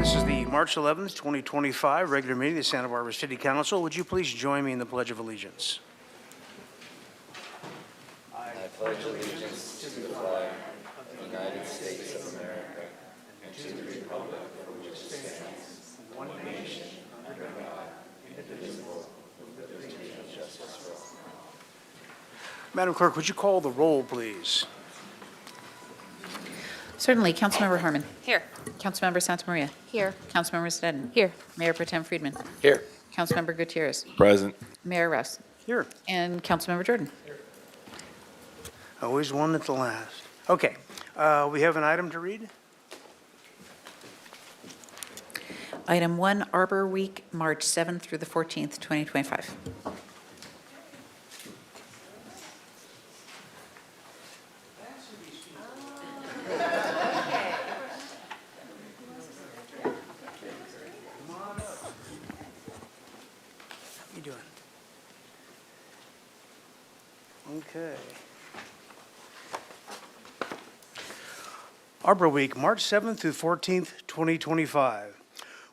This is the March 11th, 2025 regular meeting of the Santa Barbara City Council. Would you please join me in the Pledge of Allegiance? I pledge allegiance to the flag of the United States of America and to the republic for which it stands, one nation, under God, indivisible, with liberty and justice for all. Madam Clerk, would you call the roll, please? Certainly. Councilmember Harmon. Here. Councilmember Santa Maria. Here. Councilmember Sneddon. Here. Mayor Pro Tem Friedman. Here. Councilmember Gutierrez. Present. Mayor Rouse. Here. And Councilmember Jordan. Always one at the last. Okay. We have an item to read. Item 1, Arbor Week, March 7th through the 14th, 2025. How you doing? Okay. Arbor Week, March 7th through 14th, 2025.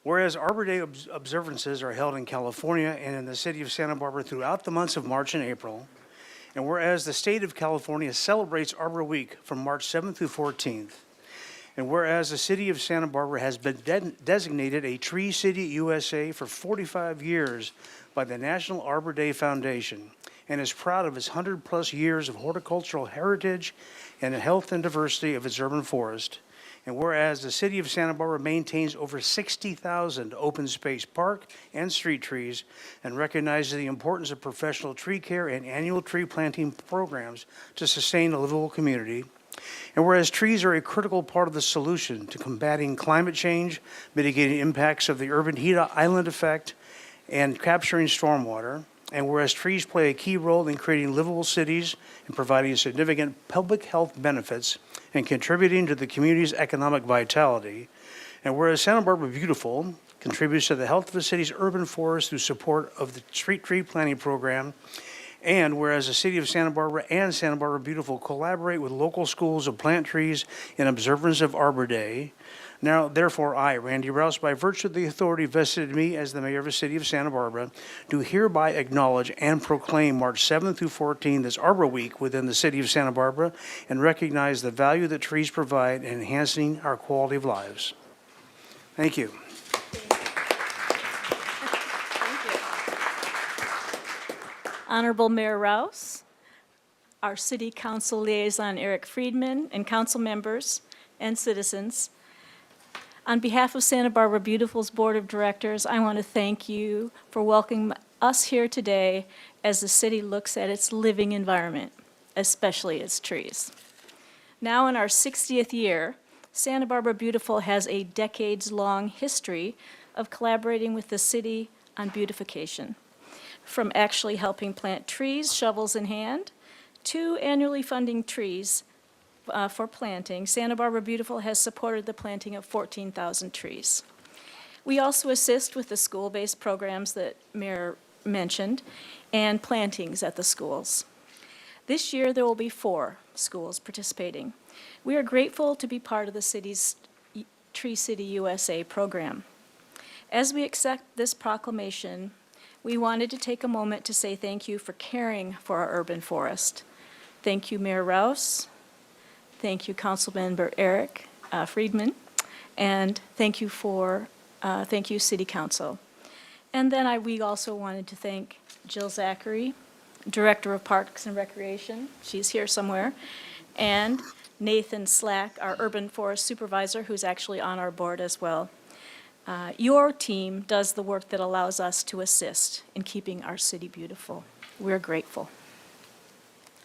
Whereas Arbor Day observances are held in California and in the city of Santa Barbara throughout the months of March and April, and whereas the state of California celebrates Arbor Week from March 7th through 14th, and whereas the city of Santa Barbara has been designated a Tree City USA for 45 years by the National Arbor Day Foundation, and is proud of its 100-plus years of horticultural heritage and the health and diversity of its urban forest. And whereas the city of Santa Barbara maintains over 60,000 open space park and street trees and recognizes the importance of professional tree care and annual tree planting programs to sustain a livable community. And whereas trees are a critical part of the solution to combating climate change, mitigating impacts of the urban heat island effect, and capturing stormwater. And whereas trees play a key role in creating livable cities and providing significant public health benefits and contributing to the community's economic vitality. And whereas Santa Barbara Beautiful contributes to the health of the city's urban forest through support of the street tree planting program. And whereas the city of Santa Barbara and Santa Barbara Beautiful collaborate with local schools to plant trees in observance of Arbor Day. Now, therefore, I, Randy Rouse, by virtue of the authority vested in me as the mayor of the city of Santa Barbara, do hereby acknowledge and proclaim March 7th through 14th as Arbor Week within the city of Santa Barbara and recognize the value that trees provide in enhancing our quality of lives. Thank you. Honorable Mayor Rouse, our City Council Liaison Eric Friedman, and council members and citizens. On behalf of Santa Barbara Beautiful's Board of Directors, I want to thank you for welcoming us here today as the city looks at its living environment, especially its trees. Now in our 60th year, Santa Barbara Beautiful has a decades-long history of collaborating with the city on beautification. From actually helping plant trees, shovels in hand, to annually funding trees for planting, Santa Barbara Beautiful has supported the planting of 14,000 trees. We also assist with the school-based programs that Mayor mentioned and plantings at the schools. This year, there will be 4 schools participating. We are grateful to be part of the city's Tree City USA program. As we accept this proclamation, we wanted to take a moment to say thank you for caring for our urban forest. Thank you, Mayor Rouse. Thank you, Councilmember Eric Friedman. And thank you, City Council. And then we also wanted to thank Jill Zachary, Director of Parks and Recreation. She's here somewhere. And Nathan Slack, our Urban Forest Supervisor, who's actually on our board as well. Your team does the work that allows us to assist in keeping our city beautiful. We're grateful.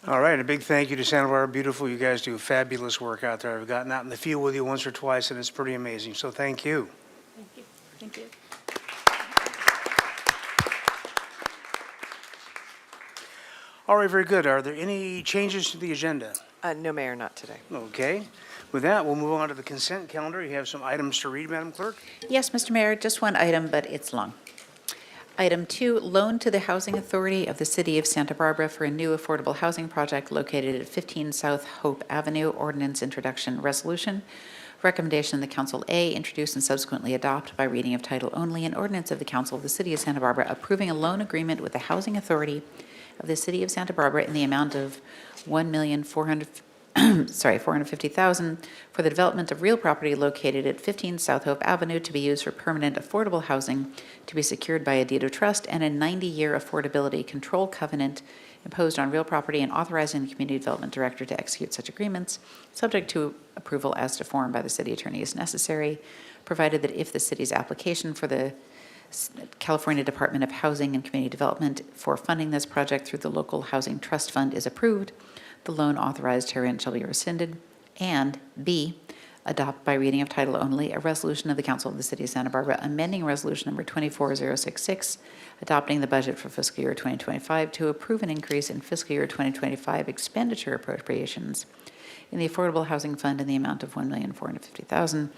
All right, a big thank you to Santa Barbara Beautiful. You guys do fabulous work out there. I've gotten out in the field with you once or twice, and it's pretty amazing, so thank you. Thank you. Thank you. All right, very good. Are there any changes to the agenda? No, Mayor, not today. Okay. With that, we'll move on to the consent calendar. You have some items to read, Madam Clerk? Yes, Mr. Mayor, just one item, but it's long. Item 2, loan to the Housing Authority of the City of Santa Barbara for a new affordable housing project located at 15 South Hope Avenue, ordinance introduction resolution Recommendation the Council A, introduce and subsequently adopt by reading of title only an ordinance of the Council of the City of Santa Barbara approving a loan agreement with the Housing Authority of the City of Santa Barbara in the amount of $450,000 for the development of real property located at 15 South Hope Avenue to be used for permanent affordable housing to be secured by a deed of trust and a 90-year affordability control covenant imposed on real property, and authorizing the Community Development Director to execute such agreements, subject to approval as to form by the city attorney as necessary, provided that if the city's application for the California Department of Housing and Community Development for funding this project through the Local Housing Trust Fund is approved, the loan authorized herein shall be rescinded, and B, adopt by reading of title only a resolution of the Council of the City of Santa Barbara amending resolution number 24066, adopting the budget for fiscal year 2025 to approve an increase in fiscal year 2025 expenditure appropriations in the Affordable Housing Fund in the amount of $1,450,000,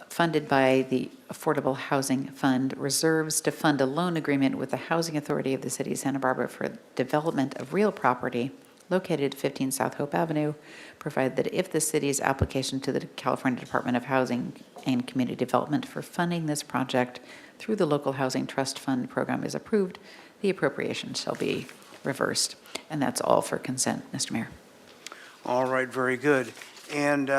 funded by the Affordable Housing Fund reserves to fund a loan agreement with the Housing Authority of the City of Santa Barbara for development of real property located at 15 South Hope Avenue, provided that if the city's application to the California Department of Housing and Community Development for funding this project through the Local Housing Trust Fund program is approved, the appropriation shall be reversed. And that's all for consent, Mr. Mayor. All right, very good. And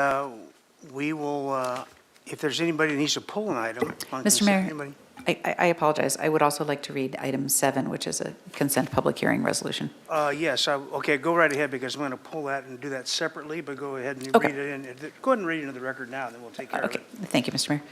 we will, if there's anybody that needs to pull an item on Mr. consent, Mayor, anybody? I apologize. I would also like to read item 7, which is a consent public hearing resolution. Yes, okay, go right ahead, because I'm going to pull that and do that separately, but go ahead and Okay. read it in. Go ahead and read it into the record now, and then we'll take care of Okay, it. thank you, Mr. Mayor.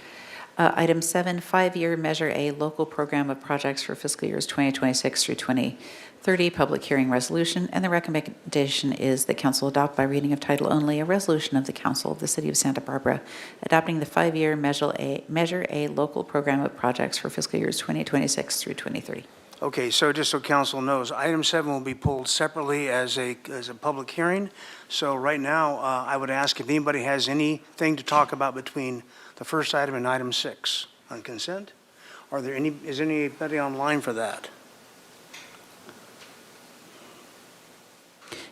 Item 7, 5-year Measure A local program of projects for fiscal years 2026 through 2030, public hearing resolution, and the recommendation is that council adopt by reading of title only a resolution of the Council of the City of Santa Barbara adopting the 5-year Measure A local program of projects for fiscal years 2026 through 2030. Okay, so just so council knows, item 7 will be pulled separately as a public hearing. So right now, I would ask if anybody has anything to talk about between the first item and item 6 on consent. Is anybody online for that?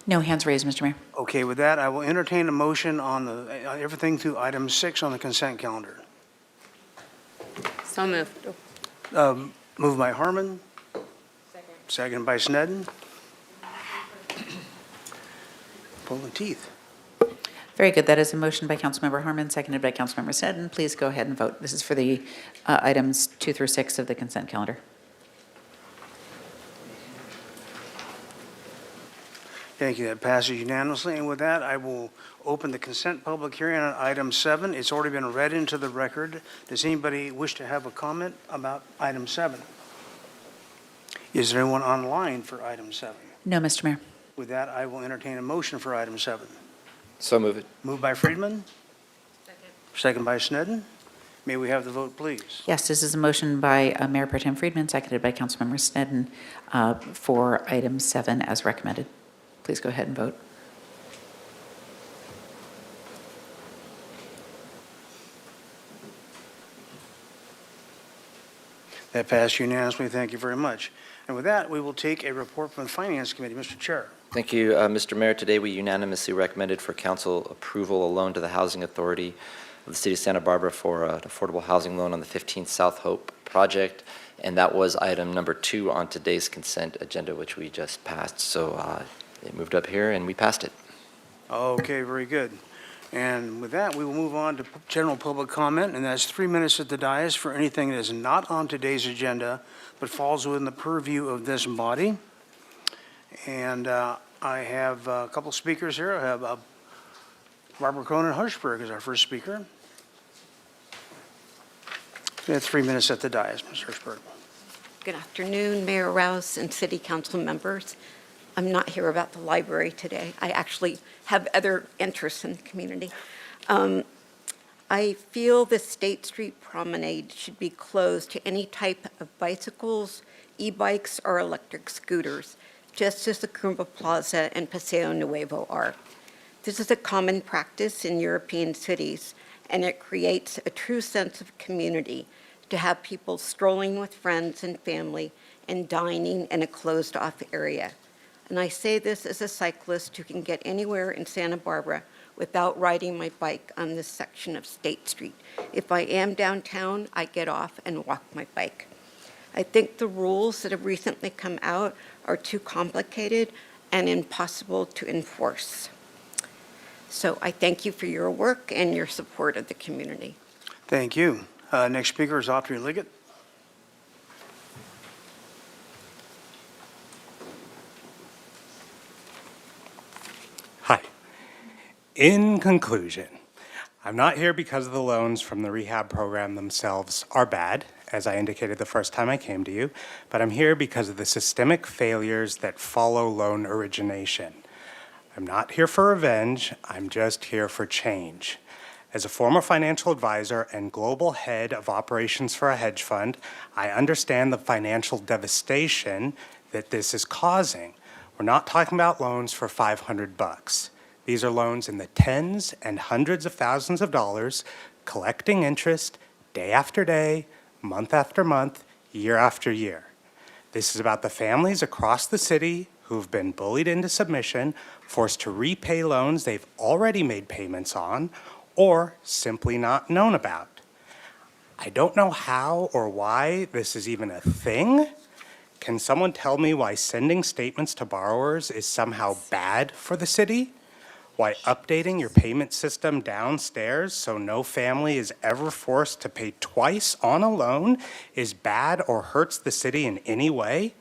No hands raised, Mr. Mayor. Okay, with that, I will entertain a motion on everything through item 6 on the consent calendar. So moved. Moved by Harmon. Second by Sneddon. Pulling teeth. Very good. That is a motion by Councilmember Harmon, seconded by Councilmember Sneddon. Please go ahead and vote. This is for the items 2 through 6 of the consent calendar. Thank you. That passes unanimously. And with that, I will open the consent public hearing on item 7. It's already been read into the record. Does anybody wish to have a comment about item 7? Is there anyone online for item 7? No, Mr. Mayor. With that, I will entertain a motion for item 7. So move it. Moved by Friedman. Second by Sneddon. May we have the vote, please? Yes, this is a motion by Mayor Pro Tem Friedman, seconded by Councilmember Sneddon for item 7 as recommended. Please go ahead and vote. That passed unanimously. Thank you very much. And with that, we will take a report from the Finance Committee. Mr. Chair. Thank you, Mr. Mayor. Today, we unanimously recommended for council approval a loan to the Housing Authority of the City of Santa Barbara for an affordable housing loan on the 15th South Hope project, and that was item number 2 on today's consent agenda, which we just passed. So it moved up here, and we passed it. Okay, very good. And with that, we will move on to general public comment, and that's 3 minutes at the dais for anything that is not on today's agenda, but falls within the purview of this body. And I have a couple speakers here. I have Barbara Cronin Hirschberg is our first speaker. We have 3 minutes at the dais, Ms. Hirschberg. Good afternoon, Mayor Rouse and City Council members. I'm not here about the library today. I actually have other interests in the community. I feel the State Street Promenade should be closed to any type of bicycles, e-bikes, or electric scooters, just as the Curumba Plaza and Paseo Nuevo are. This is a common practice in European cities, and it creates a true sense of community to have people strolling with friends and family and dining in a closed-off area. And I say this as a cyclist who can get anywhere in Santa Barbara without riding my bike on this section of State Street. If I am downtown, I get off and walk my bike. I think the rules that have recently come out are too complicated and impossible to enforce. So I thank you for your work and your support of the community. Thank you. Next speaker is Audrey Liggett. Hi. In conclusion, I'm not here because of the loans from the rehab program themselves are bad, as I indicated the first time I came to you, but I'm here because of the systemic failures that follow loan origination. I'm not here for revenge, I'm just here for change. As a former financial advisor and global head of operations for a hedge fund, I understand the financial devastation that this is causing. We're not talking about loans for $500. These are loans in the tens and hundreds of thousands of dollars, collecting interest day after day, month after month, year after year. This is about the families across the city who've been bullied into submission, forced to repay loans they've already made payments on, or simply not known about. I don't know how or why this is even a thing. Can someone tell me why sending statements to borrowers is somehow bad for the city? Why updating your payment system downstairs so no family is ever forced to pay twice on a loan is bad or hurts the city in any way?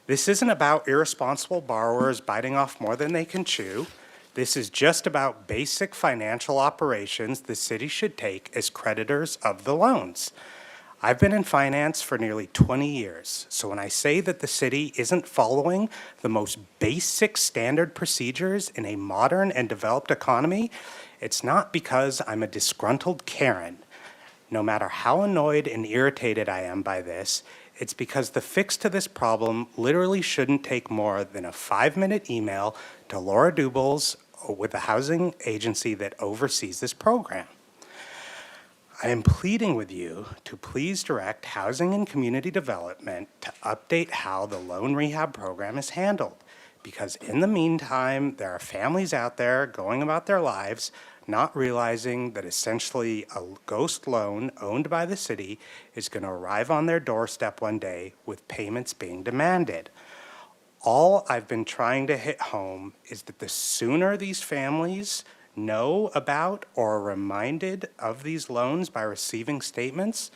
This isn't about irresponsible borrowers biting off more than they can chew. This is just about basic financial operations the city should take as creditors of the loans. I've been in finance for nearly 20 years, so when I say that the city isn't following the most basic standard procedures in a modern and developed economy, it's not because I'm a disgruntled Karen. No matter how annoyed and irritated I am by this, it's because the fix to this problem literally shouldn't take more than a 5-minute email to Laura Dubles with the housing agency that oversees this program. I am pleading with you to please direct Housing and Community Development to update how the loan rehab program is handled, because in the meantime, there are families out there going about their lives not realizing that essentially a ghost loan owned by the city is going to arrive on their doorstep one day with payments being demanded. All I've been trying to hit home is that the sooner these families know about or are reminded of these loans by receiving statements,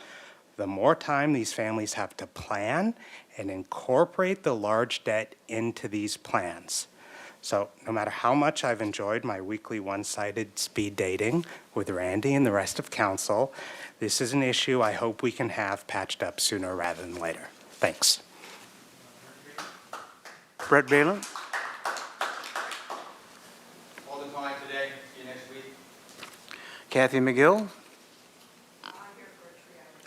the more time these families have to plan and incorporate the large debt into these plans. So no matter how much I've enjoyed my weekly one-sided speed dating with Randy and the rest of council, this is an issue I hope we can have patched up sooner rather than later. Thanks. Brett Balin. All the time today. See you next week. Kathy McGill.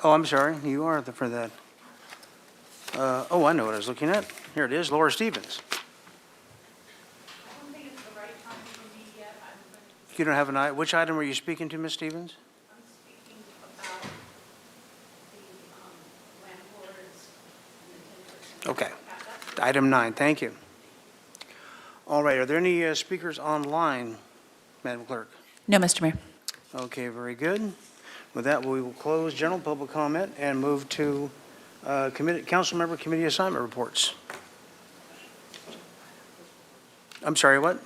Oh, I'm sorry. You are for that. Oh, I know what I was looking at. Here it is, Laura Stevens. You don't have an item. Which item are you speaking to, Ms. Stevens? I'm speaking about the landlords and the tenants. Okay. Item 9, thank you. All right, are there any speakers online, Madam Clerk? No, Mr. Mayor. Okay, very good. With that, we will close general public comment and move to council member committee assignment reports. I'm sorry, what?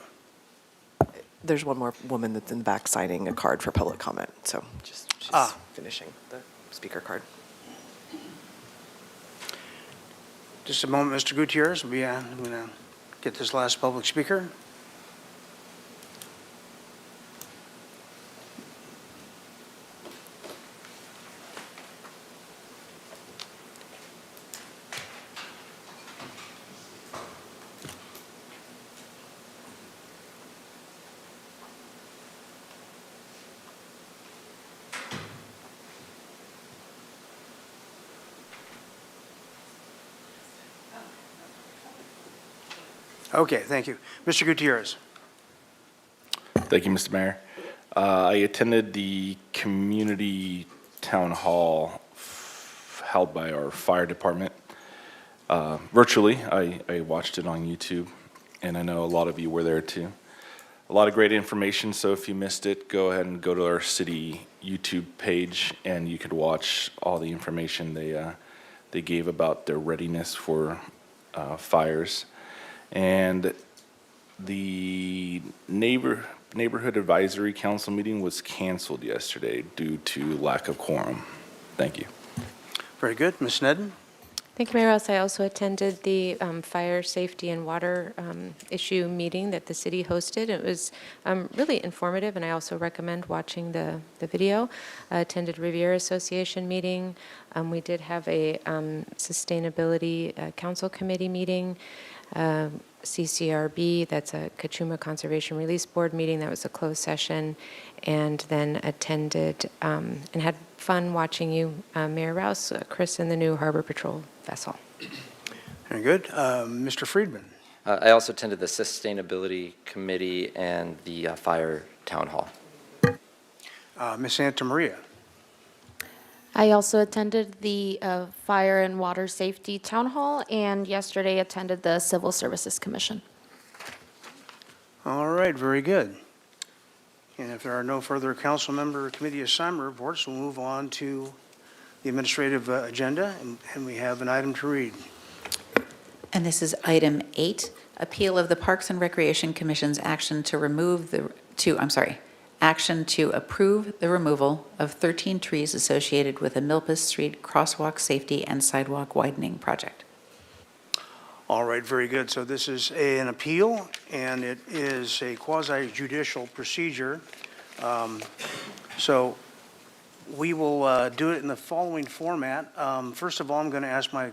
There's one more woman that's in the back signing a card for public comment, so she's finishing the speaker card. Just a moment, Mr. Gutierrez. I'm going to get this last public speaker. Okay, thank you. Mr. Gutierrez. Thank you, Mr. Mayor. I attended the community town hall held by our fire department virtually. I watched it on YouTube, and I know a lot of you were there too. a lot of great information, so if you missed it, go ahead and go to our city YouTube page, and you could watch all the information they gave about their readiness for fires. And the Neighborhood Advisory Council meeting was canceled yesterday due to lack of quorum. Thank you. Very good. Ms. Nedden? Thank you, Mayor Rouse. I also attended the fire safety and water issue meeting that the city hosted. It was really informative, and I also recommend watching the video. I attended Riviera Association meeting. We did have a Sustainability Council Committee meeting. CCRB, that's a Kachuma Conservation Release Board meeting. That was a closed session. And then attended and had fun watching you, Mayor Rouse, Chris, in the new Harbor Patrol vessel. Very good. Mr. Friedman? I also attended the Sustainability Committee and the Fire Town Hall. Ms. Santa Maria? I also attended the Fire and Water Safety Town Hall, and yesterday attended the Civil Services Commission. All right, very good. And if there are no further council member committee assignment reports, we'll move on to the administrative agenda, and we have an item to read. And this is item 8, appeal of the Parks and Recreation Commission's action to action to approve the removal of 13 trees associated with a Milpas Street crosswalk safety and sidewalk widening project. All right, very good. So this is an appeal, and it is a quasi-judicial procedure. So we will do it in the following format. First of all, I'm going to ask my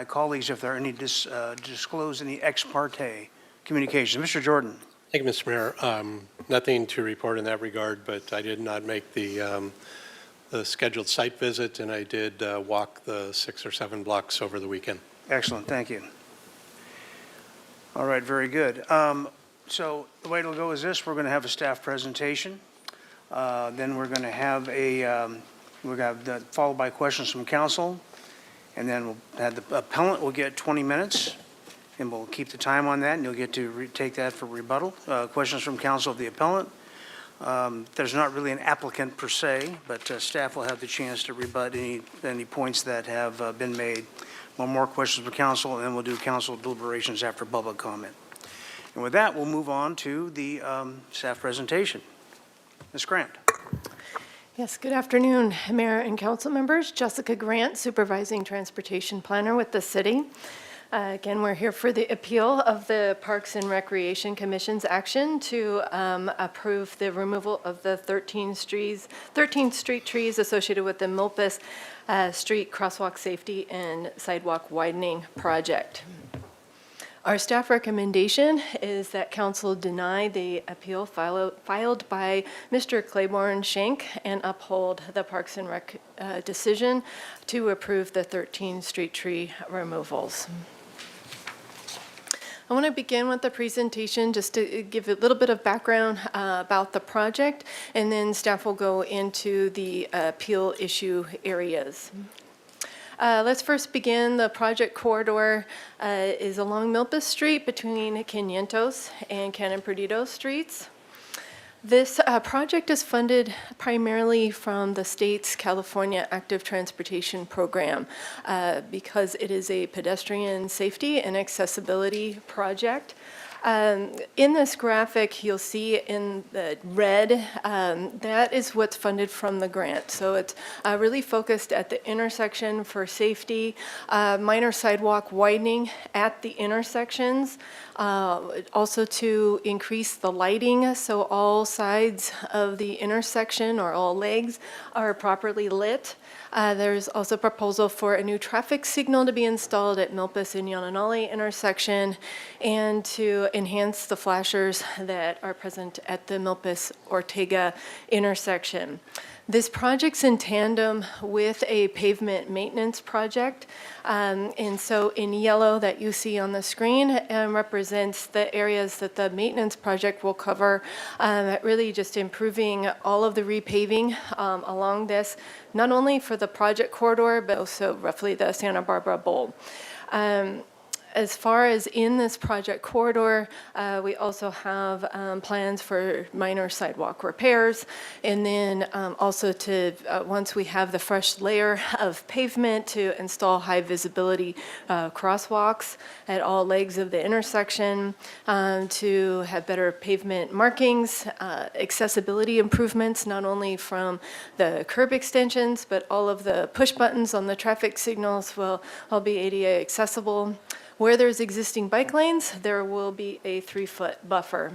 colleagues if there are any disclose any ex parte communications. Mr. Jordan. Thank you, Mr. Mayor. Nothing to report in that regard, but I did not make the scheduled site visit, and I did walk the 6 or 7 blocks over the weekend. Excellent, thank you. All right, very good. So the way it'll go is this: we're going to have a staff presentation. Then we're going to have followed by questions from council, and then we'll have the appellant will get 20 minutes. And we'll keep the time on that, and you'll get to take that for rebuttal. Questions from council of the appellant. There's not really an applicant per se, but staff will have the chance to rebut any points that have been made. One more questions from council, and then we'll do council deliberations after public comment. And with that, we'll move on to the staff presentation. Ms. Grant. Yes, good afternoon, Mayor and council members. Jessica Grant, Supervising Transportation Planner with the city. Again, we're here for the appeal of the Parks and Recreation Commission's action to approve the removal of the 13 street trees associated with the Milpas Street Crosswalk Safety and Sidewalk Widening Project. Our staff recommendation is that council deny the appeal filed by Mr. Claiborne Schenk and uphold the Parks and Rec decision to approve the 13 street tree removals. I want to begin with the presentation just to give a little bit of background about the project, and then staff will go into the appeal issue areas. Let's first begin. The project corridor is along Milpas Street between Quinientos and Canon Perdido Streets. This project is funded primarily from the state's California Active Transportation Program because it is a pedestrian safety and accessibility project. In this graphic, you'll see in the red, that is what's funded from the grant. So it's really focused at the intersection for safety, minor sidewalk widening at the intersections, also to increase the lighting so all sides of the intersection or all legs are properly lit. There's also a proposal for a new traffic signal to be installed at Milpas and Yananali intersection, and to enhance the flashers that are present at the Milpas-Ortega intersection. This project's in tandem with a pavement maintenance project. And so in yellow that you see on the screen represents the areas that the maintenance project will cover, really just improving all of the repaving along this, not only for the project corridor, but also roughly the Santa Barbara Bowl. As far as in this project corridor, we also have plans for minor sidewalk repairs. And then also to, once we have the fresh layer of pavement, to install high visibility crosswalks at all legs of the intersection, to have better pavement markings, accessibility improvements, not only from the curb extensions, but all of the push buttons on the traffic signals will all be ADA accessible. Where there's existing bike lanes, there will be a 3-foot buffer.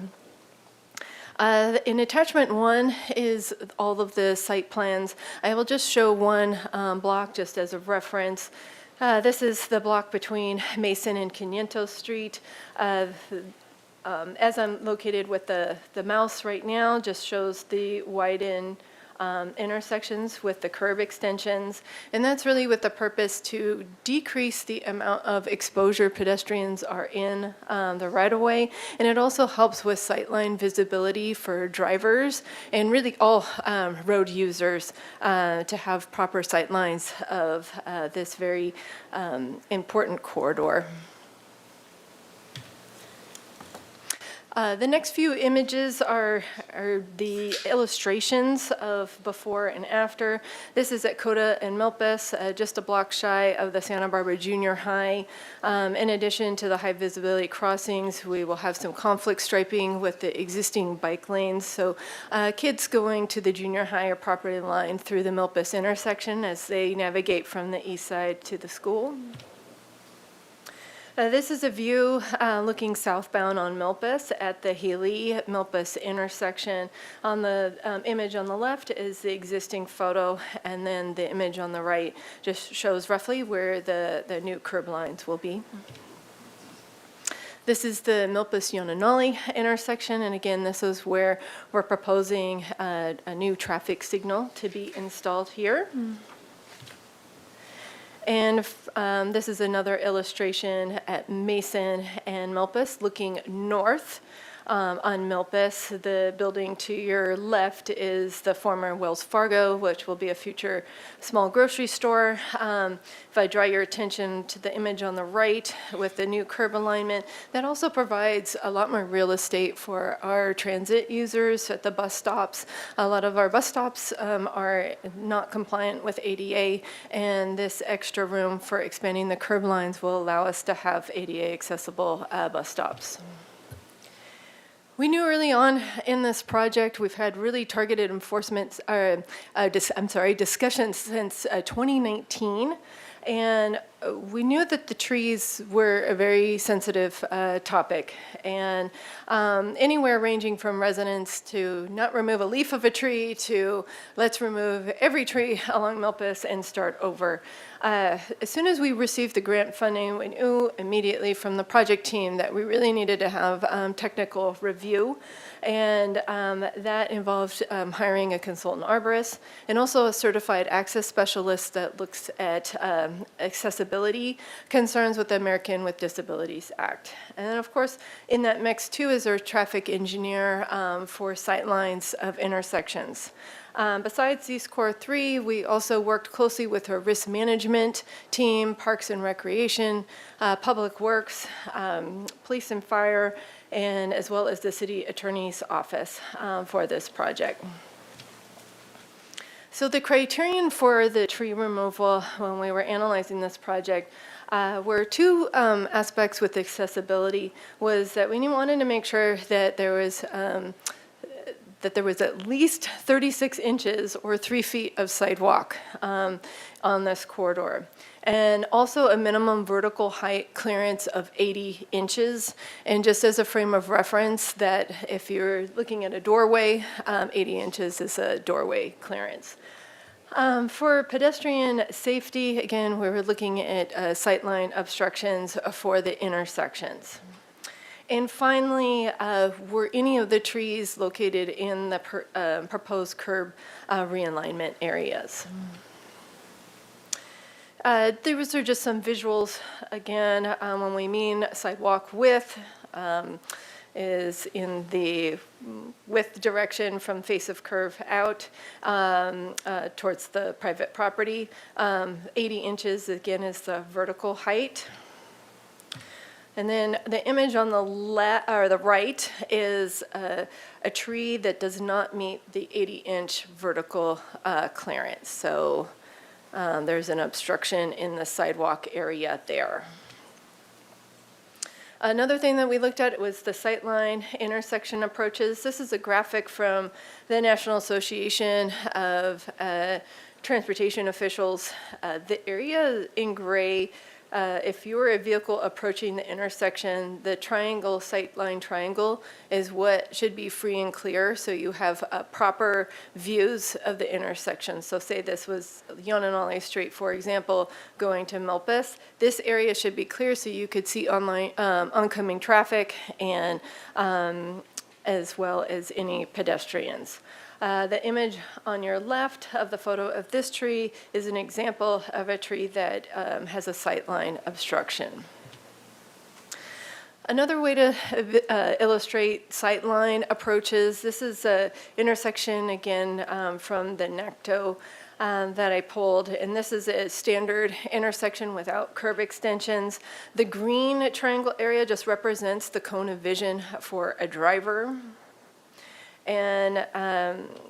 In attachment 1 is all of the site plans. I will just show one block just as a reference. This is the block between Mason and 500 Street. As I'm located with the mouse right now, just shows the widen intersections with the curb extensions. And that's really with the purpose to decrease the amount of exposure pedestrians are in the right-of-way. And it also helps with sightline visibility for drivers and really all road users to have proper sightlines of this very important corridor. The next few images are the illustrations of before and after. This is at Coda and Milpas, just a block shy of the Santa Barbara Junior High. In addition to the high visibility crossings, we will have some conflict striping with the existing bike lanes. So kids going to the junior high or property line through the Milpas intersection as they navigate from the east side to the school. This is a view looking southbound on Milpas at the Healy-Milpas intersection. On the image on the left is the existing photo, and then the image on the right just shows roughly where the new curb lines will be. This is the Milpas-Yonanali intersection, and again, this is where we're proposing a new traffic signal to be installed here. And this is another illustration at Mason and Milpas, looking north on Milpas. The building to your left is the former Wells Fargo, which will be a future small grocery store. If I draw your attention to the image on the right with the new curb alignment, that also provides a lot more real estate for our transit users at the bus stops. A lot of our bus stops are not compliant with ADA, and this extra room for expanding the curb lines will allow us to have ADA accessible bus stops. We knew early on in this project, we've had really targeted enforcement, discussions since 2019. And we knew that the trees were a very sensitive topic. And anywhere ranging from residents to not remove a leaf of a tree to let's remove every tree along Milpas and start over. As soon as we received the grant funding, we knew immediately from the project team that we really needed to have technical review. And that involved hiring a consultant arborist and also a certified access specialist that looks at accessibility concerns with the American with Disabilities Act. And then, of course, in that mix, too, is our traffic engineer for sightlines of intersections. Besides these core three, we also worked closely with our risk management team, Parks and Recreation, Public Works, Police and Fire, and as well as the City Attorney's Office for this project. So the criterion for the tree removal when we were analyzing this project were two aspects with accessibility. Was that we wanted to make sure that there was at least 36 inches or 3 feet of sidewalk on this corridor. And also a minimum vertical height clearance of 80 inches. And just as a frame of reference, that if you're looking at a doorway, 80 inches is a doorway clearance. For pedestrian safety, again, we were looking at sightline obstructions for the intersections. And finally, were any of the trees located in the proposed curb realignment areas? These are just some visuals. Again, when we mean sidewalk width, is in the width direction from face of curve out towards the private property. 80 inches, again, is the vertical height. And then the image on the the right is a tree that does not meet the 80-inch vertical clearance. So there's an obstruction in the sidewalk area there. Another thing that we looked at was the sightline intersection approaches. This is a graphic from the National Association of Transportation Officials. The area in gray, if you were a vehicle approaching the intersection, the triangle, sightline triangle, is what should be free and clear, so you have proper views of the intersection. So say this was Yonanali Street, for example, going to Milpas. This area should be clear so you could see oncoming traffic and as well as any pedestrians. The image on your left of the photo of this tree is an example of a tree that has a sightline obstruction. Another way to illustrate sightline approaches, this is an intersection again from the NACTO that I pulled, and this is a standard intersection without curb extensions. The green triangle area just represents the cone of vision for a driver. And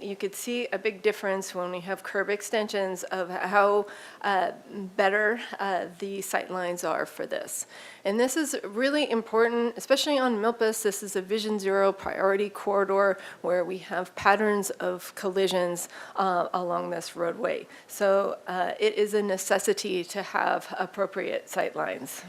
you could see a big difference when we have curb extensions of how better the sight lines are for this. And this is really important, especially on Milpas. This is a Vision Zero priority corridor where we have patterns of collisions along this roadway. So it is a necessity to have appropriate sight lines.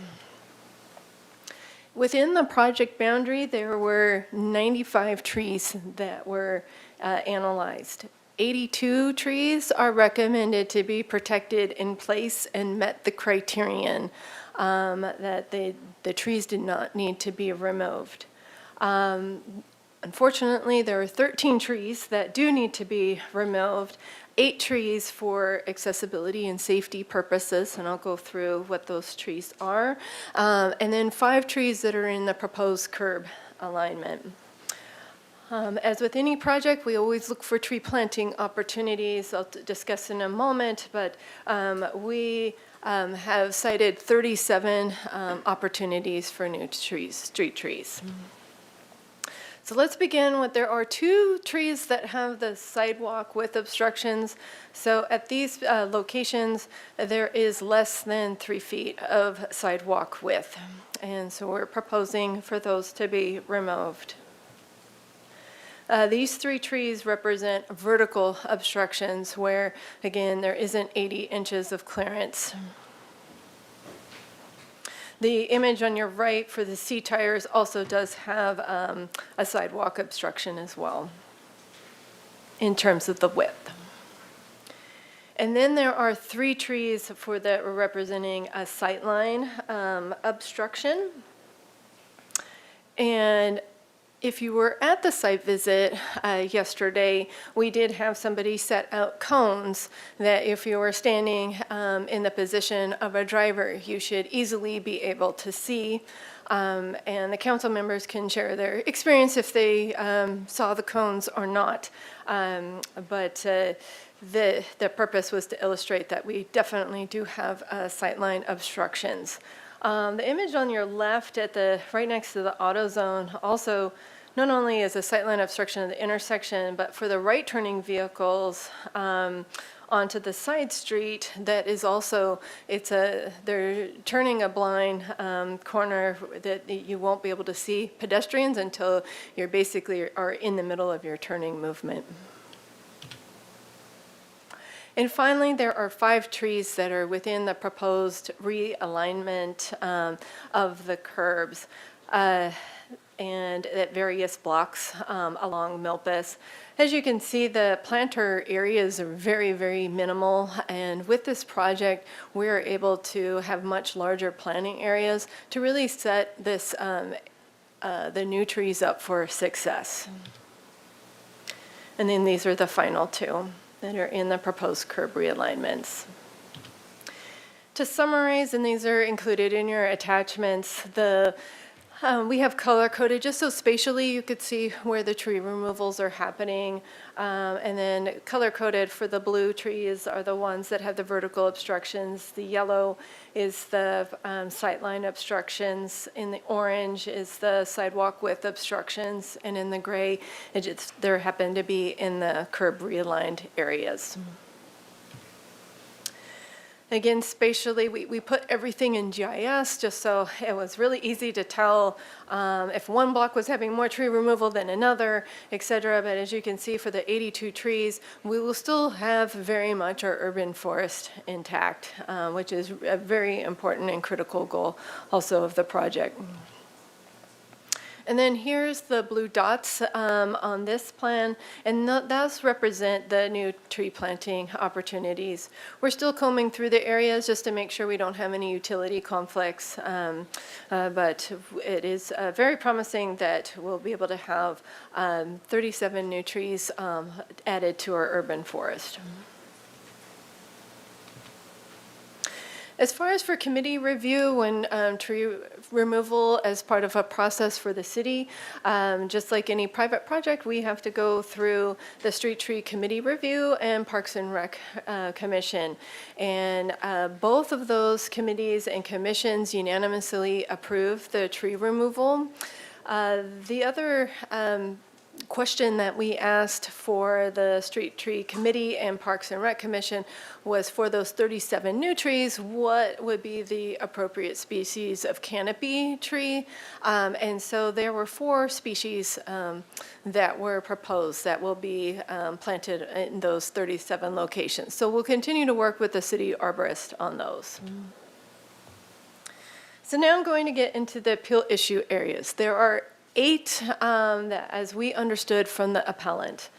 Within the project boundary, there were 95 trees that were analyzed. 82 trees are recommended to be protected in place and met the criterion that the trees did not need to be removed. Unfortunately, there are 13 trees that do need to be removed, 8 trees for accessibility and safety purposes, and I'll go through what those trees are, and then 5 trees that are in the proposed curb alignment. As with any project, we always look for tree planting opportunities. I'll discuss in a moment, but we have cited 37 opportunities for new trees, street trees. So let's begin with, there are 2 trees that have the sidewalk with obstructions. So at these locations, there is less than 3 feet of sidewalk width. And so we're proposing for those to be removed. These 3 trees represent vertical obstructions where, again, there isn't 80 inches of clearance. The image on your right for the C tires also does have a sidewalk obstruction as well in terms of the width. And then there are 3 trees that are representing a sightline obstruction. And if you were at the site visit yesterday, we did have somebody set out cones that if you were standing in the position of a driver, you should easily be able to see. And the council members can share their experience if they saw the cones or not. But the purpose was to illustrate that we definitely do have sightline obstructions. The image on your left right next to the AutoZone also not only is a sightline obstruction of the intersection, but for the right turning vehicles onto the side street, that is also, they're turning a blind corner that you won't be able to see pedestrians until you're basically are in the middle of your turning movement. And finally, there are 5 trees that are within the proposed realignment of the curbs and at various blocks along Milpas. As you can see, the planter areas are very, very minimal, and with this project, we're able to have much larger planting areas to really set this the new trees up for success. And then these are the final 2 that are in the proposed curb realignments. To summarize, and these are included in your attachments, the We have color coded just so spatially you could see where the tree removals are happening. And then color coded for the blue trees are the ones that have the vertical obstructions. The yellow is the sightline obstructions. In the orange is the sidewalk width obstructions. And in the gray, there happen to be in the curb realigned areas. Again, spatially, we put everything in GIS just so it was really easy to tell if one block was having more tree removal than another, et cetera. But as you can see, for the 82 trees, we will still have very much our urban forest intact, which is a very important and critical goal also of the project. And then here's the blue dots on this plan, and those represent the new tree planting opportunities. We're still combing through the areas just to make sure we don't have any utility conflicts, but it is very promising that we'll be able to have 37 new trees added to our urban forest. As far as for committee review and tree removal as part of a process for the city, just like any private project, we have to go through the Street Tree Committee Review and Parks and Rec Commission. And both of those committees and commissions unanimously approved the tree removal. The other question that we asked for the Street Tree Committee and Parks and Rec Commission was for those 37 new trees, what would be the appropriate species of canopy tree? And so there were 4 species that were proposed that will be planted in those 37 locations. So we'll continue to work with the city arborist on those. So now I'm going to get into the appeal issue areas. There are 8 that, as we understood from the appellant.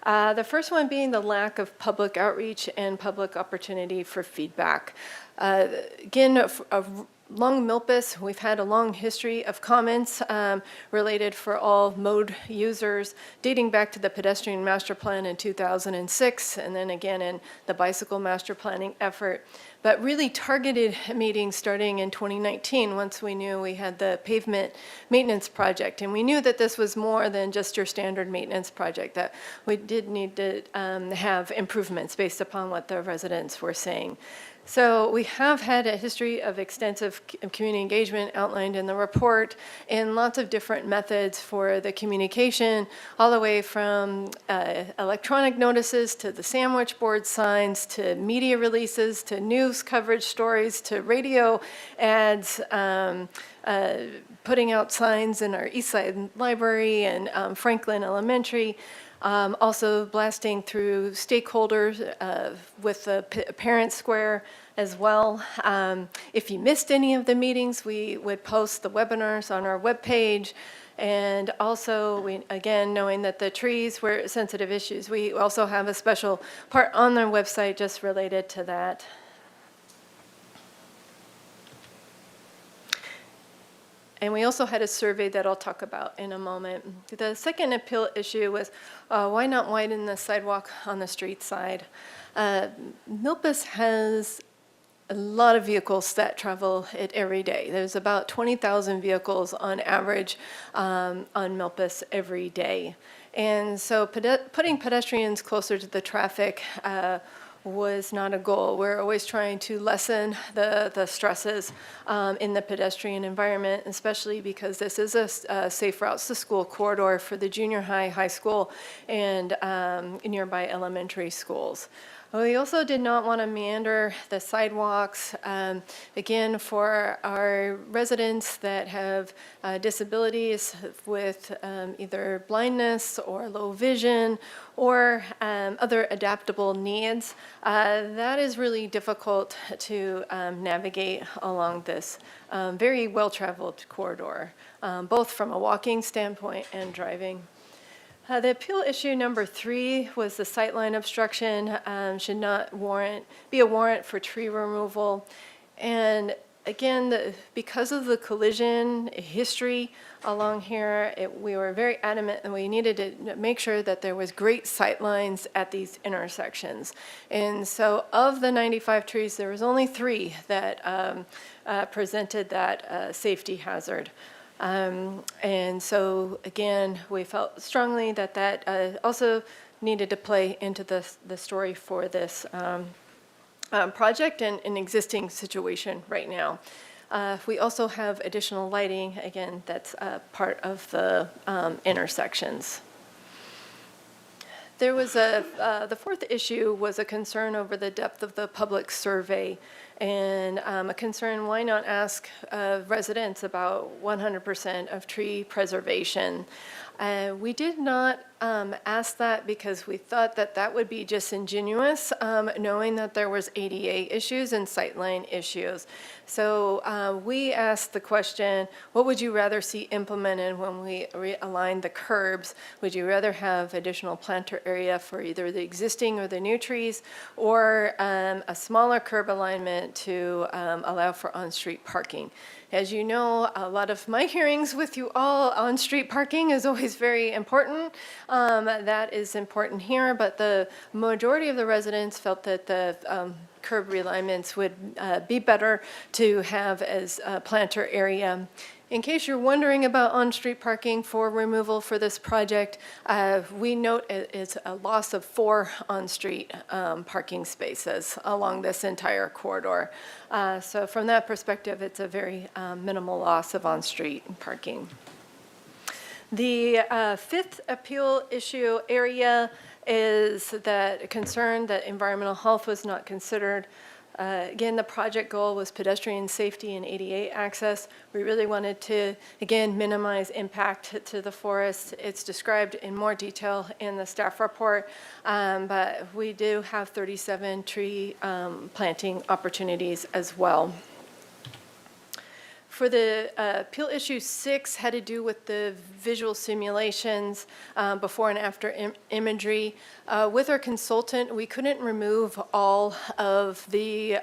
The first one being the lack of public outreach and public opportunity for feedback. Again, along Milpas, we've had a long history of comments related for all mode users, dating back to the pedestrian master plan in 2006, and then again in the bicycle master planning effort. But really targeted meetings starting in 2019, once we knew we had the pavement maintenance project. And we knew that this was more than just your standard maintenance project, that we did need to have improvements based upon what the residents were saying. So we have had a history of extensive community engagement outlined in the report and lots of different methods for the communication, all the way from electronic notices to the sandwich board signs to media releases to news coverage stories to radio ads, putting out signs in our East Side Library and Franklin Elementary. Also blasting through stakeholders with the parent square as well. If you missed any of the meetings, we would post the webinars on our webpage. And also, again, knowing that the trees were sensitive issues, we also have a special part on their website just related to that. And we also had a survey that I'll talk about in a moment. The second appeal issue was why not widen the sidewalk on the street side? Milpas has a lot of vehicles that travel it every day. There's about 20,000 vehicles on average on Milpas every day. And so putting pedestrians closer to the traffic was not a goal. We're always trying to lessen the stresses in the pedestrian environment, especially because this is a safe routes to school corridor for the junior high, high school, and nearby elementary schools. We also did not want to meander the sidewalks. Again, for our residents that have disabilities with either blindness or low vision or other adaptable needs, that is really difficult to navigate along this very well-traveled corridor, both from a walking standpoint and driving. The appeal issue number 3 was the sightline obstruction should not be a warrant for tree removal. And again, because of the collision history along here, we were very adamant and we needed to make sure that there was great sightlines at these intersections. And so of the 95 trees, there was only 3 that presented that safety hazard. And so, again, we felt strongly that that also needed to play into the story for this project and an existing situation right now. We also have additional lighting, again, that's part of the intersections. There was the fourth issue was a concern over the depth of the public survey, and a concern, why not ask residents about 100% of tree preservation? We did not ask that because we thought that that would be disingenuous, knowing that there was ADA issues and sightline issues. So we asked the question, what would you rather see implemented when we realign the curbs? Would you rather have additional planter area for either the existing or the new trees, or a smaller curb alignment to allow for on-street parking? As you know, a lot of my hearings with you all, on-street parking is always very important. That is important here, but the majority of the residents felt that the curb realignments would be better to have as a planter area. In case you're wondering about on-street parking for removal for this project, we note it's a loss of 4 on-street parking spaces along this entire corridor. So from that perspective, it's a very minimal loss of on-street parking. The fifth appeal issue area is that concern that environmental health was not considered. Again, the project goal was pedestrian safety and ADA access. We really wanted to, again, minimize impact to the forest. It's described in more detail in the staff report, but we do have 37 tree planting opportunities as well. For the appeal issue 6 had to do with the visual simulations, before and after imagery. With our consultant, we couldn't remove all of the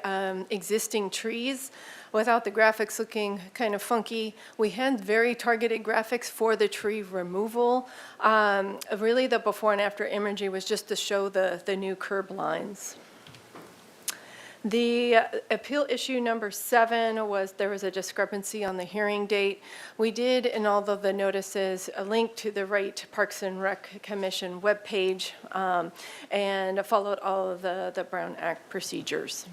existing trees without the graphics looking kind of funky. We had very targeted graphics for the tree removal. Really, the before and after imagery was just to show the new curb lines. The appeal issue number 7 was there was a discrepancy on the hearing date. We did, in all of the notices, a link to the right Parks and Rec Commission webpage, and followed all of the Brown Act procedures.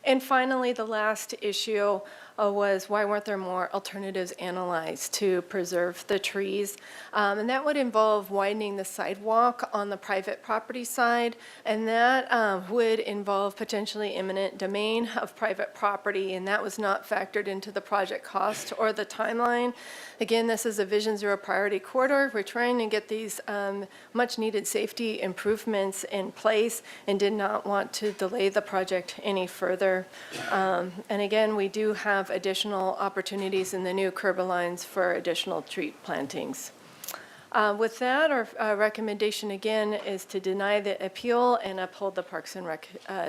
And finally, the last issue was why weren't there more alternatives analyzed to preserve the trees? And that would involve widening the sidewalk on the private property side, and that would involve potentially eminent domain of private property, and that was not factored into the project cost or the timeline. Again, this is a Vision Zero priority corridor. We're trying to get these much needed safety improvements in place and did not want to delay the project any further. And again, we do have additional opportunities in the new curb lines for additional tree plantings. With that, our recommendation again is to deny the appeal and uphold the Parks and Rec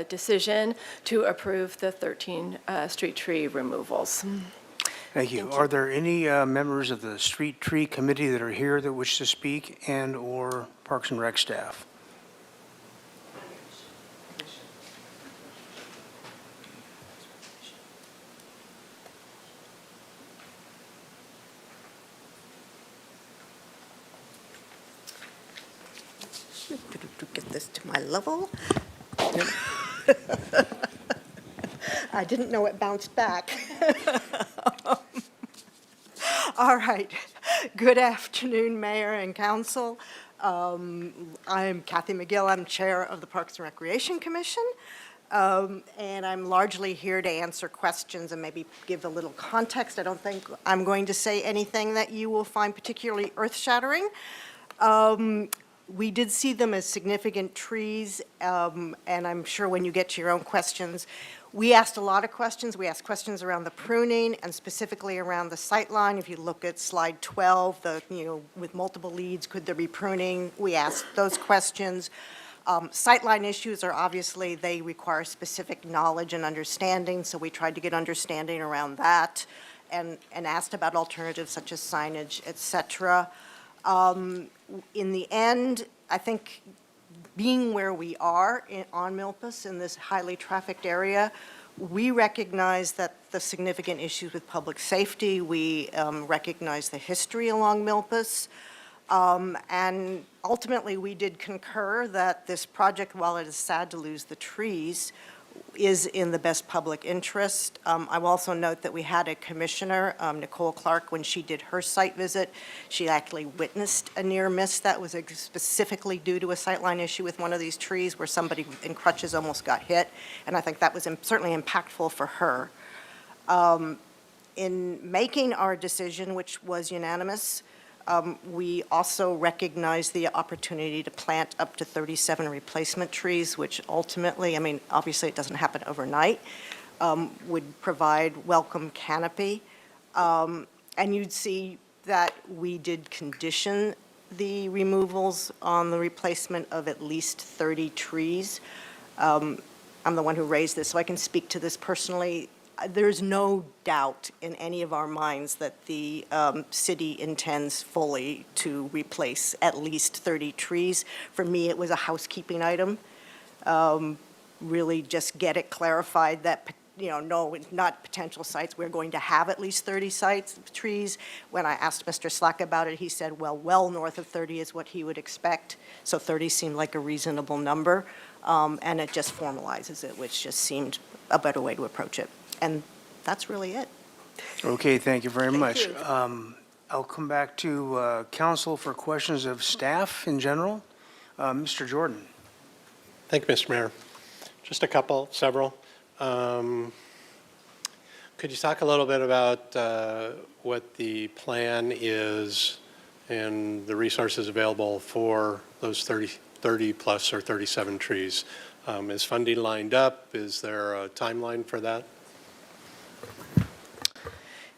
decision to approve the 13 street tree removals. Thank you. Are there any members of the Street Tree Committee that are here that wish to speak, and/or Parks and Rec staff? Get this to my level. I didn't know it bounced back. All right. Good afternoon, Mayor and Council. I'm Kathy McGill. I'm Chair of the Parks and Recreation Commission, and I'm largely here to answer questions and maybe give a little context. I don't think I'm going to say anything that you will find particularly earth-shattering. We did see them as significant trees, and I'm sure when you get to your own questions, we asked a lot of questions. We asked questions around the pruning and specifically around the sightline. If you look at slide 12, with multiple leads, could there be pruning? We asked those questions. Sightline issues are obviously, they require specific knowledge and understanding, so we tried to get understanding around that and asked about alternatives such as signage, et cetera. In the end, I think being where we are on Milpas in this highly trafficked area, We recognize that the significant issues with public safety. We recognize the history along Milpas. And ultimately, we did concur that this project, while it is sad to lose the trees, is in the best public interest. I will also note that we had a commissioner, Nicole Clark, when she did her site visit, she actually witnessed a near miss that was specifically due to a sightline issue with one of these trees where somebody in crutches almost got hit, and I think that was certainly impactful for her. In making our decision, which was unanimous, we also recognize the opportunity to plant up to 37 replacement trees, which ultimately, I mean, obviously it doesn't happen overnight, would provide welcome canopy. And you'd see that we did condition the removals on the replacement of at least 30 trees. I'm the one who raised this, so I can speak to this personally. There's no doubt in any of our minds that the city intends fully to replace at least 30 trees. For me, it was a housekeeping item. Really just get it clarified that, no, it's not potential sites. We're going to have at least 30 trees. When I asked Mr. Slack about it, he said, well north of 30 is what he would expect. So 30 seemed like a reasonable number. And it just formalizes it, which just seemed a better way to approach it. And that's really it. Okay, thank you very much. you. I'll come back to council for questions of staff in general. Mr. Jordan. Thank you, Mr. Mayor. Just several. Could you talk a little bit about what the plan is and the resources available for those 30 plus or 37 trees? Is funding lined up? Is there a timeline for that?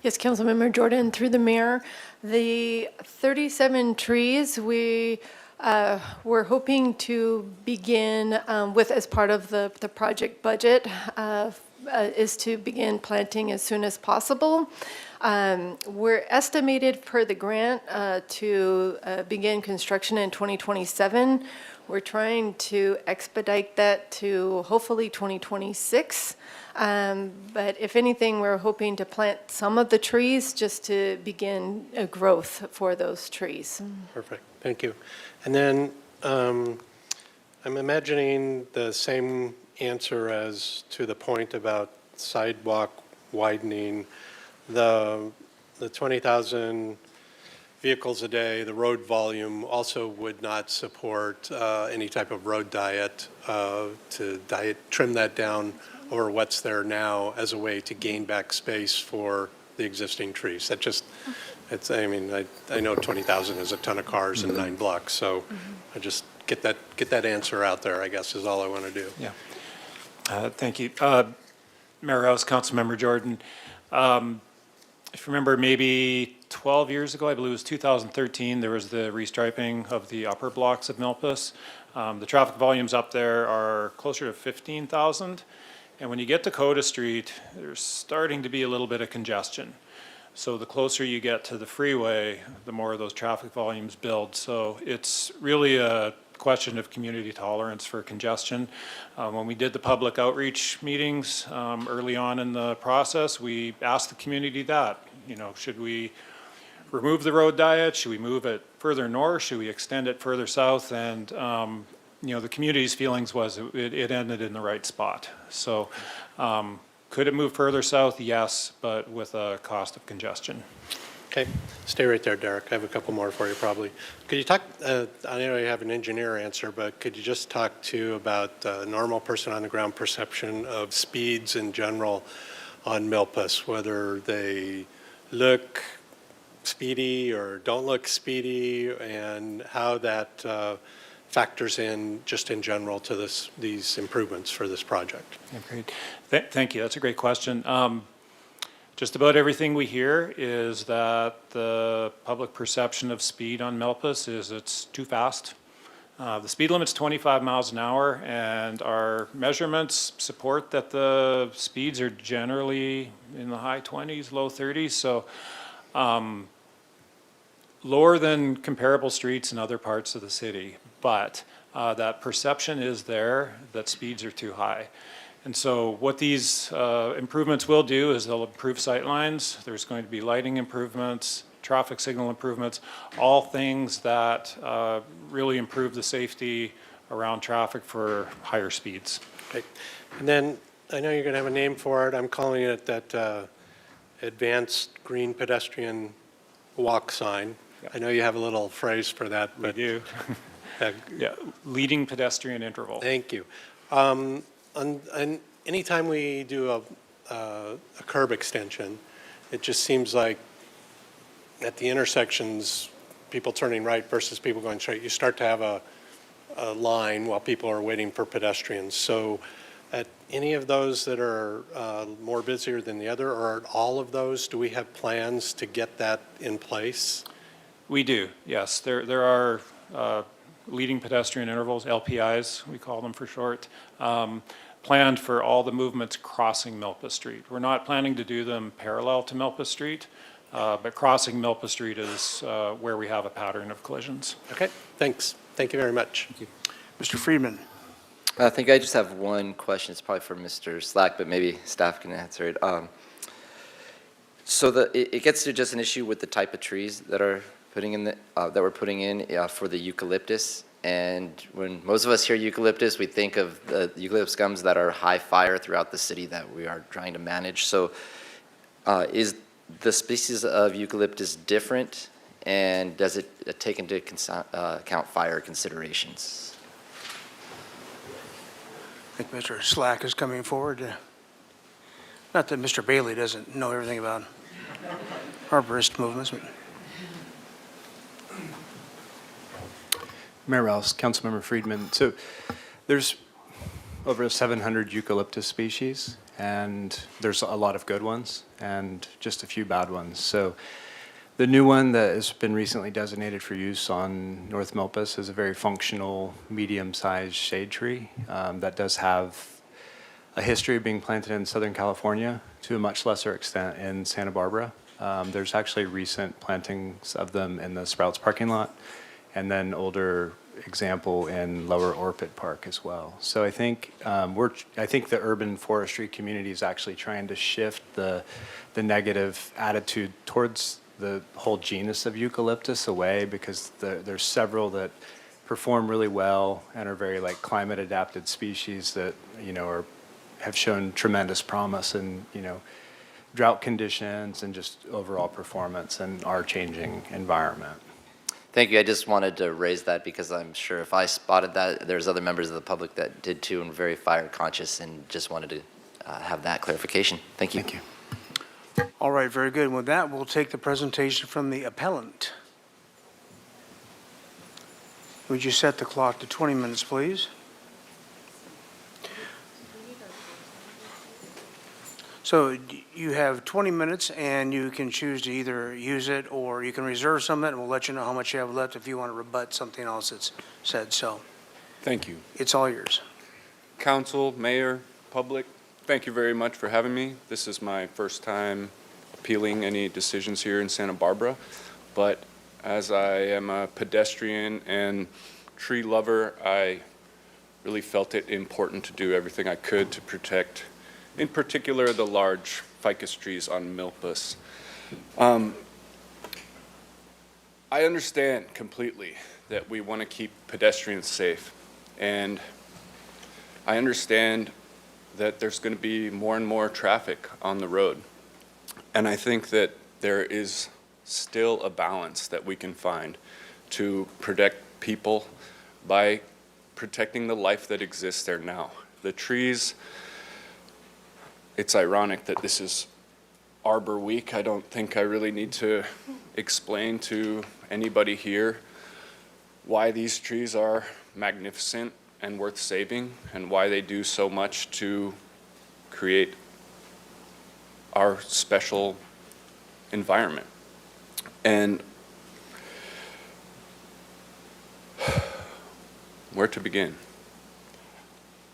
Yes, Councilmember Jordan, through the mayor, the 37 trees we're hoping to begin with as part of the project budget is to begin planting as soon as possible. We're estimated per the grant to begin construction in 2027. We're trying to expedite that to hopefully 2026. But if anything, we're hoping to plant some of the trees just to begin a growth for those trees. Perfect, thank you. And then I'm imagining the same answer as to the point about sidewalk widening. The 20,000 vehicles a day, the road volume also would not support any type of road diet to trim that down over what's there now as a way to gain back space for the existing trees. That just, I know 20,000 is a ton of cars in 9 blocks, so I just get that answer out there, I guess, is all I want to do. Yeah. Thank you. Mayor Rouse, Councilmember Jordan. If you remember, maybe 12 years ago, I believe it was 2013, there was the restriping of the upper blocks of Milpas. The traffic volumes up there are closer to 15,000. And when you get to Coda Street, there's starting to be a little bit of congestion. So the closer you get to the freeway, the more those traffic volumes build. So it's really a question of community tolerance for congestion. When we did the public outreach meetings early on in the process, we asked the community that, should we remove the road diet? Should we move it further north? Should we extend it further south? And the community's feelings was it ended in the right spot. So could it move further south? Yes, but with a cost of congestion. Okay, stay right there, Derek. I have a couple more for you probably. Could you talk, I know you have an engineer answer, but could you just talk about normal person on the ground perception of speeds in general on Milpas, whether they look speedy or don't look speedy, and how that factors in just in general to these improvements for this project? Yeah, great. Thank you. That's a great question. Just about everything we hear is that the public perception of speed on Milpas is it's too fast. The speed limit's 25 miles an hour, and our measurements support that the speeds are generally in the high 20s, low 30s. So lower than comparable streets in other parts of the city, but that perception is there that speeds are too high. And so what these improvements will do is they'll improve sight lines. There's going to be lighting improvements, traffic signal improvements, all things that really improve the safety around traffic for higher speeds. Okay. And then, I know you're going to have a name for it. I'm calling it that advanced green pedestrian walk sign. I know you have a little phrase for that, We but. do. Yeah, leading pedestrian interval. Thank you. And anytime we do a curb extension, it just seems like at the intersections, people turning right versus people going straight, you start to have a line while people are waiting for pedestrians. So at any of those that are more busier than the other, or at all of those, do we have plans to get that in place? We do, yes. There are leading pedestrian intervals, LPIs, we call them for short, planned for all the movements crossing Milpa Street. We're not planning to do them parallel to Milpa Street, but crossing Milpa Street is where we have a pattern of collisions. Okay, thanks. Thank you very much. Thank you. Mr. Friedman. I think I just have one question. It's probably for Mr. Slack, but maybe staff can answer it. So it gets to just an issue with the type of trees that are putting in that we're putting in for the eucalyptus. And when most of us hear eucalyptus, we think of the eucalyptus gums that are high fire throughout the city that we are trying to manage. So is the species of eucalyptus different, and does it take into account fire considerations? I think Mr. Slack is coming forward. Not that Mr. Bailey doesn't know everything about arborist movements, but Mayor Rouse, Councilmember Friedman. So there's over 700 eucalyptus species, and there's a lot of good ones and just a few bad ones. So the new one that has been recently designated for use on North Milpas is a very functional, medium-sized shade tree that does have a history of being planted in Southern California, to a much lesser extent in Santa Barbara. There's actually recent plantings of them in the Sprouts parking lot, and then older example in Lower Orpit Park as well. So I think I think the urban forestry community is actually trying to shift the negative attitude towards the whole genus of eucalyptus away, because there's several that perform really well and are very like climate adapted species that have shown tremendous promise in drought conditions and just overall performance in our changing environment. Thank you. I just wanted to raise that because I'm sure if I spotted that, there's other members of the public that did too, and very fire conscious, and just wanted to have that clarification. Thank you. Thank you. all right, very good. With that, we'll take the presentation from the appellant. Would you set the clock to 20 minutes, please? So you have 20 minutes, and you can choose to either use it or you can reserve some of it, and we'll let you know how much you have left if you want to rebut something else that's said. So Thank you. it's all yours. Council, mayor, public, thank you very much for having me. This is my first time appealing any decisions here in Santa Barbara, but as I am a pedestrian and tree lover, I really felt it important to do everything I could to protect, in particular, the large ficus trees on Milpas. I understand completely that we want to keep pedestrians safe, and I understand that there's going to be more and more traffic on the road. And I think that there is still a balance that we can find to protect people by protecting the life that exists there now. The trees, it's ironic that this is Arbor Week. I don't think I really need to explain to anybody here why these trees are magnificent and worth saving, and why they do so much to create our special environment. And where to begin?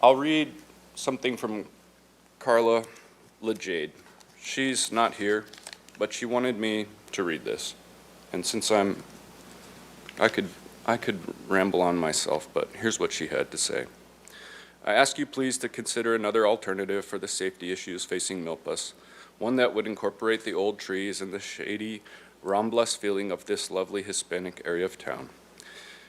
I'll read something from Carla LeJade. She's not here, but she wanted me to read this. And since I could ramble on myself, but here's what she had to say. I ask you please to consider another alternative for the safety issues facing Milpas, one that would incorporate the old trees and the shady, Ramblas feeling of this lovely Hispanic area of town.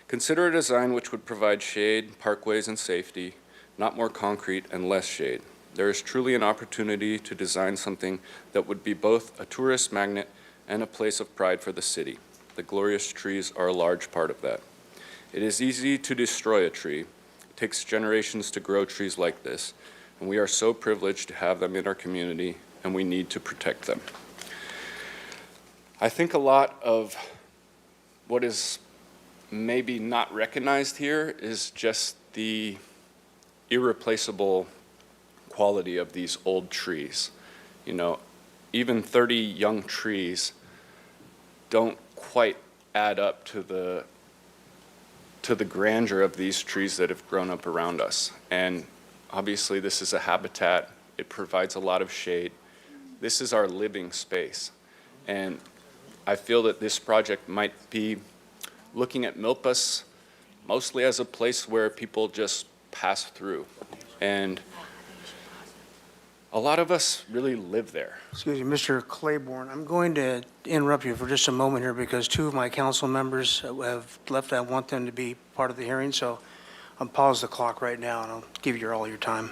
Consider a design which would provide shade, parkways, and safety, not more concrete and less shade. There is truly an opportunity to design something that would be both a tourist magnet and a place of pride for the city. The glorious trees are a large part of that. It is easy to destroy a tree. It takes generations to grow trees like this, and we are so privileged to have them in our community, and we need to protect them. I think a lot of what is maybe not recognized here is just the irreplaceable quality of these old trees. You know, even 30 young trees don't quite add up to the grandeur of these trees that have grown up around us. And obviously this is a habitat. It provides a lot of shade. This is our living space. And I feel that this project might be looking at Milpas mostly as a place where people just pass through. And a lot of us really live there. Excuse me, Mr. Claiborne, I'm going to interrupt you for just a moment here because two of my council members have left. I want them to be part of the hearing, so I'll pause the clock right now and I'll give you all your time.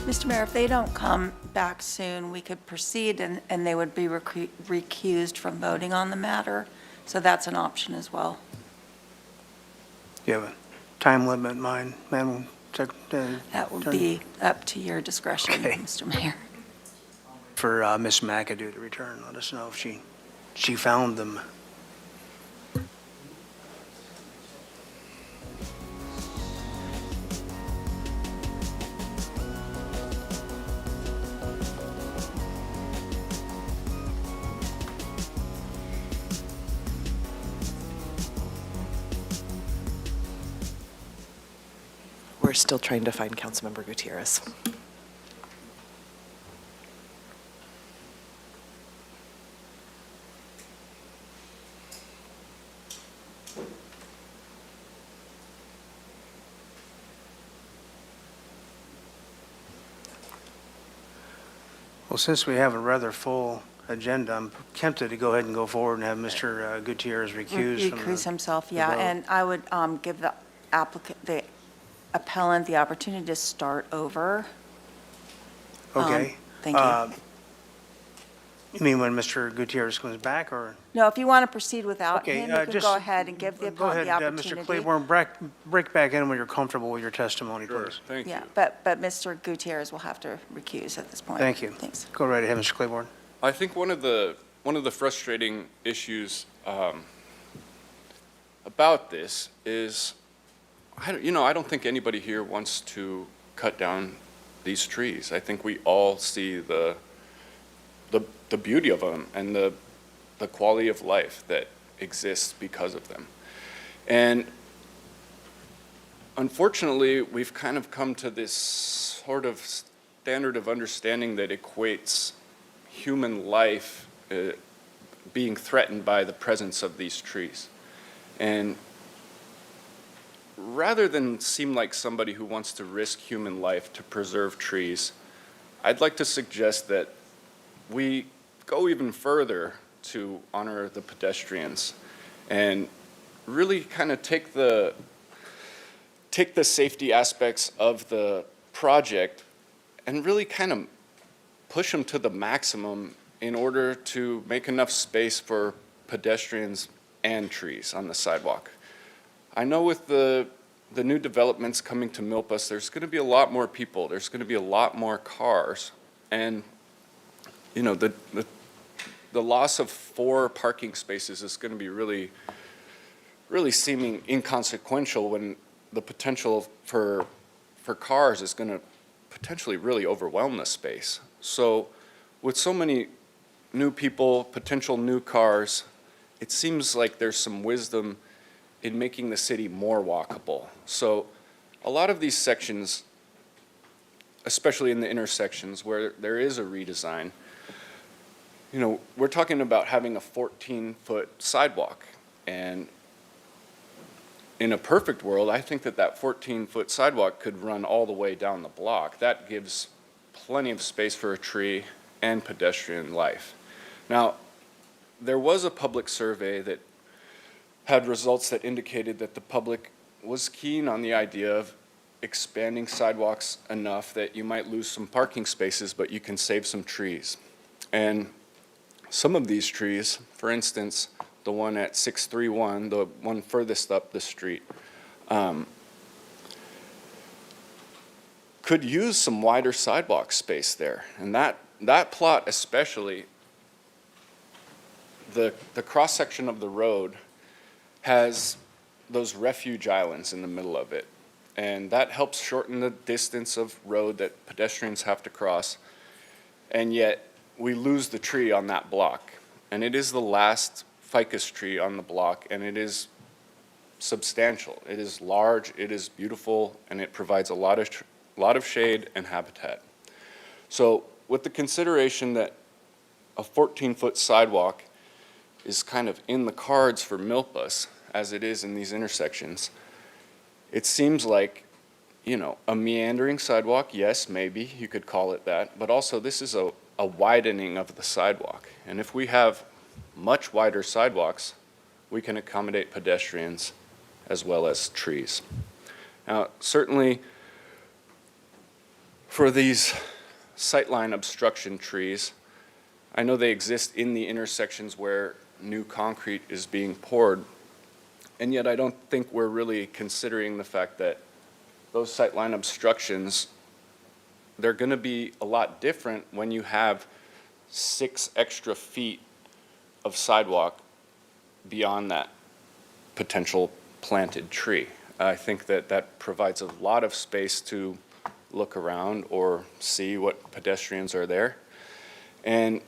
Mr. Mayor, if they don't come back soon, we could proceed and they would be recused from voting on the matter. So that's an option as well. You have a time limit in mind, Madam Secretary? That would be up to your discretion, Okay. Mr. Mayor. For Ms. McAdoo to return. Let us know if she found them. We're still trying to find Councilmember Gutierrez. Well, since we have a rather full agenda, I'm tempted to go ahead and go forward and have Mr. Gutierrez recuse from Recuse the himself, yeah. vote. And I would give the applicant, the appellant, the opportunity to start over. Okay. Thank you. You mean when Mr. Gutierrez comes back, or? No, if you want to proceed without Okay, him, you can just go ahead and give the Go appellant ahead, the opportunity. Mr. Claiborne, break back in when you're comfortable with your testimony, please. Thank you. Yeah, but Mr. Gutierrez will have to recuse at this point. Thank you. Thanks. Go right ahead, Mr. Claiborne. I think one of the frustrating issues about this is, I don't think anybody here wants to cut down these trees. I think we all see the beauty of them and the quality of life that exists because of them. And unfortunately, we've kind of come to this sort of standard of understanding that equates human life being threatened by the presence of these trees. And rather than seem like somebody who wants to risk human life to preserve trees, I'd like to suggest that we go even further to honor the pedestrians and really kind of take the safety aspects of the project and really kind of push them to the maximum in order to make enough space for pedestrians and trees on the sidewalk. I know with the new developments coming to Milpas, there's going to be a lot more people. There's going to be a lot more cars. And, the the loss of 4 parking spaces is going to be really seeming inconsequential when the potential for cars is going to potentially really overwhelm the space. So with so many new people, potential new cars, it seems like there's some wisdom in making the city more walkable. So a lot of these sections, especially in the intersections where there is a redesign, you know, we're talking about having a 14-foot sidewalk. And in a perfect world, I think that 14-foot sidewalk could run all the way down the block. That gives plenty of space for a tree and pedestrian life. Now, there was a public survey that had results that indicated that the public was keen on the idea of expanding sidewalks enough that you might lose some parking spaces, but you can save some trees. And some of these trees, for instance, the one at 631, the one furthest up the street, could use some wider sidewalk space there. And that plot especially, the cross-section of the road has those refuge islands in the middle of it. And that helps shorten the distance of road that pedestrians have to cross. And yet we lose the tree on that block. And it is the last ficus tree on the block, and it is substantial. It is large, it is beautiful, and it provides a lot of shade and habitat. So with the consideration that a 14-foot sidewalk is kind of in the cards for Milpas, as it is in these intersections, it seems like, you know, a meandering sidewalk, yes, maybe you could call it that, but also this is a widening of the sidewalk. And if we have much wider sidewalks, we can accommodate pedestrians as well as trees. Now, certainly for these sightline obstruction trees, I know they exist in the intersections where new concrete is being poured, and yet I don't think we're really considering the fact that those sightline obstructions, they're going to be a lot different when you have 6 extra feet of sidewalk beyond that potential planted tree. I think that provides a lot of space to look around or see what pedestrians are there. And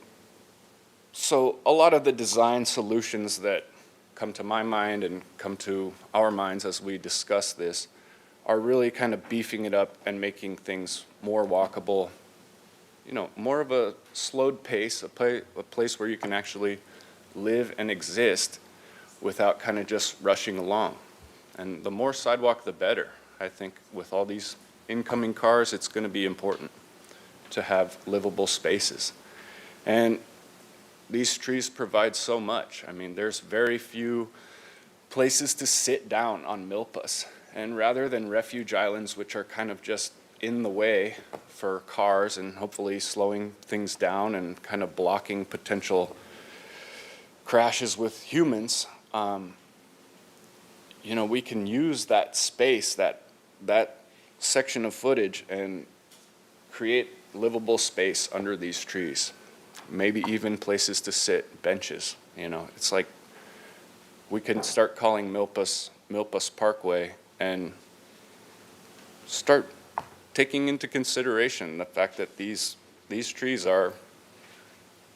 so a lot of the design solutions that come to my mind and come to our minds as we discuss this are really kind of beefing it up and making things more walkable, you know, more of a slowed pace, a place where you can actually live and exist without kind of just rushing along. And the more sidewalk, the better. I think with all these incoming cars, it's going to be important to have livable spaces. And these trees provide so much. I mean, there's very few places to sit down on Milpas. And rather than refuge islands, which are kind of just in the way for cars and hopefully slowing things down and kind of blocking potential crashes with humans, you know, we can use that space, that section of footage, and create livable space under these trees. Maybe even places to sit, benches. You know, it's like we can start calling Milpas Parkway and start taking into consideration the fact that these trees are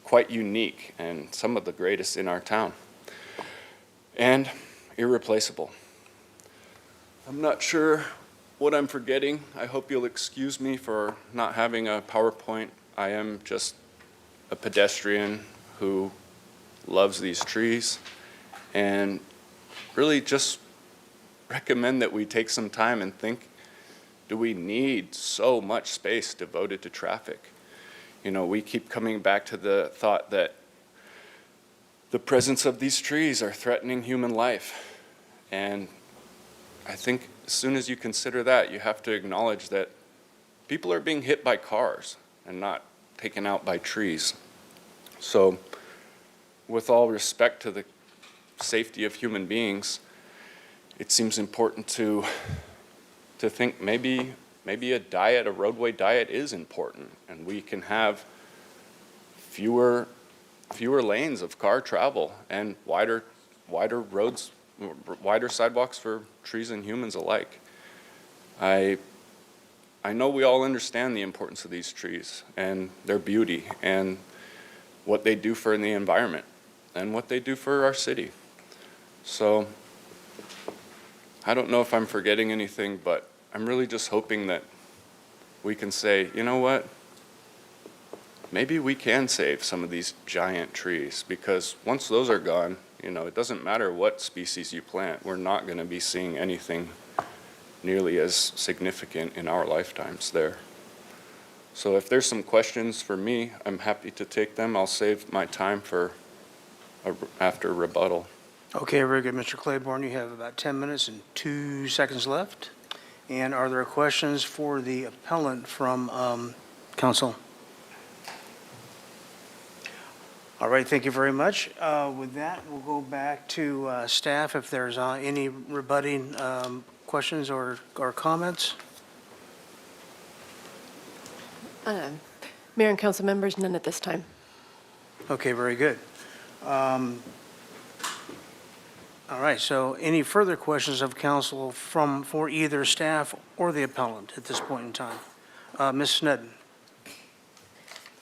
quite unique and some of the greatest in our town and irreplaceable. I'm not sure what I'm forgetting. I hope you'll excuse me for not having a PowerPoint. I am just a pedestrian who loves these trees and really just recommend that we take some time and think, do we need so much space devoted to traffic? You know, we keep coming back to the thought that the presence of these trees are threatening human life. And I think as soon as you consider that, you have to acknowledge that people are being hit by cars and not taken out by trees. So with all respect to the safety of human beings, it seems important to think maybe a roadway diet is important, and we can have fewer fewer lanes of car travel and wider roads, wider sidewalks for trees and humans alike. I know we all understand the importance of these trees and their beauty and what they do for the environment and what they do for our city. So I don't know if I'm forgetting anything, but I'm really just hoping that we can say, you know what? Maybe we can save some of these giant trees, because once those are gone, you know, it doesn't matter what species you plant. We're not going to be seeing anything nearly as significant in our lifetimes there. So if there's some questions for me, I'm happy to take them. I'll save my time for after rebuttal. Okay, very good, Mr. Claiborne. You have about 10 minutes and 2 seconds left. And are there questions for the appellant from council? All right, thank you very much. With that, we'll go back to staff if there's any rebutting questions or comments. Mayor and council members, none at this time. Okay, very good. All right, so any further questions of council for either staff or the appellant at this point in time? Ms. Snedden.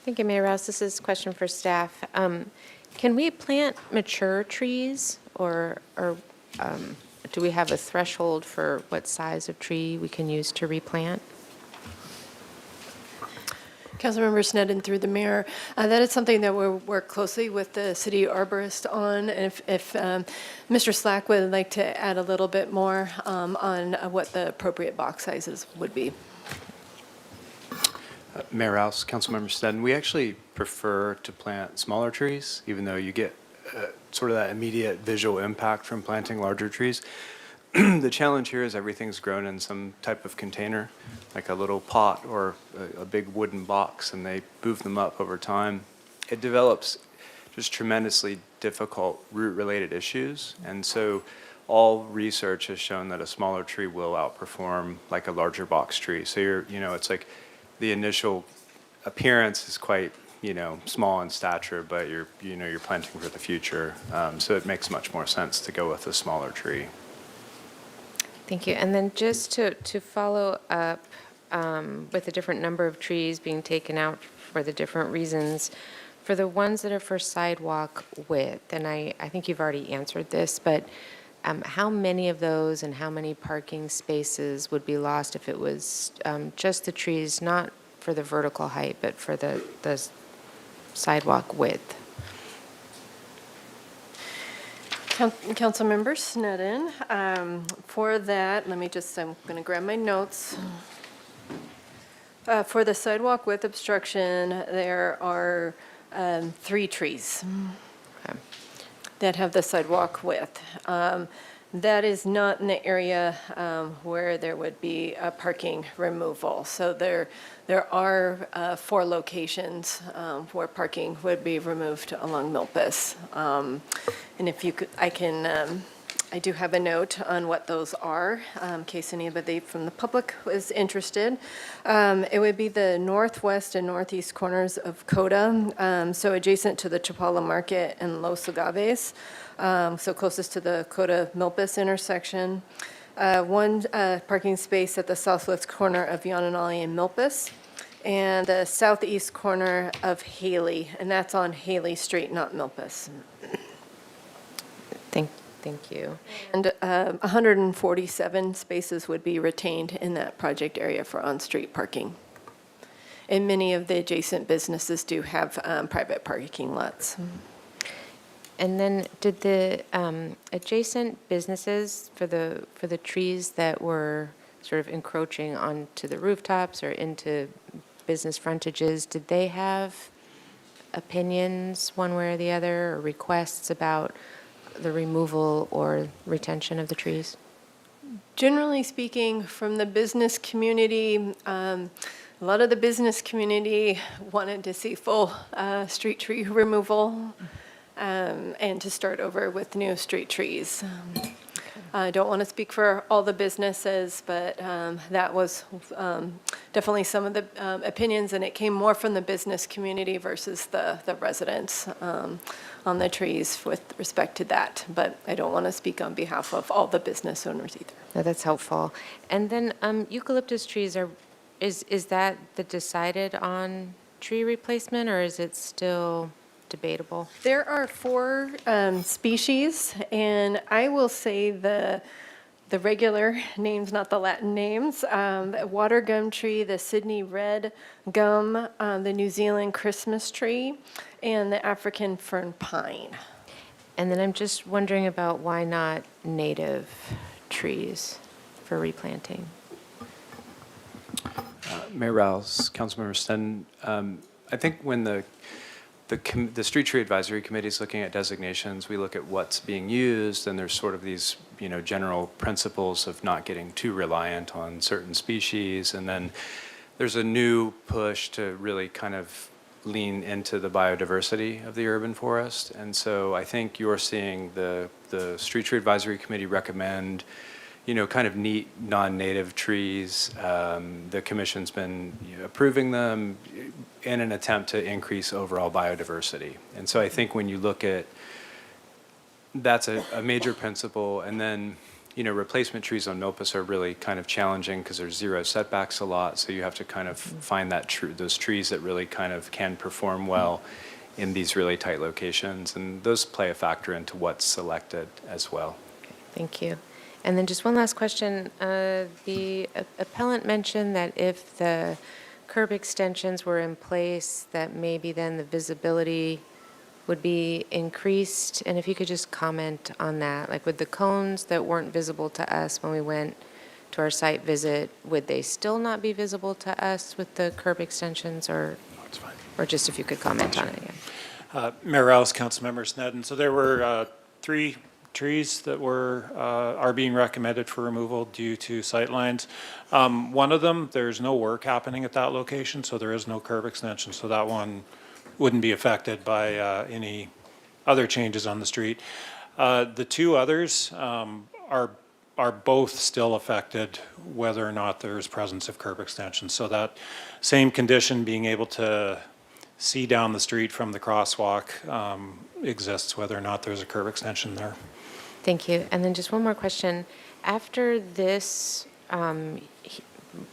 Thank you, Mayor Rouse. This is a question for staff. Can we plant mature trees, or do we have a threshold for what size of tree we can use to replant? Councilmember Sneddon, through the mayor, that is something that we'll work closely with the city arborist on. And if Mr. Slack would like to add a little bit more on what the appropriate box sizes would be. Mayor Rouse, Councilmember Sneddon, we actually prefer to plant smaller trees, even though you get sort of that immediate visual impact from planting larger trees. The challenge here is everything's grown in some type of container, like a little pot or a big wooden box, and they move them up over time. It develops just tremendously difficult root-related issues, and so all research has shown that a smaller tree will outperform like a larger box tree. So it's like the initial appearance is quite, small in stature, but you're planting for the future. So it makes much more sense to go with a smaller tree. Thank you. And then just to follow up with the different number of trees being taken out for the different reasons, for the ones that are for sidewalk width, and I think you've already answered this, but how many of those and how many parking spaces would be lost if it was just the trees, not for the vertical height, but for the sidewalk width? Councilmember Sneddon, for that, I'm going to grab my notes. For the sidewalk width obstruction, there are 3 trees that have the sidewalk width. That is not in the area where there would be a parking removal. So there are 4 locations where parking would be removed along Milpas. And if you could, I do have a note on what those are, in case anybody from the public was interested. It would be the northwest and northeast corners of Coda, so adjacent to the Chapala Market and Los Agaves, so closest to the Coda-Milpas intersection. 1 parking space at the southwest corner of Yananali and Milpas, and the southeast corner of Haley, and that's on Haley Street, not Milpas. Thank you. And 147 spaces would be retained in that project area for on-street parking. And many of the adjacent businesses do have private parking lots. And then did the adjacent businesses for the trees that were sort of encroaching onto the rooftops or into business frontages, did they have opinions one way or the other, or requests about the removal or retention of the trees? Generally speaking, from the business community, a lot of the business community wanted to see full street tree removal and to start over with new street trees. I don't want to speak for all the businesses, but that was definitely some of the opinions, and it came more from the business community versus the residents on the trees with respect to that. But I don't want to speak on behalf of all the business owners either. No, that's helpful. And then eucalyptus trees is that the decided on tree replacement, or is it still debatable? There are 4 species, and I will say the regular names, not the Latin names, the water gum tree, the Sydney red gum, the New Zealand Christmas tree, and the African fern pine. And then I'm just wondering about why not native trees for replanting? Mayor Rouse, Councilmember Sten, I think when the Street Tree Advisory Committee is looking at designations, we look at what's being used, and there's sort of these, general principles of not getting too reliant on certain species, and then there's a new push to really kind of lean into the biodiversity of the urban forest, and so I think you're seeing the Street Tree Advisory Committee recommend kind of neat, non-native trees. The commission's been approving them in an attempt to increase overall biodiversity. And so I think when you look at, that's a major principle. And then, replacement trees on Milpas are really kind of challenging because there's 0 setbacks a lot. So you have to kind of find those trees that really kind of can perform well in these really tight locations. And those play a factor into what's selected as well. Thank you. And then just one last question. The appellant mentioned that if the curb extensions were in place, that maybe then the visibility would be increased. And if you could just comment on that, like with the cones that weren't visible to us when we went to our site visit, would they still not be visible to us with the curb extensions, or just if you could comment on it again? Mayor Rouse, Councilmember Snedden. So there were 3 trees that are being recommended for removal due to sightlines. One of them, there's no work happening at that location, so there is no curb extension. So that one wouldn't be affected by any other changes on the street. The 2 others are both still affected whether or not there's presence of curb extension. So that same condition, being able to see down the street from the crosswalk, exists whether or not there's a curb extension there. Thank you. And then just one more question. After this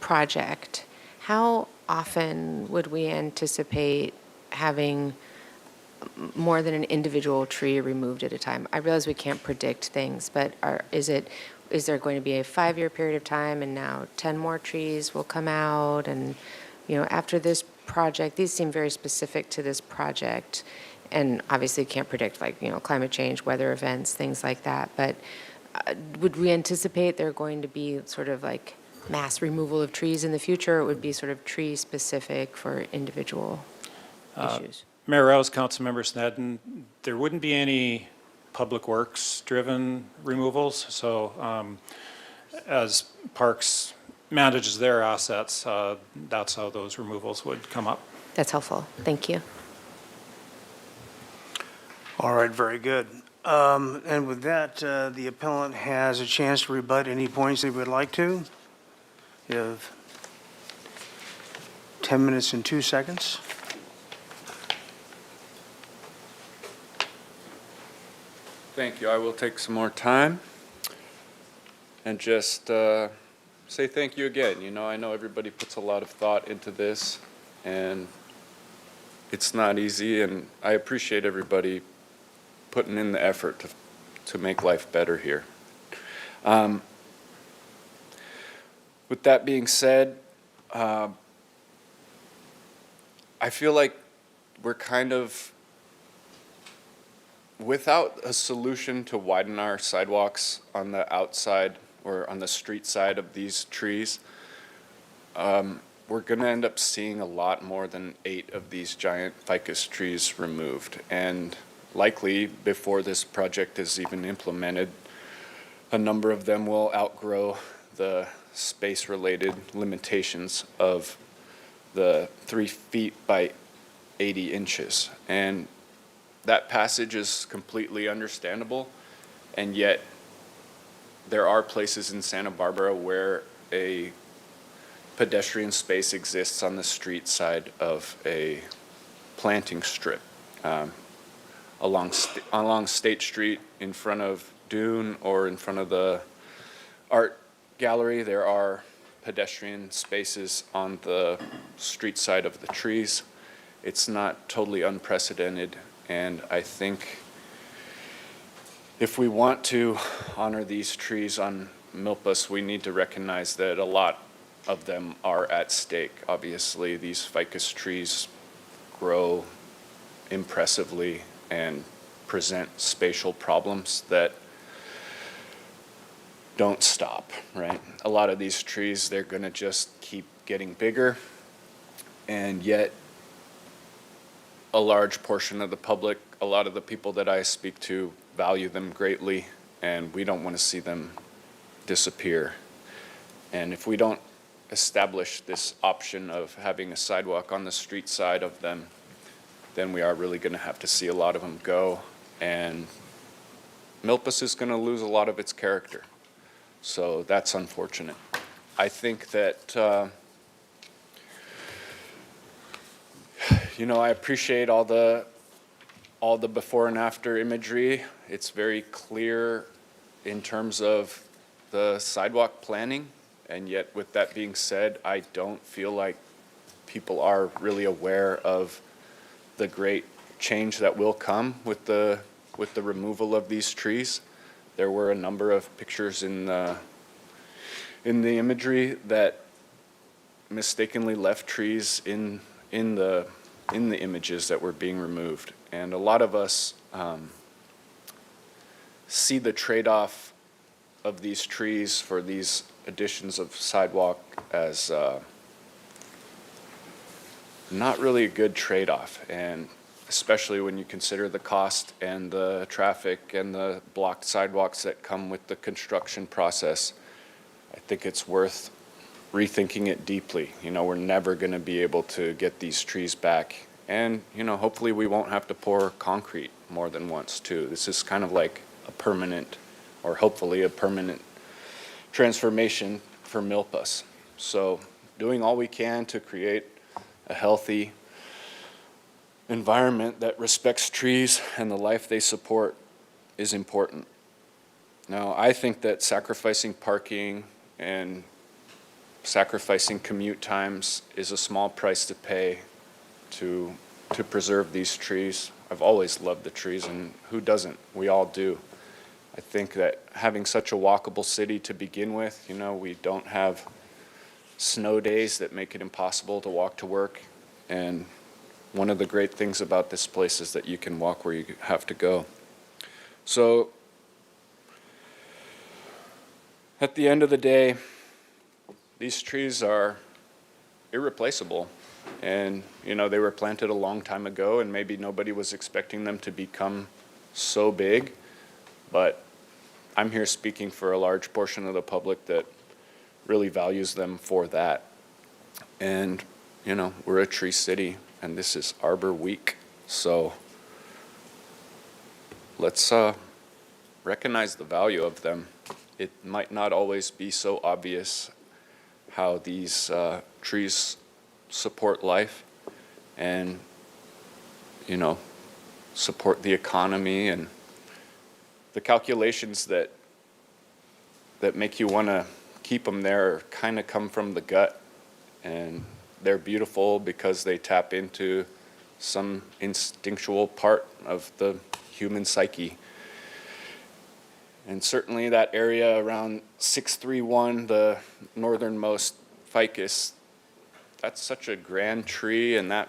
project, how often would we anticipate having more than an individual tree removed at a time? I realize we can't predict things, but is there going to be a 5-year period of time and now 10 more trees will come out? And, after this project, these seem very specific to this project, and obviously can't predict climate change, weather events, things like that. But would we anticipate there going to be sort of like mass removal of trees in the future? Or it would be sort of tree specific for individual issues? Mayor Rouse, Councilmember Snedden, there wouldn't be any public works driven removals. So as Parks manages their assets, that's how those removals would come up. That's helpful. Thank you. All right, very good. And with that, the appellant has a chance to rebut any points they would like to. You have 10 minutes and 2 seconds. Thank you. I will take some more time and just say thank you again. I know everybody puts a lot of thought into this, and it's not easy, and I appreciate everybody putting in the effort to make life better here. With that being said, I feel like we're kind of without a solution to widen our sidewalks on the outside or on the street side of these trees. We're going to end up seeing a lot more than 8 of these giant ficus trees removed. And likely, before this project is even implemented, a number of them will outgrow the space-related limitations of the 3 feet by 80 inches. And that passage is completely understandable, and yet there are places in Santa Barbara where a pedestrian space exists on the street side of a planting strip. Along State Street in front of Dune or in front of the art gallery, there are pedestrian spaces on the street side of the trees. It's not totally unprecedented, and I think if we want to honor these trees on Milpas, we need to recognize that a lot of them are at stake. Obviously, these ficus trees grow impressively and present spatial problems that don't stop, right? A lot of these trees, they're gonna just keep getting bigger, and yet a large portion of the public, a lot of the people that I speak to value them greatly, and we don't want to see them disappear. And if we don't establish this option of having a sidewalk on the street side of them, then we are really going to have to see a lot of them go, and Milpas is going to lose a lot of its character. So that's unfortunate. I think that I appreciate all the before and after imagery. It's very clear in terms of the sidewalk planning, and yet with that being said, I don't feel like people are really aware of the great change that will come with the removal of these trees. There were a number of pictures in the imagery that mistakenly left trees in the images that were being removed. And a lot of us see the trade-off of these trees for these additions of sidewalk as not really a good trade-off, and especially when you consider the cost and the traffic and the blocked sidewalks that come with the construction process. I think it's worth rethinking it deeply. We're never going to be able to get these trees back. And, hopefully we won't have to pour concrete more than once, too. This is kind of like a permanent, or hopefully a permanent transformation for Milpas. So doing all we can to create a healthy environment that respects trees and the life they support is important. Now, I think that sacrificing parking and sacrificing commute times is a small price to pay to preserve these trees. I've always loved the trees, and who doesn't? We all do. I think that having such a walkable city to begin with, we don't have snow days that make it impossible to walk to work. And one of the great things about this place is that you can walk where you have to go. So at the end of the day, these trees are irreplaceable. And, they were planted a long time ago, and maybe nobody was expecting them to become so big. But I'm here speaking for a large portion of the public that really values them for that. And, we're a tree city, and this is Arbor Week. So let's recognize the value of them. It might not always be so obvious how these trees support life and, support the economy, and the calculations that make you want to keep them there kind of come from the gut, and they're beautiful because they tap into some instinctual part of the human psyche. And certainly that area around 631, the northernmost ficus, that's such a grand tree, and that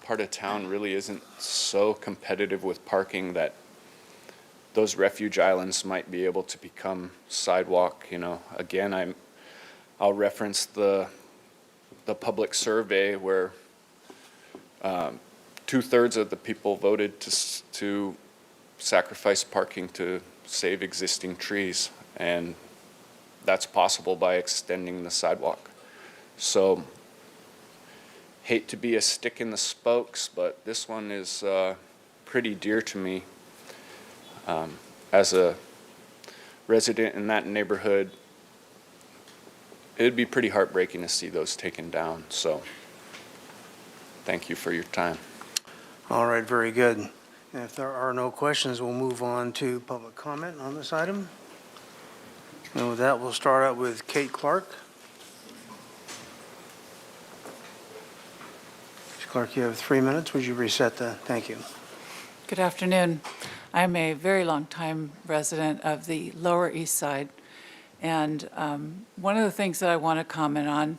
part of town really isn't so competitive with parking that those refuge islands might be able to become sidewalk. Again, I'll reference the public survey where 2/3 of the people voted to sacrifice parking to save existing trees, and that's possible by extending the sidewalk. So, hate to be a stick in the spokes, but this one is pretty dear to me. As a resident in that neighborhood, it'd be pretty heartbreaking to see those taken down. So thank you for your time. All right, very good. And if there are no questions, we'll move on to public comment on this item. And with that, we'll start out with Kate Clark. Ms. Clark, you have 3 minutes. Would you reset the, thank you. Good afternoon. I'm a very long-time resident of the Lower East Side, and one of the things that I want to comment on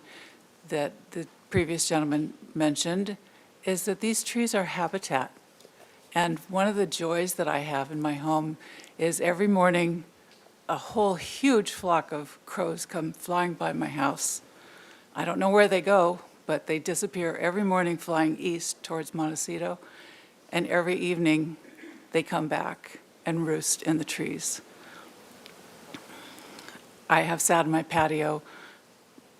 that the previous gentleman mentioned is that these trees are habitat. And one of the joys that I have in my home is every morning a whole huge flock of crows come flying by my house. I don't know where they go, but they disappear every morning flying east towards Montecito. And every evening, they come back and roost in the trees. I have sat in my patio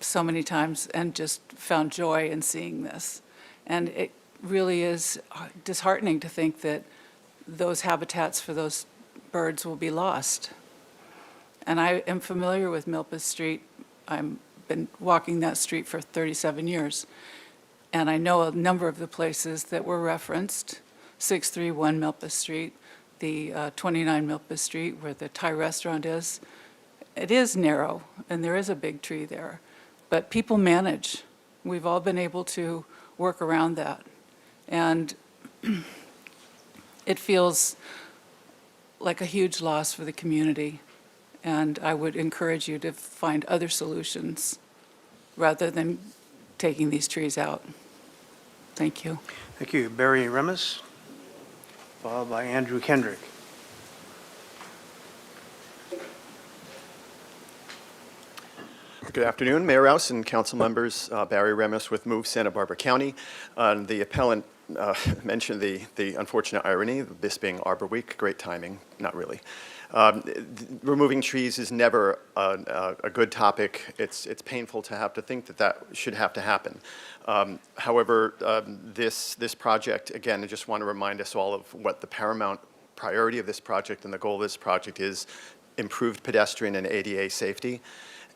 so many times and just found joy in seeing this. And it really is disheartening to think that those habitats for those birds will be lost. And I am familiar with Milpas Street. I've been walking that street for 37 years. And I know a number of the places that were referenced. 631 Milpas Street, the 29 Milpas Street where the Thai restaurant is. It is narrow and there is a big tree there, but people manage. We've all been able to work around that. And it feels like a huge loss for the community. And I would encourage you to find other solutions rather than taking these trees out. Thank you. Thank you. Barry Remus, followed by Andrew Kendrick. Good afternoon, Mayor Rouse and council members. Barry Remus with Move Santa Barbara County. The appellant mentioned the unfortunate irony of this being Arbor Week. Great timing, not really. Removing trees is never a good topic. It's painful to have to think that should have to happen. However, this project, again, I just want to remind us all of what the paramount priority of this project and the goal of this project is: improved pedestrian and ADA safety.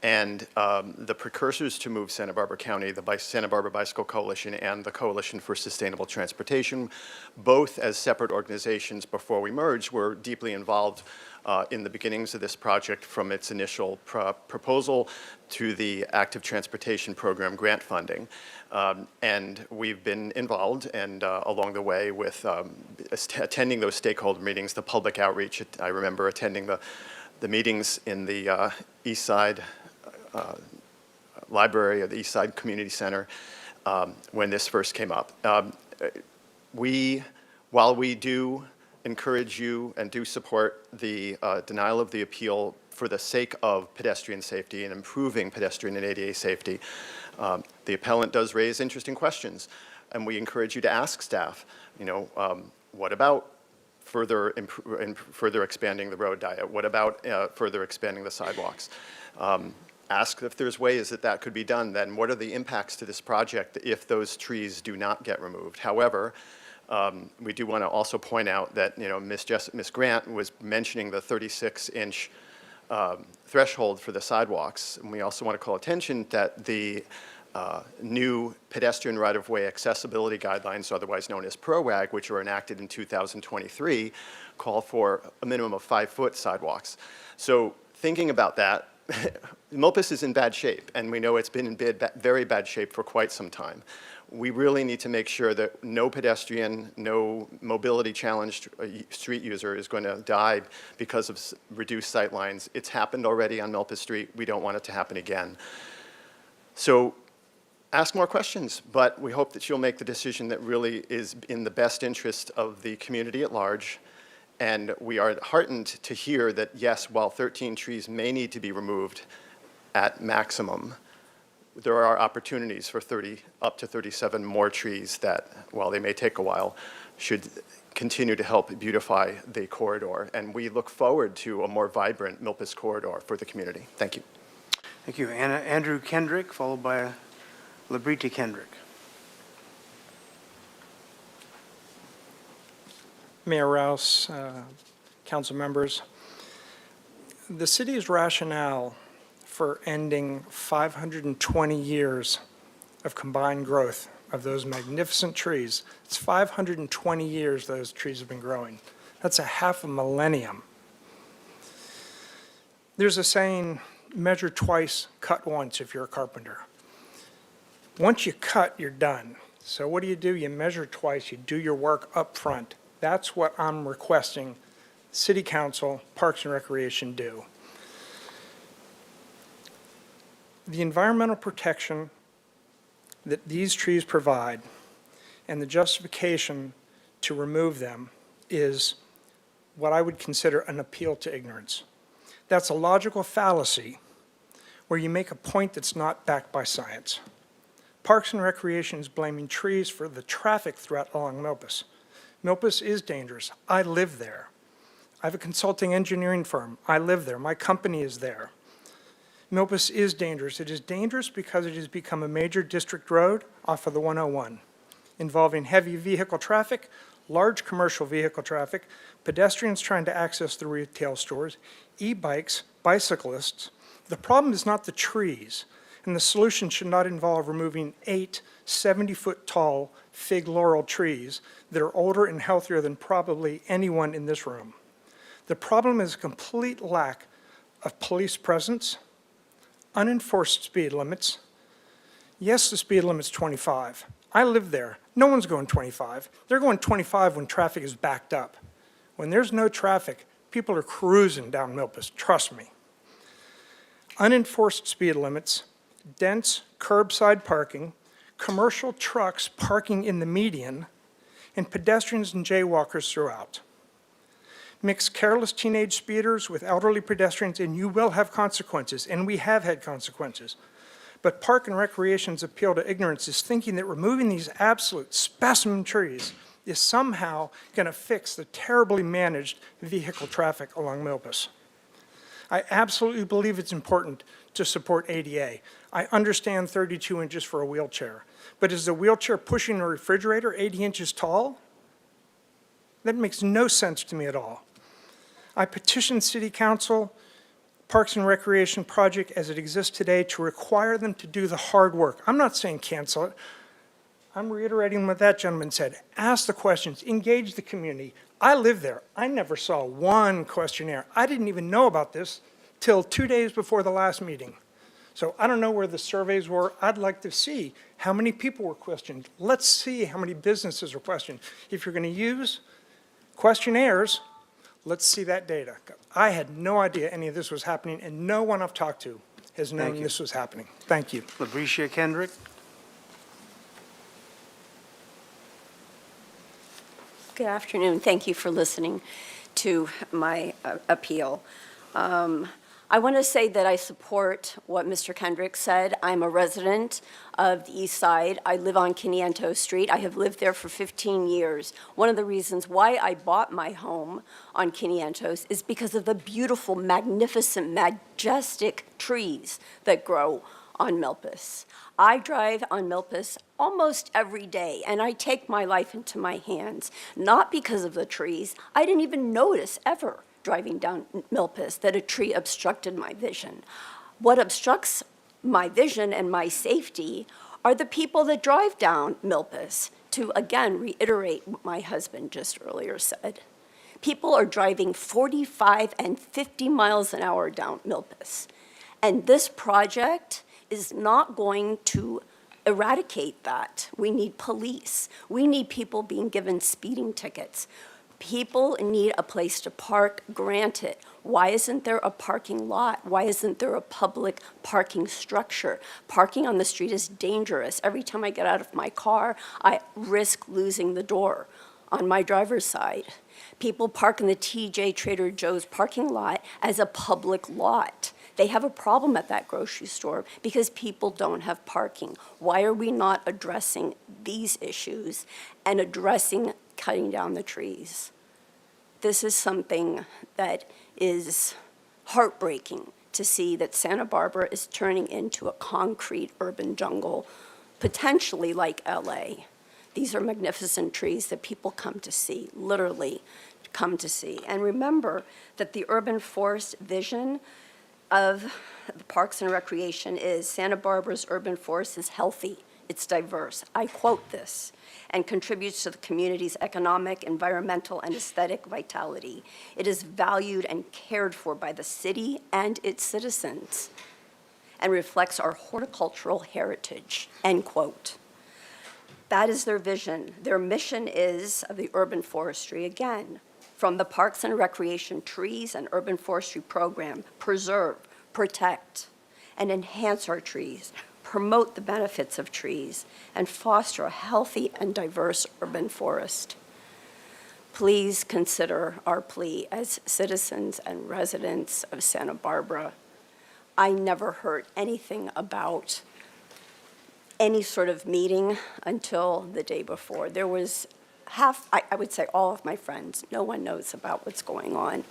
And the precursors to Move Santa Barbara County, the Santa Barbara Bicycle Coalition and the Coalition for Sustainable Transportation, both as separate organizations before we merged, were deeply involved in the beginnings of this project, from its initial proposal to the Active Transportation Program grant funding. And we've been involved and along the way with attending those stakeholder meetings, the public outreach. I remember attending the meetings in the East Side library of the East Side Community Center when this first came up. While we do encourage you and do support the denial of the appeal for the sake of pedestrian safety and improving pedestrian and ADA safety, the appellant does raise interesting questions, and we encourage you to ask staff, what about further expanding the road diet? What about further expanding the sidewalks? Ask if there's ways that could be done. Then what are the impacts to this project if those trees do not get removed? However, we do want to also point out that Ms. Grant was mentioning the 36-inch threshold for the sidewalks, and we also want to call attention that the new pedestrian right-of-way accessibility guidelines, otherwise known as PROAG, which were enacted in 2023, call for a minimum of 5-foot sidewalks. So thinking about that, Milpas is in bad shape, and we know it's been in very bad shape for quite some time. We really need to make sure that no pedestrian, no mobility-challenged street user is going to die because of reduced sight lines. It's happened already on Milpas Street. We don't want it to happen again. So ask more questions, but we hope that you'll make the decision that really is in the best interest of the community at large. And we are heartened to hear that, yes, while 13 trees may need to be removed at maximum, there are opportunities for up to 37 more trees that, while they may take a while, should continue to help beautify the corridor. And we look forward to a more vibrant Milpas corridor for the community. Thank you. Thank you. Andrew Kendrick, followed by Labrita Kendrick. Mayor Rouse, council members, The city's rationale for ending 520 years of combined growth of those magnificent trees, it's 520 years those trees have been growing. That's a half a millennium. There's a saying, measure twice, cut once if you're a carpenter. Once you cut, you're done. So what do? You measure twice, you do your work up front. That's what I'm requesting City Council, Parks and Recreation do. The environmental protection that these trees provide and the justification to remove them is what I would consider an appeal to ignorance. That's a logical fallacy where you make a point that's not backed by science. Parks and Recreation is blaming trees for the traffic threat along Milpas. Milpas is dangerous. I live there. I have a consulting engineering firm. I live there. My company is there. Milpas is dangerous. It is dangerous because it has become a major district road off of the 101, involving heavy vehicle traffic, large commercial vehicle traffic, pedestrians trying to access the retail stores, e-bikes, bicyclists. The problem is not the trees, and the solution should not involve removing 8 70-foot tall fig laurel trees that are older and healthier than probably anyone in this room. The problem is a complete lack of police presence, unenforced speed limits. Yes, the speed limit's 25. I live there. No one's going 25. They're going 25 when traffic is backed up. When there's no traffic, people are cruising down Milpas, trust me. Unenforced speed limits, dense curbside parking, commercial trucks parking in the median, and pedestrians and jaywalkers throughout. Mix careless teenage speeders with elderly pedestrians and you will have consequences, and we have had consequences. But Park and Recreation's appeal to ignorance is thinking that removing these absolute specimen trees is somehow going to fix the terribly managed vehicle traffic along Milpas. I absolutely believe it's important to support ADA. I understand 32 inches for a wheelchair, but is the wheelchair pushing a refrigerator 80 inches tall? That makes no sense to me at all. I petitioned City Council, Parks and Recreation project as it exists today to require them to do the hard work. I'm not saying cancel it. I'm reiterating what that gentleman said. Ask the questions, engage the community. I live there. I never saw one questionnaire. I didn't even know about this till 2 days before the last meeting. So I don't know where the surveys were. I'd like to see how many people were questioned. Let's see how many businesses are questioned. If you're going to use questionnaires, let's see that data. I had no idea any of this was happening, and no one I've talked to has known this was happening. Thank you. Labricia Kendrick. Good afternoon. Thank you for listening to my appeal. I want to say that I support what Mr. Kendrick said. I'm a resident of the East Side. I live on Quiniento Street. I have lived there for 15 years. One of the reasons why I bought my home on Quinientos is because of the beautiful, magnificent, majestic trees that grow on Milpas. I drive on Milpas almost every day, and I take my life into my hands, not because of the trees. I didn't even notice ever driving down Milpas that a tree obstructed my vision. What obstructs my vision and my safety are the people that drive down Milpas, to again reiterate what my husband just earlier said. People are driving 45 and 50 miles an hour down Milpas, and this project is not going to eradicate that. We need police. We need people being given speeding tickets. People need a place to park, granted. Why isn't there a parking lot? Why isn't there a public parking structure? Parking on the street is dangerous. Every time I get out of my car, I risk losing the door on my driver's side. People park in the TJ Trader Joe's parking lot as a public lot. They have a problem at that grocery store because people don't have parking. Why are we not addressing these issues and addressing cutting down the trees? This is something that is heartbreaking to see, that Santa Barbara is turning into a concrete urban jungle, potentially like LA. These are magnificent trees that people come to see, literally come to see. And remember that the urban forest vision of the Parks and Recreation is Santa Barbara's urban forest is healthy, it's diverse. I quote this, and contributes to the community's economic, environmental, and aesthetic vitality. It is valued and cared for by the city and its citizens, and reflects our horticultural heritage, end quote. That is their vision. Their mission is of the urban forestry, again, from the Parks and Recreation Trees and Urban Forestry Program, preserve, protect, and enhance our trees, promote the benefits of trees, and foster a healthy and diverse urban forest. Please consider our plea as citizens and residents of Santa Barbara. I never heard anything about any sort of meeting until the day before. There was I would say all of my friends, no one knows about what's going on.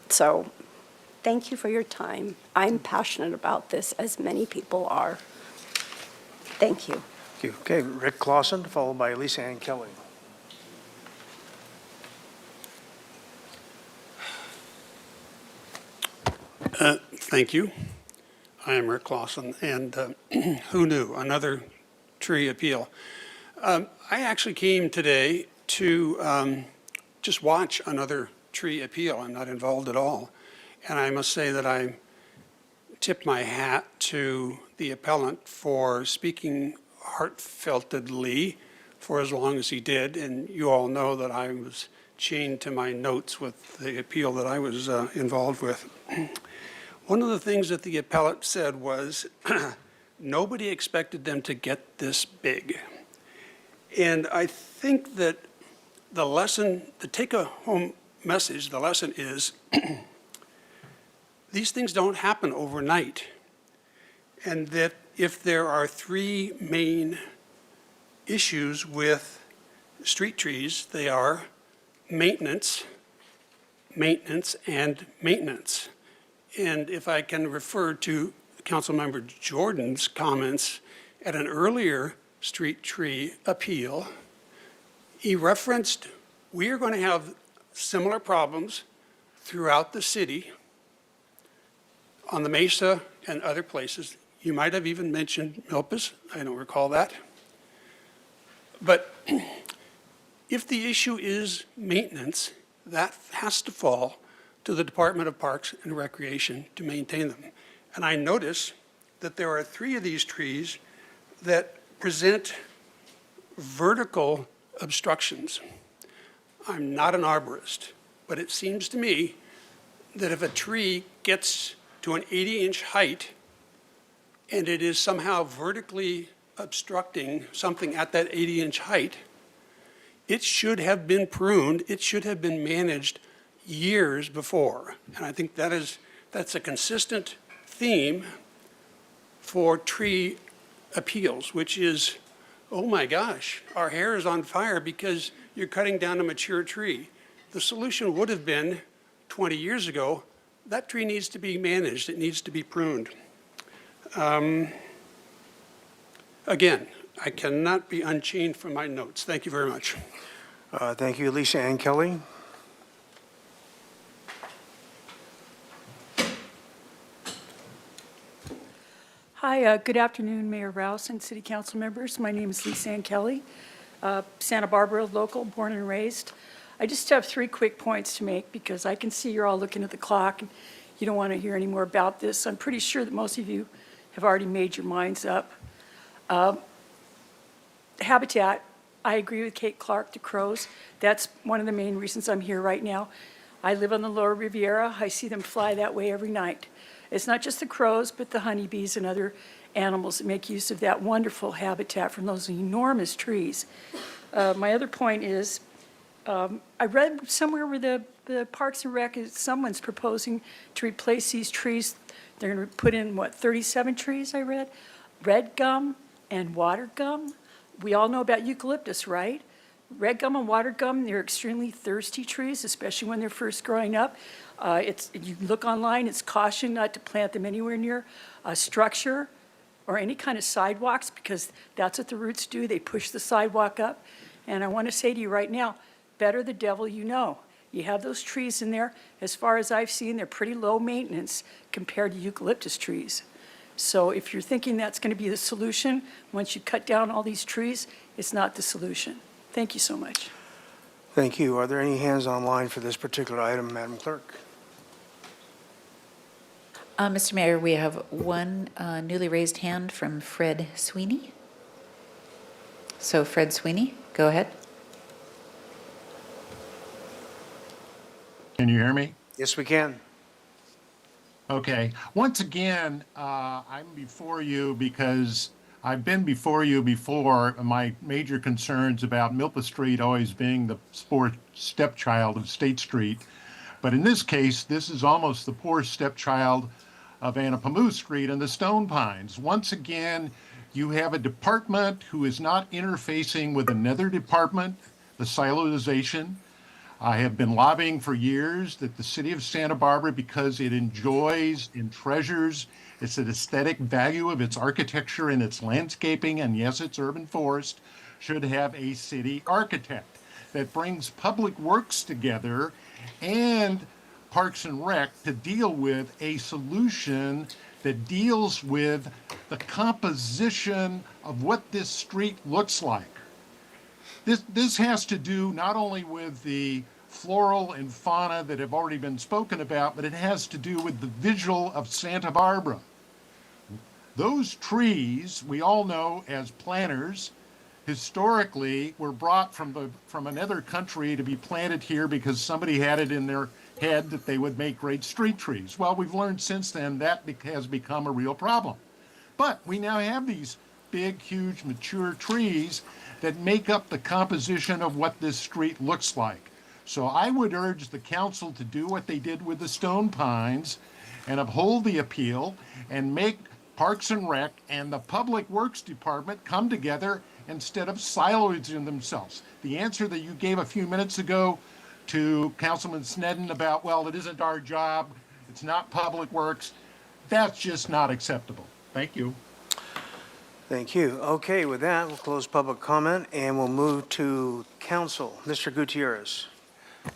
So thank you for your time. I'm passionate about this, as many people are. Thank you. Thank you. Okay, Rick Clausen, followed by Lisa Ann Kelly. Thank you. I am Rick Clausen, and who knew, another tree appeal. I actually came today to just watch another tree appeal. I'm not involved at all. And I must say that I tip my hat to the appellant for speaking heartfeltedly for as long as he did. And you all know that I was chained to my notes with the appeal that I was involved with. One of the things that the appellant said was, nobody expected them to get this big. And I think that the lesson, the take-home message, the lesson is, these things don't happen overnight. And that if there are three main issues with street trees, they are maintenance, maintenance, and maintenance. And if I can refer to Councilmember Jordan's comments at an earlier street tree appeal, he referenced we are going to have similar problems throughout the city, on the Mesa and other places. You might have even mentioned Milpas. I don't recall that. But if the issue is maintenance, that has to fall to the Department of Parks and Recreation to maintain them. And I notice that there are three of these trees that present vertical obstructions. I'm not an arborist, but it seems to me that if a tree gets to an 80-inch height and it is somehow vertically obstructing something at that 80-inch height, it should have been pruned, it should have been managed years before. And I think that's a consistent theme for tree appeals, which is, oh my gosh, our hair is on fire because you're cutting down a mature tree. The solution would have been 20 years ago, that tree needs to be managed, it needs to be pruned. Again, I cannot be unchained from my notes. Thank you very much. Thank you, Lisa Ann Kelly. Hi, good afternoon, Mayor Rouse and City Council members. My name is Lisa Ann Kelly, Santa Barbara local, born and raised. I just have 3 quick points to make because I can see you're all looking at the clock and you don't want to hear any more about this. I'm pretty sure that most of you have already made your minds up. Habitat, I agree with Kate Clark, the crows. That's one of the main reasons I'm here right now. I live on the Lower Riviera. I see them fly that way every night. It's not just the crows, but the honeybees and other animals that make use of that wonderful habitat from those enormous trees. My other point is, I read somewhere where the Parks and Rec, someone's proposing to replace these trees. They're going to put in, 37 trees, I read? Red gum and water gum. We all know about eucalyptus, right? Red gum and water gum, they're extremely thirsty trees, especially when they're first growing up. You look online, it's cautioned not to plant them anywhere near a structure or any kind of sidewalks because that's what the roots do. They push the sidewalk up. And I want to say to you right now, better the devil you know. You have those trees in there. As far as I've seen, they're pretty low maintenance compared to eucalyptus trees. So if you're thinking that's going to be the solution, once you cut down all these trees, it's not the solution. Thank you so much. Thank you. Are there any hands online for this particular item, Madam Clerk? Mr. Mayor, we have one newly raised hand from Fred Sweeney. So Fred Sweeney, go ahead. Can you hear me? Yes, we can. Okay. Once again, I'm before you because I've been before you before. My major concerns about Milpa Street always being the poor stepchild of State Street. But in this case, this is almost the poor stepchild of Anapamu Street and the Stone Pines. Once again, you have a department who is not interfacing with another department, the siloization. I have been lobbying for years that the city of Santa Barbara, because it enjoys and treasures its aesthetic value of its architecture and its landscaping, and yes, its urban forest, should have a city architect that brings public works together and Parks and Rec to deal with a solution that deals with the composition of what this street looks like. This has to do not only with the floral and fauna that have already been spoken about, but it has to do with the visual of Santa Barbara. Those trees, we all know as planters, historically were brought from another country to be planted here because somebody had it in their head that they would make great street trees. Well, we've learned since then that has become a real problem. But we now have these big, huge, mature trees that make up the composition of what this street looks like. So I would urge the council to do what they did with the Stone Pines and uphold the appeal and make Parks and Rec and the Public Works Department come together instead of siloing themselves. The answer that you gave a few minutes ago to Councilman Sneddon about, well, it isn't our job, it's not Public Works, that's just not acceptable. Thank you. Thank you. Okay, with that, we'll close public comment and we'll move to council. Mr. Gutierrez.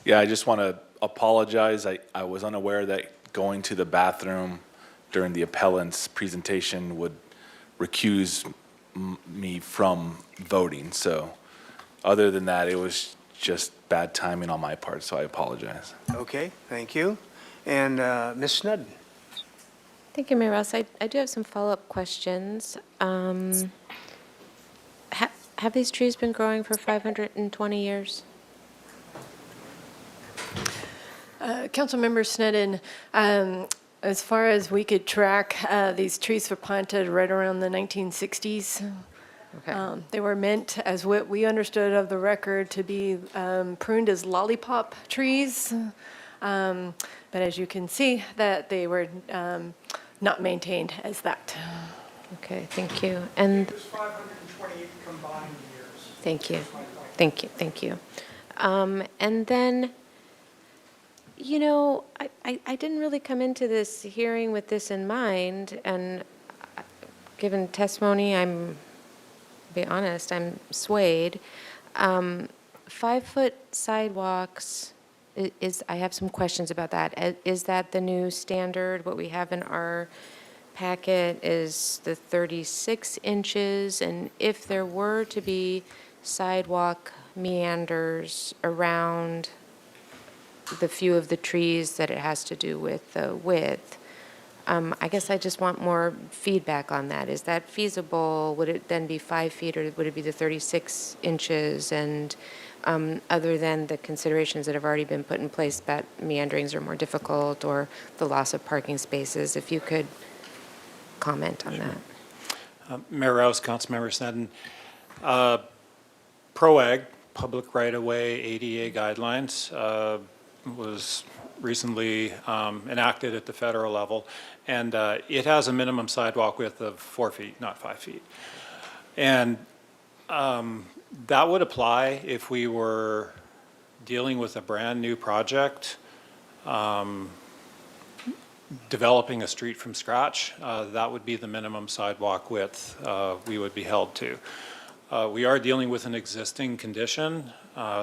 Yeah, I just want to apologize. I was unaware that going to the bathroom during the appellant's presentation would recuse me from voting. So other than that, it was just bad timing on my part, so I apologize. Okay, thank you. And Ms. Sneddon. Thank you, Mayor Ross. I do have some follow-up questions. Have these trees been growing for 520 years? Councilmember Sneddon, as far as we could track, these trees were planted right around the 1960s. Okay. They were meant, as what we understood of the record, to be pruned as lollipop trees. But as you can see, that they were not maintained as that. Okay, thank you. And It was 528 combined years. thank you. Thank you. Thank you. And then, you know, I didn't really come into this hearing with this in mind, and given testimony, be honest, I'm swayed. 5-foot sidewalks, I have some questions about that. Is that the new standard? What we have in our packet is the 36 inches, and if there were to be sidewalk meanders around the few of the trees that it has to do with the width, I guess I just want more feedback on that. Is that feasible? Would it then be 5 feet, or would it be the 36 inches? And other than the considerations that have already been put in place, that meanderings are more difficult or the loss of parking spaces, if you could comment on that. Mayor Rouse, Councilmember Sneddon, PROAG, Public Right-of-Way ADA Guidelines, was recently enacted at the federal level, and it has a minimum sidewalk width of 4 feet, not 5 feet. And that would apply if we were dealing with a brand-new project, developing a street from scratch. That would be the minimum sidewalk width we would be held to. We are dealing with an existing condition,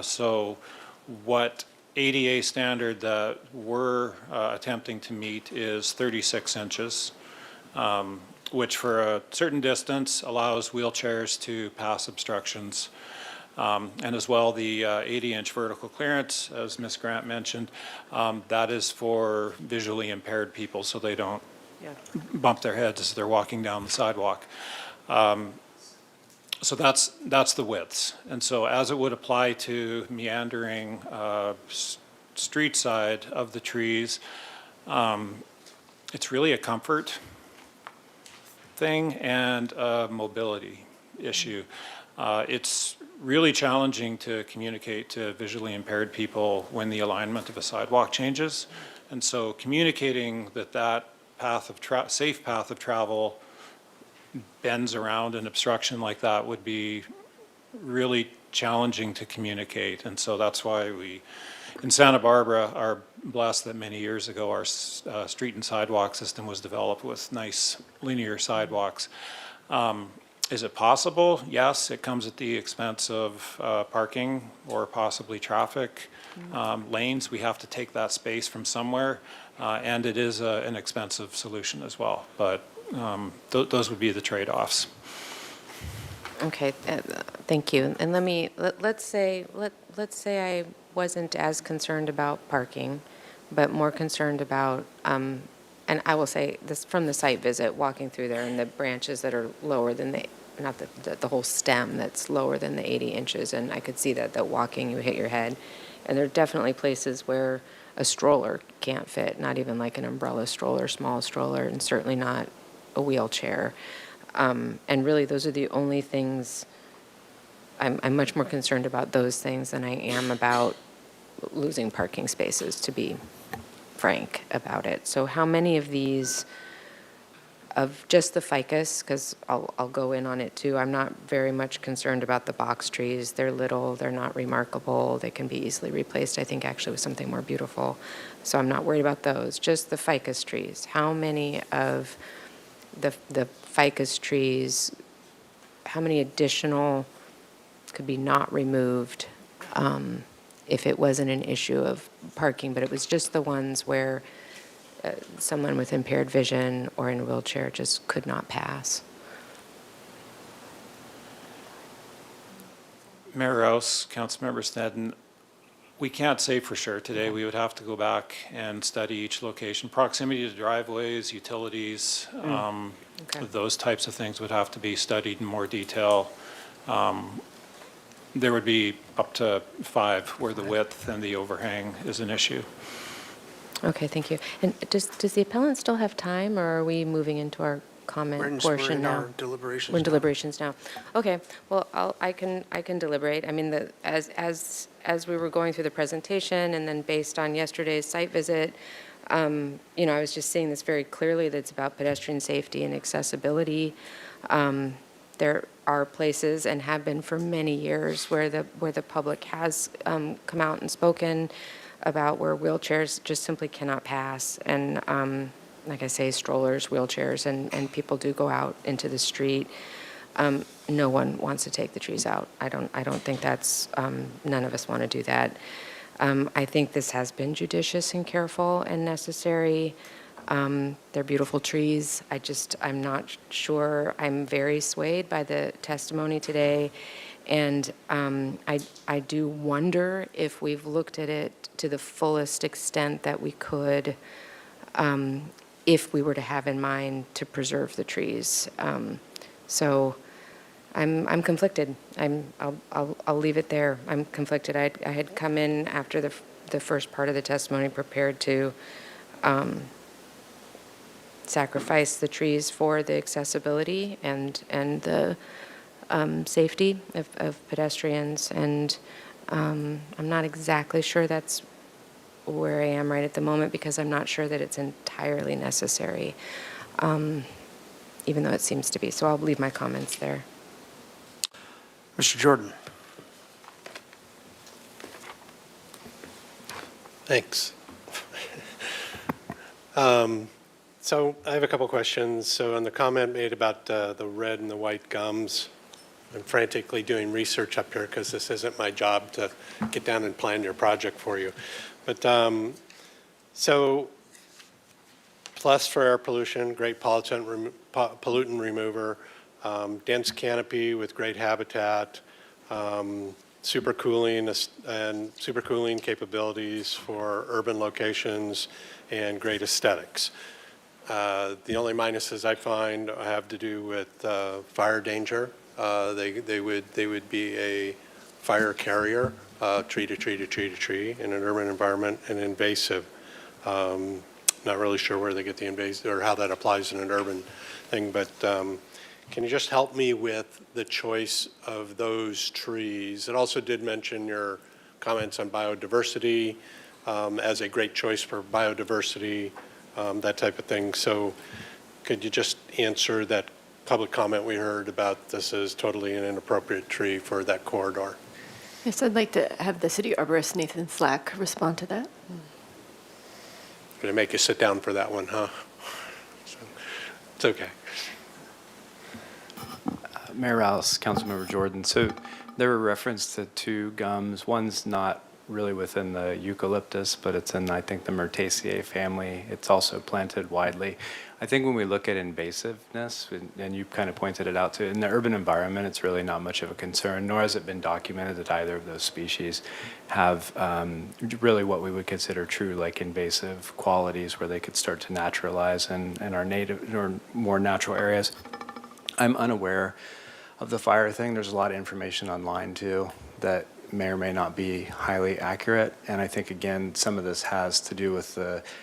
so What ADA standard that we're attempting to meet is 36 inches, which for a certain distance allows wheelchairs to pass obstructions. And as well, the 80-inch vertical clearance, as Ms. Grant mentioned, that is for visually impaired people so they don't bump their heads as they're walking down the sidewalk. So that's the widths. And so as it would apply to meandering street side of the trees, it's really a comfort thing and a mobility issue. It's really challenging to communicate to visually impaired people when the alignment of a sidewalk changes. And so communicating that path of safe path of travel bends around an obstruction like that would be really challenging to communicate. And so that's why we, in Santa Barbara, are blessed that many years ago our street and sidewalk system was developed with nice linear sidewalks. Is it possible? Yes, it comes at the expense of parking or possibly traffic lanes. We have to take that space from somewhere, and it is an expensive solution as well. But those would be the trade-offs. Okay, thank you. And let's say I wasn't as concerned about parking, but more concerned about, and I will say this from the site visit, walking through there and the branches that are lower than not the whole stem that's lower than the 80 inches, and I could see that walking you hit your head. And there are definitely places where a stroller can't fit, not even like an umbrella stroller, small stroller, and certainly not a wheelchair. And really, those are the only things, I'm much more concerned about those things than I am about losing parking spaces, to be frank about it. So how many of these, of just the ficus, because I'll go in on it too, I'm not very much concerned about the box trees. They're little, they're not remarkable, they can be easily replaced, I think, actually with something more beautiful. So I'm not worried about those, just the ficus trees. How many of the ficus trees, how many additional could be not removed if it wasn't an issue of parking, but it was just the ones where someone with impaired vision or in a wheelchair just could not pass? Mayor Rouse, Councilmember Snedden, we can't say for sure today. We would have to go back and study each location. Proximity to driveways, utilities, those types of things would have to be studied in more detail. There would be up to 5 where the width and the overhang is an issue. Okay, thank you. And does the appellant still have time, or are we moving into our comment portion now? We're in deliberations. We're in deliberations now. Okay, well, I can deliberate. I mean, as we were going through the presentation, and then based on yesterday's site visit, I was just seeing this very clearly, that it's about pedestrian safety and accessibility. There are places, and have been for many years, where the public has come out and spoken about where wheelchairs just simply cannot pass. And like I say, strollers, wheelchairs, and people do go out into the street. No one wants to take the trees out. I don't think that's, none of us want to do that. I think this has been judicious and careful and necessary. They're beautiful trees. I'm not sure. I'm very swayed by the testimony today. And I do wonder if we've looked at it to the fullest extent that we could, if we were to have in mind to preserve the trees. So I'm conflicted. I'll leave it there. I'm conflicted. I had come in after the first part of the testimony prepared to sacrifice the trees for the accessibility and the safety of pedestrians, and I'm not exactly sure that's where I am right at the moment, because I'm not sure that it's entirely necessary, even though it seems to be. So I'll leave my comments there. Mr. Jordan. Thanks. So I have a couple questions. So on the comment made about the red and the white gums, I'm frantically doing research up here because this isn't my job to get down and plan your project for you. But so plus for air pollution, great pollutant remover, dense canopy with great habitat, supercooling and supercooling capabilities for urban locations, and great aesthetics. The only minuses I find have to do with fire danger. They would be a fire carrier, tree to tree to tree to tree in an urban environment, and invasive. Not really sure where they get the invasive or how that applies in an urban thing, but can you just help me with the choice of those trees? It also did mention your comments on biodiversity as a great choice for biodiversity, that type of thing. So could you just answer that public comment we heard about this is totally an inappropriate tree for that corridor? Yes, I'd like to have the city arborist, Nathan Slack, respond to that. Going to make you sit down for that one, huh? So, it's okay. Mayor Rouse, Councilmember Jordan. So there were reference to two gums. One's not really within the eucalyptus, but it's in, I think, the Myrtaceae family. It's also planted widely. I think when we look at invasiveness, and you kind of pointed it out too, in the urban environment, it's really not much of a concern, nor has it been documented that either of those species have really what we would consider true like invasive qualities where they could start to naturalize in our native or more natural areas. I'm unaware of the fire thing. There's a lot of information online too that may or may not be highly accurate. And I think, again, some of this has to do with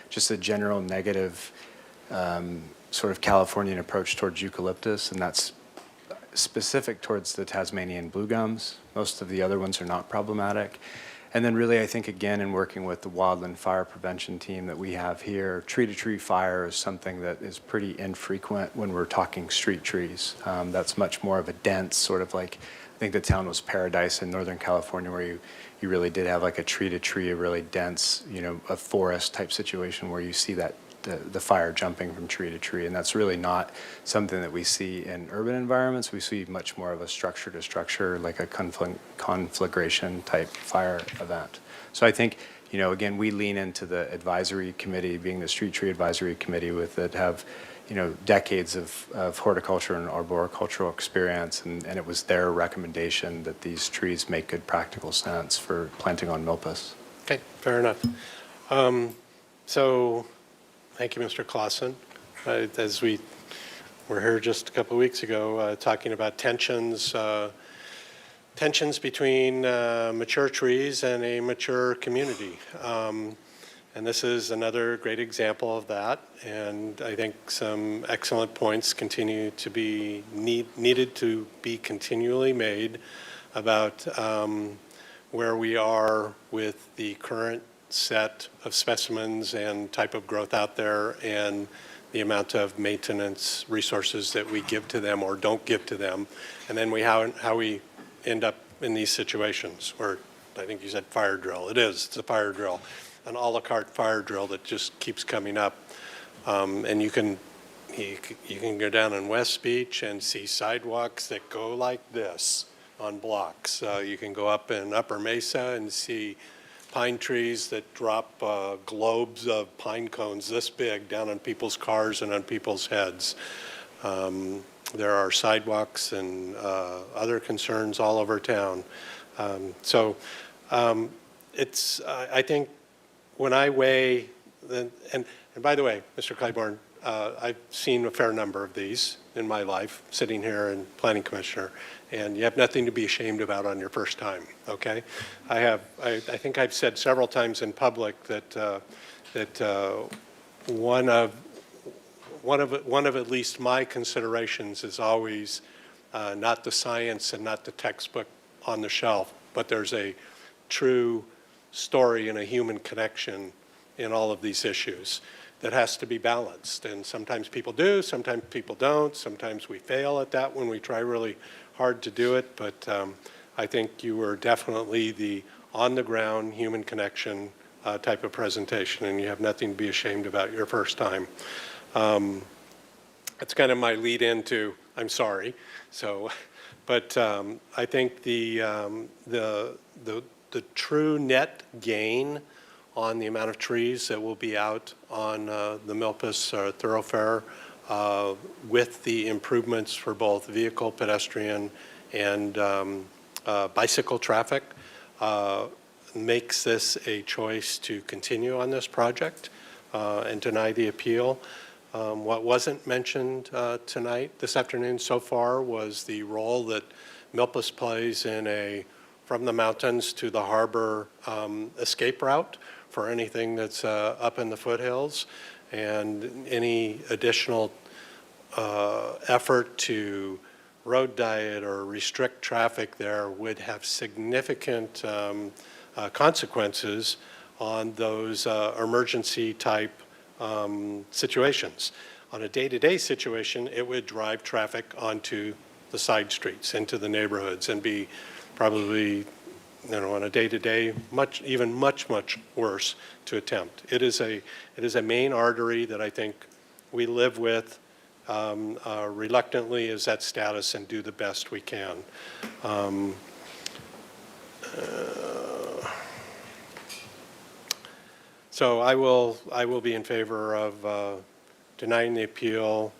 just a general negative sort of Californian approach towards eucalyptus, and that's specific towards the Tasmanian blue gums. Most of the other ones are not problematic. And then really, I think, again, in working with the wildland fire prevention team that we have here, tree-to-tree fire is something that is pretty infrequent when we're talking street trees. That's much more of a dense sort of like, I think the town was Paradise in Northern California, where you really did have like a tree-to-tree, a really dense, a forest type situation where you see that the fire jumping from tree to tree. And that's really not something that we see in urban environments. We see much more of a structure to structure, like a conflagration type fire event. So I think, again, we lean into the advisory committee, being the street tree advisory committee with that have, decades of horticulture and arboricultural experience. And it was their recommendation that these trees make good practical sense for planting on milpas. Okay, fair enough. So thank you, Mr. Clausen. As we were here just a couple of weeks ago talking about tensions between mature trees and a mature community. And this is another great example of that. And I think some excellent points continue to be needed to be continually made about where we are with the current set of specimens and type of growth out there and the amount of maintenance resources that we give to them or don't give to them. And then how we end up in these situations where I think you said fire drill. It's a fire drill, an a la carte fire drill that just keeps coming up. And you can go down in West Beach and see sidewalks that go like this on blocks. You can go up in Upper Mesa and see pine trees that drop globes of pine cones this big down on people's cars and on people's heads. There are sidewalks and other concerns all over town. I think when I weigh, and by the way, Mr. Claiborne, I've seen a fair number of these in my life, sitting here and planning commissioner, and you have nothing to be ashamed about on your first time, okay? I think I've said several times in public that one of at least my considerations is always not the science and not the textbook on the shelf, but there's a true story and a human connection in all of these issues that has to be balanced. And sometimes people do, sometimes people don't, sometimes we fail at that when we try really hard to do it, but I think you were definitely the on-the-ground human connection type of presentation, and you have nothing to be ashamed about your first time. That's kind of my lead into, I'm sorry. So But I think the true net gain on the amount of trees that will be out on the Milpas thoroughfare with the improvements for both vehicle, pedestrian, and bicycle traffic makes this a choice to continue on this project and deny the appeal. What wasn't mentioned this afternoon so far was the role that Milpas plays in a from the mountains to the harbor escape route for anything that's up in the foothills, and any additional effort to road diet or restrict traffic there would have significant consequences on those emergency type situations. On a day-to-day situation, it would drive traffic onto the side streets, into the neighborhoods, and be probably, on a day-to-day, much worse to attempt. It is a main artery that I think we live with reluctantly as that status and do the best we can. So I will be in favor of denying the appeal,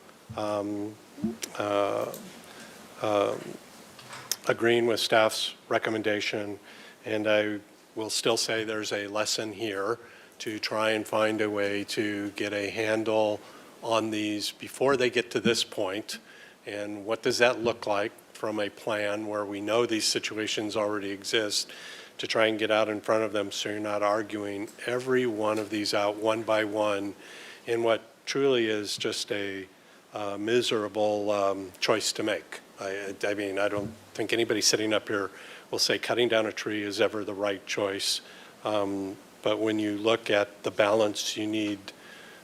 agreeing with staff's recommendation, and I will still say there's a lesson here to try and find a way to get a handle on these before they get to this point, and what does that look like from a plan where we know these situations already exist, to try and get out in front of them so you're not arguing every one of these out one by one in what truly is just a miserable choice to make. I mean, I don't think anybody sitting up here will say cutting down a tree is ever the right choice. But when you look at the balance you need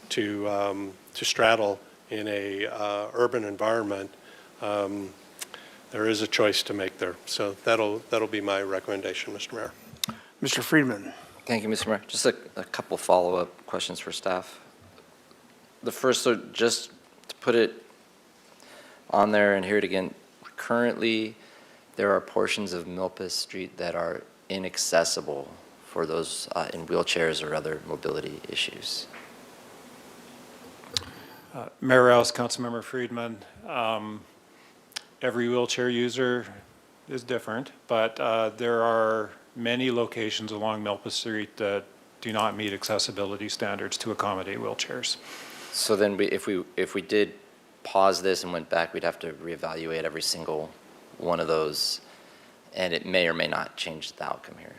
to straddle in a urban environment, there is a choice to make there. So that'll be my recommendation, Mr. Mayor. Mr. Friedman. Thank you, Mr. Mayor. Just a couple follow-up questions for staff. The first, so just to put it on there and hear it again, currently there are portions of Milpas Street that are inaccessible for those in wheelchairs or other mobility issues. Mayor Rouse, Councilmember Friedman, every wheelchair user is different, but there are many locations along Milpas Street that do not meet accessibility standards to accommodate wheelchairs. So then if we did pause this and went back, we'd have to reevaluate every single one of those, and it may or may not change the outcome here.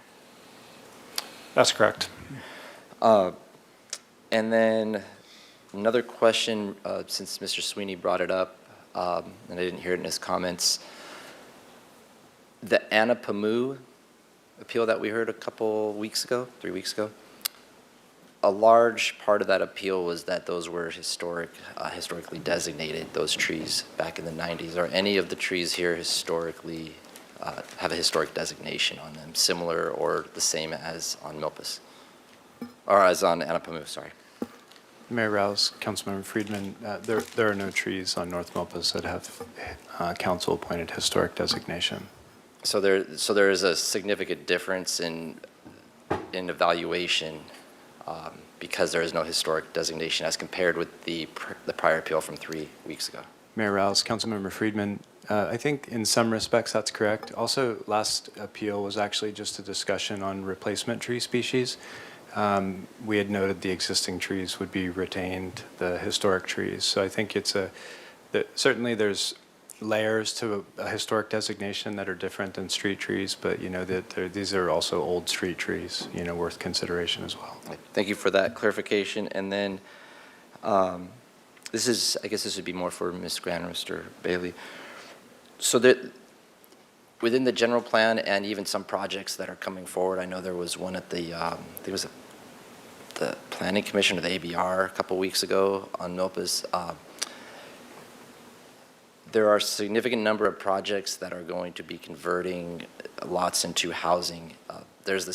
That's correct. And then another question, since Mr. Sweeney brought it up, and I didn't hear it in his comments, the Anapamu appeal that we heard a couple weeks ago, 3 weeks ago, a large part of that appeal was that those were historically designated, those trees back in the 90s. Are any of the trees here historically have a historic designation on them, similar or the same as on Milpas? Or as on Anapamu, sorry. Mayor Rouse, Councilmember Friedman, there are no trees on North Milpas that have council-appointed historic designation. So there is a significant difference in evaluation because there is no historic designation as compared with the prior appeal from 3 weeks ago. Mayor Rouse, Councilmember Friedman, I think in some respects that's correct. Also, last appeal was actually just a discussion on replacement tree species. We had noted the existing trees would be retained, the historic trees. So I think certainly there's layers to a historic designation that are different than street trees, but these are also old street trees, worth consideration as well. Thank you for that clarification. And then I guess this would be more for Ms. Grant or Mr. Bailey. So that within the general plan and even some projects that are coming forward, I know there was one at the Planning Commission or the ABR a couple weeks ago on Milpas. There are a significant number of projects that are going to be converting lots into housing. There's the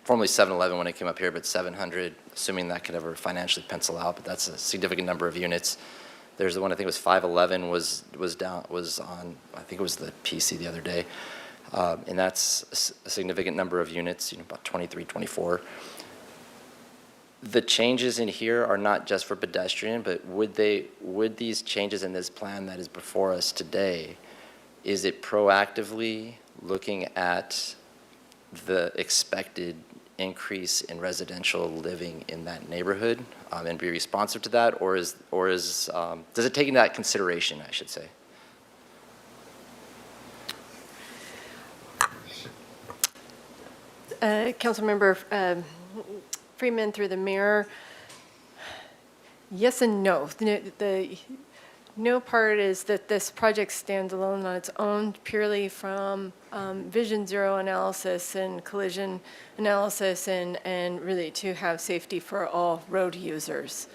formerly 7-Eleven when it came up here, but 700, assuming that could ever financially pencil out, but that's a significant number of units. There's the one, I think it was 511 was on, I think it was the PC the other day. And that's a significant number of units, about 23, 24. The changes in here are not just for pedestrian, but would these changes in this plan that is before us today, is it proactively looking at the expected increase in residential living in that neighborhood and be responsive to that, or does it take into that consideration, I should say? Councilmember Freeman, through the mayor, yes and no. The no part is that this project stands alone on its own purely from Vision Zero analysis and collision analysis and really to have safety for all road users.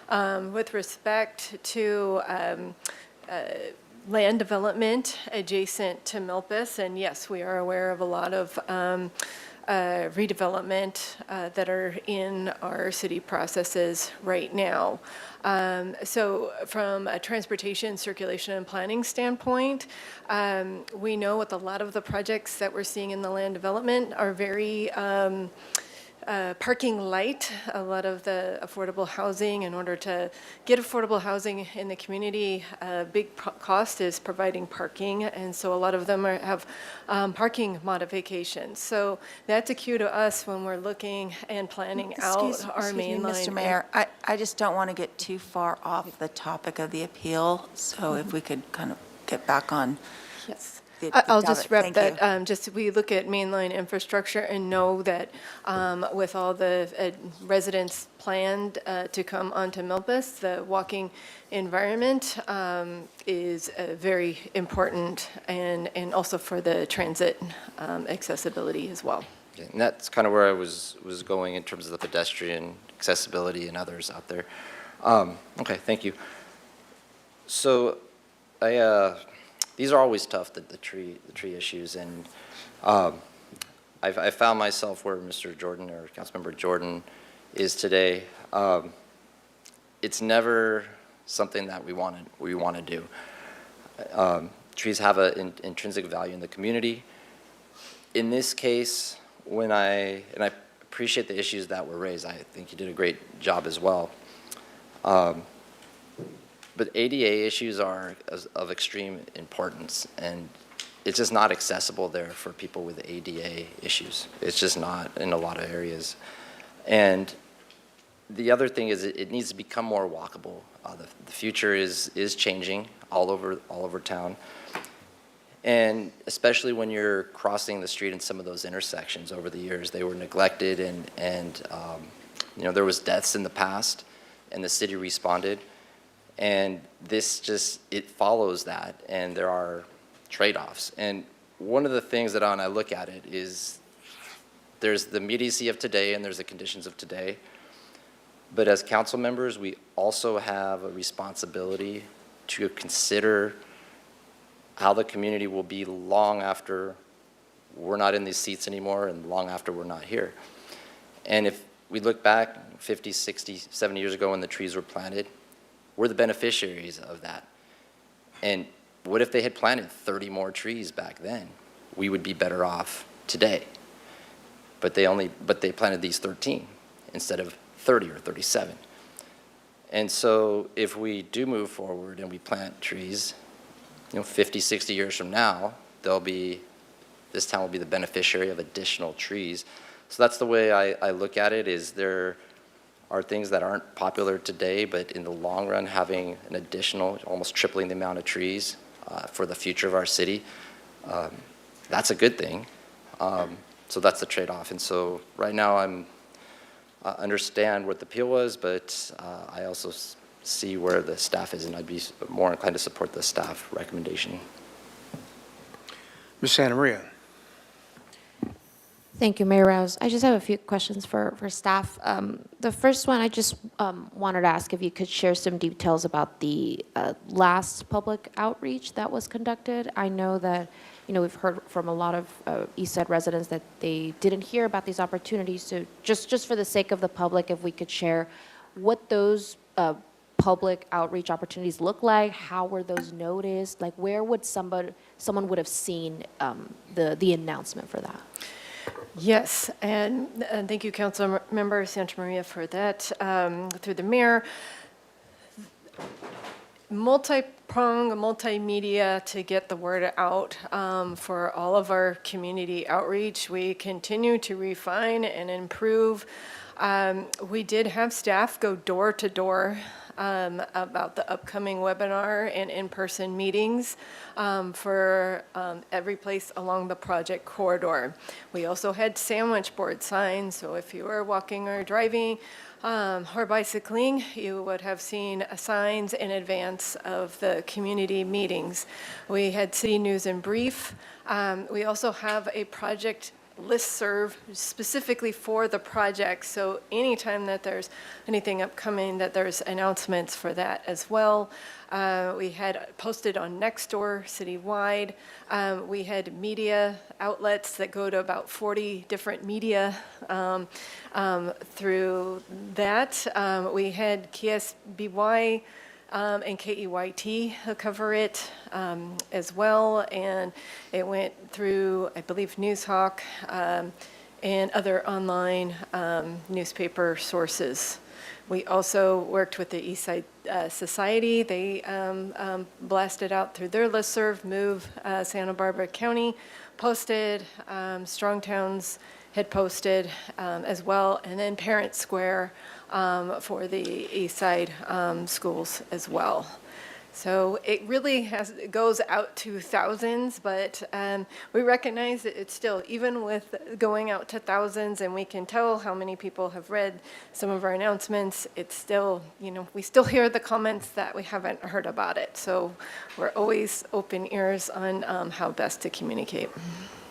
With respect to land development adjacent to Milpas, and yes, we are aware of a lot of redevelopment that are in our city processes right now. So from a transportation, circulation, and planning standpoint, we know with a lot of the projects that we're seeing in the land development are very parking light. A lot of the affordable housing, in order to get affordable housing in the community, a big cost is providing parking, and so a lot of them have parking modifications. So that's a cue to us when we're looking and planning out our main line. Mr. Mayor, I just don't want to get too far off the topic of the appeal, so if we could kind of get back on. Yes. I'll just wrap that. Just we look at mainline infrastructure and know that with all the residents planned to come onto Milpas, the walking environment is very important, and also for the transit accessibility as well. Okay, and that's kind of where I was going in terms of the pedestrian accessibility and others out there. Okay, thank you. So these are always tough, the tree issues, and I found myself where Mr. Jordan or Councilmember Jordan is today. It's never something that we want to do. Trees have an intrinsic value in the community. In this case, and I appreciate the issues that were raised. I think you did a great job as well. But ADA issues are of extreme importance, and it's just not accessible there for people with ADA issues. It's just not in a lot of areas. And the other thing is it needs to become more walkable. The future is changing all over town. And especially when you're crossing the street in some of those intersections over the years, they were neglected and there was deaths in the past, and the city responded. And this it follows that, and there are trade-offs. And one of the things that when I look at it is there's the immediacy of today and there's the conditions of today. But as council members, we also have a responsibility to consider how the community will be long after we're not in these seats anymore and long after we're not here. And if we look back 50, 60, 70 years ago when the trees were planted, we're the beneficiaries of that. And what if they had planted 30 more trees back then? We would be better off today. But they planted these 13 instead of 30 or 37. And so if we do move forward and we plant trees, 50, 60 years from now, this town will be the beneficiary of additional trees. So that's the way I look at it, is there are things that aren't popular today, but in the long run, having an additional, almost tripling the amount of trees for the future of our city, that's a good thing. So that's the trade-off. And so right now I understand what the appeal was, but I also see where the staff is, and I'd be more inclined to support the staff recommendation. Ms. Santa Maria. Thank you, Mayor Rouse. I just have a few questions for staff. The first one, I just wanted to ask if you could share some details about the last public outreach that was conducted. I know that, we've heard from a lot of East Side residents that they didn't hear about these opportunities. So just for the sake of the public, if we could share what those public outreach opportunities look like? How were those noticed? Like, where would someone would have seen the announcement for that? Yes, and thank you, Councilmember Santa Maria, for that. Through the mayor, multi-prong, multimedia to get the word out for all of our community outreach. We continue to refine and improve. We did have staff go door to door about the upcoming webinar and in-person meetings for every place along the project corridor. We also had sandwich board signs, so if you were walking or driving or bicycling, you would have seen signs in advance of the community meetings. We had city news and brief. We also have a project listserv specifically for the project, so anytime that there's anything upcoming, that there's announcements for that as well. We had posted on Nextdoor citywide. We had media outlets that go to about 40 different media through that. We had KSBY and KEYT cover it as well, and it went through, I believe, Newshawk and other online newspaper sources. We also worked with the Eastside Society. They blasted out through their listserv. Move Santa Barbara County posted, Strong Towns had posted as well, and then Parent Square for the Eastside schools as well. So it really goes out to thousands, but we recognize that it's still, even with going out to thousands, and we can tell how many people have read some of our announcements, it's still, we still hear the comments that we haven't heard about it. So we're always open ears on how best to communicate.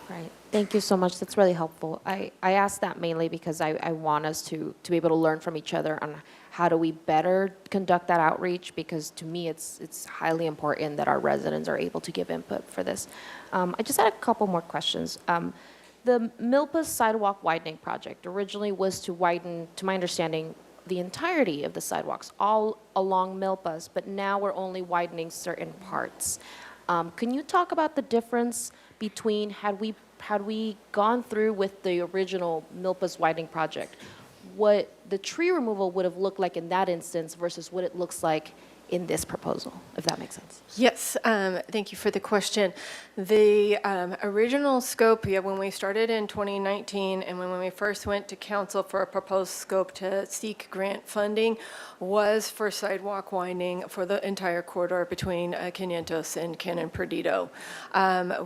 Right. Thank you so much. That's really helpful. I asked that mainly because I want us to be able to learn from each other on how do we better conduct that outreach, because to me it's highly important that our residents are able to give input for this. I just had a couple more questions. The Milpas sidewalk widening project originally was to widen, to my understanding, the entirety of the sidewalks all along Milpas, but now we're only widening certain parts. Can you talk about the difference between had we gone through with the original Milpas widening project, what the tree removal would have looked like in that instance versus what it looks like in this proposal, if that makes sense? Yes, thank you for the question. The original scope, when we started in 2019 and when we first went to council for a proposed scope to seek grant funding, was for sidewalk widening for the entire corridor between Quinientos and Canon Perdido.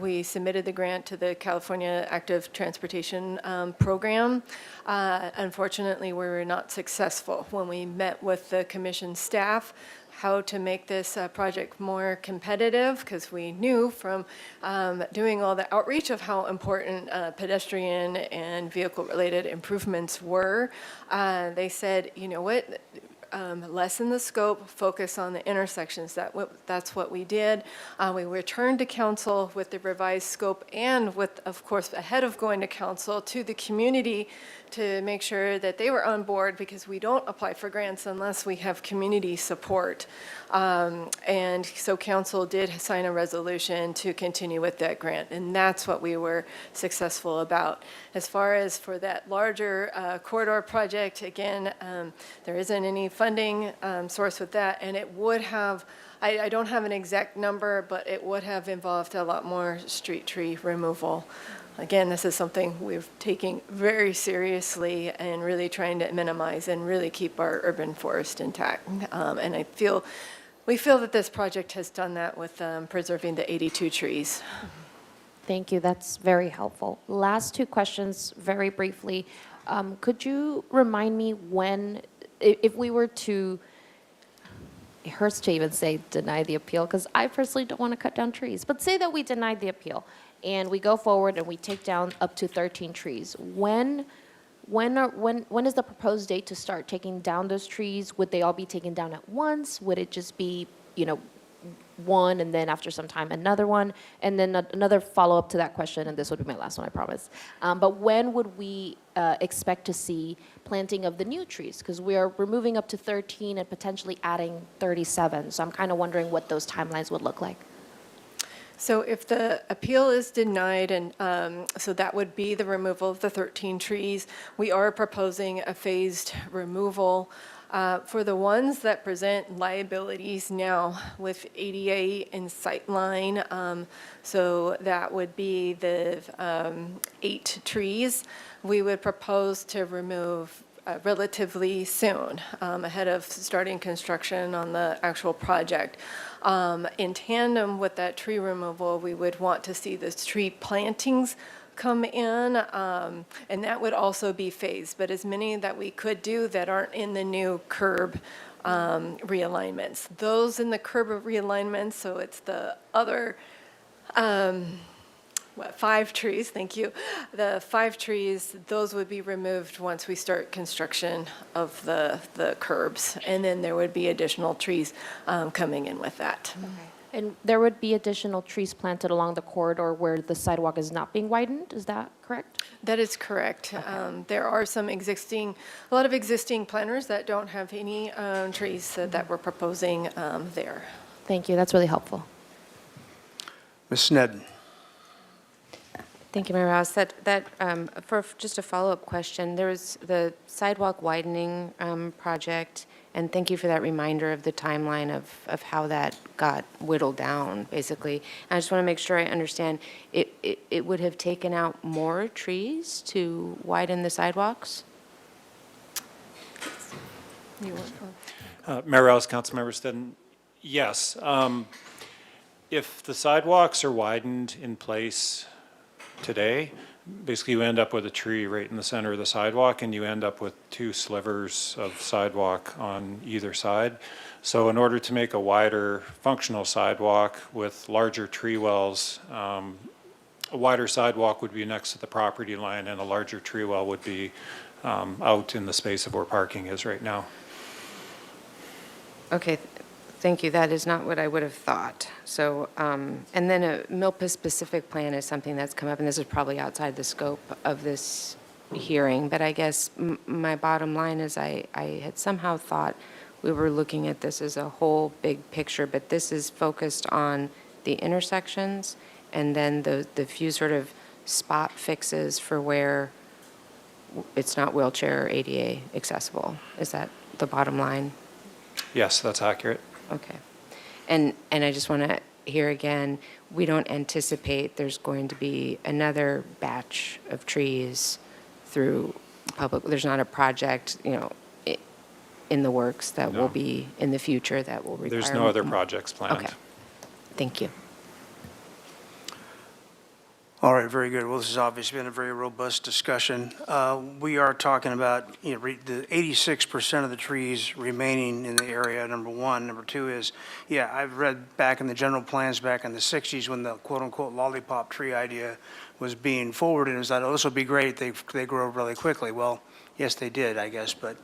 We submitted the grant to the California Active Transportation Program. Unfortunately, we were not successful. When we met with the commission staff, how to make this project more competitive, because we knew from doing all the outreach of how important pedestrian and vehicle-related improvements were. They said, you know what, lessen the scope, focus on the intersections. That's what we did. We returned to council with the revised scope and with, of course, ahead of going to council, to the community to make sure that they were on board, because we don't apply for grants unless we have community support. And so council did sign a resolution to continue with that grant, and that's what we were successful about. As far as for that larger corridor project, again, there isn't any funding source with that, and it would have, I don't have an exact number, but it would have involved a lot more street tree removal. Again, this is something we're taking very seriously and really trying to minimize and really keep our urban forest intact. And we feel that this project has done that with preserving the 82 trees. Thank you. That's very helpful. Last two questions, very briefly. Could you remind me when, if we were to, it hurts to even say deny the appeal, because I personally don't want to cut down trees, but say that we denied the appeal and we go forward and we take down up to 13 trees. When is the proposed date to start taking down those trees? Would they all be taken down at once? Would it just be, one, and then after some time, another one, and then another follow-up to that question, and this would be my last one, I promise. But when would we expect to see planting of the new trees? Because we are removing up to 13 and potentially adding 37. So I'm kind of wondering what those timelines would look like. So if the appeal is denied, and so that would be the removal of the 13 trees, we are proposing a phased removal. For the ones that present liabilities now with ADA and sightline, so that would be the 8 trees, we would propose to remove relatively soon, ahead of starting construction on the actual project. In tandem with that tree removal, we would want to see the tree plantings come in, and that would also be phased, but as many that we could do that aren't in the new curb realignments. Those in the curb realignments, so it's the other 5 trees, thank you. The 5 trees, those would be removed once we start construction of the curbs, and then there would be additional trees coming in with that. And there would be additional trees planted along the corridor where the sidewalk is not being widened, is that correct? That is correct. There are a lot of existing planters that don't have any trees that we're proposing there. Thank you, that's really helpful. Ms. Sneddon. Thank you, Mayor Rouse. For just a follow-up question, there was the sidewalk widening project, and thank you for that reminder of the timeline of how that got whittled down, basically. And I just want to make sure I understand, it would have taken out more trees to widen the sidewalks? Mayor Rouse, Councilmember Stedden, yes. If the sidewalks are widened in place today, basically you end up with a tree right in the center of the sidewalk, and you end up with 2 slivers of sidewalk on either side. So in order to make a wider functional sidewalk with larger tree wells, a wider sidewalk would be next to the property line, and a larger tree well would be out in the space of where parking is right now. Okay, thank you. That is not what I would have thought. So, and then a Milpa-specific plan is something that's come up, and this is probably outside the scope of this hearing, but I guess my bottom line is I had somehow thought we were looking at this as a whole big picture, but this is focused on the intersections and then the few sort of spot fixes for where it's not wheelchair or ADA accessible. Is that the bottom line? Yes, that's accurate. Okay. And I just want to hear again, we don't anticipate there's going to be another batch of trees through public, there's not a project, in the works that will be in the future that will require. There's no other projects planned. Okay. Thank you. All right, very good. Well, this has obviously been a very robust discussion. We are talking about, the 86% of the trees remaining in the area, number one. Number two is, I've read back in the general plans back in the 60s when the quote-unquote lollipop tree idea was being forwarded, and it was like, oh, this will be great, they grow really quickly. Well, yes, they did, I guess, but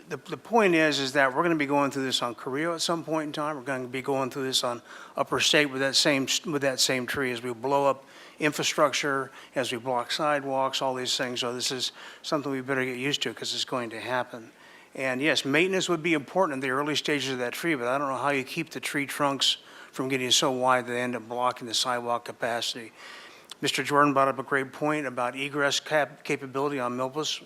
the point is that we're going to be going through this on Carrillo at some point in time. We're going to be going through this on Upper State with that same tree as we blow up infrastructure, as we block sidewalks, all these things. So this is something we better get used to because it's going to happen. And yes, maintenance would be important in the early stages of that tree, but I don't know how you keep the tree trunks from getting so wide that they end up blocking the sidewalk capacity. Mr. Jordan brought up a great point about egress capability on Milpas.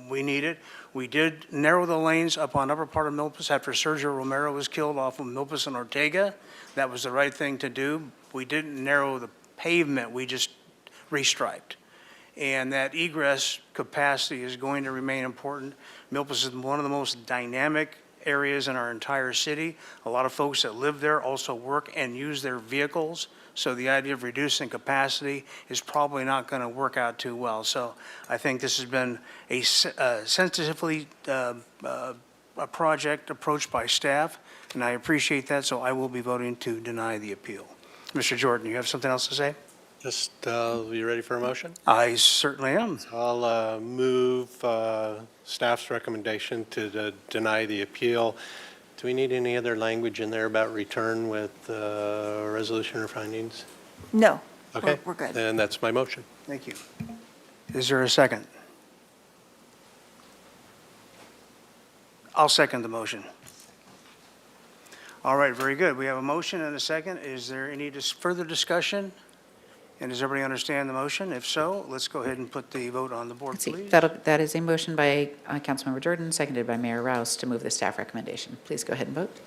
We need it. We did narrow the lanes up on upper part of Milpas after Sergio Romero was killed off of Milpas and Ortega. That was the right thing to do. We didn't narrow the pavement, we just restriped. And that egress capacity is going to remain important. Milpas is one of the most dynamic areas in our entire city. A lot of folks that live there also work and use their vehicles. So the idea of reducing capacity is probably not going to work out too well. So I think this has been a sensitively a project approached by staff, and I appreciate that, so I will be voting to deny the appeal. Mr. Jordan, you have something else to say? Just, you ready for a motion? I certainly am. I'll move staff's recommendation to deny the appeal Do we need any other language in there about return with resolution or findings? No, Okay. we're good. Then that's my motion. Thank you. Is there a second? I'll second the motion. All right, very good. We have a motion and a second. Is there any further discussion? And does everybody understand the motion? If so, let's go ahead and put the vote on the board, Let's see, please. that is a motion by Councilmember Jordan, seconded by Mayor Rouse to move the staff recommendation. Please go ahead and vote.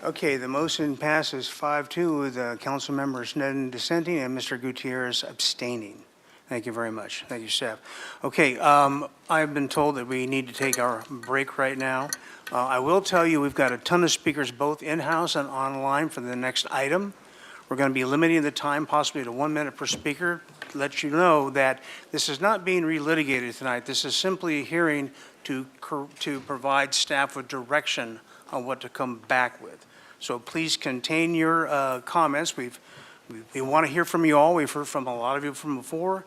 Okay, the motion passes 5-2 with council members Sneddon dissenting and Mr. Gutierrez abstaining. Thank you very much. Thank you, staff. Okay, I've been told that we need to take our break right now. I will tell you, we've got a ton of speakers both in-house and online for the next item. We're going to be limiting the time possibly to 1 minute per speaker. Let you know that this is not being relitigated tonight. This is simply a hearing to provide staff with direction on what to come back with. So please contain your comments. We want to hear from you all. We've heard from a lot of you from before.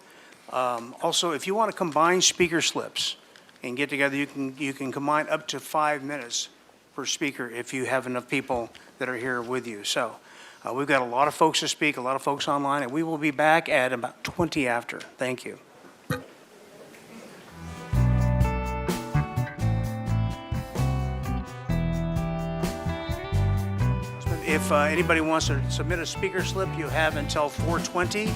Also, if you want to combine speaker slips and get together, you can combine up to 5 minutes per speaker if you have enough people that are here with you. So we've got a lot of folks to speak, a lot of folks online, and we will be back at about 20 after. Thank you. If anybody wants to submit a speaker slip, you have until 4:20,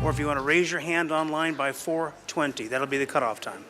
or if you want to raise your hand online by 4:20, that'll be the cutoff time.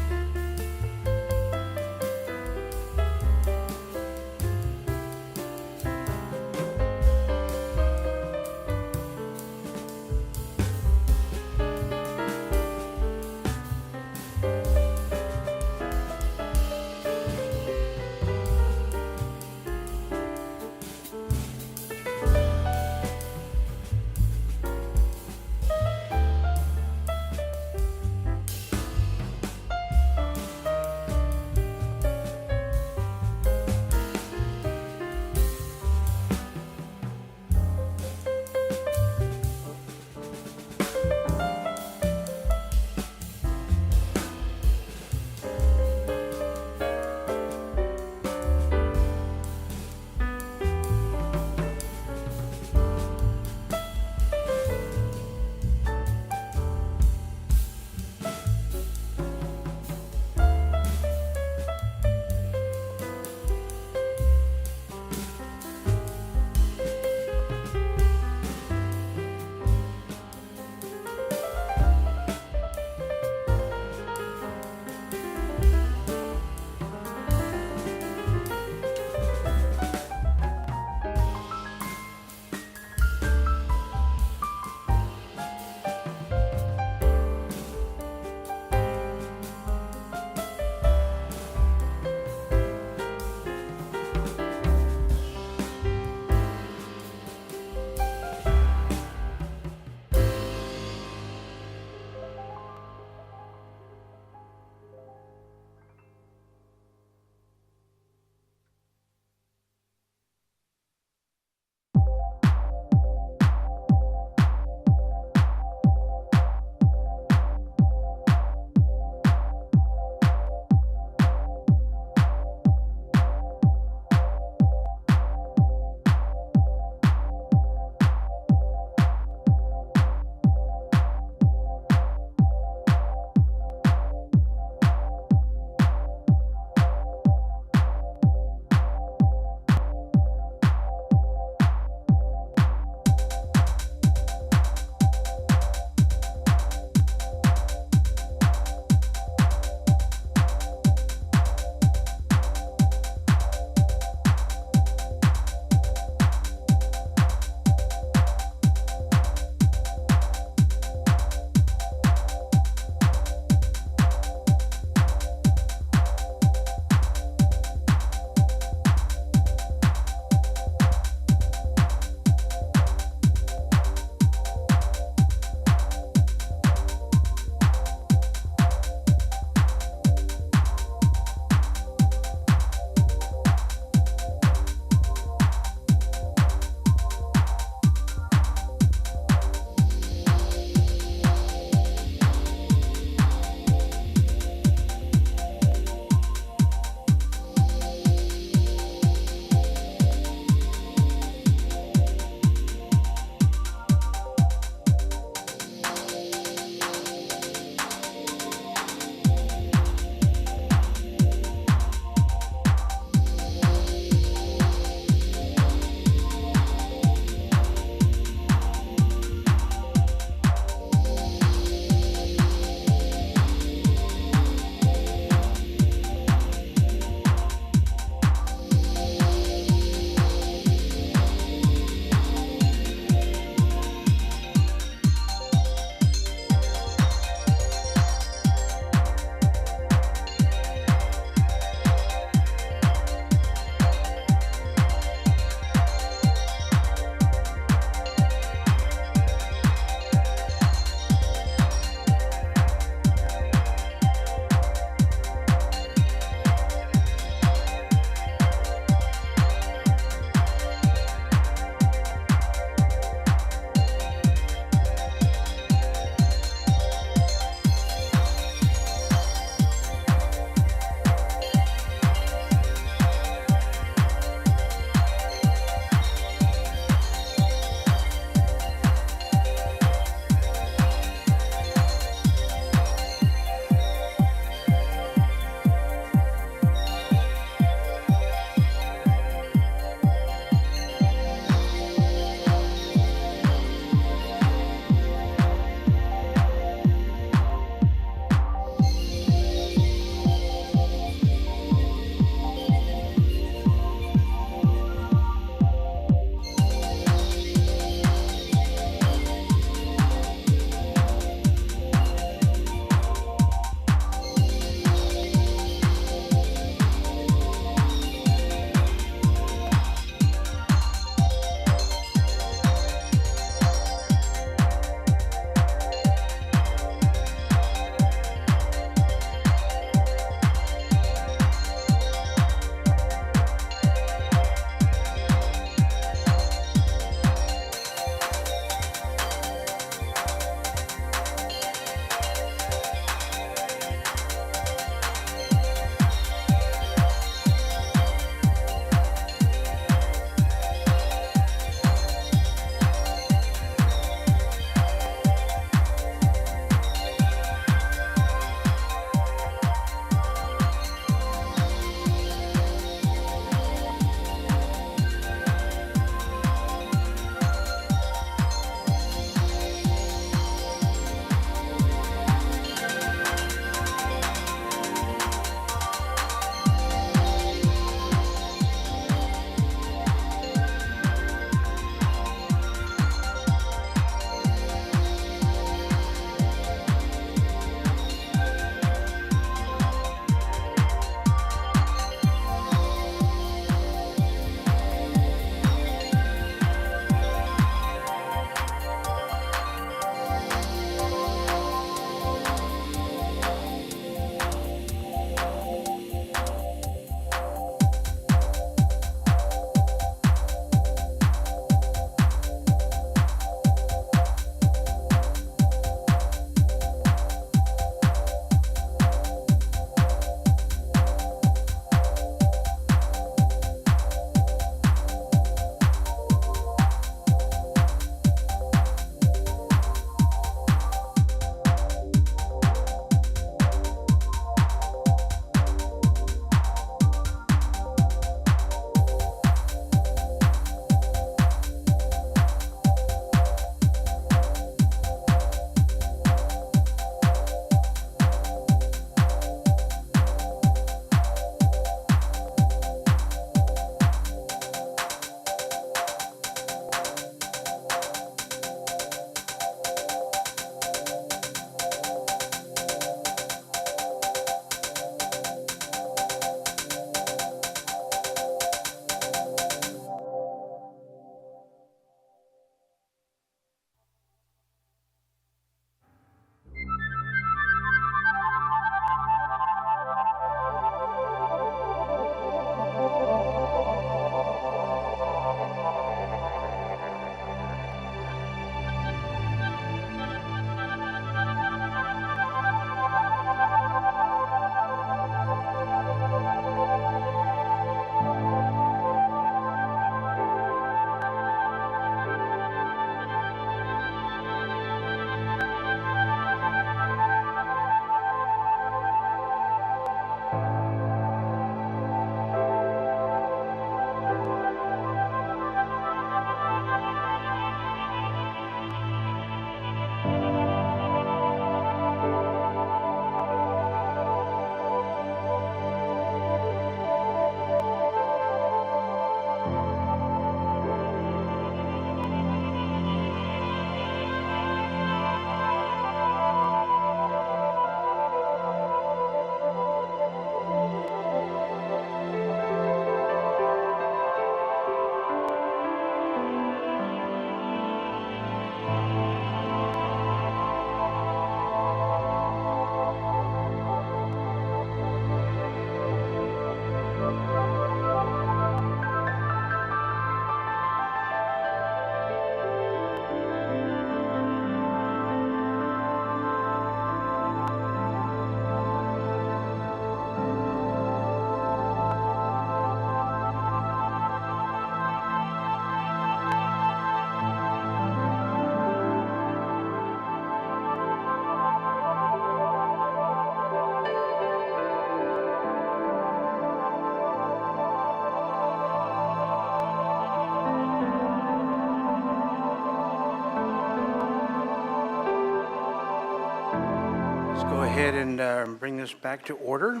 ahead and bring this back to order.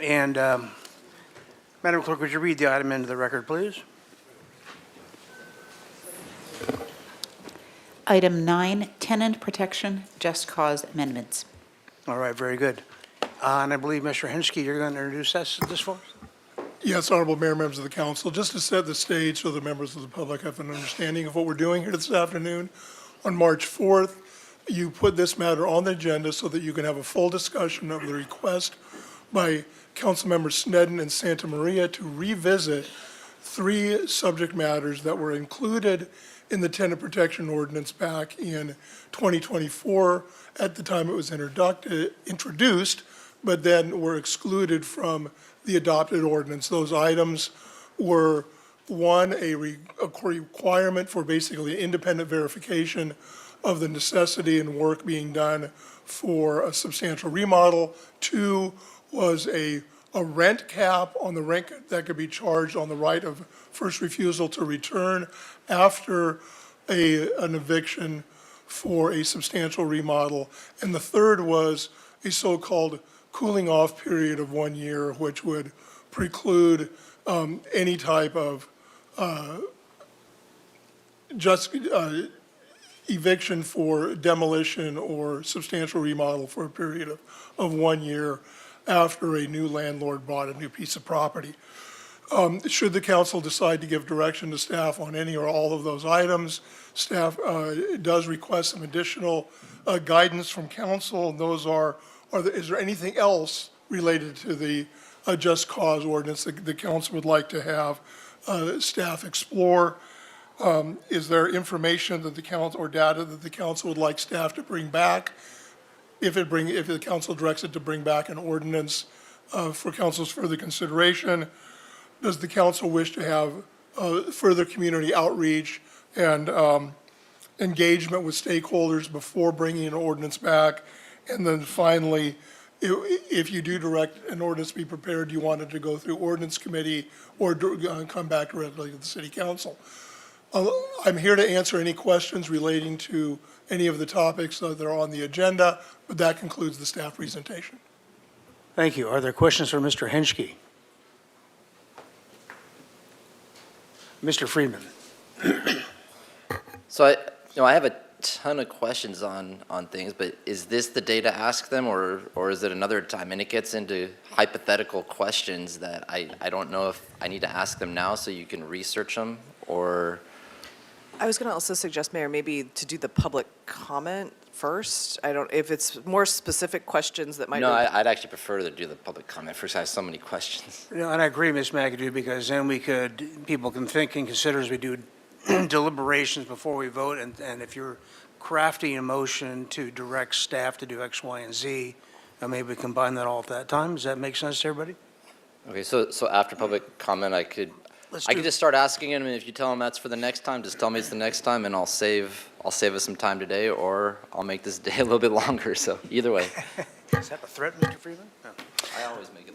And Madam Clerk, would you read the item into the record, please? Item 9, tenant protection, just cause amendments. All right, very good. And I believe, Mr. Henschke, you're going to introduce this for us? Yes, Honorable Mayor, members of the council, just to set the stage so the members of the public have an understanding of what we're doing here this afternoon. On March 4th, you put this matter on the agenda so that you can have a full discussion of the request by Councilmembers Sneddon and Santa Maria to revisit 3 subject matters that were included in the tenant protection ordinance back in 2024. At the time it was introduced, but then were excluded from the adopted ordinance. Those items were, 1, a requirement for basically independent verification of the necessity and work being done for a substantial remodel. 2 was a rent cap on the rent that could be charged on the right of first refusal to return after an eviction for a substantial remodel. And the 3rd was a so-called cooling off period of 1 year, which would preclude any type of eviction for demolition or substantial remodel for a period of 1 year after a new landlord bought a new piece of property. Should the council decide to give direction to staff on any or all of those items, staff does request some additional guidance from council, and those is there anything else related to the just cause ordinance that the council would like to have staff explore? Is there information that the council or data that the council would like staff to bring back? If the council directs it to bring back an ordinance for council's further consideration, does the council wish to have further community outreach and engagement with stakeholders before bringing an ordinance back? And then finally, if you do direct an ordinance to be prepared, do you want it to go through ordinance committee or come back directly to the city council? I'm here to answer any questions relating to any of the topics that are on the agenda, but that concludes the staff presentation. Thank you. Are there questions for Mr. Henschke? Mr. Friedman. So I have a ton of questions on things, but is this the day to ask them, or is it another time? And it gets into hypothetical questions that I don't know if I need to ask them now so you can research them, or... I was going to also suggest, Mayor, maybe to do the public comment first. If it's more specific questions that might... No, I'd actually prefer to do the public comment first. I have so many questions. And I agree, Ms. McAdoo, because then people can think and consider as we do deliberations before we vote, and if you're crafting a motion to direct staff to do X, Y, and Z, maybe we combine that all at that time. Does that make sense to everybody? Okay, so after public comment, I could just start asking them, and if you tell them that's for the next time, just tell me it's the next time, and I'll save us some time today, or I'll make this day a little bit longer. So either way. Is that a threat, Mr. Freeman? No. I always make it.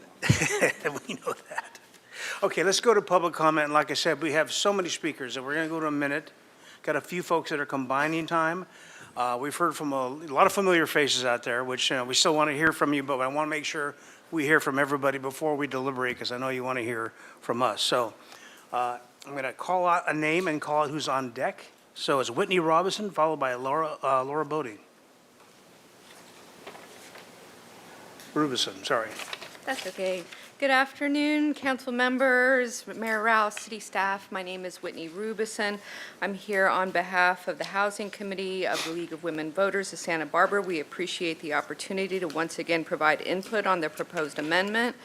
We know that. Okay, let's go to public comment. And like I said, we have so many speakers that we're going to go to a minute. Got a few folks that are combining time. We've heard from a lot of familiar faces out there, which we still want to hear from you, but I want to make sure we hear from everybody before we deliberate, because I know you want to hear from us. So I'm going to call out a name and call out who's on deck. So it's Whitney Robinson, followed by Laura Bodie. Rubison, sorry. That's okay. Good afternoon, council members, Mayor Rouse, city staff. My name is Whitney Rubison. I'm here on behalf of the Housing Committee of the League of Women Voters of Santa Barbara. We appreciate the opportunity to once again provide input on the proposed amendment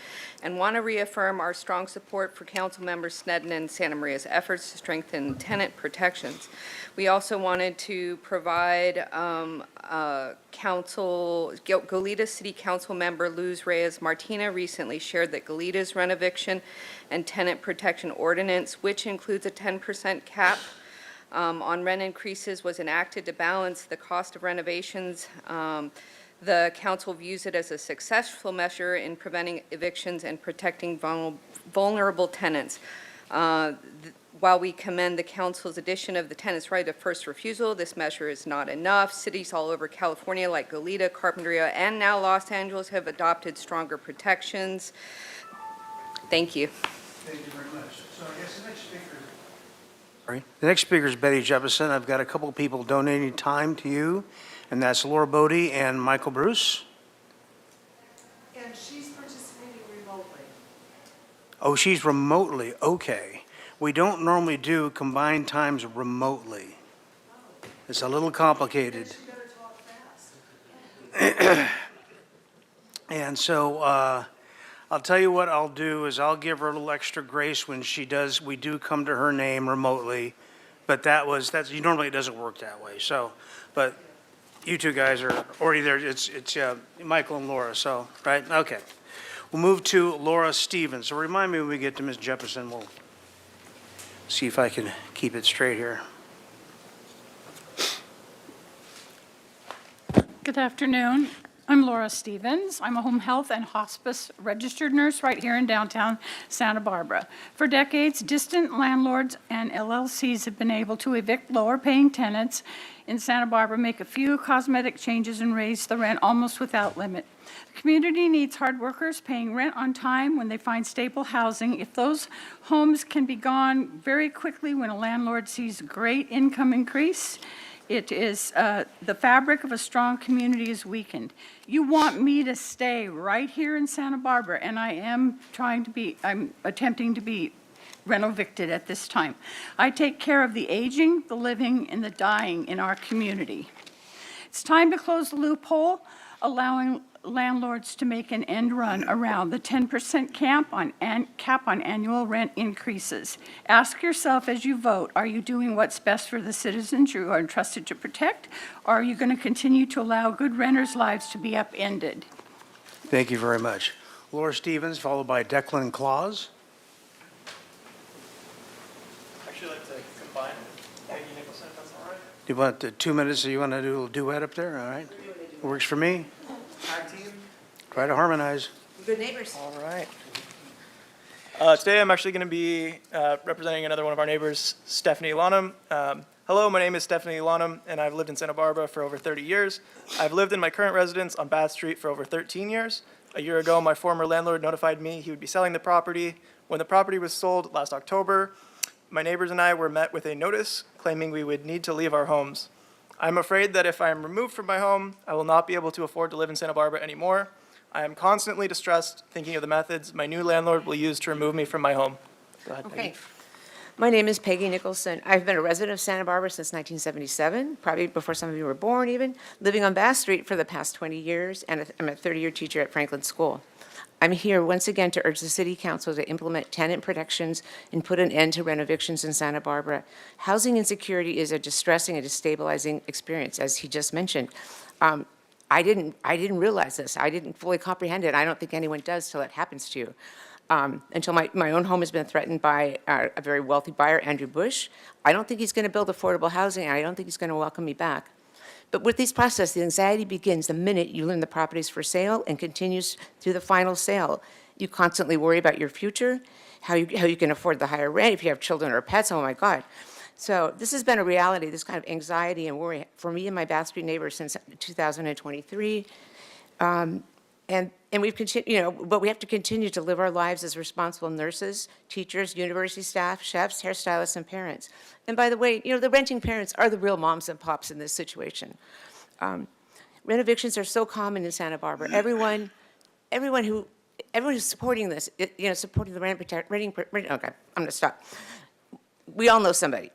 and want to reaffirm our strong support for Council Members Sneddon and Santa Maria's efforts to strengthen tenant protections. We also wanted to provide Goleta City Council member Luz Reyes Martina recently shared that Goleta's rent eviction and tenant protection ordinance, which includes a 10% cap on rent increases, was enacted to balance the cost of renovations. The council views it as a successful measure in preventing evictions and protecting vulnerable tenants. While we commend the council's addition of the tenant's right of first refusal, this measure is not enough. Cities all over California, like Goleta, Carpinteria, and now Los Angeles, have adopted stronger protections. Thank you. Thank you very much. So I guess the next speaker. Sorry. The next speaker is Betty Jefferson. I've got a couple of people donating time to you, and that's Laura Bodie and Michael Bruce. And she's participating remotely. Oh, she's remotely. Okay. We don't normally do combined times remotely. It's a little complicated. She better talk fast. And so I'll tell you what I'll do is I'll give her a little extra grace when we do come to her name remotely. But normally it doesn't work that way. So, but you two guys are already there. It's Michael and Laura, so, right? Okay. We'll move to Laura Stevens. So remind me when we get to Ms. Jefferson, we'll see if I can keep it straight here. Good afternoon. I'm Laura Stevens. I'm a home health and hospice registered nurse right here in downtown Santa Barbara. For decades, distant landlords and LLCs have been able to evict lower-paying tenants in Santa Barbara, make a few cosmetic changes, and raise the rent almost without limit. The community needs hard workers paying rent on time when they find stable housing. If those homes can be gone very quickly when a landlord sees great income increase, it is the fabric of a strong community is weakened. You want me to stay right here in Santa Barbara, and I'm attempting to be rent evicted at this time. I take care of the aging, the living, and the dying in our community. It's time to close the loophole, allowing landlords to make an end run around the 10% cap on annual rent increases. Ask yourself as you vote, are you doing what's best for the citizens you are entrusted to protect, or are you going to continue to allow good renters' lives to be upended? Thank you very much. Laura Stevens, followed by Declan Claus. Actually, I'd like to combine Peggy Nicholson, if that's all right. Do you want the 2 minutes, so you want to do a little duet up there? All right. Works for me. Tag team. Try to harmonize. Good neighbors. All right. Today I'm actually going to be representing another one of our neighbors, Stephanie Lanham. Hello, my name is Stephanie Lanham, and I've lived in Santa Barbara for over 30 years. I've lived in my current residence on Bath Street for over 13 years. A year ago, my former landlord notified me he would be selling the property. When the property was sold last October, my neighbors and I were met with a notice claiming we would need to leave our homes. I'm afraid that if I am removed from my home, I will not be able to afford to live in Santa Barbara anymore. I am constantly distressed thinking of the methods my new landlord will use to remove me from my home. Go ahead, Okay. Peggy. My name is Peggy Nicholson. I've been a resident of Santa Barbara since 1977, probably before some of you were born even, living on Bath Street for the past 20 years, and I'm a 30-year teacher at Franklin School. I'm here once again to urge the City Council to implement tenant protections and put an end to rent evictions in Santa Barbara. Housing insecurity is a distressing and destabilizing experience, as he just mentioned. I didn't realize this. I didn't fully comprehend it. I don't think anyone does till it happens to you. Until my own home has been threatened by a very wealthy buyer, Andrew Bush. I don't think he's going to build affordable housing, and I don't think he's going to welcome me back. But with this process, the anxiety begins the minute you learn the property's for sale and continues through the final sale. You constantly worry about your future, how you can afford the higher rent, if you have children or pets, oh my God. So this has been a reality, this kind of anxiety and worry for me and my Bath Street neighbors since 2023. And we've continued, but we have to continue to live our lives as responsible nurses, teachers, university staff, chefs, hairstylists, and parents. And by the way, the renting parents are the real moms and pops in this situation. Rent evictions are so common in Santa Barbara. Everyone who's supporting this, supporting the renting, okay, I'm gonna stop. We all know somebody.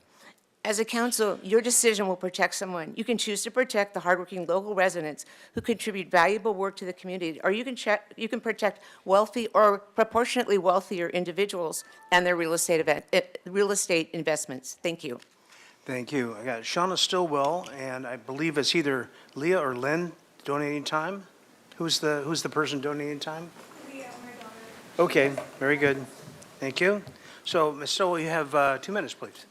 As a council, your decision will protect someone. You can choose to protect the hardworking local residents who contribute valuable work to the community, or you can protect wealthy or proportionately wealthier individuals and their real estate investments. Thank you. Thank you. I got Shauna Stillwell, and I believe it's either Leah or Lynn donating time. Who's the person donating time? Leah, my daughter. Okay, very good. Thank you. So, Ms. Stillwell, you have 2 minutes, please.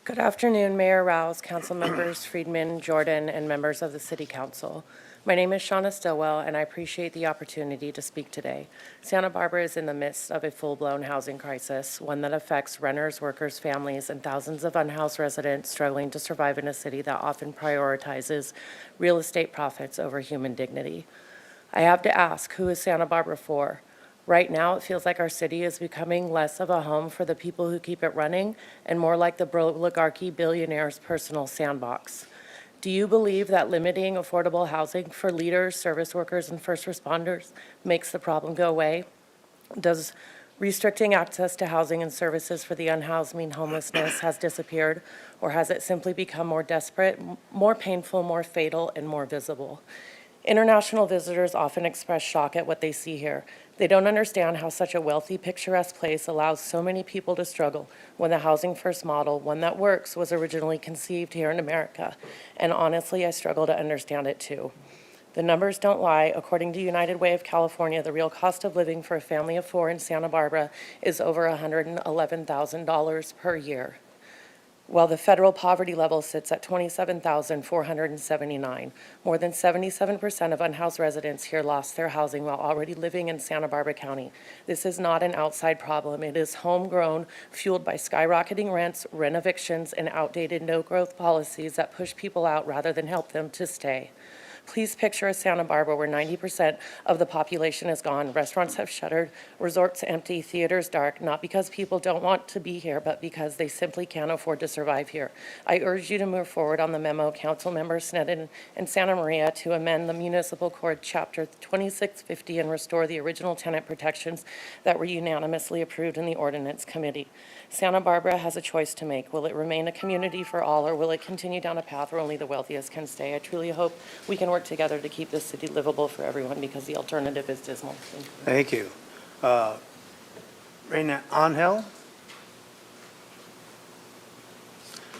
Good afternoon, Mayor Rouse, council members Friedman, Jordan, and members of the City Council. My name is Shauna Stillwell, and I appreciate the opportunity to speak today. Santa Barbara is in the midst of a full-blown housing crisis, one that affects renters, workers, families, and thousands of unhoused residents struggling to survive in a city that often prioritizes real estate profits over human dignity. I have to ask, who is Santa Barbara for? Right now, it feels like our city is becoming less of a home for the people who keep it running and more like the oligarchy billionaire's personal sandbox. Do you believe that limiting affordable housing for leaders, service workers, and first responders makes the problem go away? Does restricting access to housing and services for the unhoused mean homelessness has disappeared, or has it simply become more desperate, more painful, more fatal, and more visible? International visitors often express shock at what they see here. They don't understand how such a wealthy, picturesque place allows so many people to struggle when the housing first model, one that works, was originally conceived here in America. And honestly, I struggle to understand it too. The numbers don't lie. According to United Way of California, the real cost of living for a family of 4 in Santa Barbara is over $111,000 per year, while the federal poverty level sits at $27,479. More than 77% of unhoused residents here lost their housing while already living in Santa Barbara County. This is not an outside problem. It is homegrown, fueled by skyrocketing rents, rent evictions, and outdated no-growth policies that push people out rather than help them to stay. Please picture a Santa Barbara where 90% of the population is gone, restaurants have shuttered, resorts empty, theaters dark, not because people don't want to be here, but because they simply can't afford to survive here. I urge you to move forward on the memo, Councilmember Sneddon and Santa Maria, to amend the Municipal Code Chapter 2650 and restore the original tenant protections that were unanimously approved in the Ordinance Committee. Santa Barbara has a choice to make. Will it remain a community for all, or will it continue down a path where only the wealthiest can stay? I truly hope we can work together to keep this city livable for everyone, because the alternative is dismal. Thank you. Reina Angel,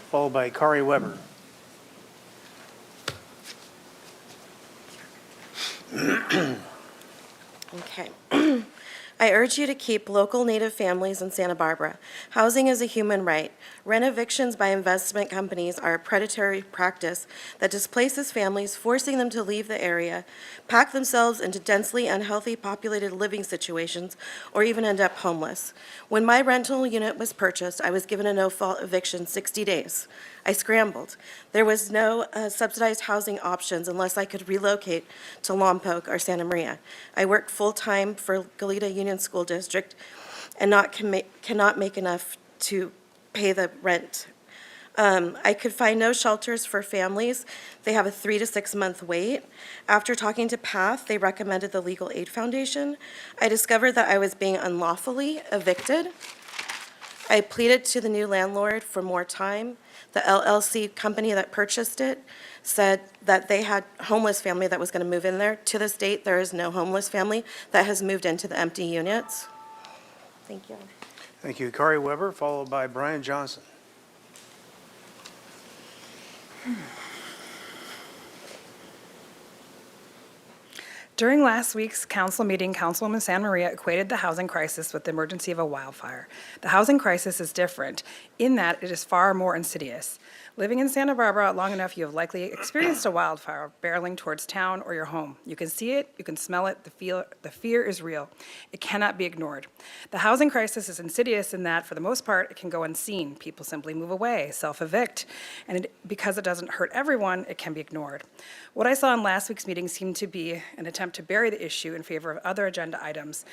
followed by Kari Weber. Okay. I urge you to keep local Native families in Santa Barbara. Housing is a human right. Rent evictions by investment companies are a predatory practice that displaces families, forcing them to leave the area, pack themselves into densely unhealthy populated living situations, or even end up homeless. When my rental unit was purchased, I was given a no-fault eviction 60 days. I scrambled. There was no subsidized housing options unless I could relocate to Lompoc or Santa Maria. I worked full-time for Goleta Union School District and cannot make enough to pay the rent. I could find no shelters for families. They have a 3 to 6 month wait. After talking to PATH, they recommended the Legal Aid Foundation. I discovered that I was being unlawfully evicted. I pleaded to the new landlord for more time. The LLC company that purchased it said that they had a homeless family that was going to move in there. To this date, there is no homeless family that has moved into the empty units. Thank you. Thank you. Kari Weber, followed by Brian Johnson. During last week's council meeting, Councilwoman Santa Maria equated the housing crisis with the emergency of a wildfire. The housing crisis is different in that it is far more insidious. Living in Santa Barbara long enough, you have likely experienced a wildfire barreling towards town or your home. You can see it, you can smell it, the fear is real. It cannot be ignored. The housing crisis is insidious in that, for the most part, it can go unseen. People simply move away, self-evict, and because it doesn't hurt everyone, it can be ignored. What I saw in last week's meeting seemed to be an attempt to bury the issue in favor of other agenda items,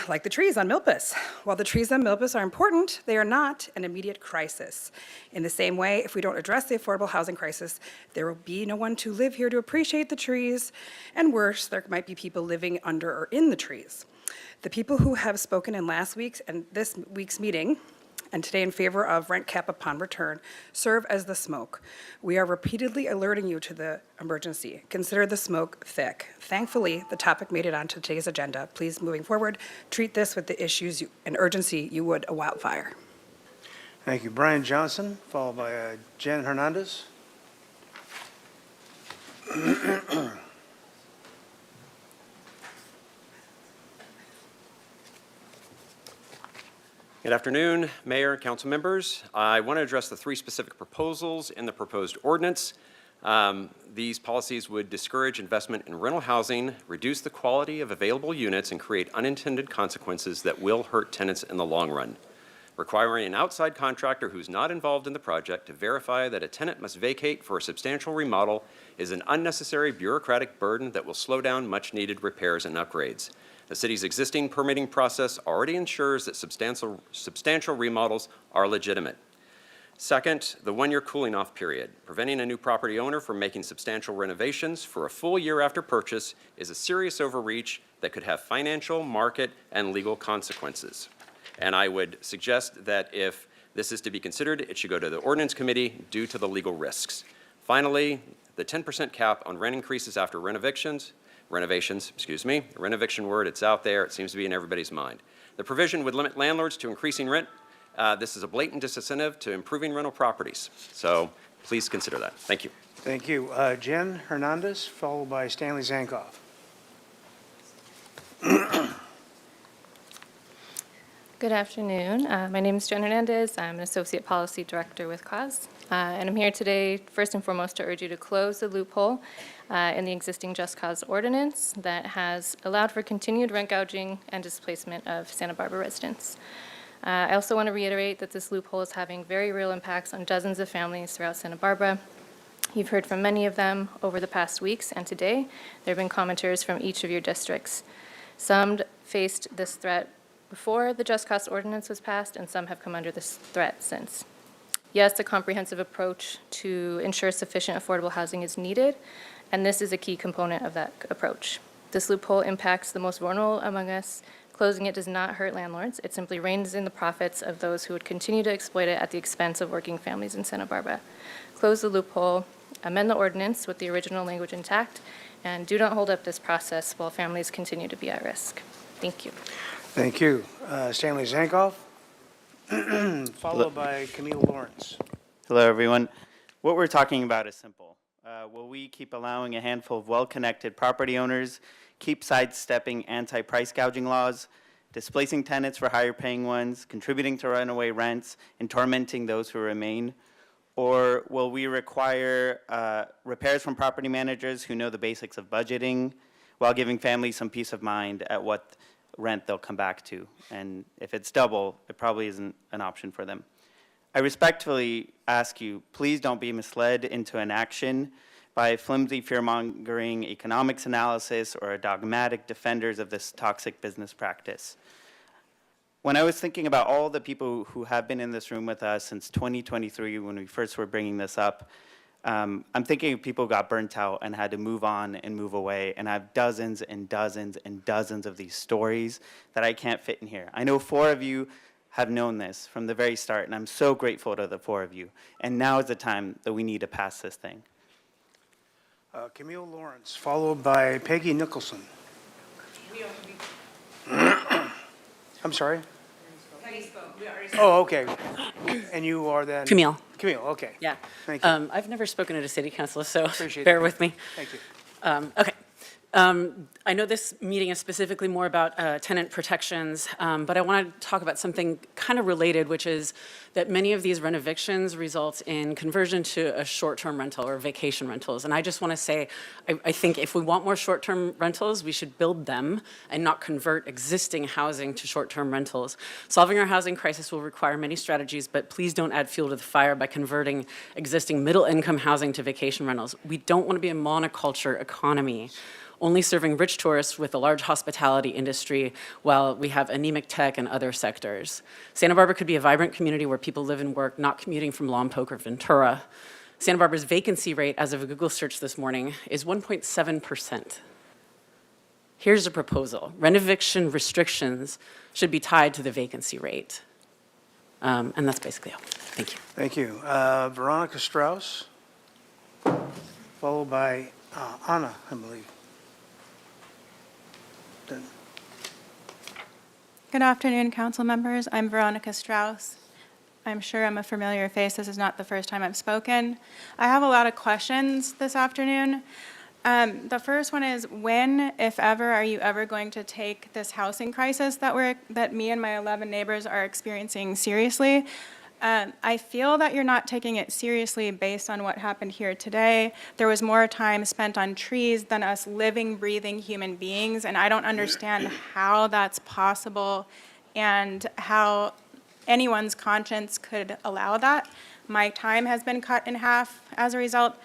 like the trees on Milpas. While the trees on Milpas are important, they are not an immediate crisis. In the same way, if we don't address the affordable housing crisis, there will be no one to live here to appreciate the trees, and worse, there might be people living under or in the trees. The people who have spoken in last week's and this week's meeting, and today in favor of rent cap upon return, serve as the smoke. We are repeatedly alerting you to the emergency. Consider the smoke thick. Thankfully, the topic made it onto today's agenda. Please, moving forward, treat this with the issues and urgency you would a wildfire. Thank you. Brian Johnson, followed by Jen Hernandez. Good afternoon, Mayor, Council members. I want to address the 3 specific proposals in the proposed ordinance. These policies would discourage investment in rental housing, reduce the quality of available units, and create unintended consequences that will hurt tenants in the long run. Requiring an outside contractor who's not involved in the project to verify that a tenant must vacate for a substantial remodel is an unnecessary bureaucratic burden that will slow down much-needed repairs and upgrades. The city's existing permitting process already ensures that substantial remodels are legitimate. Second, the one-year cooling-off period. Preventing a new property owner from making substantial renovations for a full year after purchase is a serious overreach that could have financial, market, and legal consequences. And I would suggest that if this is to be considered, it should go to the ordinance committee due to the legal risks. Finally, the 10% cap on rent increases after renovations, renoviction word, it's out there, it seems to be in everybody's mind. The provision would limit landlords to increasing rent. This is a blatant disincentive to improving rental properties. So please consider that. Thank you. Thank you. Jen Hernandez, followed by Stanley Zankoff. Good afternoon. My name is Jen Hernandez. I'm an Associate Policy Director with CAUSE. And I'm here today, first and foremost, to urge you to close the loophole in the existing Just Cause ordinance that has allowed for continued rent gouging and displacement of Santa Barbara residents. I also want to reiterate that this loophole is having very real impacts on dozens of families throughout Santa Barbara. You've heard from many of them over the past weeks, and today there have been commenters from each of your districts. Some faced this threat before the Just Cause ordinance was passed, and some have come under this threat since. Yes, a comprehensive approach to ensure sufficient affordable housing is needed, and this is a key component of that approach. This loophole impacts the most vulnerable among us. Closing it does not hurt landlords. It simply reins in the profits of those who would continue to exploit it at the expense of working families in Santa Barbara. Close the loophole, amend the ordinance with the original language intact, and do not hold up this process while families continue to be at risk. Thank you. Thank you. Stanley Zankoff, followed by Camille Lawrence. Hello, everyone. What we're talking about is simple. Will we keep allowing a handful of well-connected property owners keep sidestepping anti-price gouging laws, displacing tenants for higher-paying ones, contributing to runaway rents, and tormenting those who remain? Or will we require repairs from property managers who know the basics of budgeting while giving families some peace of mind at what rent they'll come back to? And if it's double, it probably isn't an option for them. I respectfully ask you, please don't be misled into an action by flimsy fear-mongering economics analysis or dogmatic defenders of this toxic business practice. When I was thinking about all the people who have been in this room with us since 2023 when we first were bringing this up, I'm thinking of people who got burnt out and had to move on and move away, and I have dozens and dozens and dozens of these stories that I can't fit in here. I know 4 of you have known this from the very start, and I'm so grateful to the 4 of you. And now is the time that we need to pass this thing. Camille Lawrence, followed by Peggy Nicholson. I'm sorry? Oh, okay. And you are then? Camille. Camille, okay. Yeah. Thank you. I've never spoken at a city council, so Appreciate bear that. with me. Thank you. Okay. I know this meeting is specifically more about tenant protections, but I want to talk about something kind of related, which is that many of these renovictions result in conversion to a short-term rental or vacation rentals. And I just want to say, I think if we want more short-term rentals, we should build them and not convert existing housing to short-term rentals. Solving our housing crisis will require many strategies, but please don't add fuel to the fire by converting existing middle-income housing to vacation rentals. We don't want to be a monoculture economy, only serving rich tourists with a large hospitality industry while we have anemic tech and other sectors. Santa Barbara could be a vibrant community where people live and work, not commuting from Lompoc or Ventura. Santa Barbara's vacancy rate, as of a Google search this morning, is 1.7%. Here's a proposal. Renoviction restrictions should be tied to the vacancy rate. And that's basically all. Thank you. Thank you. Veronica Strauss, followed by Anna, I believe. Good afternoon, council members. I'm Veronica Strauss. I'm sure I'm a familiar face. This is not the first time I've spoken. I have a lot of questions this afternoon. The first one is, when, if ever, are you ever going to take this housing crisis that me and my 11 neighbors are experiencing seriously? I feel that you're not taking it seriously based on what happened here today. There was more time spent on trees than us living, breathing human beings, and I don't understand how that's possible and how anyone's conscience could allow that. My time has been cut in half as a result.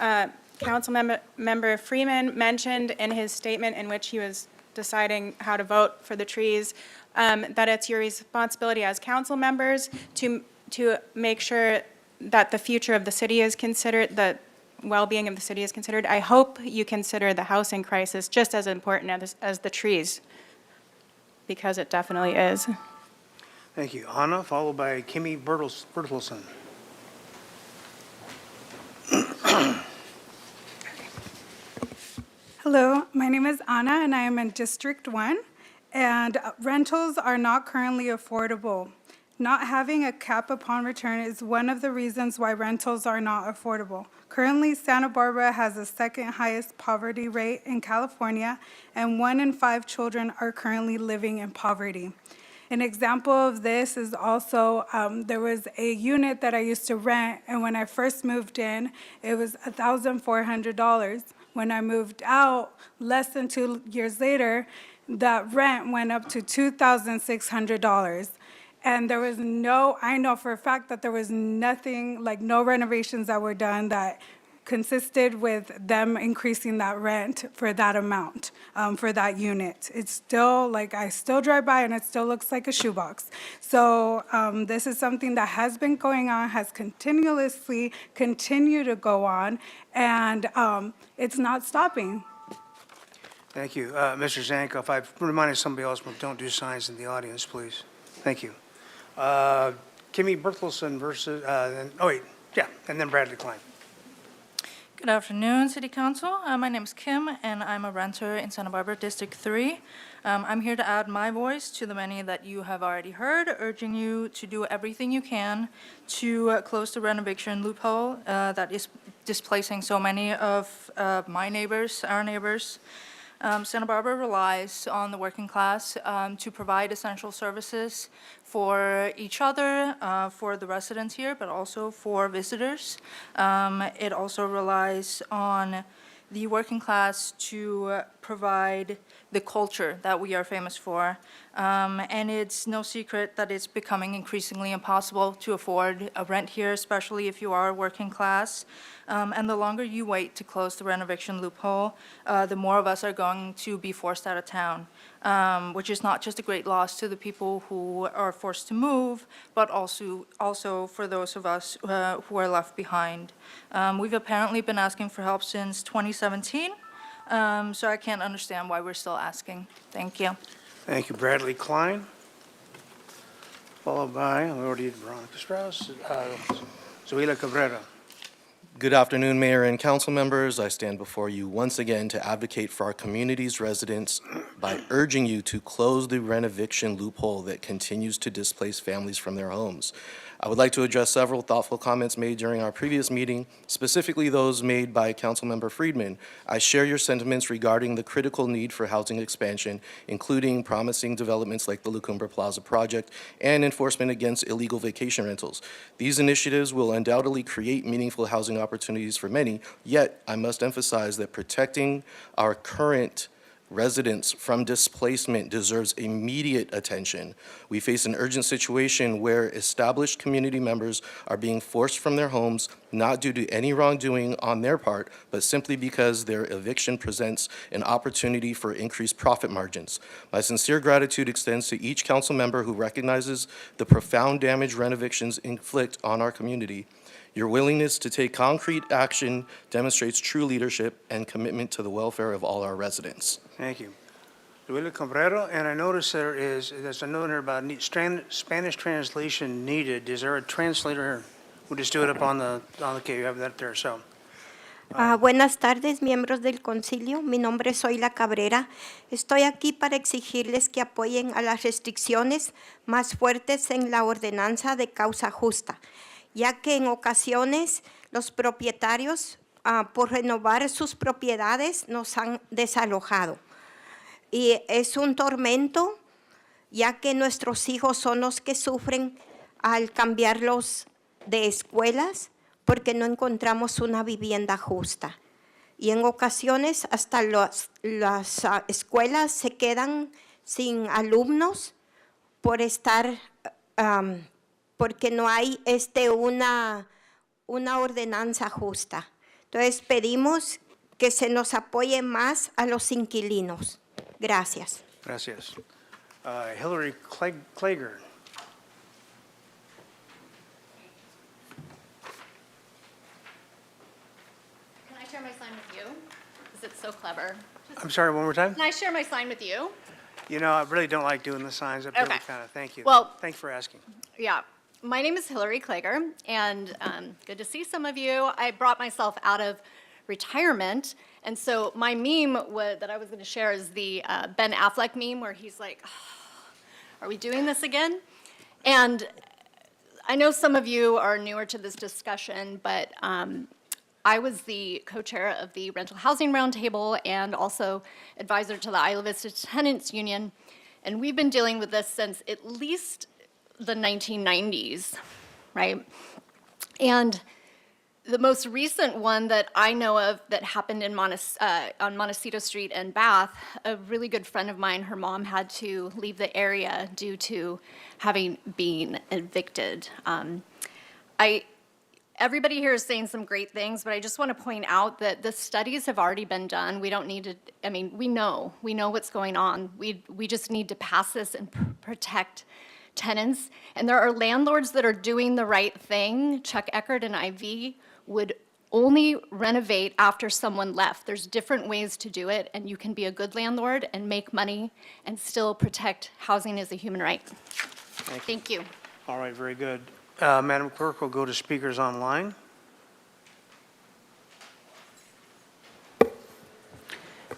Councilmember Freeman mentioned in his statement in which he was deciding how to vote for the trees, that it's your responsibility as council members to make sure that the future of the city is considered, the well-being of the city is considered. I hope you consider the housing crisis just as important as the trees, because it definitely is. Thank you. Anna, followed by Kimmy Bertelsen. Hello, my name is Anna and I am in District 1, and rentals are not currently affordable. Not having a cap upon return is one of the reasons why rentals are not affordable. Currently, Santa Barbara has the second highest poverty rate in California, and 1 in 5 children are currently living in poverty. An example of this is also, there was a unit that I used to rent, and when I first moved in, it was $1,400. When I moved out, less than 2 years later, that rent went up to $2,600. And there was I know for a fact that there was nothing, like no renovations that were done that consisted with them increasing that rent for that amount, for that unit. It's still, I still drive by and it still looks like a shoebox. So this is something that has been going on, has continuously continued to go on, and it's not stopping. Thank you. Mr. Zanko, if I've reminded somebody else, don't do signs in the audience, please. Thank you. Kimmy Bertelsen versus, and then Bradley Klein. Good afternoon, City Council. My name is Kim, and I'm a renter in Santa Barbara District 3. I'm here to add my voice to the many that you have already heard, urging you to do everything you can to close the renovation loophole that is displacing so many of my neighbors, our neighbors. Santa Barbara relies on the working class to provide essential services for each other, for the residents here, but also for visitors. It also relies on the working class to provide the culture that we are famous for. And it's no secret that it's becoming increasingly impossible to afford a rent here, especially if you are working class. And the longer you wait to close the renovation loophole, the more of us are going to be forced out of town, which is not just a great loss to the people who are forced to move, but also for those of us who are left behind. We've apparently been asking for help since 2017, so I can't understand why we're still asking. Thank you. Thank you, Bradley Klein. Followed by, we already did Veronica Strauss, Zoila Cabrera. Good afternoon, Mayor and council members. I stand before you once again to advocate for our community's residents by urging you to close the rent-eviction loophole that continues to displace families from their homes. I would like to address several thoughtful comments made during our previous meeting, specifically those made by Councilmember Friedman. I share your sentiments regarding the critical need for housing expansion, including promising developments like the La Cumbre Plaza project and enforcement against illegal vacation rentals. These initiatives will undoubtedly create meaningful housing opportunities for many, yet I must emphasize that protecting our current residents from displacement deserves immediate attention. We face an urgent situation where established community members are being forced from their homes, not due to any wrongdoing on their part, but simply because their eviction presents an opportunity for increased profit margins. My sincere gratitude extends to each council member who recognizes the profound damage rent evictions inflict on our community. Your willingness to take concrete action demonstrates true leadership and commitment to the welfare of all our residents. Thank you. Luila Cabrera, and I notice there's a note here about Spanish translation needed. Is there a translator? We'll just do it up on the okay, you have that there, so. Buenas tardes, miembros del concilio. Mi nombre es Zoila Cabrera. Estoy aquí para exigirles que apoyen a las restricciones más fuertes en la ordenanza de causa justa, ya que en ocasiones los propietarios, por renovar sus propiedades, nos han desalojado. Y es un tormento, ya que nuestros hijos son los que sufren al cambiarlos de escuelas porque no encontramos una vivienda justa. Y en ocasiones hasta las escuelas se quedan sin alumnos por estar, porque no hay una ordenanza justa. Entonces pedimos que se nos apoye más a los inquilinos. Gracias. Gracias. Hillary Klager. Can I share my sign with you? Is it so clever? I'm sorry, one more time? Can I share my sign with you? You know, I really don't like doing the signs up here. Okay. Kind of. Thank you. Well- Thanks for asking. Yeah. My name is Hillary Klager, and good to see some of you. I brought myself out of retirement, and so my meme that I was going to share is the Ben Affleck meme where he's like, are we doing this again? And I know some of you are newer to this discussion, but I was the co-chair of the Rental Housing Roundtable and also advisor to the Isla Vista Tenants Union, and we've been dealing with this since at least the 1990s, right? And the most recent one that I know of that happened in on Montecito Street in Bath, a really good friend of mine, her mom had to leave the area due to having been evicted. Everybody here is saying some great things, but I just want to point out that the studies have already been done. We don't need to, I mean, we know what's going on. We just need to pass this and protect tenants. And there are landlords that are doing the right thing. Chuck Eckert and IV would only renovate after someone left. There's different ways to do it, and you can be a good landlord and make money and still protect housing as a human right. Thank you. All right, very good. Madam Clerk, we'll go to speakers online.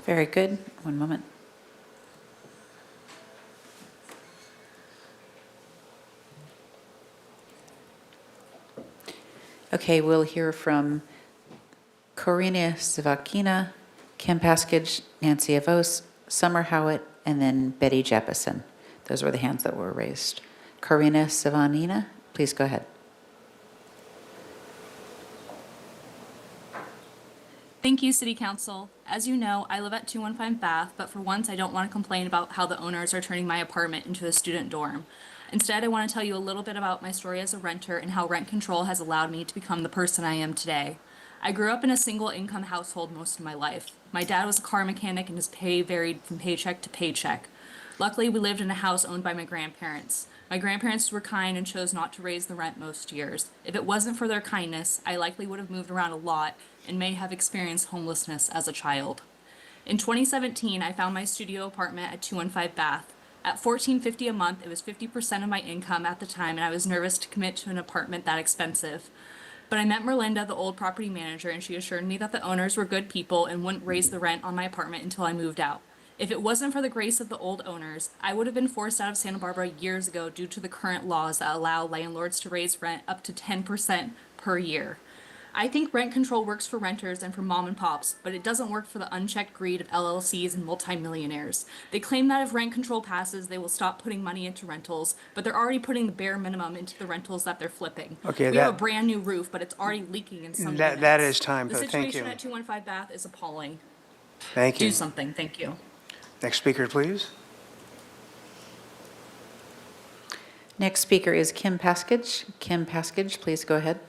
Very good. One moment. Okay, we'll hear from Corina Savakina, Kim Paskage, Nancy Avos, Summer Howitt, and then Betty Jeppesen. Those were the hands that were raised. Corina Savanina, please go ahead. Thank you, City Council. As you know, I live at 215 Bath, but for once I don't want to complain about how the owners are turning my apartment into a student dorm. Instead, I want to tell you a little bit about my story as a renter and how rent control has allowed me to become the person I am today. I grew up in a single-income household most of my life. My dad was a car mechanic and his pay varied from paycheck to paycheck. Luckily, we lived in a house owned by my grandparents. My grandparents were kind and chose not to raise the rent most years. If it wasn't for their kindness, I likely would have moved around a lot and may have experienced homelessness as a child. In 2017, I found my studio apartment at 215 Bath. At $14.50 a month, it was 50% of my income at the time, and I was nervous to commit to an apartment that expensive. But I met Merlinda, the old property manager, and she assured me that the owners were good people and wouldn't raise the rent on my apartment until I moved out. If it wasn't for the grace of the old owners, I would have been forced out of Santa Barbara years ago due to the current laws that allow landlords to raise rent up to 10% per year. I think rent control works for renters and for mom and pops, but it doesn't work for the unchecked greed of LLCs and multimillionaires. They claim that if rent control passes, they will stop putting money into rentals, but they're already putting the bare minimum into the rentals that they're flipping. Okay, we have a brand new roof, but it's already leaking in some units. That is time, The but thank situation you. at 215 Bath is appalling. Thank you. Do something. Thank you. Next speaker, please. Next speaker is Kim Paskage. Kim Paskage, please go ahead.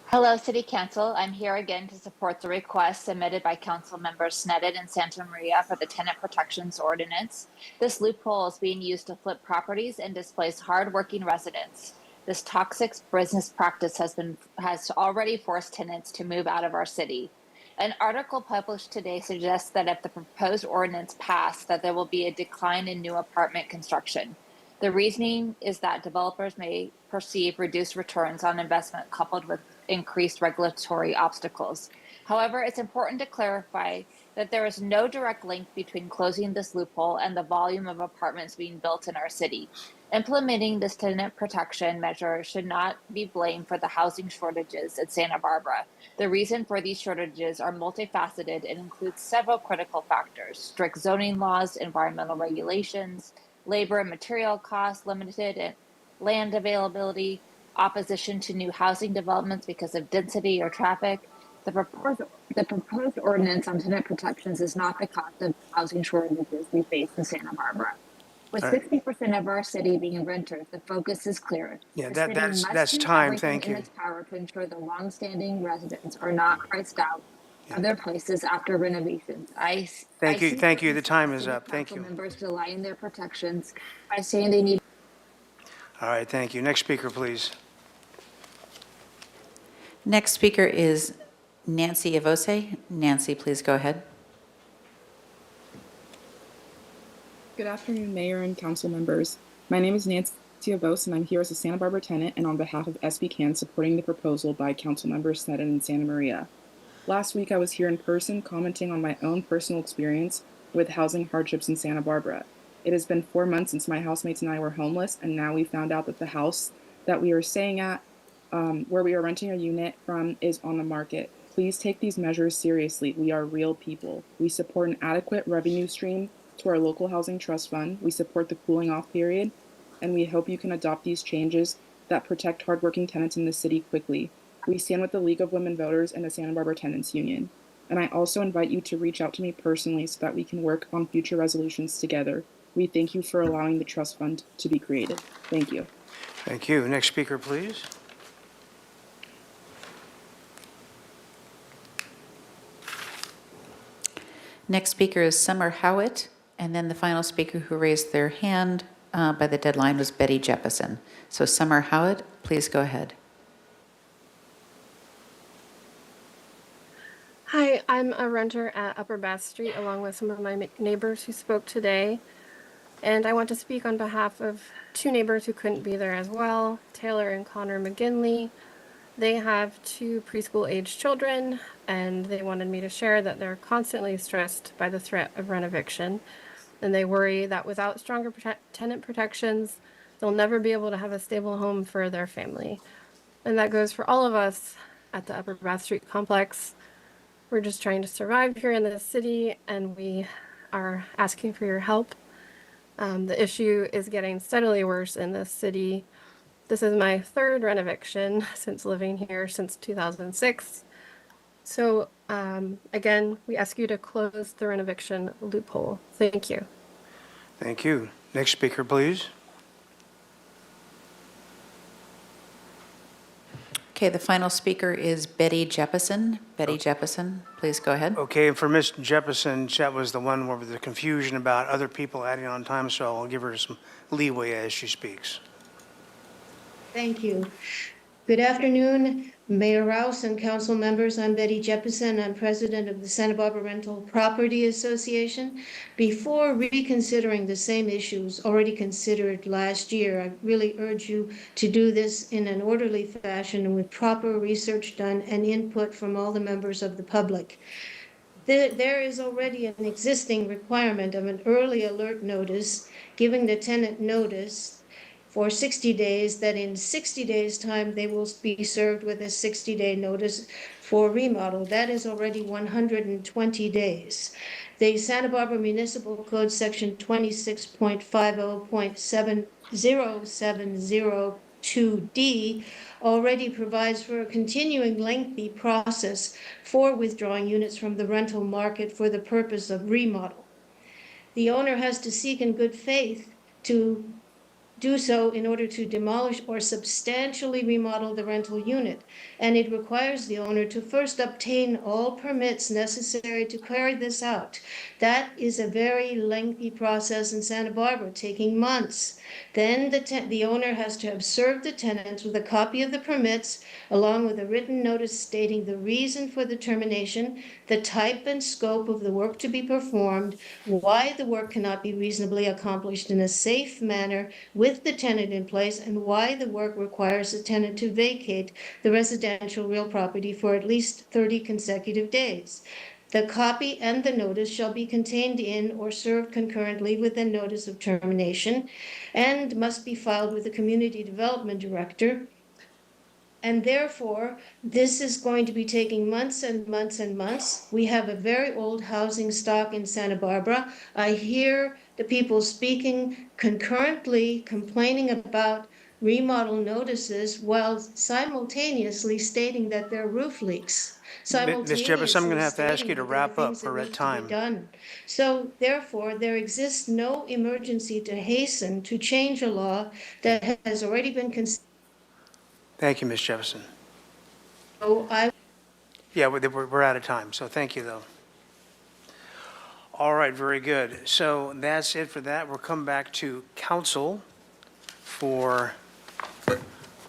Hello, City Council. I'm here again to support the request submitted by Council Members Sneddon and Santa Maria for the Tenant Protections Ordinance. This loophole is being used to flip properties and displace hardworking residents. This toxic business practice has already forced tenants to move out of our city. An article published today suggests that if the proposed ordinance passed, that there will be a decline in new apartment construction. The reasoning is that developers may perceive reduced returns on investment coupled with increased regulatory obstacles. However, it's important to clarify that there is no direct link between closing this loophole and the volume of apartments being built in our city. Implementing this tenant protection measure should not be blamed for the housing shortages in Santa Barbara. The reason for these shortages are multifaceted and includes several critical factors: strict zoning laws, environmental regulations, labor and material costs, limited land availability, opposition to new housing developments because of density or traffic. The proposed ordinance on tenant protections is not the cause of housing shortages we face in Santa Barbara. With All right. 60% of our city being renters, the focus is clear. Yeah, The city must that's do time. everything Thank in you. its power to ensure the longstanding residents are not priced out of their places after renovations. I Thank you. see Thank you. certain The time is city up. Thank council you. members delaying their protections by saying they need. All right, thank you. Next speaker, please. Next speaker is Nancy Avose. Nancy, please go ahead. Good afternoon, Mayor and council members. My name is Nancy Avose, and I'm here as a Santa Barbara tenant and on behalf of SB Can supporting the proposal by council members Sneddon and Santa Maria. Last week, I was here in person commenting on my own personal experience with housing hardships in Santa Barbara. It has been 4 months since my housemates and I were homeless, and now we found out that the house that we are staying at, where we are renting a unit from, is on the market. Please take these measures seriously. We are real people. We support an adequate revenue stream to our local housing trust fund. We support the cooling off period, and we hope you can adopt these changes that protect hardworking tenants in the city quickly. We stand with the League of Women Voters and the Santa Barbara Tenants Union. And I also invite you to reach out to me personally so that we can work on future resolutions together. We thank you for allowing the trust fund to be created. Thank you. Thank you. Next speaker, please. Next speaker is Summer Howitt, and then the final speaker who raised their hand by the deadline was Betty Jeppesen. So Summer Howitt, please go ahead. Hi, I'm a renter at Upper Bath Street along with some of my neighbors who spoke today. And I want to speak on behalf of two neighbors who couldn't be there as well, Taylor and Connor McGinley. They have two preschool-aged children, and they wanted me to share that they're constantly stressed by the threat of rent eviction. And they worry that without stronger tenant protections, they'll never be able to have a stable home for their family. And that goes for all of us at the Upper Bath Street complex. We're just trying to survive here in the city, and we are asking for your help. The issue is getting steadily worse in this city. This is my third rent eviction since living here since 2006. So again, we ask you to close the rent eviction loophole. Thank you. Thank you. Next speaker, please. Okay, the final speaker is Betty Jeppesen. Betty Jeppesen, please go ahead. Okay, and for Ms. Jeppesen, that was the one where the confusion about other people adding on time, so I'll give her some leeway as she speaks. Thank you. Good afternoon, Mayor Rouse and council members. I'm Betty Jeppesen. I'm president of the Santa Barbara Rental Property Association. Before reconsidering the same issues already considered last year, I really urge you to do this in an orderly fashion and with proper research done and input from all the members of the public. There is already an existing requirement of an early alert notice, giving the tenant notice for 60 days, that in 60 days' time, they will be served with a 60-day notice for remodel. That is already 120 days. The Santa Barbara Municipal Code, Section 26.50.70702D, already provides for a continuing lengthy process for withdrawing units from the rental market for the purpose of remodel. The owner has to seek in good faith to do so in order to demolish or substantially remodel the rental unit, and it requires the owner to first obtain all permits necessary to carry this out. That is a very lengthy process in Santa Barbara, taking months. Then the owner has to have served the tenants with a copy of the permits, along with a written notice stating the reason for the termination, the type and scope of the work to be performed, why the work cannot be reasonably accomplished in a safe manner with the tenant in place, and why the work requires the tenant to vacate the residential real property for at least 30 consecutive days. The copy and the notice shall be contained in or served concurrently with the notice of termination and must be filed with the community development director And therefore, this is going to be taking months and months and months. We have a very old housing stock in Santa Barbara. I hear the people speaking concurrently, complaining about remodel notices while simultaneously stating that there are roof leaks. Ms. Jeppes, I'm going Simultaneously to have to ask stating you to that there are wrap up. things that We're at need to be time. done. So therefore, there exists no emergency to hasten to change a law that has already been considered. Thank you, Ms. Jefferson. Yeah, we're out of time, so thank you, though. All right, very good. So that's it for that. We'll come back to council for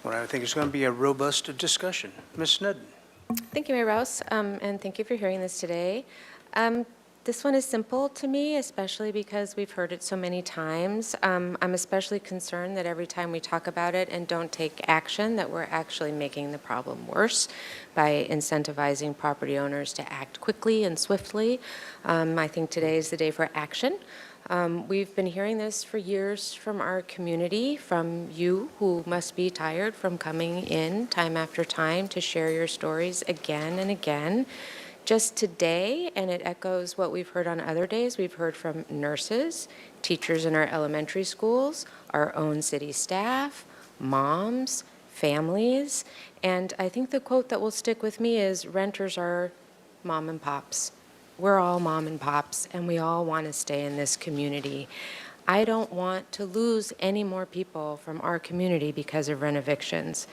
what I think is going to be a robust discussion. Ms. Snedden. Thank you, Mayor Rouse, and thank you for hearing this today. This one is simple to me, especially because we've heard it so many times. I'm especially concerned that every time we talk about it and don't take action, that we're actually making the problem worse by incentivizing property owners to act quickly and swiftly. I think today is the day for action. We've been hearing this for years from our community, from you who must be tired from coming in time after time to share your stories again and again. Just today, and it echoes what we've heard on other days, we've heard from nurses, teachers in our elementary schools, our own city staff, moms, families, and I think the quote that will stick with me is, renters are mom and pops. We're all mom and pops, and we all want to stay in this community. I don't want to lose any more people from our community because of rent evictions.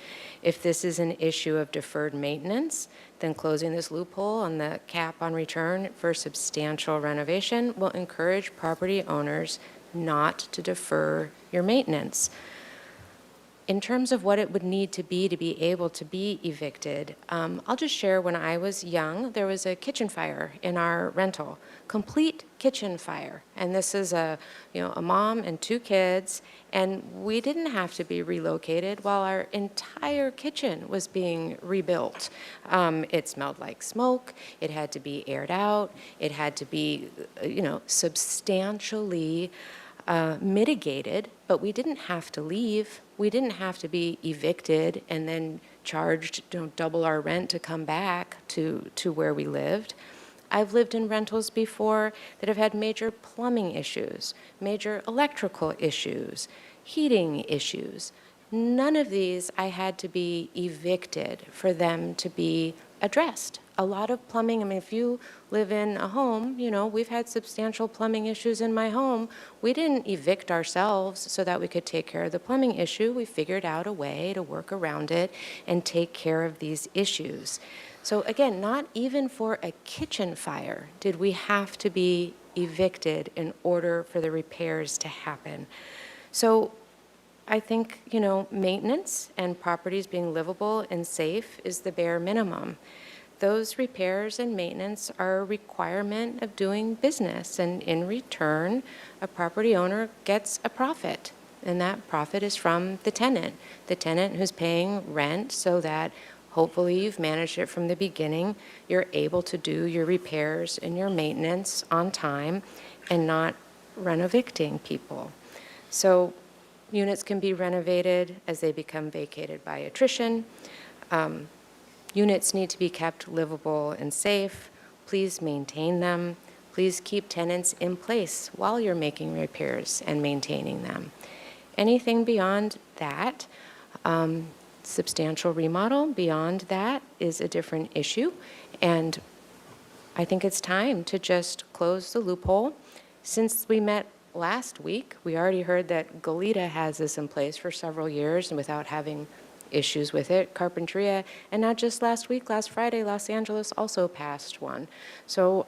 If this is an issue of deferred maintenance, then closing this loophole on the cap on return for substantial renovation will encourage property owners not to defer your maintenance. In terms of what it would need to be able to be evicted, I'll just share when I was young, there was a kitchen fire in our rental, complete kitchen fire. And this is a mom and 2 kids, and we didn't have to be relocated while our entire kitchen was being rebuilt. It smelled like smoke, it had to be aired out, it had to be, substantially mitigated, but we didn't have to leave. We didn't have to be evicted and then charged double our rent to come back to where we lived. I've lived in rentals before that have had major plumbing issues, major electrical issues, heating issues. None of these I had to be evicted for them to be addressed. A lot of plumbing, if you live in a home, we've had substantial plumbing issues in my home. We didn't evict ourselves so that we could take care of the plumbing issue. We figured out a way to work around it and take care of these issues. So again, not even for a kitchen fire did we have to be evicted in order for the repairs to happen. So I think, maintenance and properties being livable and safe is the bare minimum. Those repairs and maintenance are a requirement of doing business, and in return, a property owner gets a profit, and that profit is from the tenant who's paying rent so that hopefully you've managed it from the beginning, you're able to do your repairs and your maintenance on time and not rent-evicting people. So units can be renovated as they become vacated by attrition. Units need to be kept livable and safe. Please maintain them. Please keep tenants in place while you're making repairs and maintaining them. Anything beyond that, substantial remodel beyond that is a different issue. And I think it's time to just close the loophole. Since we met last week, we already heard that Goleta has this in place for several years and without having issues with it. Carpinteria, and not just last week, last Friday, Los Angeles also passed one. So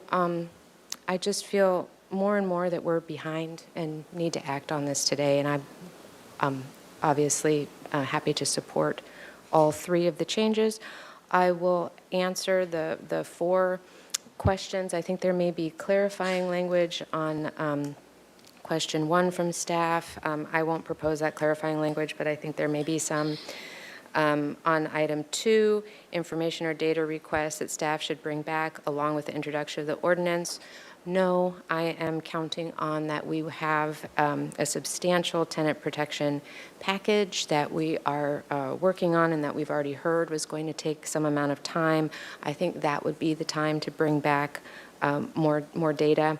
I just feel more and more that we're behind and need to act on this today, and I'm obviously happy to support all 3 of the changes. I will answer the 4 questions. I think there may be clarifying language on question 1 from staff. I won't propose that clarifying language, but I think there may be some. On item 2, information or data requests that staff should bring back along with the introduction of the ordinance. No, I am counting on that we have a substantial tenant protection package that we are working on and that we've already heard was going to take some amount of time. I think that would be the time to bring back more data.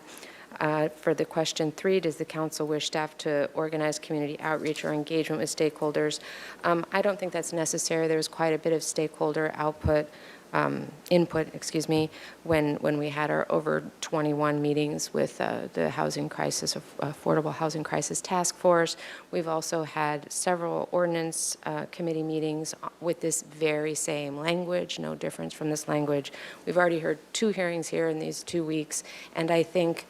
For the question 3, does the council wish staff to organize community outreach or engagement with stakeholders? I don't think that's necessary. There was quite a bit of stakeholder input, when we had our over 21 meetings with the housing crisis, affordable housing crisis task force. We've also had several ordinance committee meetings with this very same language, no difference from this language. We've already heard 2 hearings here in these 2 weeks, and I think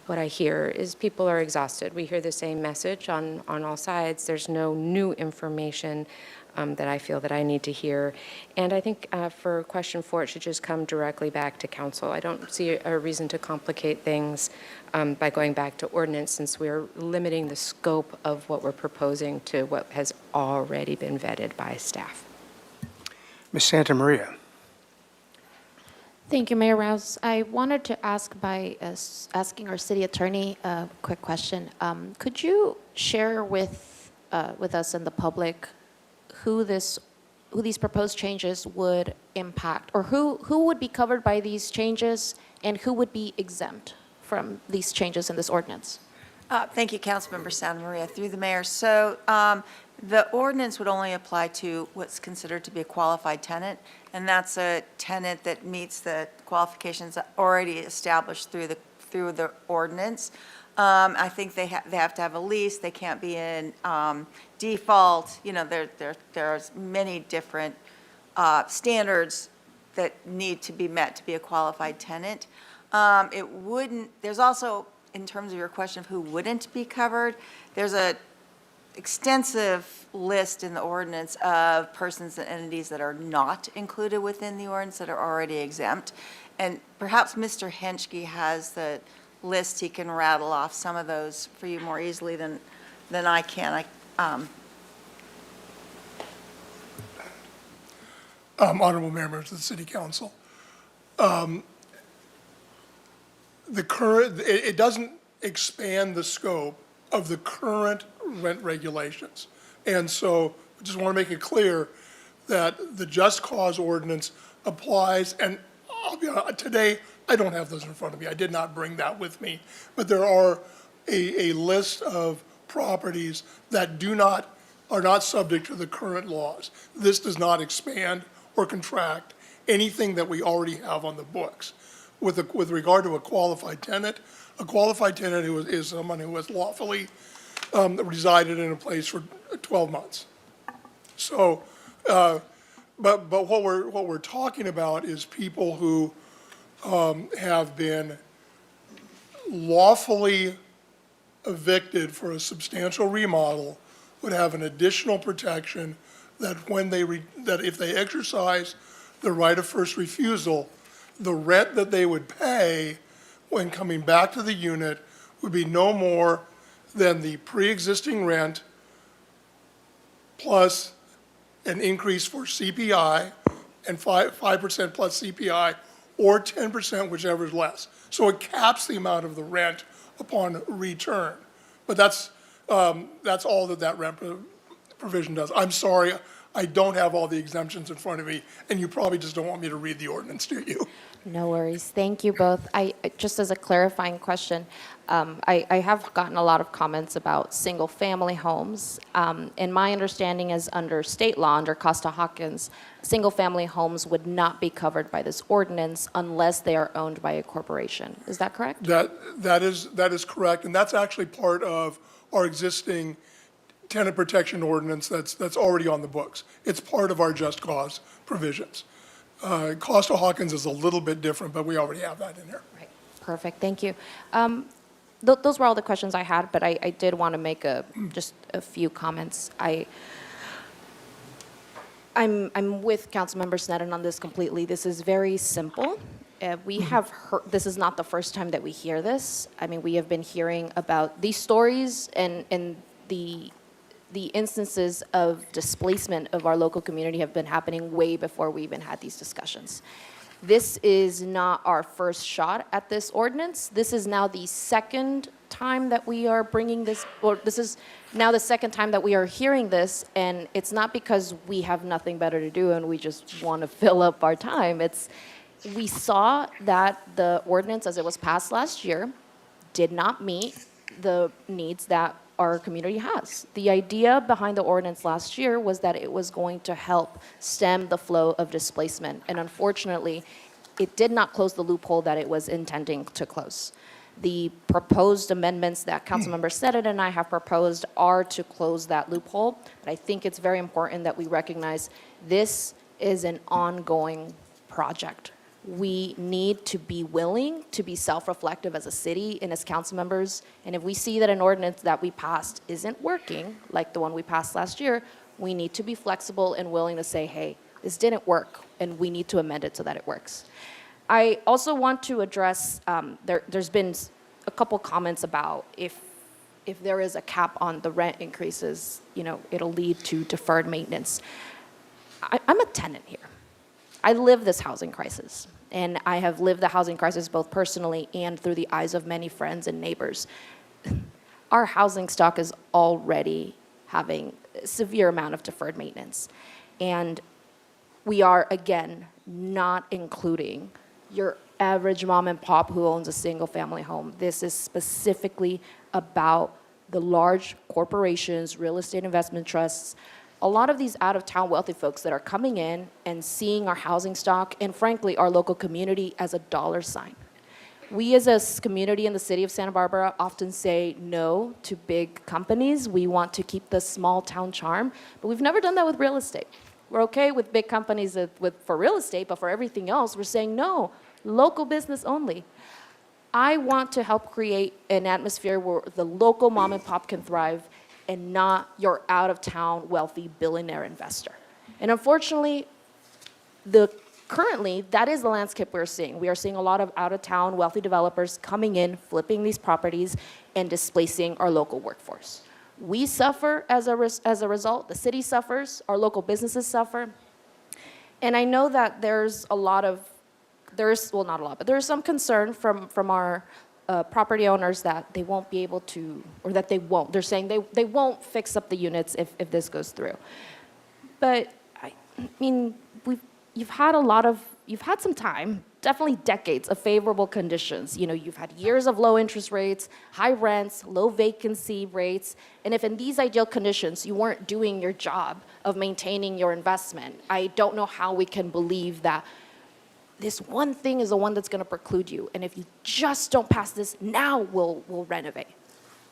what I hear is people are exhausted. We hear the same message on all sides. There's no new information that I feel that I need to hear. And I think for question 4, it should just come directly back to council. I don't see a reason to complicate things by going back to ordinance, since we're limiting the scope of what we're proposing to what has already been vetted by staff. Ms. Santa Maria. Thank you, Mayor Rouse. I wanted to ask by asking our city attorney a quick question. Could you share with us and the public who these proposed changes would impact, or who would be covered by these changes, and who would be exempt from these changes in this ordinance? Thank you, Councilmember Santa Maria. Through the mayor. So the ordinance would only apply to what's considered to be a qualified tenant, and that's a tenant that meets the qualifications already established through the ordinance. I think they have to have a lease. They can't be in default. You know, there's many different standards that need to be met to be a qualified tenant. It wouldn't. There's also, in terms of your question of who wouldn't be covered, there's a extensive list in the ordinance of persons and entities that are not included within the ordinance that are already exempt. And perhaps Mr. Henschke has the list. He can rattle off some of those for you more easily than I can. Honorable Mayor, members of the City Council. It doesn't expand the scope of the current rent regulations. And so I just want to make it clear that the Just Cause Ordinance applies, and I'll be honest, today I don't have those in front of me. I did not bring that with me. But there are a list of properties that are not subject to the current laws. This does not expand or contract anything that we already have on the books. With regard to a qualified tenant who is someone who has lawfully resided in a place for 12 months. So, but what we're talking about is people who have been lawfully evicted for a substantial remodel would have an additional protection that that if they exercise the right of first refusal, the rent that they would pay when coming back to the unit would be no more than the pre-existing rent plus an increase for CPI and 5% plus CPI, or 10%, whichever is less. So it caps the amount of the rent upon return. But that's all that rent provision does. I'm sorry, I don't have all the exemptions in front of me, and you probably just don't want me to read the ordinance, do you? No worries. Thank you both. Just as a clarifying question, I have gotten a lot of comments about single-family homes. And my understanding is under state law, under Costa-Hawkins, single-family homes would not be covered by this ordinance unless they are owned by a corporation. Is that correct? That is correct, and that's actually part of our existing tenant protection ordinance that's already on the books. It's part of our just cause provisions. Costa-Hawkins is a little bit different, but we already have that in there. Right. Perfect. Thank you. Those were all the questions I had, but I did want to make just a few comments. I'm with Councilmember Sneddon on this completely. This is very simple. We have heard, this is not the first time that we hear this. I mean, we have been hearing about these stories and the instances of displacement of our local community have been happening way before we even had these discussions. This is not our first shot at this ordinance. This is now the second time that we are bringing this, or this is now the second time that we are hearing this, and it's not because we have nothing better to do and we just want to fill up our time. We saw that the ordinance as it was passed last year did not meet the needs that our community has. The idea behind the ordinance last year was that it was going to help stem the flow of displacement, and unfortunately, it did not close the loophole that it was intending to close. The proposed amendments that Councilmember Sneddon and I have proposed are to close that loophole, but I think it's very important that we recognize this is an ongoing project. We need to be willing to be self-reflective as a city and as council members. And if we see that an ordinance that we passed isn't working, like the one we passed last year, we need to be flexible and willing to say, hey, this didn't work, and we need to amend it so that it works. I also want to address, there's been a couple comments about if there is a cap on the rent increases, it'll lead to deferred maintenance. I'm a tenant here. I live this housing crisis, and I have lived the housing crisis both personally and through the eyes of many friends and neighbors. Our housing stock is already having a severe amount of deferred maintenance, and we are, again, not including your average mom and pop who owns a single family home. This is specifically about the large corporations, real estate investment trusts, a lot of these out-of-town wealthy folks that are coming in and seeing our housing stock and, frankly, our local community as a dollar sign. We as a community in the city of Santa Barbara often say no to big companies. We want to keep the small town charm, but we've never done that with real estate. We're okay with big companies for real estate, but for everything else, we're saying no, local business only. I want to help create an atmosphere where the local mom and pop can thrive and not your out-of-town wealthy billionaire investor. And unfortunately, currently, that is the landscape we're seeing. We are seeing a lot of out-of-town wealthy developers coming in, flipping these properties, and displacing our local workforce. We suffer as a result. The city suffers. Our local businesses suffer. And I know that there's some concern from our property owners that they won't be able to, or that they won't. They're saying they won't fix up the units if this goes through. But I mean, you've had some time, definitely decades of favorable conditions. You've had years of low interest rates, high rents, low vacancy rates, and if in these ideal conditions you weren't doing your job of maintaining your investment, I don't know how we can believe that this one thing is the one that's going to preclude you. And if you just don't pass this, now we'll renovate.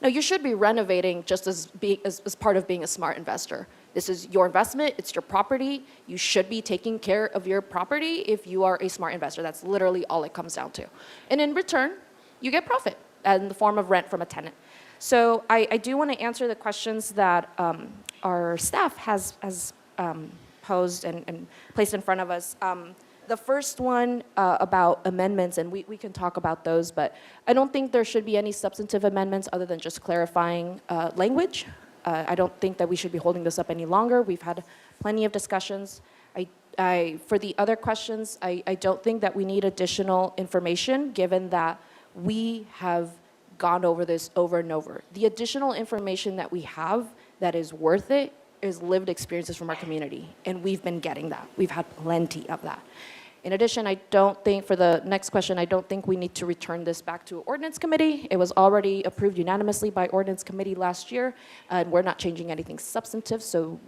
No, you should be renovating just as part of being a smart investor. This is your investment. It's your property. You should be taking care of your property if you are a smart investor. That's literally all it comes down to. And in return, you get profit in the form of rent from a tenant. So I do want to answer the questions that our staff has posed and placed in front of us. The first one about amendments, and we can talk about those, but I don't think there should be any substantive amendments other than just clarifying language. I don't think that we should be holding this up any longer. We've had plenty of discussions. For the other questions, I don't think that we need additional information given that we have gone over this over and over. The additional information that we have that is worth it is lived experiences from our community, and we've been getting that. We've had plenty of that. In addition, for the next question, I don't think we need to return this back to ordinance committee. It was already approved unanimously by ordinance committee last year, and we're not changing anything substantive, so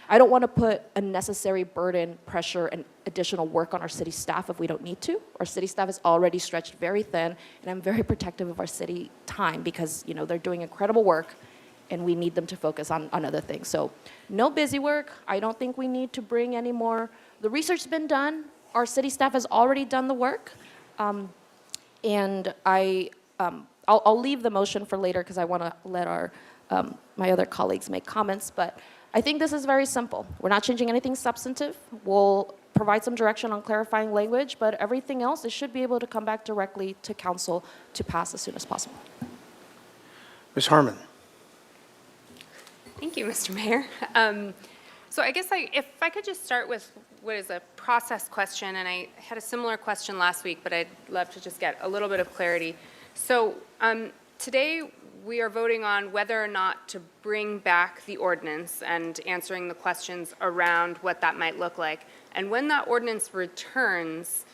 I don't want to put unnecessary burden, pressure, and additional work on our city staff if we don't need to. Our city staff is already stretched very thin, and I'm very protective of our city time because they're doing incredible work, and we need them to focus on other things. So no busy work. I don't think we need to bring any more. The research's been done. Our city staff has already done the work, and I'll leave the motion for later because I want to let my other colleagues make comments, but I think this is very simple. We're not changing anything substantive. We'll provide some direction on clarifying language, but everything else, it should be able to come back directly to council to pass as soon as possible. Ms. Harmon. Thank you, Mr. Mayor. So I guess if I could just start with what is a process question, and I had a similar question last week, but I'd love to just get a little bit of clarity. So today we are voting on whether or not to bring back the ordinance and answering the questions around what that might look like. And when that ordinance returns,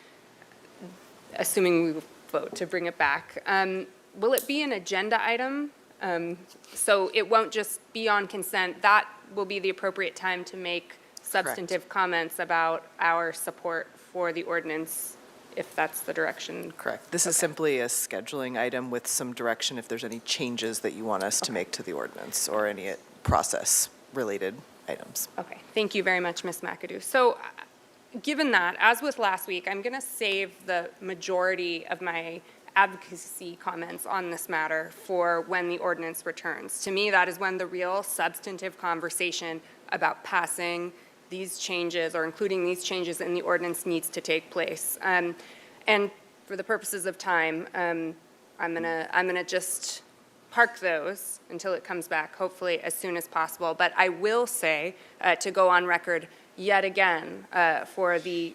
assuming we vote to bring it back, will it be an agenda item? So it won't just be on consent. That will be the appropriate time to make substantive comments about our support for the ordinance, if that's the direction. Correct. This is simply a scheduling item with some direction if there's any changes that you want us to make to the ordinance or any process-related items. Okay, thank you very much, Ms. McAdoo. So given that, as with last week, I'm going to save the majority of my advocacy comments on this matter for when the ordinance returns. To me, that is when the real substantive conversation about passing these changes or including these changes in the ordinance needs to take place. And for the purposes of time, I'm gonna just park those until it comes back, hopefully as soon as possible. But I will say, to go on record yet again, for the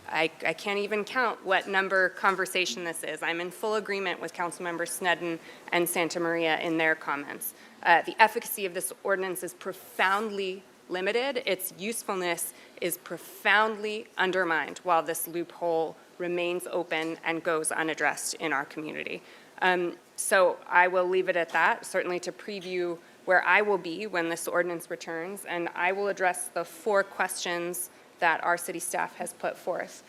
I can't even count what number conversation this is. I'm in full agreement with Councilmembers Sneddon and Santa Maria in their comments. The efficacy of this ordinance is profoundly limited. Its usefulness is profoundly undermined while this loophole remains open and goes unaddressed in our community. So I will leave it at that, certainly to preview where I will be when this ordinance returns, and I will address the 4 questions that our city staff has put forth.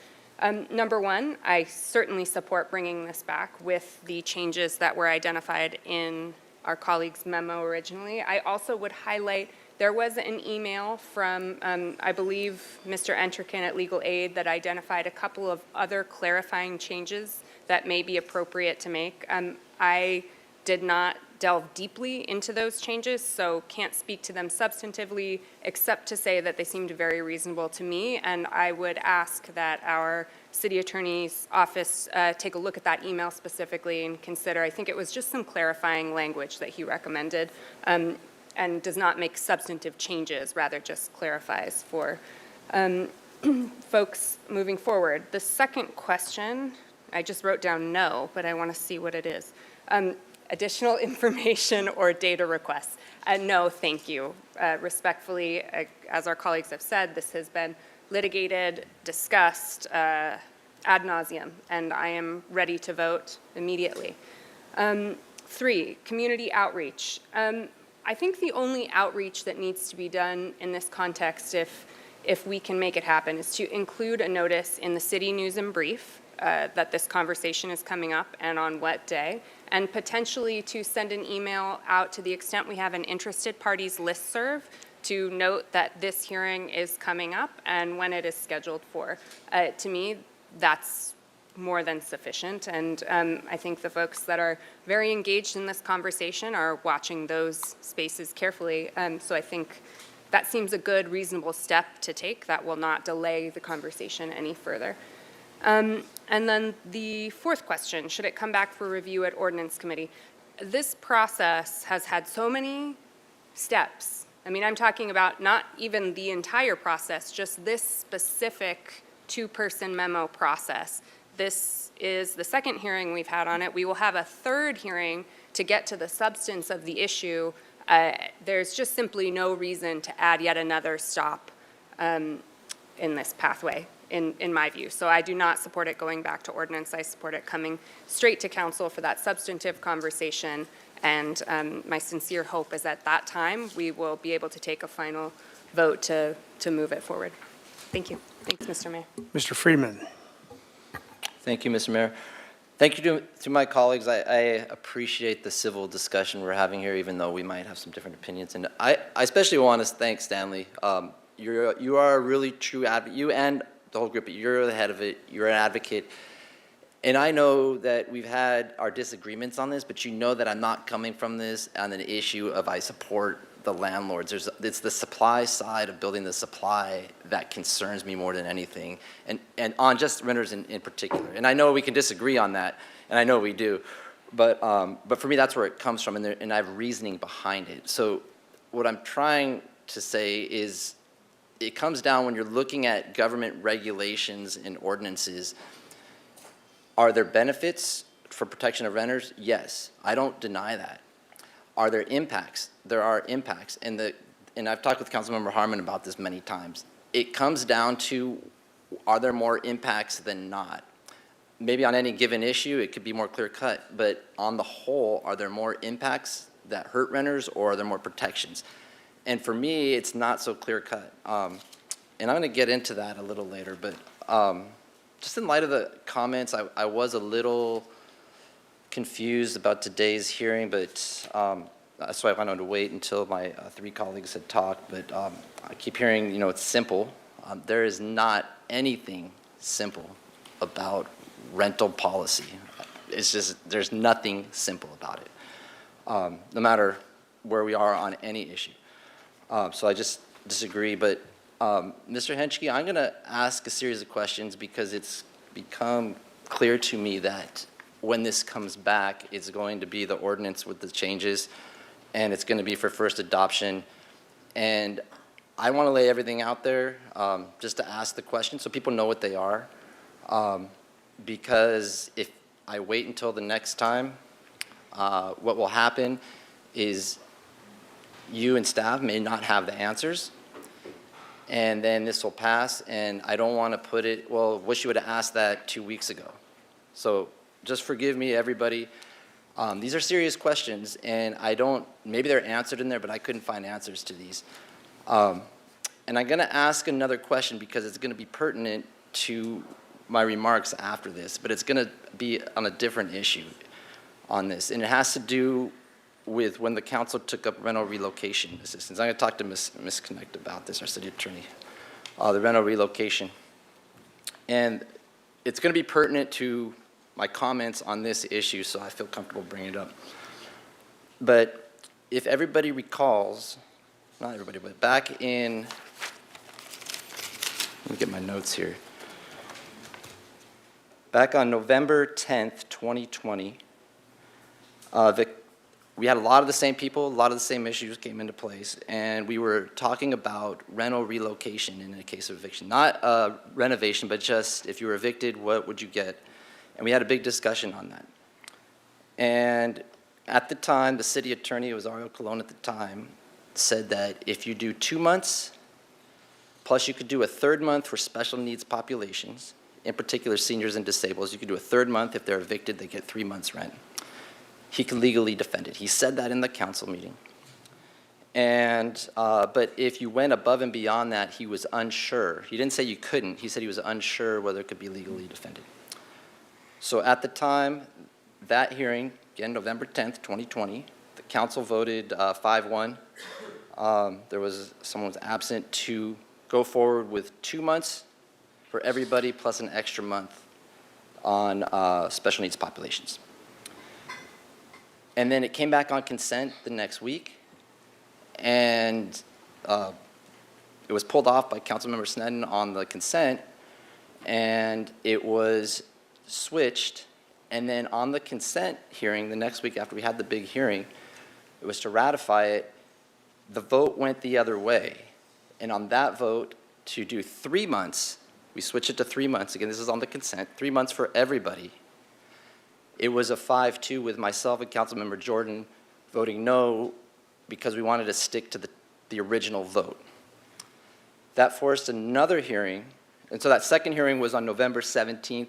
Number 1, I certainly support bringing this back with the changes that were identified in our colleague's memo originally. I also would highlight there was an email from, I believe, Mr. Entrican at Legal Aid that identified a couple of other clarifying changes that may be appropriate to make. I did not delve deeply into those changes, so can't speak to them substantively, except to say that they seemed very reasonable to me, and I would ask that our city attorney's office take a look at that email specifically and consider, I think it was just some clarifying language that he recommended, and does not make substantive changes, rather just clarifies for folks moving forward. The second question, I just wrote down no, but I want to see what it is. Additional information or data requests. No, thank you. Respectfully, as our colleagues have said, this has been litigated, discussed ad nauseum, and I am ready to vote immediately. 3, community outreach. I think the only outreach that needs to be done in this context, if we can make it happen, is to include a notice in the city news and brief that this conversation is coming up and on what day, and potentially to send an email out to the extent we have an interested parties listserv to note that this hearing is coming up and when it is scheduled for. To me, that's more than sufficient, and I think the folks that are very engaged in this conversation are watching those spaces carefully, so I think that seems a good, reasonable step to take that will not delay the conversation any further. And then the 4th question, should it come back for review at Ordinance Committee? This process has had so many steps. I mean, I'm talking about not even the entire process, just this specific 2-person memo process. This is the 2nd hearing we've had on it. We will have a 3rd hearing to get to the substance of the issue. There's just simply no reason to add yet another stop in this pathway, in my view. So I do not support it going back to ordinance. I support it coming straight to council for that substantive conversation. And my sincere hope is at that time, we will be able to take a final vote to move it forward. Thank you. Thanks, Mr. Mayor. Mr. Freeman. Thank you, Mr. Mayor. Thank you to my colleagues. I appreciate the civil discussion we're having here, even though we might have some different opinions. And I especially want to thank Stanley. You are a really true advocate. You and the whole group, but you're the head of it. You're an advocate. And I know that we've had our disagreements on this, but you know that I'm not coming from this on an issue of I support the landlords. It's the supply side of building the supply that concerns me more than anything, and on just renters in particular. And I know we can disagree on that, and I know we do, but for me that's where it comes from, and I have reasoning behind it. So what I'm trying to say is it comes down when you're looking at government regulations and ordinances. Are there benefits for protection of renters? Yes, I don't deny that. Are there impacts? There are impacts, and I've talked with Councilmember Harmon about this many times. It comes down to, are there more impacts than not? Maybe on any given issue, it could be more clear-cut, but on the whole, are there more impacts that hurt renters, or are there more protections? And for me, it's not so clear-cut. And I'm going to get into that a little later, but just in light of the comments, I was a little confused about today's hearing, but that's why I wanted to wait until my three colleagues had talked. But I keep hearing, you know, it's simple. There is not anything simple about rental policy. It's just, there's nothing simple about it, no matter where we are on any issue. So I just disagree. But Mr. Henschke, I'm going to ask a series of questions because it's become clear to me that when this comes back, it's going to be the ordinance with the changes, and it's going to be for first adoption. And I want to lay everything out there just to ask the question so people know what they are. Because if I wait until the next time, what will happen is you and staff may not have the answers, and then this will pass, and I don't want to put it, well, wish you would have asked that 2 weeks ago. So just forgive me, everybody. These are serious questions, and maybe they're answered in there, but I couldn't find answers to these. And I'm going to ask another question because it's going to be pertinent to my remarks after this, but it's going to be on a different issue on this, and it has to do with when the council took up rental relocation assistance. I'm going to talk to Ms. Connect about this, our city attorney, the rental relocation. And it's going to be pertinent to my comments on this issue, so I feel comfortable bringing it up. But if everybody recalls, not everybody, but back in, let me get my notes here. Back on November 10th, 2020, we had a lot of the same people, a lot of the same issues came into place, and we were talking about rental relocation in a case of eviction. Not renovation, but just if you were evicted, what would you get? And we had a big discussion on that. And at the time, the city attorney, it was Ariel Colon at the time, said that if you do 2 months, plus you could do a third month for special needs populations, in particular seniors and disabled, you could do a third month. If they're evicted, they get 3 months rent. He can legally defend it. He said that in the council meeting. And, but if you went above and beyond that, he was unsure. He didn't say you couldn't. He said he was unsure whether it could be legally defended. So at the time, that hearing, again, November 10th, 2020, the council voted 5-1. Someone was absent to go forward with 2 months for everybody plus an extra month on special needs populations. And then it came back on consent the next week, and it was pulled off by Councilmember Sneddon on the consent, and it was switched, and then on the consent hearing the next week after we had the big hearing, it was to ratify it. The vote went the other way, and on that vote to do 3 months, we switched it to 3 months. Again, this is on the consent, 3 months for everybody. It was a 5-2 with myself and Councilmember Jordan voting no because we wanted to stick to the original vote. That forced another hearing, and so that second hearing was on November 17th,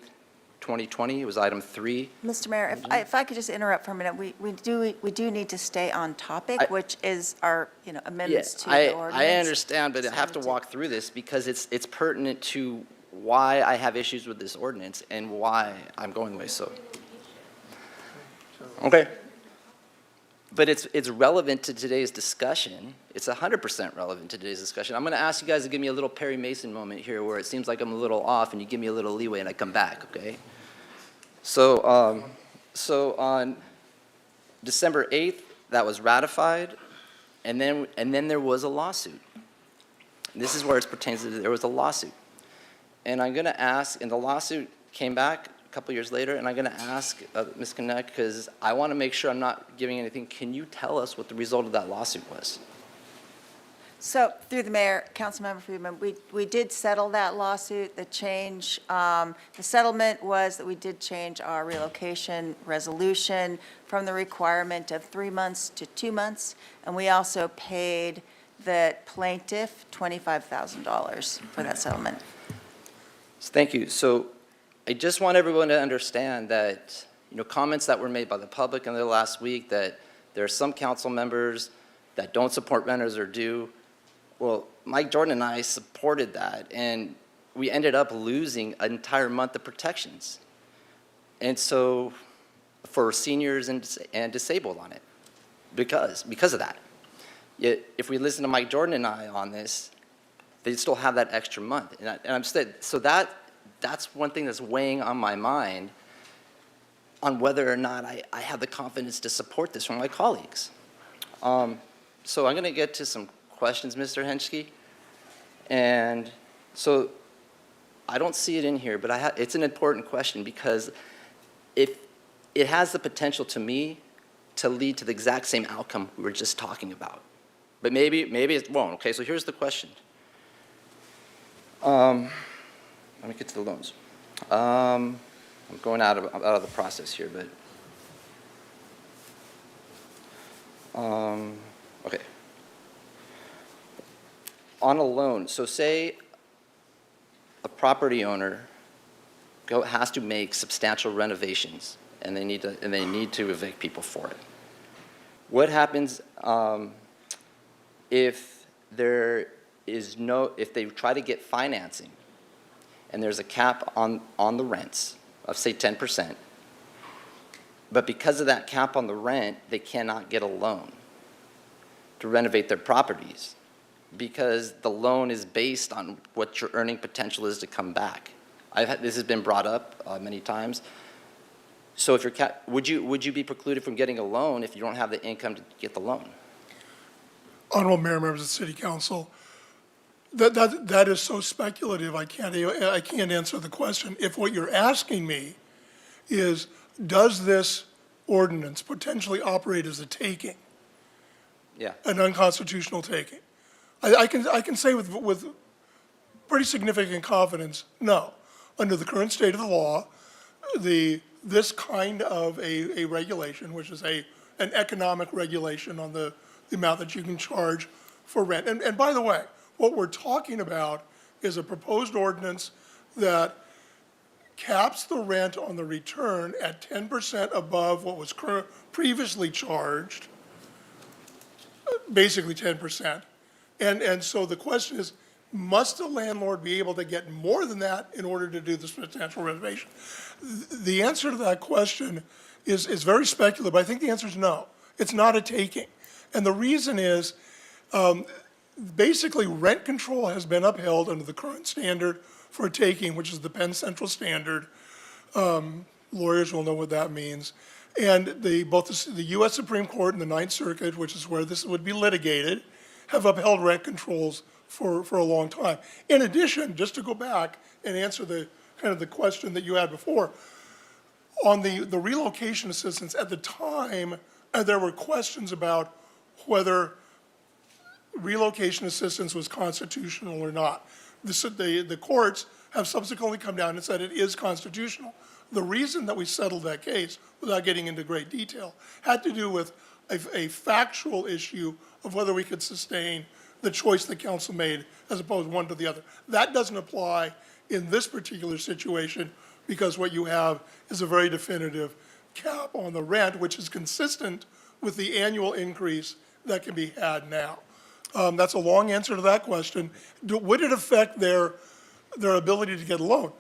2020. It was item 3. Mr. Mayor, if I could just interrupt for a minute, we do need to stay on topic, which is our, amendments to the ordinance. I understand, but I have to walk through this because it's pertinent to why I have issues with this ordinance and why I'm going the way so. Okay. But it's relevant to today's discussion. It's 100% relevant to today's discussion. I'm going to ask you guys to give me a little Perry Mason moment here where it seems like I'm a little off and you give me a little leeway and I come back, okay? So on December 8th, that was ratified, and then there was a lawsuit. And this is where it pertains to, there was a lawsuit. And I'm going to ask, and the lawsuit came back a couple years later, and I'm going to ask Ms. Connect, because I want to make sure I'm not giving anything. Can you tell us what the result of that lawsuit was? So, through the mayor, Councilmember Friedman, we did settle that lawsuit. The change, the settlement was that we did change our relocation resolution from the requirement of 3 months to 2 months, and we also paid the plaintiff $25,000 for that settlement. Thank you. So I just want everyone to understand that, comments that were made by the public in the last week that there are some council members that don't support renters or do. Well, Mike Jordan and I supported that, and we ended up losing an entire month of protections. And so, for seniors and disabled on it, because of that. Yet, if we listen to Mike Jordan and I on this, they still have that extra month. So that's one thing that's weighing on my mind on whether or not I have the confidence to support this from my colleagues. So I'm going to get to some questions, Mr. Henschke. And so I don't see it in here, but it's an important question because if it has the potential to me to lead to the exact same outcome we were just talking about. But maybe it won't. Okay, so here's the question. Let me get to the loans. I'm going out of the process here, but okay. On a loan, so say a property owner has to make substantial renovations, and they need to evict people for it. What happens if they try to get financing, and there's a cap on the rents of say 10%, but because of that cap on the rent, they cannot get a loan to renovate their properties because the loan is based on what your earning potential is to come back. This has been brought up many times. So if would you be precluded from getting a loan if you don't have the income to get the loan? Honorable Mayor, members of the City Council, that is so speculative, I can't answer the question. If what you're asking me is, does this ordinance potentially operate as a taking? Yeah. An unconstitutional taking? I can say with pretty significant confidence, no. Under the current state of the law, this kind of a regulation, which is an economic regulation on the amount that you can charge for rent. And by the way, what we're talking about is a proposed ordinance that caps the rent on the return at 10% above what was previously charged, basically 10%. And so the question is, must the landlord be able to get more than that in order to do the substantial renovation? The answer to that question is very speculative, but I think the answer is no. It's not a taking. And the reason is, basically, rent control has been upheld under the current standard for a taking, which is the Penn Central Standard. Lawyers will know what that means. And both the U.S. Supreme Court and the Ninth Circuit, which is where this would be litigated, have upheld rent controls for a long time. In addition, just to go back and answer the question that you had before, on the relocation assistance, at the time, there were questions about whether relocation assistance was constitutional or not. The courts have subsequently come down and said it is constitutional. The reason that we settled that case, without getting into great detail, had to do with a factual issue of whether we could sustain the choice the council made as opposed one to the other. That doesn't apply in this particular situation because what you have is a very definitive cap on the rent, which is consistent with the annual increase that can be had now. That's a long answer to that question. Would it affect their ability to get a loan?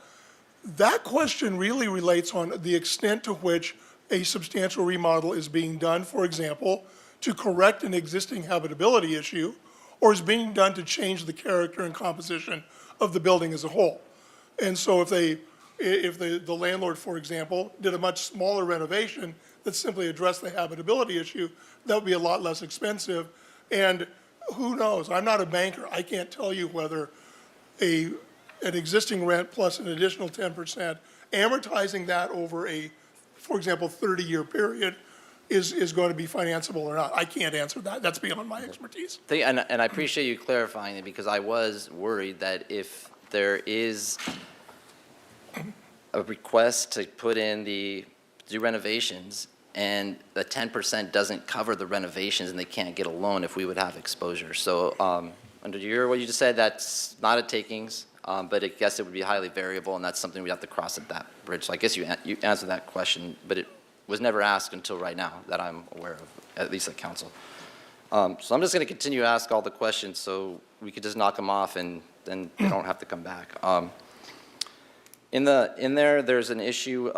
That question really relates on the extent to which a substantial remodel is being done, for example, to correct an existing habitability issue, or is being done to change the character and composition of the building as a whole. And so if the landlord, for example, did a much smaller renovation that simply addressed the habitability issue, that would be a lot less expensive. And who knows? I'm not a banker. I can't tell you whether an existing rent plus an additional 10%, amortizing that over a, for example, 30-year period, is going to be financeable or not. I can't answer that. That's beyond my expertise. And I appreciate you clarifying it, because I was worried that if there is a request to put in do renovations and the 10% doesn't cover the renovations and they can't get a loan, if we would have exposure. So under what you just said, that's not a takings, but I guess it would be highly variable, and that's something we'd have to cross at that bridge. So I guess you answered that question, but it was never asked until right now that I'm aware of, at least at council. So I'm just going to continue to ask all the questions so we could just knock them off and then they don't have to come back. In there, there's an issue,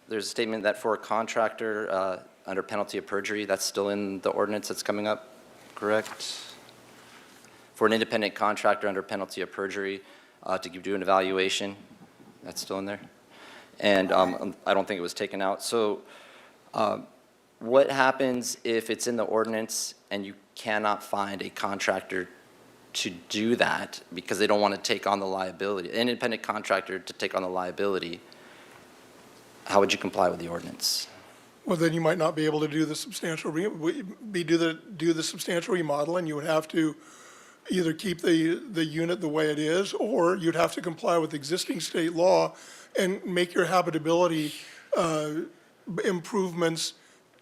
there's a statement that for a contractor under penalty of perjury, that's still in the ordinance that's coming up, correct? For an independent contractor under penalty of perjury to do an evaluation, that's still in there? And I don't think it was taken out. So what happens if it's in the ordinance and you cannot find a contractor to do that because they don't want to take on the liability, an independent contractor to take on the liability? How would you comply with the ordinance? Well, then you might not be able to do the substantial do the substantial remodel, and you would have to either keep the unit the way it is, or you'd have to comply with existing state law and make your habitability improvements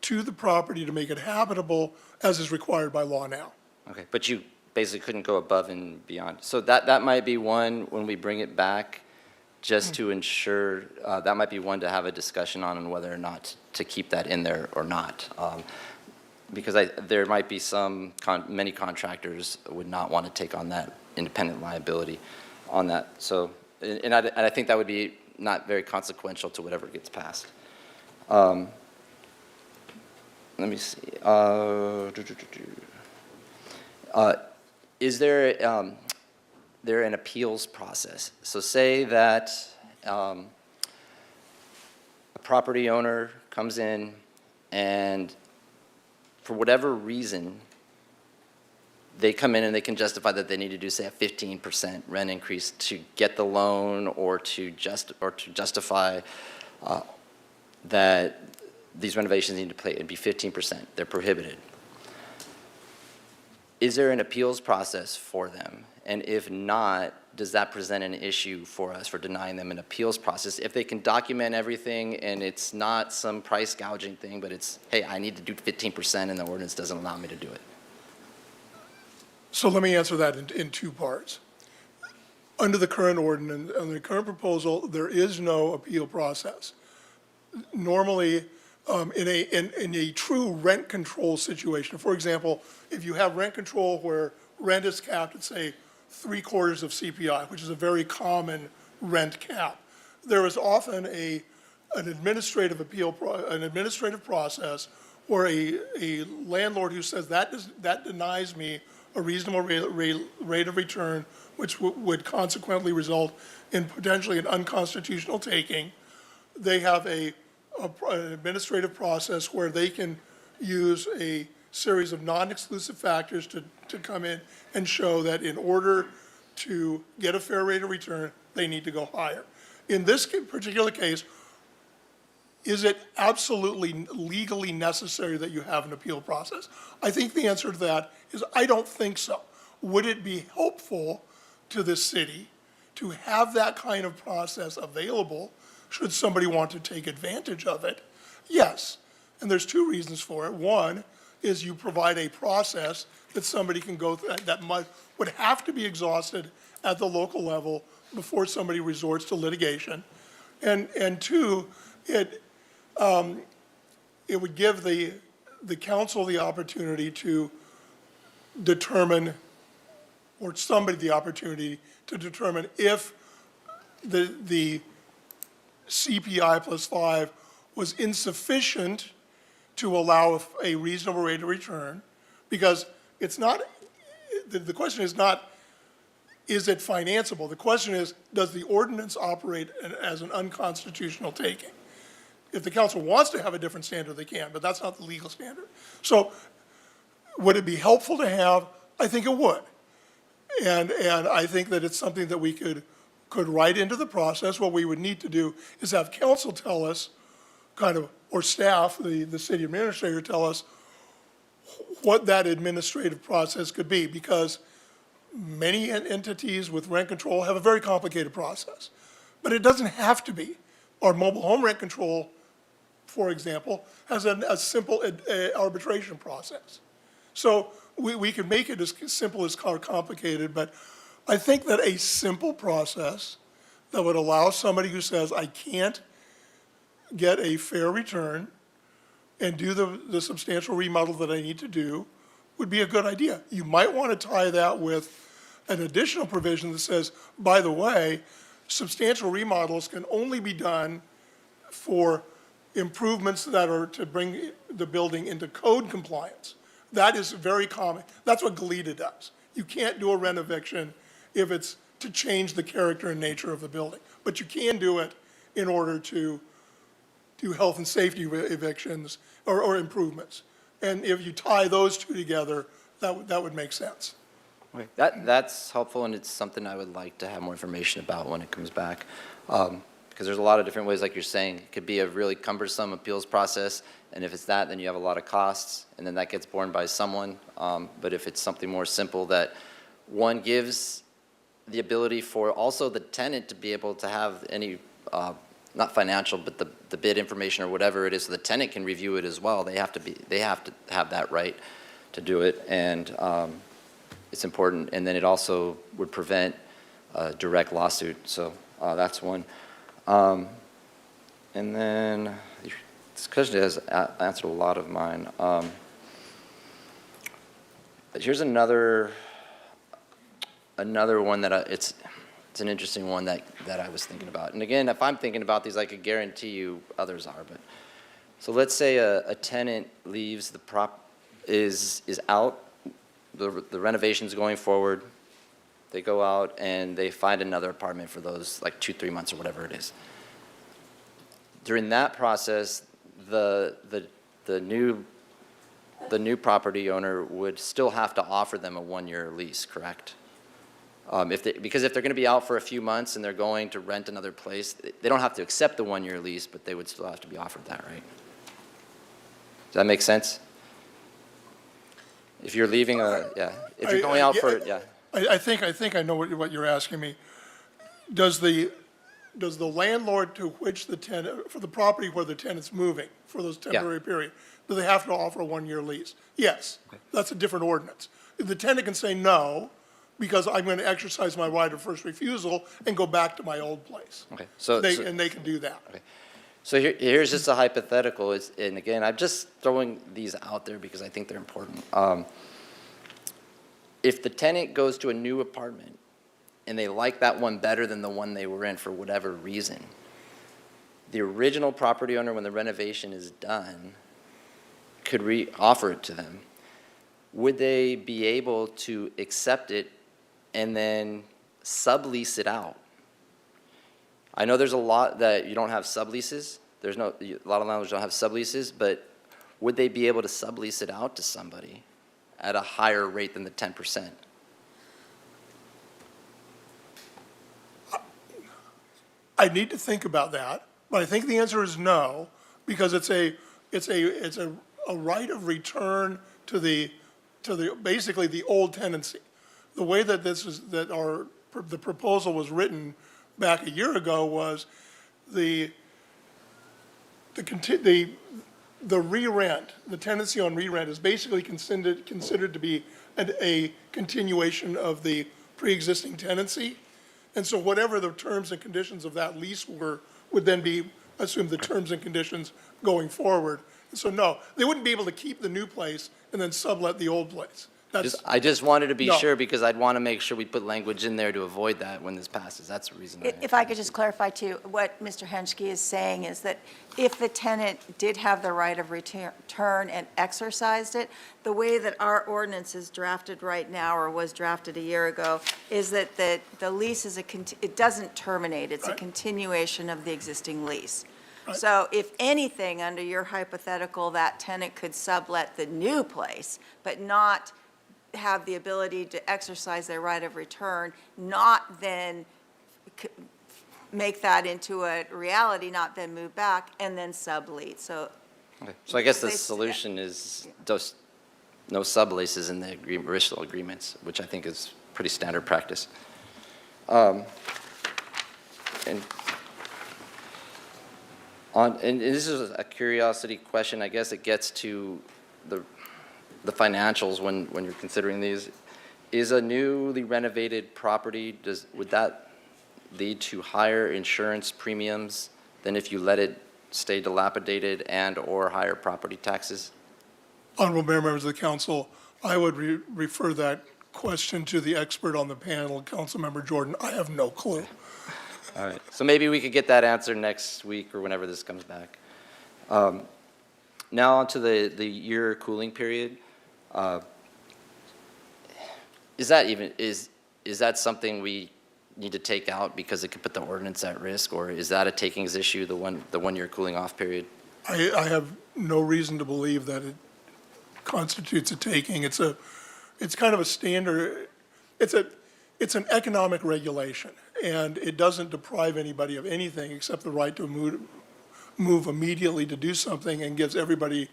to the property to make it habitable as is required by law now. Okay, but you basically couldn't go above and beyond. So that might be one when we bring it back, just to ensure, that might be one to have a discussion on whether or not to keep that in there or not. Because there might be many contractors would not want to take on that independent liability on that. So, and I think that would be not very consequential to whatever gets passed. Let me see. Is there an appeals process? So say that a property owner comes in and for whatever reason, they come in and they can justify that they need to do, say, a 15% rent increase to get the loan, or to justify that these renovations need to be 15%. They're prohibited. Is there an appeals process for them? And if not, does that present an issue for us for denying them an appeals process? If they can document everything and it's not some price gouging thing, but it's, hey, I need to do 15% and the ordinance doesn't allow me to do it. So let me answer that in two parts. Under the current ordinance, under the current proposal, there is no appeal process. Normally, in a true rent control situation, for example, if you have rent control where rent is capped at, say, 3/4 of CPI, which is a very common rent cap, there is often an administrative process where a landlord who says that denies me a reasonable rate of return, which would consequently result in potentially an unconstitutional taking, they have an administrative process where they can use a series of non-exclusive factors to come in and show that in order to get a fair rate of return, they need to go higher. In this particular case, is it absolutely legally necessary that you have an appeal process? I think the answer to that is I don't think so. Would it be helpful to the city to have that kind of process available should somebody want to take advantage of it? Yes, and there's two reasons for it. One is you provide a process that somebody can go through that would have to be exhausted at the local level before somebody resorts to litigation. And two, it would give the council the opportunity to determine, or somebody the opportunity to determine if the CPI plus 5 was insufficient to allow a reasonable rate of return, because it's not, the question is not, is it financeable? The question is, does the ordinance operate as an unconstitutional taking? If the council wants to have a different standard, they can, but that's not the legal standard. So would it be helpful to have? I think it would. And I think that it's something that we could write into the process. What we would need to do is have council tell us kind of, or staff, the city administrator, tell us what that administrative process could be, because many entities with rent control have a very complicated process. But it doesn't have to be. Our mobile home rent control, for example, has a simple arbitration process. So we can make it as simple as complicated, but I think that a simple process that would allow somebody who says, I can't get a fair return and do the substantial remodel that I need to do would be a good idea. You might want to tie that with an additional provision that says, by the way, substantial remodels can only be done for improvements that are to bring the building into code compliance. That is very common. That's what GLEDA does. You can't do a rent eviction if it's to change the character and nature of the building. But you can do it in order to do health and safety evictions or improvements. And if you tie those two together, that would make sense. Okay. That's helpful, and it's something I would like to have more information about when it comes back. Because there's a lot of different ways, like you're saying. It could be a really cumbersome appeals process, and if it's that, then you have a lot of costs, and then that gets borne by someone. But if it's something more simple that, one, gives the ability for also the tenant to be able to have any, not financial, but the bid information or whatever it is, so the tenant can review it as well. They have to have that right to do it, and it's important. And then it also would prevent a direct lawsuit. So that's one. And then this question has answered a lot of mine. Here's another one that it's an interesting one that I was thinking about. And again, if I'm thinking about these, I could guarantee you others are. But so let's say a tenant leaves the is out. The renovation's going forward. They go out and they find another apartment for those like 2-3 months or whatever it is. During that process, the new property owner would still have to offer them a 1-year lease, correct? Because if they're going to be out for a few months and they're going to rent another place, they don't have to accept the 1-year lease, but they would still have to be offered that, right? Does that make sense? If you're leaving if you're going out for, I think I know what you're asking me. Does the landlord to which the tenant, for the property where the tenant's moving for those temporary period, do they have to offer a 1-year lease? Yes, that's a different ordinance. The tenant can say no, because I'm going to exercise my right of first refusal and go back to my old place. Okay. And they can do that. Okay. So here's just a hypothetical, and again, I'm just throwing these out there because I think they're important. If the tenant goes to a new apartment and they like that one better than the one they were in for whatever reason, the original property owner, when the renovation is done, could offer it to them. Would they be able to accept it and then sublease it out? I know there's a lot that you don't have subleases. A lot of landlords don't have subleases, but would they be able to sublease it out to somebody at a higher rate than the 10%? I need to think about that, but I think the answer is no, because it's a right of return to basically the old tenancy. The way that the proposal was written back a year ago was the re-rent, the tenancy on re-rent is basically considered to be a continuation of the pre-existing tenancy. And so whatever the terms and conditions of that lease were would then be, assume the terms and conditions going forward. And so no, they wouldn't be able to keep the new place and then sublet the old place. I just wanted to be No. sure, because I'd want to make sure we put language in there to avoid that when this passes. That's the reason. If I could just clarify too, what Mr. Henschke is saying is that if the tenant did have the right of return and exercised it, the way that our ordinance is drafted right now, or was drafted a year ago, is that the lease is it doesn't terminate, it's a continuation of the existing lease. So if anything, under your hypothetical, that tenant could sublet the new place, but not have the ability to exercise their right of return, not then make that into a reality, not then move back and then sublease. So Okay. So I guess the They- solution is just no subleases in the original agreements, which I think is pretty standard practice. And this is a curiosity question. I guess it gets to the financials when you're considering these. Is a newly renovated property, would that lead to higher insurance premiums than if you let it stay dilapidated and/or higher property taxes? Honorable Mayor, members of the council, I would refer that question to the expert on the panel, Councilmember Jordan. I have no clue. All right, so maybe we could get that answer next week or whenever this comes back. Now on to the year cooling period. Is that something we need to take out because it could put the ordinance at risk, or is that a takings issue, the 1 year cooling off period? I have no reason to believe that it constitutes a taking. It's kind of a standard, it's an economic regulation, and it doesn't deprive anybody of anything except the right to move immediately to do something, and gives everybody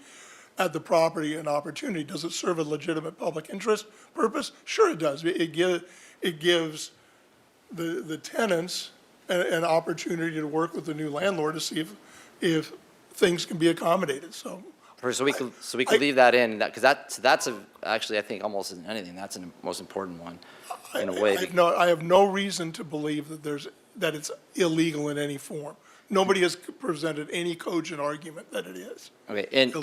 at the property an opportunity. Does it serve a legitimate public interest purpose? Sure it does. It gives the tenants an opportunity to work with the new landlord to see if things can be accommodated, so. So we could leave that in, because that's actually, I think, almost in anything, that's the most important one, in a way. I have no reason to believe that it's illegal in any form. Nobody has presented any cogent argument that it is. Okay, and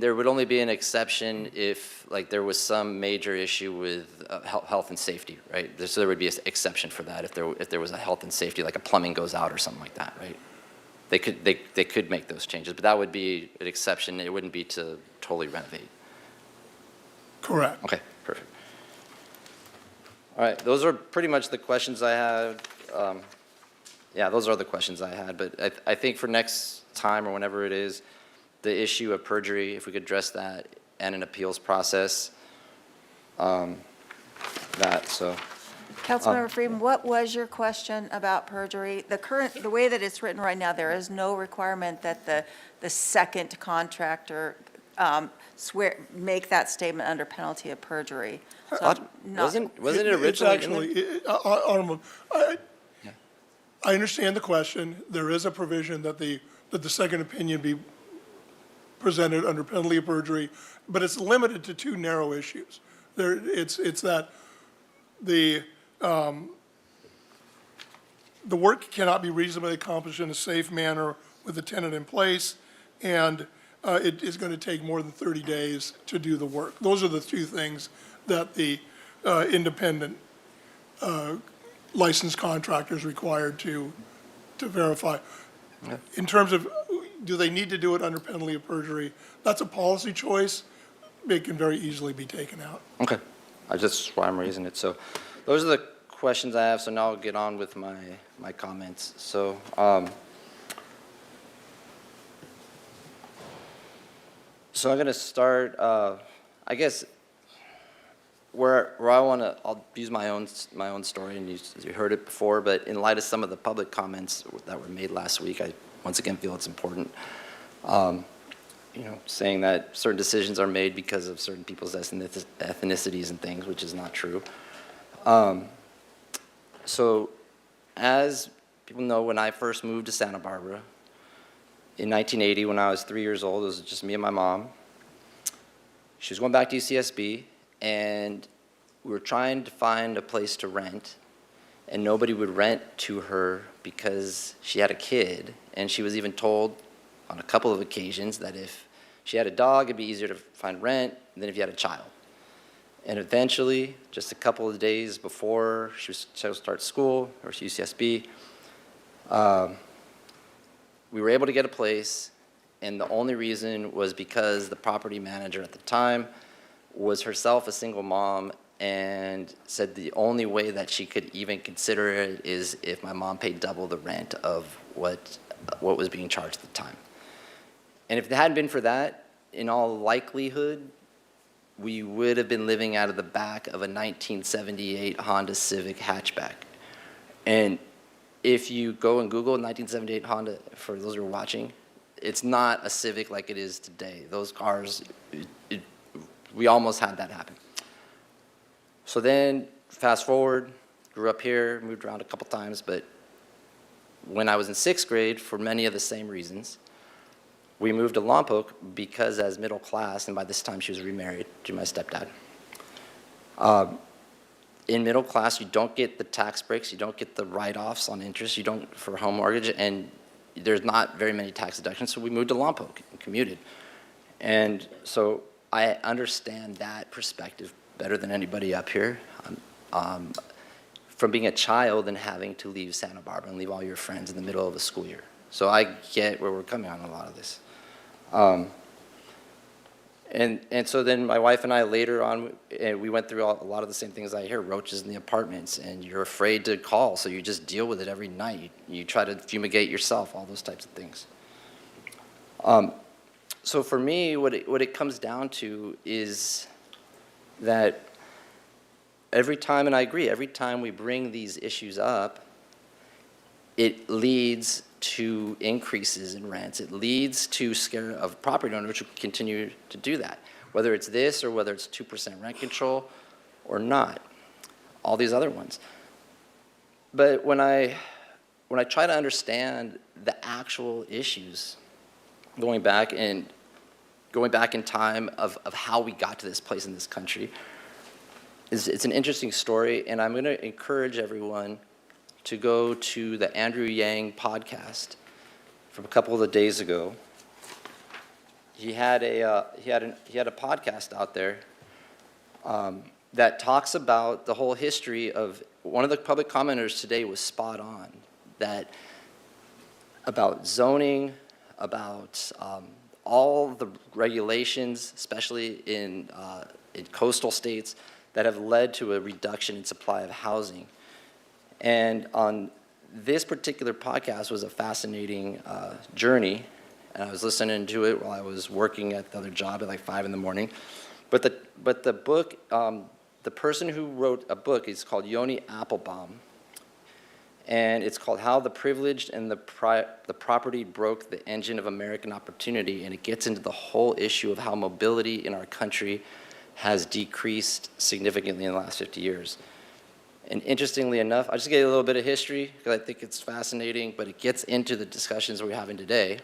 there would only be an exception if, like, there was some major issue with health and safety, right? So there would be an exception for that if there was a health and safety, like a plumbing goes out or something like that, right? They could make those changes, but that would be an exception. It wouldn't be to totally renovate. Correct. Okay, perfect. All right, those are pretty much the questions I had. Yeah, those are the questions I had, but I think for next time or whenever it is, the issue of perjury, if we could address that, and an appeals process, Councilmember Freeman, what was your question about perjury? The way that it's written right now, there is no requirement that the second contractor make that statement under penalty of perjury. So wasn't it originally in there? It's actually, Honorable, I understand the question. There is a provision that the second opinion be presented under penalty of perjury, but it's limited to two narrow issues. It's that the work cannot be reasonably accomplished in a safe manner with the tenant in place, and it is going to take more than 30 days to do the work. Those are the two things that the independent licensed contractor is required to verify. Okay. In terms of, do they need to do it under penalty of perjury? That's a policy choice. It can very easily be taken out. Okay, that's why I'm raising it. So those are the questions I have, so now I'll get on with my comments. So, I'm going to start, I guess, where I'll use my own story, and you heard it before, but in light of some of the public comments that were made last week, I once again feel it's important. Saying that certain decisions are made because of certain people's ethnicities and things, which is not true. So, as people know, when I first moved to Santa Barbara in 1980, when I was 3 years old, it was just me and my mom. She was going back to UCSB, and we were trying to find a place to rent, and nobody would rent to her because she had a kid, and she was even told on a couple of occasions that if she had a dog, it'd be easier to find rent than if you had a child. And eventually, just a couple of days before she was to start school, or UCSB, we were able to get a place, and the only reason was because the property manager at the time was herself a single mom and said the only way that she could even consider it is if my mom paid double the rent of what was being charged at the time. And if it hadn't been for that, in all likelihood, we would have been living out of the back of a 1978 Honda Civic hatchback. And if you go and Google 1978 Honda, for those who are watching, it's not a Civic like it is today. Those cars, we almost had that happen. So then, fast forward, grew up here, moved around a couple times, but when I was in 6th grade, for many of the same reasons, we moved to Lompoc because as middle class, and by this time she was remarried to my stepdad. In middle class, you don't get the tax breaks, you don't get the write-offs on interest, you don't for home mortgage, and there's not very many tax deductions, so we moved to Lompoc and commuted. And so I understand that perspective better than anybody up here. From being a child and having to leave Santa Barbara and leave all your friends in the middle of a school year. So I get where we're coming on a lot of this. And so then my wife and I later on, we went through a lot of the same things I hear, roaches in the apartments, and you're afraid to call, so you just deal with it every night. You try to fumigate yourself, all those types of things. So for me, what it comes down to is that every time, and I agree, every time we bring these issues up, it leads to increases in rents. It leads to scare of property owners who continue to do that, whether it's this or whether it's 2% rent control or not, all these other ones. But when I try to understand the actual issues, going back in time of how we got to this place in this country, it's an interesting story, and I'm going to encourage everyone to go to the Andrew Yang podcast from a couple of the days ago. He had a podcast out there that talks about the whole history of, one of the public commenters today was spot on, that about zoning, about all the regulations, especially in coastal states, that have led to a reduction in supply of housing. And on this particular podcast was a fascinating journey, and I was listening to it while I was working at the other job at like 5 in the morning. But the book, the person who wrote a book is called Yoni Applebaum, and it's called How the Privileged and the Property Broke the Engine of American Opportunity, and it gets into the whole issue of how mobility in our country has decreased significantly in the last 50 years. And interestingly enough, I'll just give you a little bit of history because I think it's fascinating, but it gets into the discussions we're having today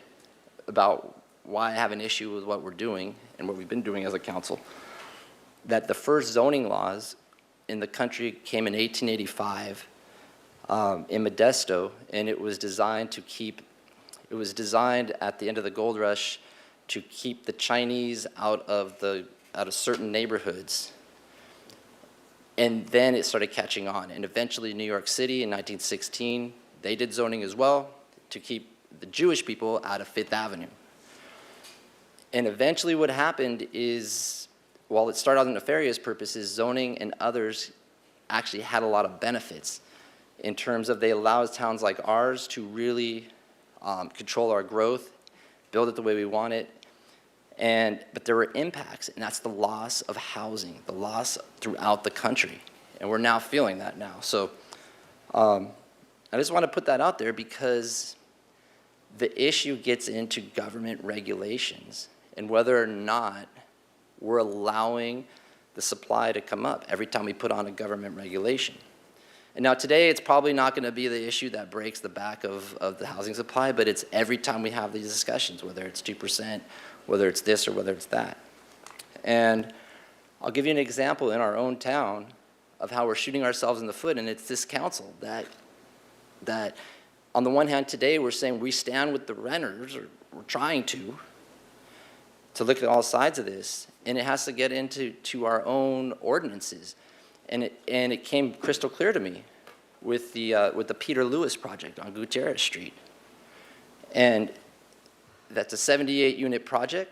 about why I have an issue with what we're doing and what we've been doing as a council. That the first zoning laws in the country came in 1885 in Modesto, and it was designed at the end of the gold rush to keep the Chinese out of certain neighborhoods. And then it started catching on. And eventually New York City in 1916, they did zoning as well to keep the Jewish people out of Fifth Avenue. And eventually what happened is, while it started out in nefarious purposes, zoning and others actually had a lot of benefits in terms of they allowed towns like ours to really control our growth, build it the way we want it. But there were impacts, and that's the loss of housing, the loss throughout the country. And we're now feeling that now. So I just want to put that out there because the issue gets into government regulations and whether or not we're allowing the supply to come up every time we put on a government regulation. And now today, it's probably not going to be the issue that breaks the back of the housing supply, but it's every time we have these discussions, whether it's 2%, whether it's this or whether it's that. And I'll give you an example in our own town of how we're shooting ourselves in the foot, and it's this council that on the one hand today we're saying we stand with the renters, or we're trying to look at all sides of this, and it has to get into our own ordinances. And it came crystal clear to me with the Peter Lewis project on Gutierrez Street. And that's a 78-unit project,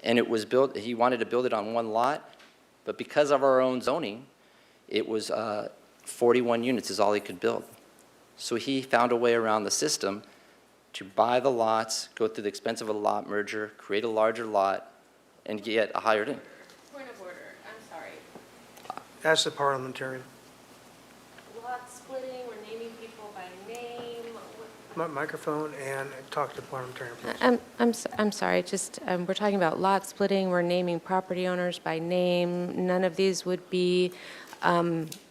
and it was built, he wanted to build it on one lot, but because of our own zoning, it was 41 units is all he could build. So he found a way around the system to buy the lots, go through the expense of a lot merger, create a larger lot, and get a higher in. Point of order, I'm sorry. Ask the parliamentarian. Lots splitting, we're naming people by name. Microphone and talk to Department Attorney, please. I'm sorry, just, we're talking about lot splitting, we're naming property owners by name. None of these would be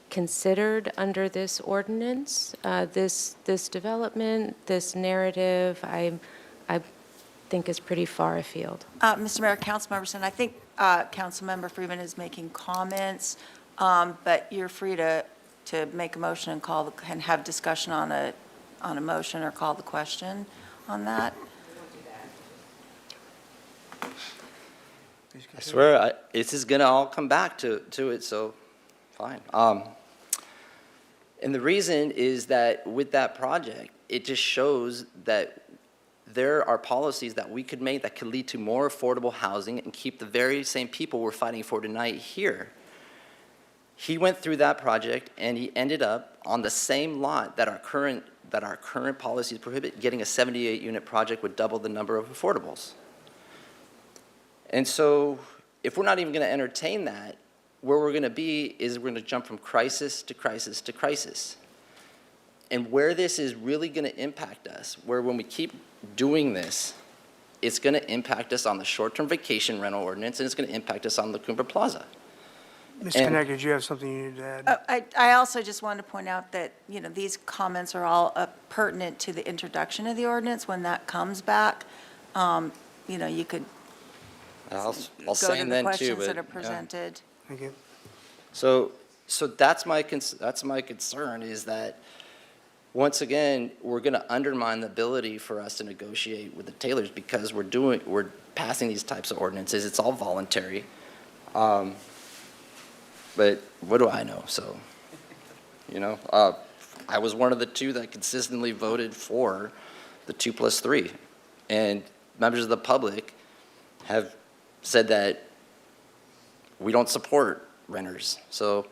considered under this ordinance. This development, this narrative, I think is pretty far afield. Mr. Mayor, Councilmember, and I think Councilmember Freeman is making comments, but you're free to make a motion and and have discussion on a motion or call the question on that. I swear, this is gonna all come back to it, so fine. And the reason is that with that project, it just shows that there are policies that we could make that could lead to more affordable housing and keep the very same people we're fighting for tonight here. He went through that project and he ended up on the same lot that our current policies prohibit, getting a 78-unit project would double the number of affordables. And so if we're not even going to entertain that, where we're going to be is we're going to jump from crisis to crisis to crisis. And where this is really going to impact us, where when we keep doing this, it's going to impact us on the short-term vacation rental ordinance, and it's going to impact us on La Cumbre Plaza. Mr. Connect, did you have something you needed to add? I also just wanted to point out that, these comments are all pertinent to the introduction of the ordinance. When that comes back, you could I'll go say to the then too, questions but that are presented. Thank you. So that's my concern is that once again we're going to undermine the ability for us to negotiate with the Taylors because we're passing these types of ordinances. It's all voluntary, but what do I know? So I was one of the two that consistently voted for the 2+3, and members of the public have said that we don't support renters. So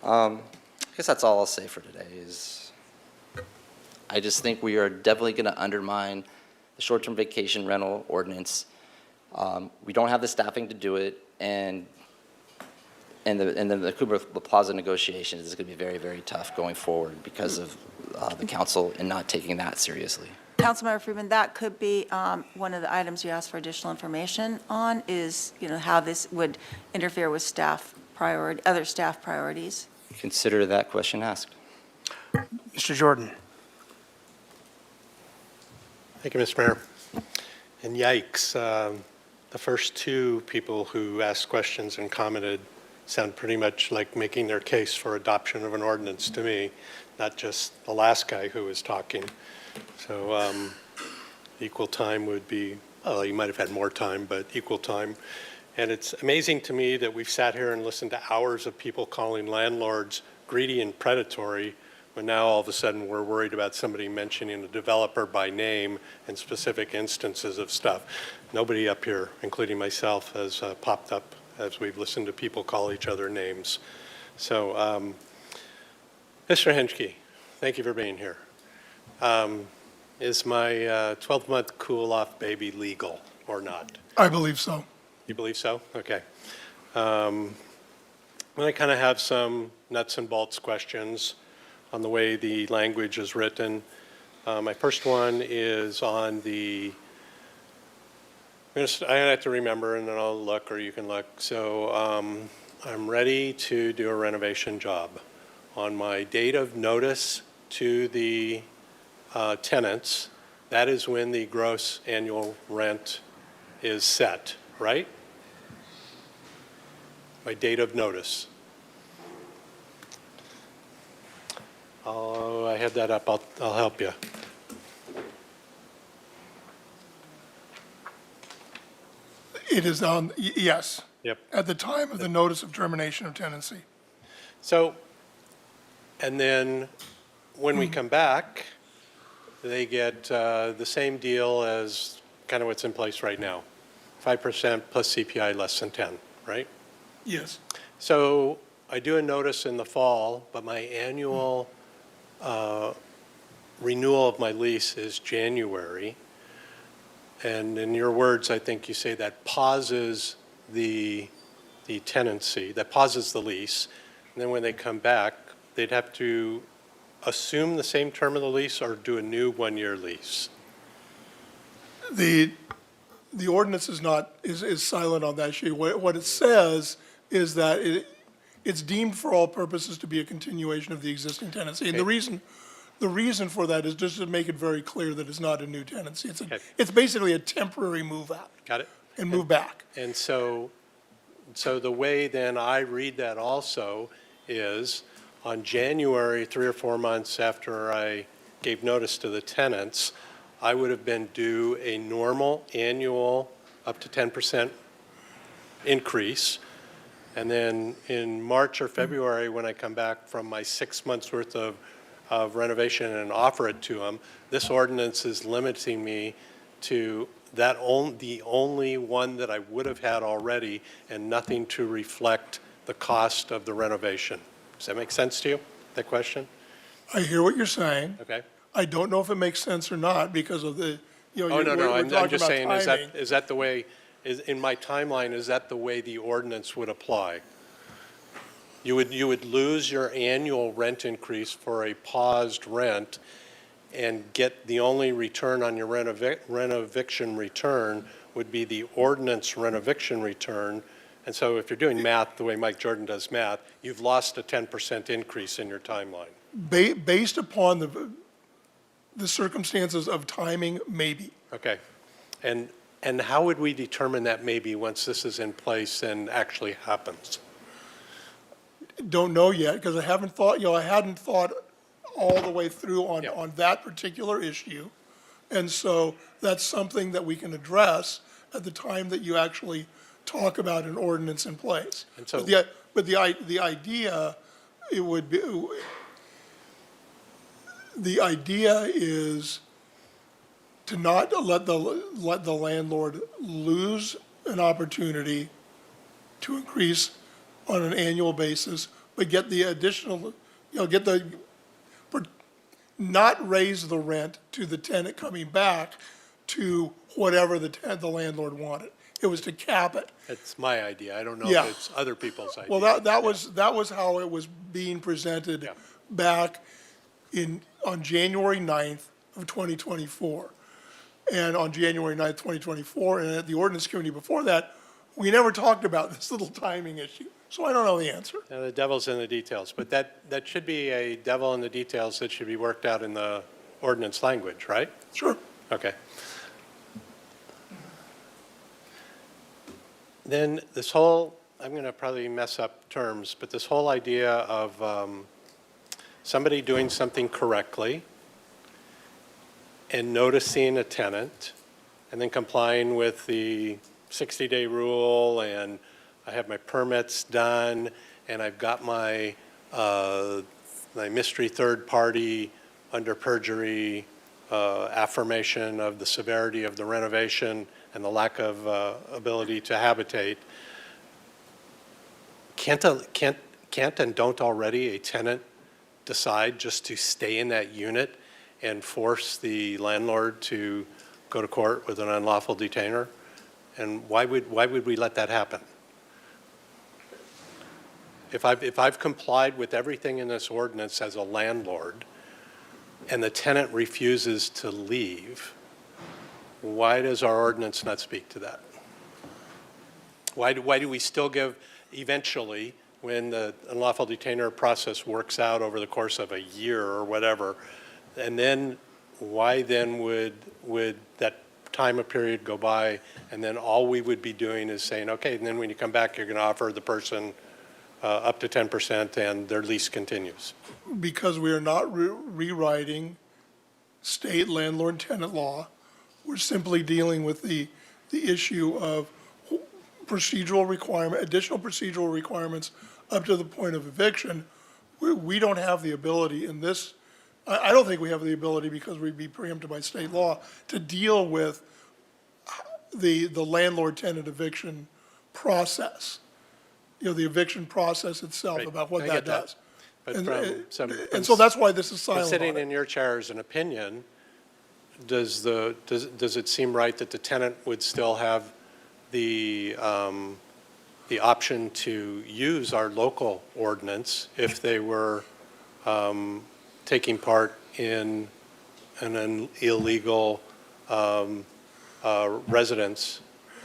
I guess that's all I'll say for today is I just think we are definitely going to undermine the short-term vacation rental ordinance. We don't have the staffing to do it, and the Cumbre Plaza negotiations is going to be very, very tough going forward because of the council and not taking that seriously. Councilmember Freeman, that could be one of the items you asked for additional information on is, how this would interfere with other staff priorities. Consider that question asked. Mr. Jordan. Thank you, Mr. Mayor. And yikes, the first two people who asked questions and commented sound pretty much like making their case for adoption of an ordinance to me, not just the last guy who was talking. So equal time would be, well, you might have had more time, but equal time. And it's amazing to me that we've sat here and listened to hours of people calling landlords greedy and predatory, when now all of a sudden we're worried about somebody mentioning a developer by name and specific instances of stuff. Nobody up here, including myself, has popped up as we've listened to people call each other names. So, Mr. Henschke, thank you for being here. Is my 12-month cool-off baby legal or not? I believe so. You believe so? Okay. I kind of have some nuts and bolts questions on the way the language is written. My first one is on the, I have to remember and then I'll look or you can look. So I'm ready to do a renovation job. On my date of notice to the tenants, that is when the gross annual rent is set, right? My date of notice. Oh, I had that up. I'll help you. It is on, yes. Yep. At the time of the notice of termination of tenancy. So, and then when we come back, they get the same deal as kind of what's in place right now. 5% plus CPI less than 10, right? Yes. So I do a notice in the fall, but my annual renewal of my lease is January. And in your words, I think you say that pauses the tenancy, that pauses the lease. And then when they come back, they'd have to assume the same term of the lease or do a new one-year lease? The ordinance is silent on that issue. What it says is that it's deemed for all purposes to be a continuation of the existing tenancy. And the reason for that is just to make it very clear that it's not a new tenancy. It's basically a temporary move out. Got it? And move back. And so the way then I read that also is on January, 3 or 4 months after I gave notice to the tenants, I would have been due a normal annual up to 10% increase. And then in March or February, when I come back from my 6 months worth of renovation and offer it to them, this ordinance is limiting me to the only one that I would have had already and nothing to reflect the cost of the renovation. Does that make sense to you, that question? I hear what you're saying. Okay. I don't know if it makes sense or not because of the, Oh, no, we're I'm talking just about saying, timing. is that the way, in my timeline, is that the way the ordinance would apply? You would lose your annual rent increase for a paused rent and get the only return on your renoviction return would be the ordinance renoviction return. And so if you're doing math the way Mike Jordan does math, you've lost a 10% increase in your timeline. Based upon the circumstances of timing, maybe. Okay. And how would we determine that maybe once this is in place and actually happens? Don't know yet because I hadn't thought all the way through on that particular issue. And so that's something that we can address at the time that you actually talk about an ordinance in place. And so, but the idea, it would be, the idea is to not let the landlord lose an opportunity to increase on an annual basis, but get the additional, not raise the rent to the tenant coming back to whatever the landlord wanted. It was to cap it. it's my idea. I don't know Yeah. if it's other people's idea. Well, that was how it was being presented back on January 9th of 2024. And on January 9th, 2024, and at the ordinance committee before that, we never talked about this little timing issue. So I don't know the answer. Now, the devil's in the details, but that should be a devil in the details that should be worked out in the ordinance language, right? Sure. Okay. Then this whole, I'm going to probably mess up terms, but this whole idea of somebody doing something correctly and noticing a tenant and then complying with the 60-day rule and I have my permits done and I've got my mystery third party under perjury affirmation of the severity of the renovation and the lack of ability to habitate. Can't and don't already a tenant decide just to stay in that unit and force the landlord to go to court with an unlawful detainer? And why would we let that happen? If I've complied with everything in this ordinance as a landlord and the tenant refuses to leave, why does our ordinance not speak to that? Why do we still give, eventually, when the unlawful detainer process works out over the course of a year or whatever, and then why then would that time of period go by and then all we would be doing is saying, okay, and then when you come back, you're going to offer the person up to 10% and their lease continues? Because we are not rewriting state landlord-tenant law. We're simply dealing with the issue of additional procedural requirements up to the point of eviction. We don't have the ability in this, I don't think we have the ability because we'd be preempted by state law to deal with the landlord-tenant eviction process. The eviction process itself, about what that does. But and so that's why this is silent on sitting it. in your chair as an opinion, does it seem right that the tenant would still have the option to use our local ordinance if they were taking part in an illegal residence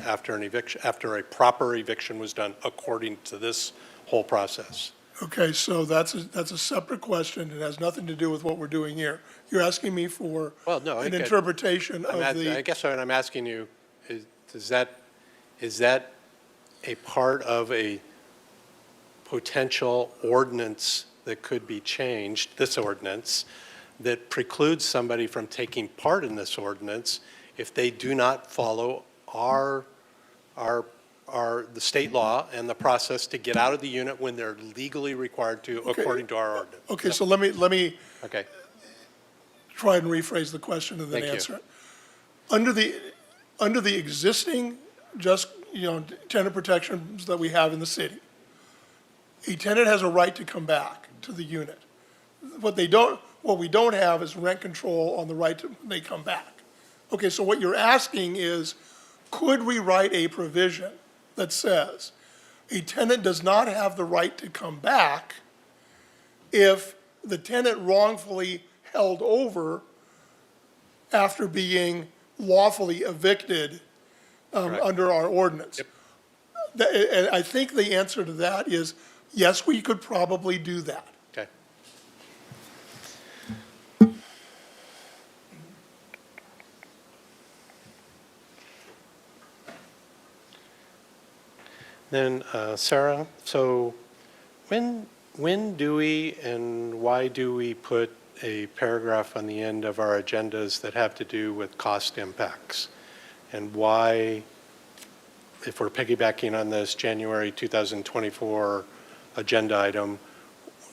after an eviction, after a proper eviction was done, according to this whole process. Okay, so that's a separate question. It has nothing to do with what we're doing here. You're asking me for Well, no, an interpretation of I the, guess what I'm asking you is that a part of a potential ordinance that could be changed, this ordinance, that precludes somebody from taking part in this ordinance if they do not follow the state law and the process to get out of the unit when they're legally required to, according to our ordinance? okay, so let me Okay. try and rephrase the question and then Thank you. answer it. Under the existing tenant protections that we have in the city, a tenant has a right to come back to the unit. What we don't have is rent control on the right to, when they come back. Okay, so what you're asking is, could we write a provision that says a tenant does not have the right to come back if the tenant wrongfully held over after being lawfully evicted under our ordinance? And I think the answer to that is, yes, we could probably do that. Okay. Then, Sarah, so when do we and why do we put a paragraph on the end of our agendas that have to do with cost impacts? And why, if we're piggybacking on this January 2024 agenda item,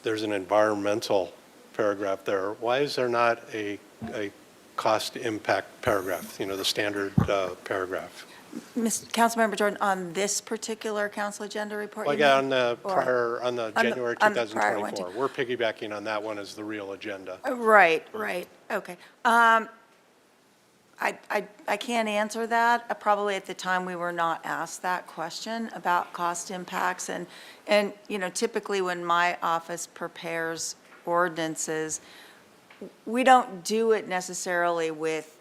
there's an environmental paragraph there. Why is there not a cost impact paragraph, the standard paragraph? Councilmember Jordan, on this particular council agenda report? Well, you yeah, mean? on the January on the prior one, 2024. We're piggybacking on that one as the real agenda. Right, okay. I can't answer that. Probably at the time, we were not asked that question about cost impacts. And typically when my office prepares ordinances, we don't do it necessarily with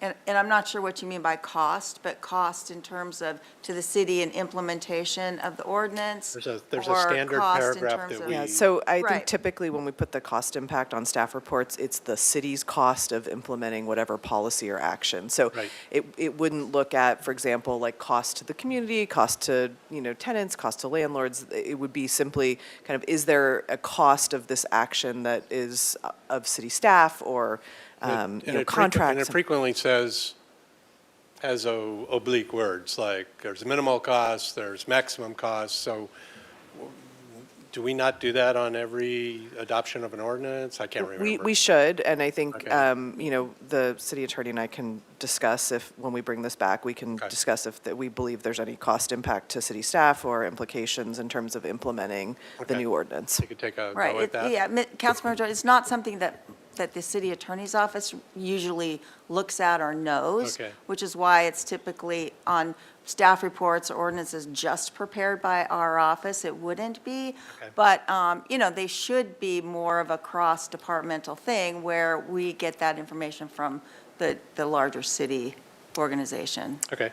and I'm not sure what you mean by cost, but cost in terms of to the city and implementation of the ordinance. There's a or standard cost in paragraph terms that of- we. Yeah, so I think Right. typically when we put the cost impact on staff reports, it's the city's cost of implementing whatever policy or action. So Right. it wouldn't look at, for example, like cost to the community, cost to, tenants, cost to landlords. It would be simply kind of, is there a cost of this action that is of city staff or, And it contracts? frequently has oblique words, like there's minimal cost, there's maximum cost. So do we not do that on every adoption of an ordinance? I can't remember. We should, and I think, Okay. the city attorney and I can discuss when we bring this back, we can discuss if we believe there's any cost impact to city staff or implications in terms of implementing the Okay. new ordinance. You could take a Right, go at that? yeah, Councilmember Jordan, it's not something that the city attorney's office usually looks at or knows. Okay. Which is why it's typically on staff reports or ordinances just prepared by our office. It wouldn't be. Okay. But, they should be more of a cross-departmental thing where we get that information from the larger city organization. Okay.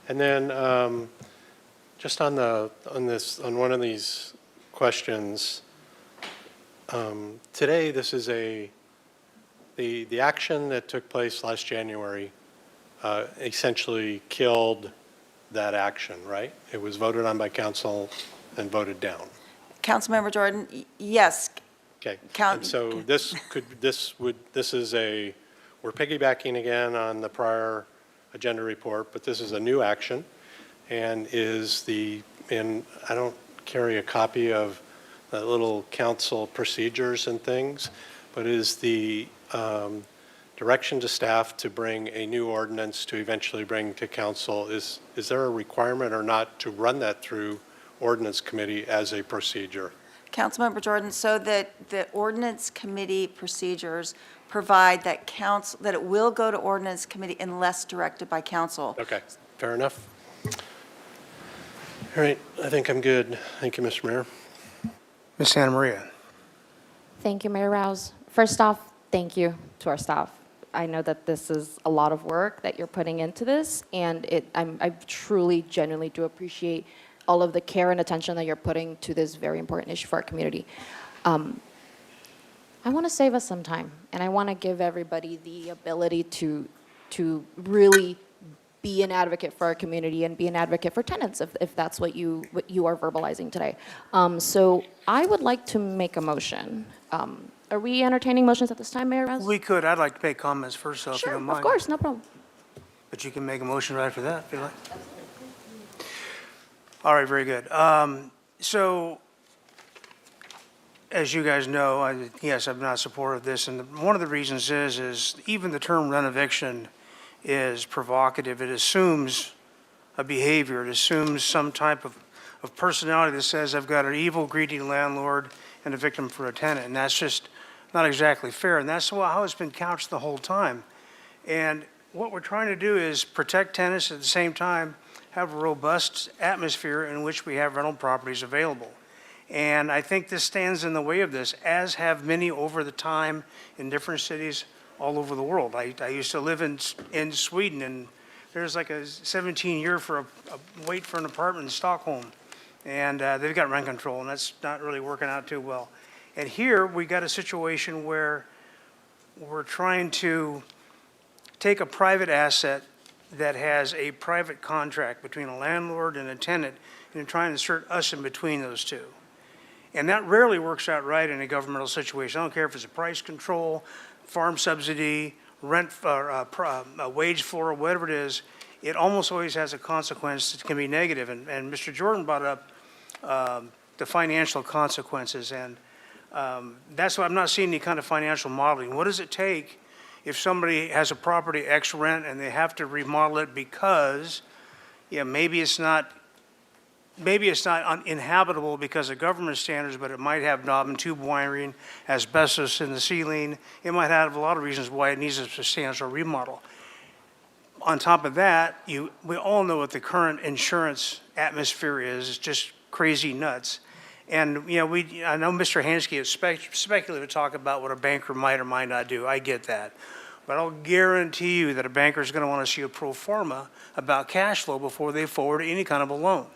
And then just on one of these questions, today, this is the action that took place last January essentially killed that action, right? It was voted on by council and voted down. Councilmember Jordan, yes. Okay. Count- And so we're piggybacking again on the prior agenda report, but this is a new action and I don't carry a copy of the little council procedures and things, but is the direction to staff to bring a new ordinance to eventually bring to council, is there a requirement or not to run that through ordinance committee as a procedure? Councilmember Jordan, so that the ordinance committee procedures provide that it will go to ordinance committee unless directed by council. Okay, fair enough. All right, I think I'm good. Thank you, Mr. Mayor. Ms. Santa Maria. Thank you, Mayor Rouse. First off, thank you to our staff. I know that this is a lot of work that you're putting into this, and I truly, genuinely do appreciate all of the care and attention that you're putting to this very important issue for our community. I want to save us some time, and I want to give everybody the ability to really be an advocate for our community and be an advocate for tenants, if that's what you are verbalizing today. So I would like to make a motion. Are we entertaining motions at this time, Mayor Rouse? We could. I'd like to make comments first, though, if you Sure, don't mind. of course, no problem. But you can make a motion right after that, if you like. All right, very good. So, as you guys know, yes, I'm not supportive of this, and one of the reasons is even the term rent eviction is provocative. It assumes a behavior. It assumes some type of personality that says I've got an evil, greedy landlord and a victim for a tenant, and that's just not exactly fair, and that's how it's been couched the whole time. And what we're trying to do is protect tenants at the same time, have a robust atmosphere in which we have rental properties available. And I think this stands in the way of this, as have many over the time in different cities all over the world. I used to live in Sweden, and there's like a 17-year for a wait for an apartment in Stockholm. And they've got rent control, and that's not really working out too well. And here, we got a situation where we're trying to take a private asset that has a private contract between a landlord and a tenant, and trying to insert us in between those two. And that rarely works out right in a governmental situation. I don't care if it's a price control, farm subsidy, rent, a wage floor, whatever it is, it almost always has a consequence that can be negative. And Mr. Jordan brought up the financial consequences, and that's why I'm not seeing any kind of financial modeling. What does it take if somebody has a property X rent and they have to remodel it because, maybe it's not uninhabitable because of government standards, but it might have knob and tube wiring, asbestos in the ceiling. It might have a lot of reasons why it needs a substantial remodel. On top of that, we all know what the current insurance atmosphere is. It's just crazy nuts. And, I know Mr. Hansky is speculative to talk about what a banker might or might not do. I get that. But I'll guarantee you that a banker is going to want to see a pro forma about cash flow before they forward any kind of a loan.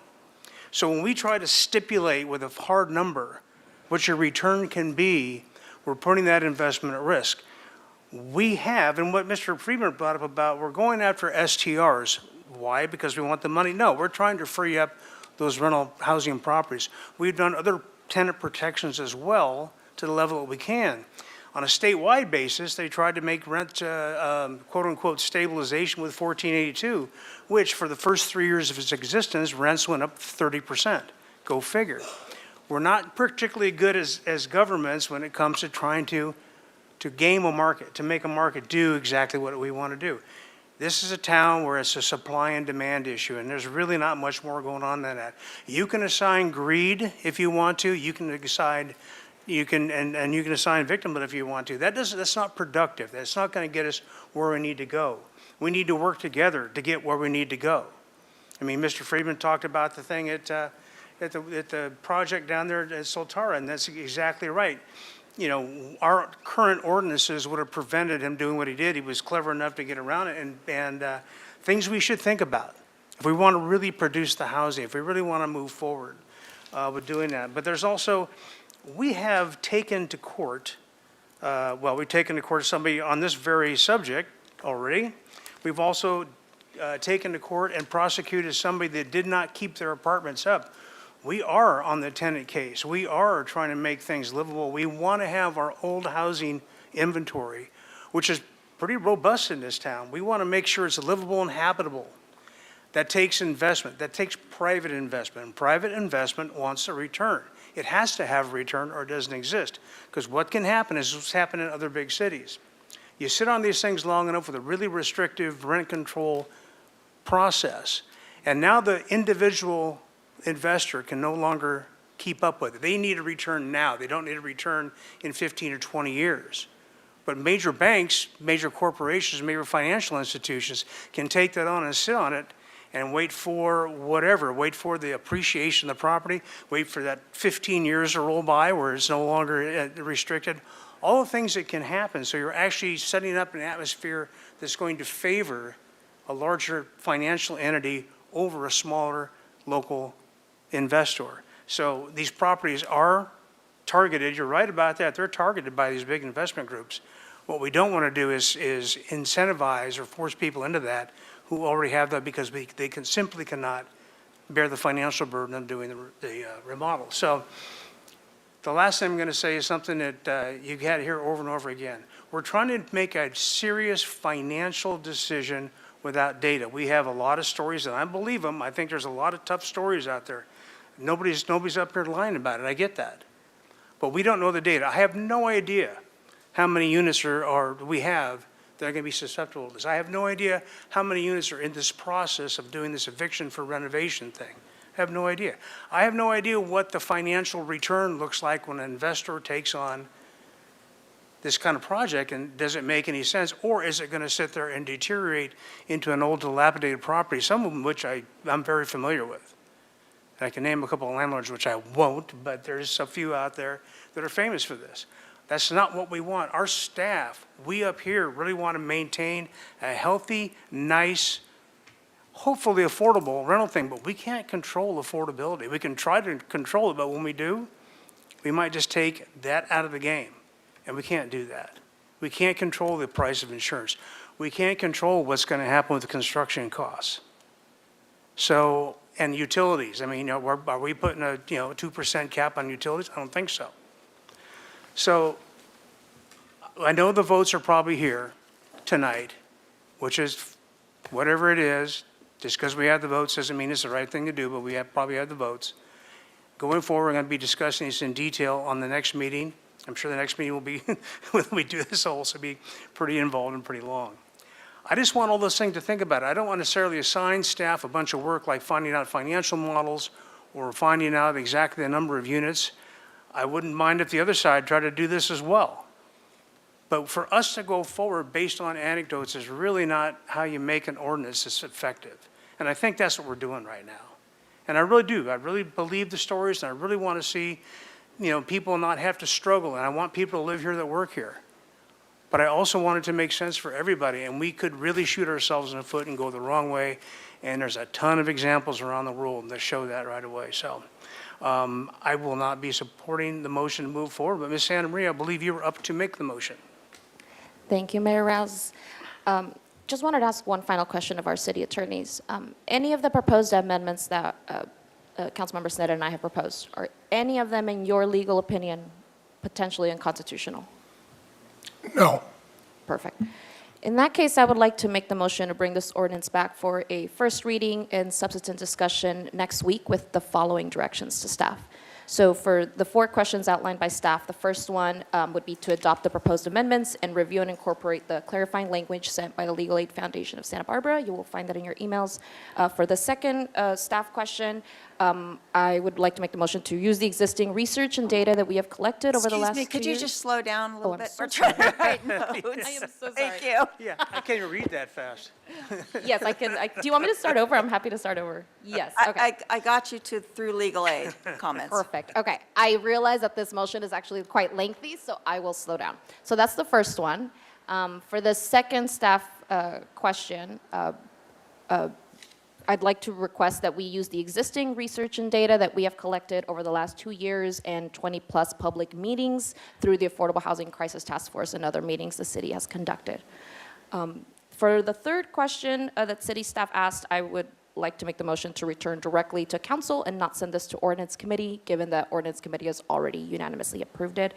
So when we try to stipulate with a hard number what your return can be, we're putting that investment at risk. We have, and what Mr. Friedman brought up about, we're going after STRs. Why? Because we want the money? No, we're trying to free up those rental housing properties. We've done other tenant protections as well to the level that we can. On a statewide basis, they tried to make rent, quote-unquote, stabilization with 1482, which for the first 3 years of its existence, rents went up 30%. Go figure. We're not particularly good as governments when it comes to trying to game a market, to make a market do exactly what we want to do. This is a town where it's a supply and demand issue, and there's really not much more going on than that. You can assign greed if you want to. You can decide, you can assign victimhood if you want to. That's not productive. That's not going to get us where we need to go. We need to work together to get where we need to go. I mean, Mr. Friedman talked about the thing at the project down there at Soltara, and that's exactly right. Our current ordinances would have prevented him doing what he did. He was clever enough to get around it, and things we should think about if we want to really produce the housing, if we really want to move forward with doing that. But there's also, we have taken to court, we've taken to court somebody on this very subject already. We've also taken to court and prosecuted somebody that did not keep their apartments up. We are on the tenant case. We are trying to make things livable. We want to have our old housing inventory, which is pretty robust in this town. We want to make sure it's livable and habitable. That takes investment. That takes private investment. And private investment wants a return. It has to have a return or it doesn't exist. Because what can happen is what's happened in other big cities. You sit on these things long enough with a really restrictive rent control process, and now the individual investor can no longer keep up with it. They need a return now. They don't need a return in 15 or 20 years. But major banks, major corporations, major financial institutions can take that on and sit on it and wait for whatever, wait for the appreciation of the property, wait for that 15 years to roll by where it's no longer restricted, all the things that can happen. So you're actually setting up an atmosphere that's going to favor a larger financial entity over a smaller local investor. So these properties are targeted, you're right about that, they're targeted by these big investment groups. What we don't want to do is incentivize or force people into that who already have that because they simply cannot bear the financial burden of doing the remodel. So the last thing I'm going to say is something that you had to hear over and over again. We're trying to make a serious financial decision without data. We have a lot of stories, and I believe them. I think there's a lot of tough stories out there. Nobody's up here lying about it. I get that. But we don't know the data. I have no idea how many units we have that are going to be susceptible to this. I have no idea how many units are in this process of doing this eviction for renovation thing. I have no idea. I have no idea what the financial return looks like when an investor takes on this kind of project, and does it make any sense? Or is it going to sit there and deteriorate into an old dilapidated property, some of them which I'm very familiar with. I can name a couple of landlords, which I won't, but there's a few out there that are famous for this. That's not what we want. Our staff, we up here really want to maintain a healthy, nice, hopefully affordable rental thing, but we can't control affordability. We can try to control it, but when we do, we might just take that out of the game, and we can't do that. We can't control the price of insurance. We can't control what's going to happen with the construction costs. So, and utilities. I mean, are we putting a 2% cap on utilities? I don't think so. So I know the votes are probably here tonight, which is whatever it is. Just because we have the votes doesn't mean it's the right thing to do, but we probably have the votes. Going forward, we're going to be discussing this in detail on the next meeting. I'm sure the next meeting will be, when we do this, will also be pretty involved and pretty long. I just want all those things to think about. I don't want necessarily assign staff a bunch of work like finding out financial models or finding out exactly the number of units. I wouldn't mind if the other side tried to do this as well. But for us to go forward based on anecdotes is really not how you make an ordinance that's effective. And I think that's what we're doing right now. And I really do. I really believe the stories, and I really want to see, people not have to struggle. And I want people to live here that work here. But I also want it to make sense for everybody, and we could really shoot ourselves in the foot and go the wrong way. And there's a ton of examples around the world that show that right away. So I will not be supporting the motion to move forward. But Ms. Santa Maria, I believe you were up to make the motion. Thank you, Mayor Rouse. Just wanted to ask one final question of our city attorneys. Any of the proposed amendments that Councilmember Sneddon and I have proposed, are any of them, in your legal opinion, potentially unconstitutional? No. Perfect. In that case, I would like to make the motion to bring this ordinance back for a first reading and subsequent discussion next week with the following directions to staff. So for the 4 questions outlined by staff, the first one would be to adopt the proposed amendments and review and incorporate the clarifying language sent by the Legal Aid Foundation of Santa Barbara. You will find that in your emails. For the second staff question, I would like to make the motion to use the existing research and data that we have collected over the last 2 years. Could you just slow down a little bit? So We're trying to write notes. I am so sorry. Thank you. Yeah, I can't even read that fast. Yes, I can. Do you want me to start over? I'm happy to start over. Yes, okay. I got you through legal aid comments. Perfect. Okay. I realize that this motion is actually quite lengthy, so I will slow down. So that's the first one. For the second staff question, I'd like to request that we use the existing research and data that we have collected over the last 2 years and 20-plus public meetings through the Affordable Housing Crisis Task Force and other meetings the city has conducted. For the third question that city staff asked, I would like to make the motion to return directly to council and not send this to ordinance committee, given that ordinance committee has already unanimously approved it.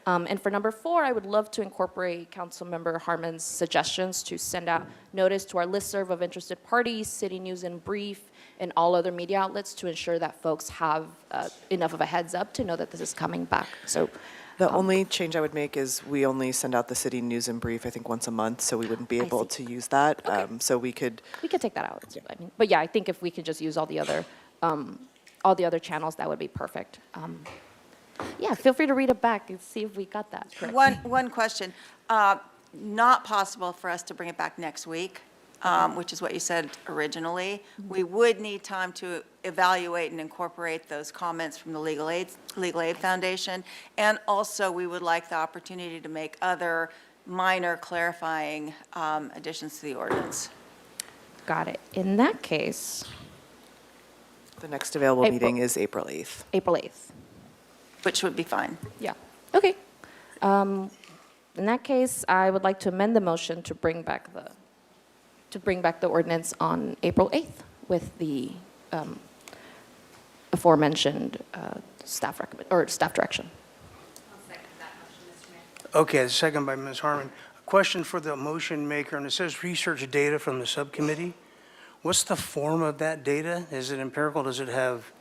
And for number 4, I would love to incorporate Councilmember Harmon's suggestions to send out notice to our listserv of interested parties, City News and Brief, and all other media outlets to ensure that folks have enough of a heads up to know that this is coming back. So the only change I would make is we only send out the City News and Brief, I think, once a month, so we wouldn't be able to use that. Okay. So we could take that out. I mean, but yeah, I think if we could just use all the other channels, that would be perfect. Yeah, feel free to read it back and see if we got that correct. One question. Not possible for us to bring it back next week? which is what you said originally. We would need time to evaluate and incorporate those comments from the Legal Aid Foundation. And also, we would like the opportunity to make other minor clarifying additions to the ordinance. Got it. In that case, The next available meeting is April 8th. April 8th. Which would be fine. Yeah. Okay. In that case, I would like to amend the motion to bring back the ordinance on April 8th with the aforementioned staff direction. Okay, the second by Ms. Harmon. A question for the motion maker, and it says research data from the subcommittee. What's the form of that data? Is it empirical? Does it have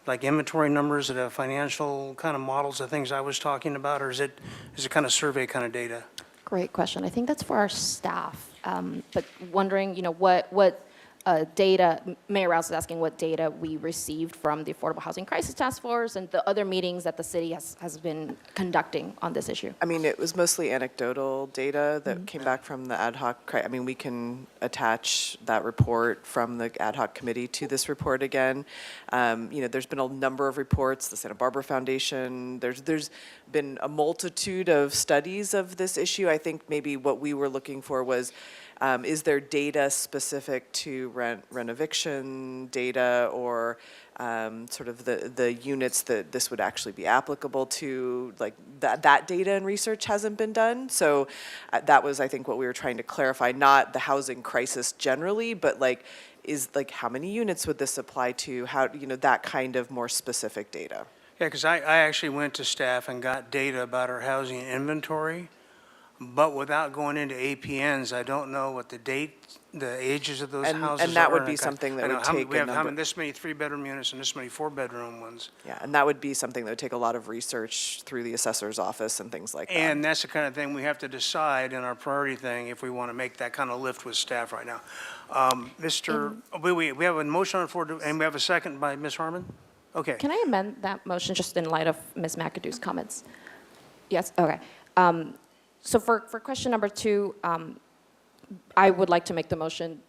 like inventory numbers? Does it have financial kind of models of things I was talking about? Or is it kind of survey kind of data? Great question. I think that's for our staff. But wondering, what data, Mayor Rouse is asking what data we received from the Affordable Housing Crisis Task Force and the other meetings that the city has been conducting on this issue. I mean, it was mostly anecdotal data that came back from the ad hoc, we can attach that report from the ad hoc committee to this report again. There's been a number of reports, the Santa Barbara Foundation, there's been a multitude of studies of this issue. I think maybe what we were looking for was, is there data specific to rent eviction data or sort of the units that this would actually be applicable to? Like that data and research hasn't been done. So that was, I think, what we were trying to clarify, not the housing crisis generally, but how many units would this apply to? How, that kind of more specific data. Yeah, because I actually went to staff and got data about our housing inventory, but without going into APNs, I don't know what the ages of those houses are. And that would be something that would take we have this many 3-bedroom units and this many 4-bedroom ones. Yeah, and that would be something that would take a lot of research through the assessor's office and things like that. And that's the kind of thing we have to decide in our priority thing if we want to make that kind of lift with staff right now. We have a motion on the floor, and we have a second by Ms. Harmon? Okay. Can I amend that motion just in light of Ms. McAdoo's comments? Yes, okay. So for question number 2, I would like to make the motion,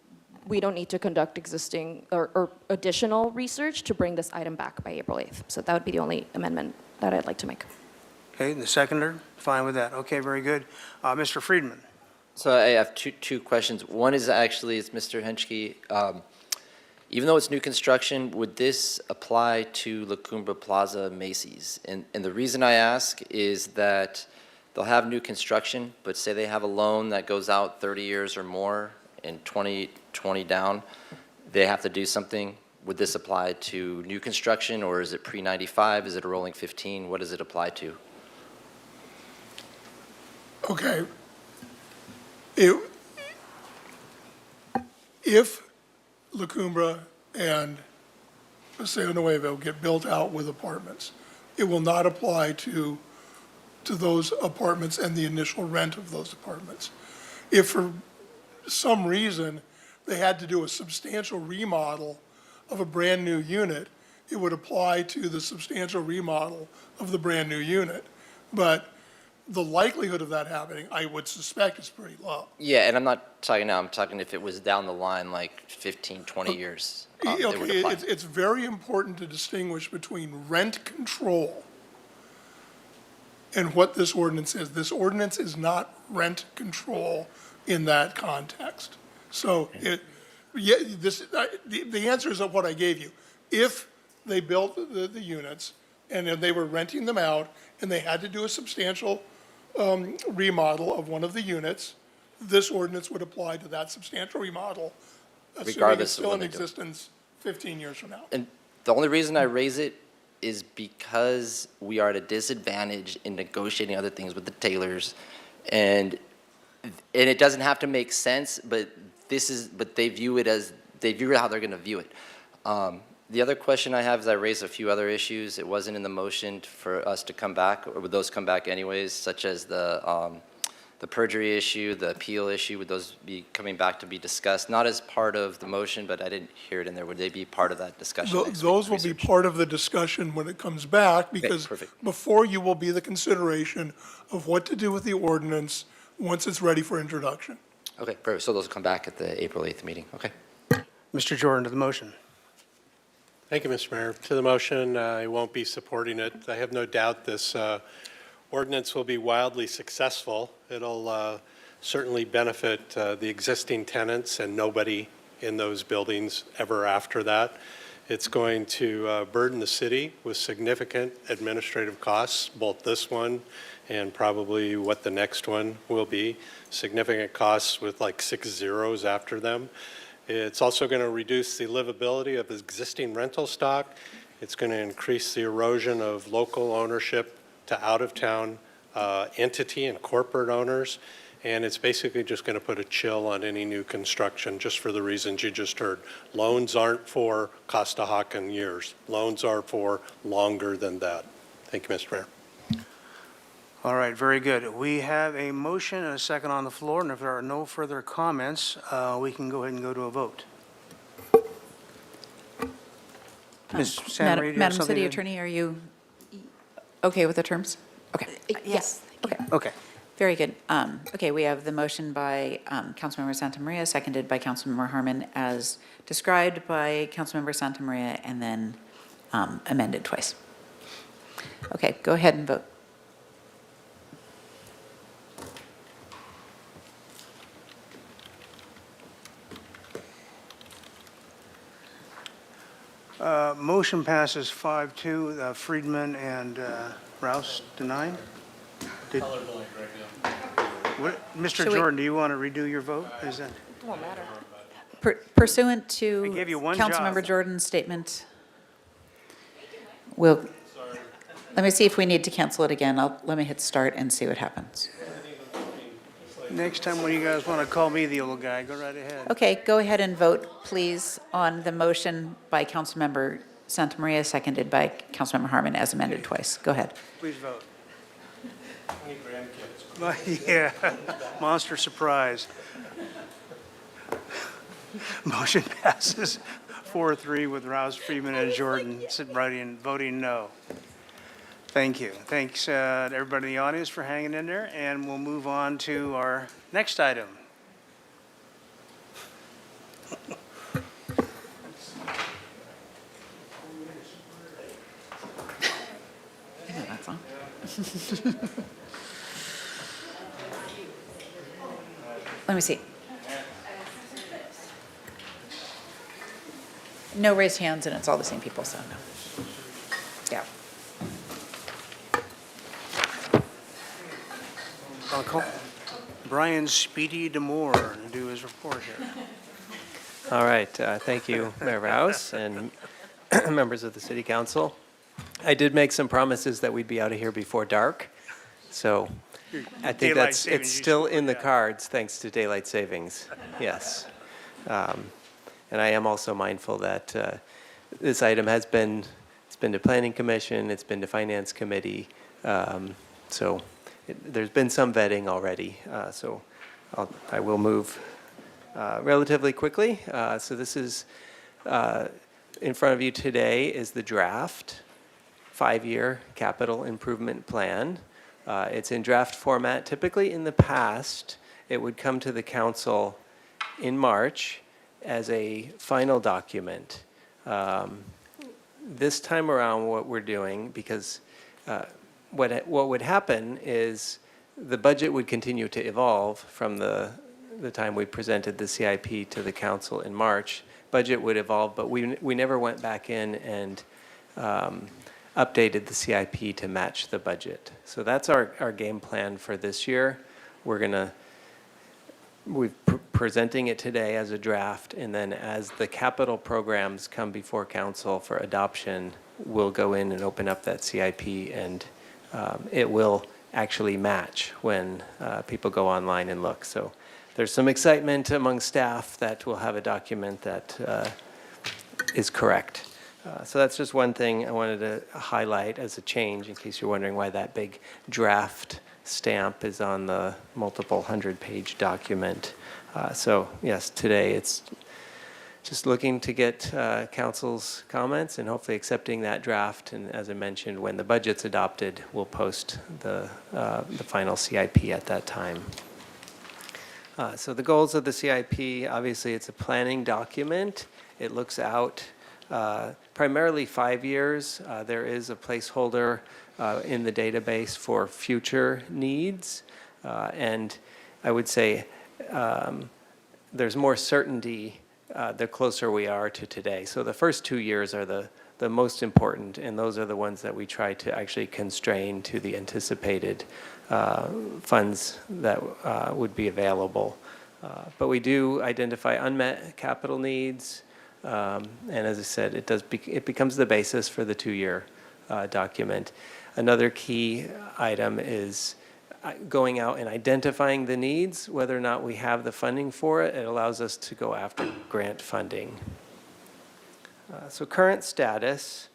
we don't need to conduct existing or additional research to bring this item back by April 8th. So that would be the only amendment that I'd like to make. Okay, the seconder, fine with that. Okay, very good. Mr. Friedman. So I have two questions. One is actually, it's Mr. Henschke. Even though it's new construction, would this apply to La Cumbre Plaza Macy's? And the reason I ask is that they'll have new construction, but say they have a loan that goes out 30 years or more and 20 down, they have to do something. Would this apply to new construction, or is it pre-95? Is it a rolling 15? What does it apply to? Okay. If La Cumbre and Paseo Nuevo get built out with apartments, it will not apply to those apartments and the initial rent of those apartments. If for some reason they had to do a substantial remodel of a brand-new unit, it would apply to the substantial remodel of the brand-new unit. But the likelihood of that happening, I would suspect, is pretty low. Yeah, and I'm not talking now, I'm talking if it was down the line, like 15, 20 years. It would Okay, apply. it's very important to distinguish between rent control and what this ordinance is. This ordinance is not rent control in that context. So the answer is what I gave you. If they built the units and then they were renting them out and they had to do a substantial remodel of one of the units, this ordinance would apply to that substantial remodel, assuming it's Regardless of still when in they do it. existence 15 years from now. And the only reason I raise it is because we are at a disadvantage in negotiating other things with the Taylors. And it doesn't have to make sense, but they view it how they're gonna view it. The other question I have is I raised a few other issues. It wasn't in the motion for us to come back, or would those come back anyways, such as the perjury issue, the appeal issue? Would those be coming back to be discussed? Not as part of the motion, but I didn't hear it in there. Would they be part of that discussion? Those will be part of the discussion when it comes back, because perfect. before you will be the consideration of what to do with the ordinance once it's ready for introduction. Okay, perfect. So those will come back at the April 8th meeting. Okay. Mr. Jordan to the motion. Thank you, Mr. Mayor. To the motion, I won't be supporting it. I have no doubt this ordinance will be wildly successful. It'll certainly benefit the existing tenants and nobody in those buildings ever after that. It's going to burden the city with significant administrative costs, both this one and probably what the next one will be. Significant costs with like 6 zeros after them. It's also going to reduce the livability of existing rental stock. It's going to increase the erosion of local ownership to out-of-town entity and corporate owners. And it's basically just going to put a chill on any new construction, just for the reasons you just heard. Loans aren't for Costa-Hawken years. Loans are for longer than that. Thank you, Mr. Mayor. All right, very good. We have a motion and a second on the floor, and if there are no further comments, we can go ahead and go to a vote. Ms. Santa Maria, do you have Madam something City to- Attorney, are you okay with the terms? Okay. Yes. Okay. Okay. Very good. Okay, we have the motion by Councilmember Santa Maria, seconded by Councilmember Harmon, as described by Councilmember Santa Maria, and then amended twice. Okay, go ahead and vote. Motion passes 5-2. Friedman and Rouse denied. Mr. Should we- Jordan, do you want to redo your vote? Is that? Won't matter. Pursuant to I gave you one Councilmember job. Jordan's statement, let me see if we need to cancel it again. Let me hit start and see what happens. Next time when you guys want to call me the old guy, go right ahead. Okay, go ahead and vote, please, on the motion by Councilmember Santa Maria, seconded by Councilmember Harmon, as amended twice. Go ahead. Please vote. Yeah, monster surprise. Motion passes 4-3 with Rouse, Freeman, and Jordan voting no. Thank you. Thanks to everybody in the audience for hanging in there, and we'll move on to our next item. I know that song. Let me see. No raised hands, and it's all the same people, so no. Yeah. I'll call Brian Speedy Demore to do his report here. All right, thank you, Mayor Rouse and members of the City Council. I did make some promises that we'd be out of here before dark, so I think Daylight it's savings still usually, in the yeah. cards, thanks to daylight savings, yes. And I am also mindful that this item it's been to Planning Commission, it's been to Finance Committee, so there's been some vetting already, so I will move relatively quickly. So this is, in front of you today is the draft 5-year capital improvement plan. It's in draft format. Typically in the past, it would come to the council in March as a final document. This time around, what we're doing, because what would happen is the budget would continue to evolve from the time we presented the CIP to the council in March. Budget would evolve, but we never went back in and updated the CIP to match the budget. So that's our game plan for this year. We're presenting it today as a draft, and then as the capital programs come before council for adoption, we'll go in and open up that CIP, and it will actually match when people go online and look. So there's some excitement among staff that we'll have a document that is correct. So that's just one thing I wanted to highlight as a change, in case you're wondering why that big draft stamp is on the multiple 100-page document. So yes, today it's just looking to get council's comments and hopefully accepting that draft. And as I mentioned, when the budget's adopted, we'll post the final CIP at that time. So the goals of the CIP, obviously it's a planning document. It looks out primarily 5 years. There is a placeholder in the database for future needs. And I would say there's more certainty the closer we are to today. So the first 2 years are the most important, and those are the ones that we try to actually constrain to the anticipated funds that would be available. But we do identify unmet capital needs, and as I said, it becomes the basis for the 2-year document. Another key item is going out and identifying the needs, whether or not we have the funding for it. It allows us to go after grant funding. So current status,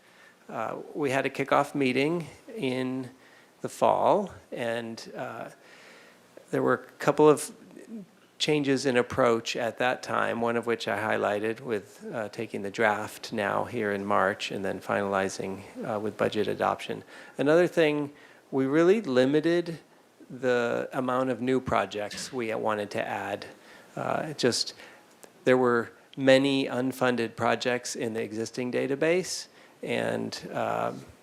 we had a kickoff meeting in the fall, and there were a couple of changes in approach at that time, one of which I highlighted with taking the draft now here in March and then finalizing with budget adoption. Another thing, we really limited the amount of new projects we wanted to add. There were many unfunded projects in the existing database, and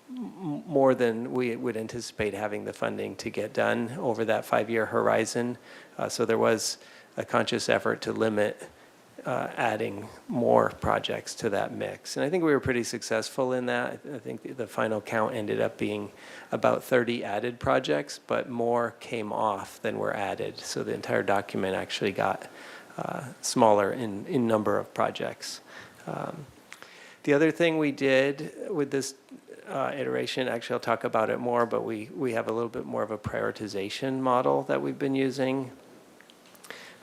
more than we would anticipate having the funding to get done over that 5-year horizon. So there was a conscious effort to limit adding more projects to that mix. And I think we were pretty successful in that. I think the final count ended up being about 30 added projects, but more came off than were added. So the entire document actually got smaller in number of projects. The other thing we did with this iteration, actually I'll talk about it more, but we have a little bit more of a prioritization model that we've been using.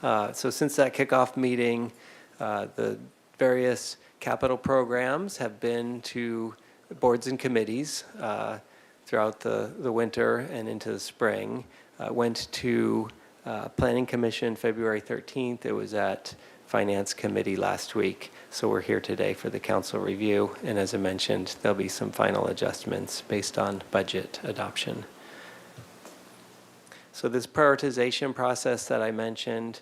So since that kickoff meeting, the various capital programs have been to boards and committees throughout the winter and into the spring. Went to Planning Commission February 13th. It was at Finance Committee last week. So we're here today for the council review. And as I mentioned, there'll be some final adjustments based on budget adoption. So this prioritization process that I mentioned,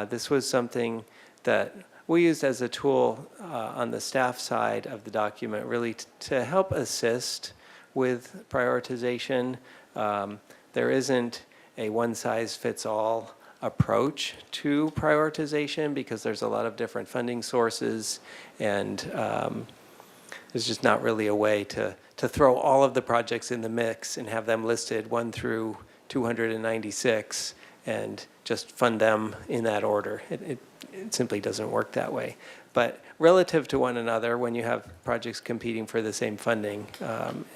this was something that we used as a tool on the staff side of the document, really to help assist with prioritization. There isn't a one-size-fits-all approach to prioritization because there's a lot of different funding sources, and there's just not really a way to throw all of the projects in the mix and have them listed 1 through 296 and just fund them in that order. It simply doesn't work that way. But relative to one another, when you have projects competing for the same funding,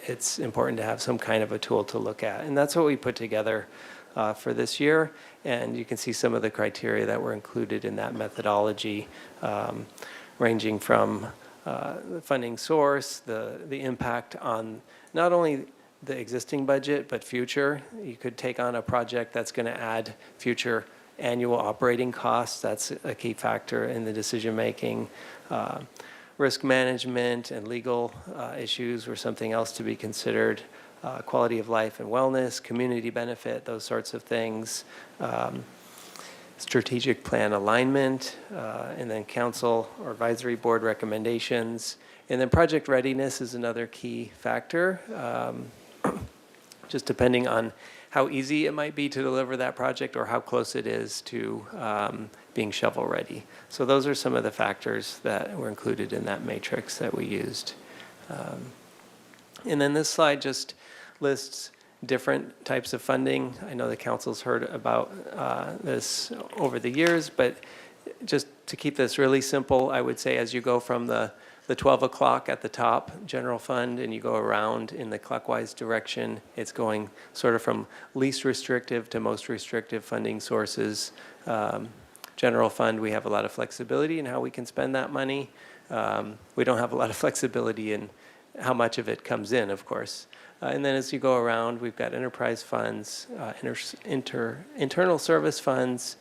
it's important to have some kind of a tool to look at. And that's what we put together for this year. And you can see some of the criteria that were included in that methodology, ranging from the funding source, the impact on not only the existing budget, but future. You could take on a project that's going to add future annual operating costs. That's a key factor in the decision making. Risk management and legal issues were something else to be considered. Quality of life and wellness, community benefit, those sorts of things. Strategic plan alignment, and then council or advisory board recommendations. And then project readiness is another key factor. Just depending on how easy it might be to deliver that project or how close it is to being shovel ready. So those are some of the factors that were included in that matrix that we used. And then this slide just lists different types of funding. I know the council's heard about this over the years, but just to keep this really simple, I would say as you go from the 12 o'clock at the top, general fund, and you go around in the clockwise direction, it's going sort of from least restrictive to most restrictive funding sources. General fund, we have a lot of flexibility in how we can spend that money. We don't have a lot of flexibility in how much of it comes in, of course. And then as you go around, we've got enterprise funds, internal service funds,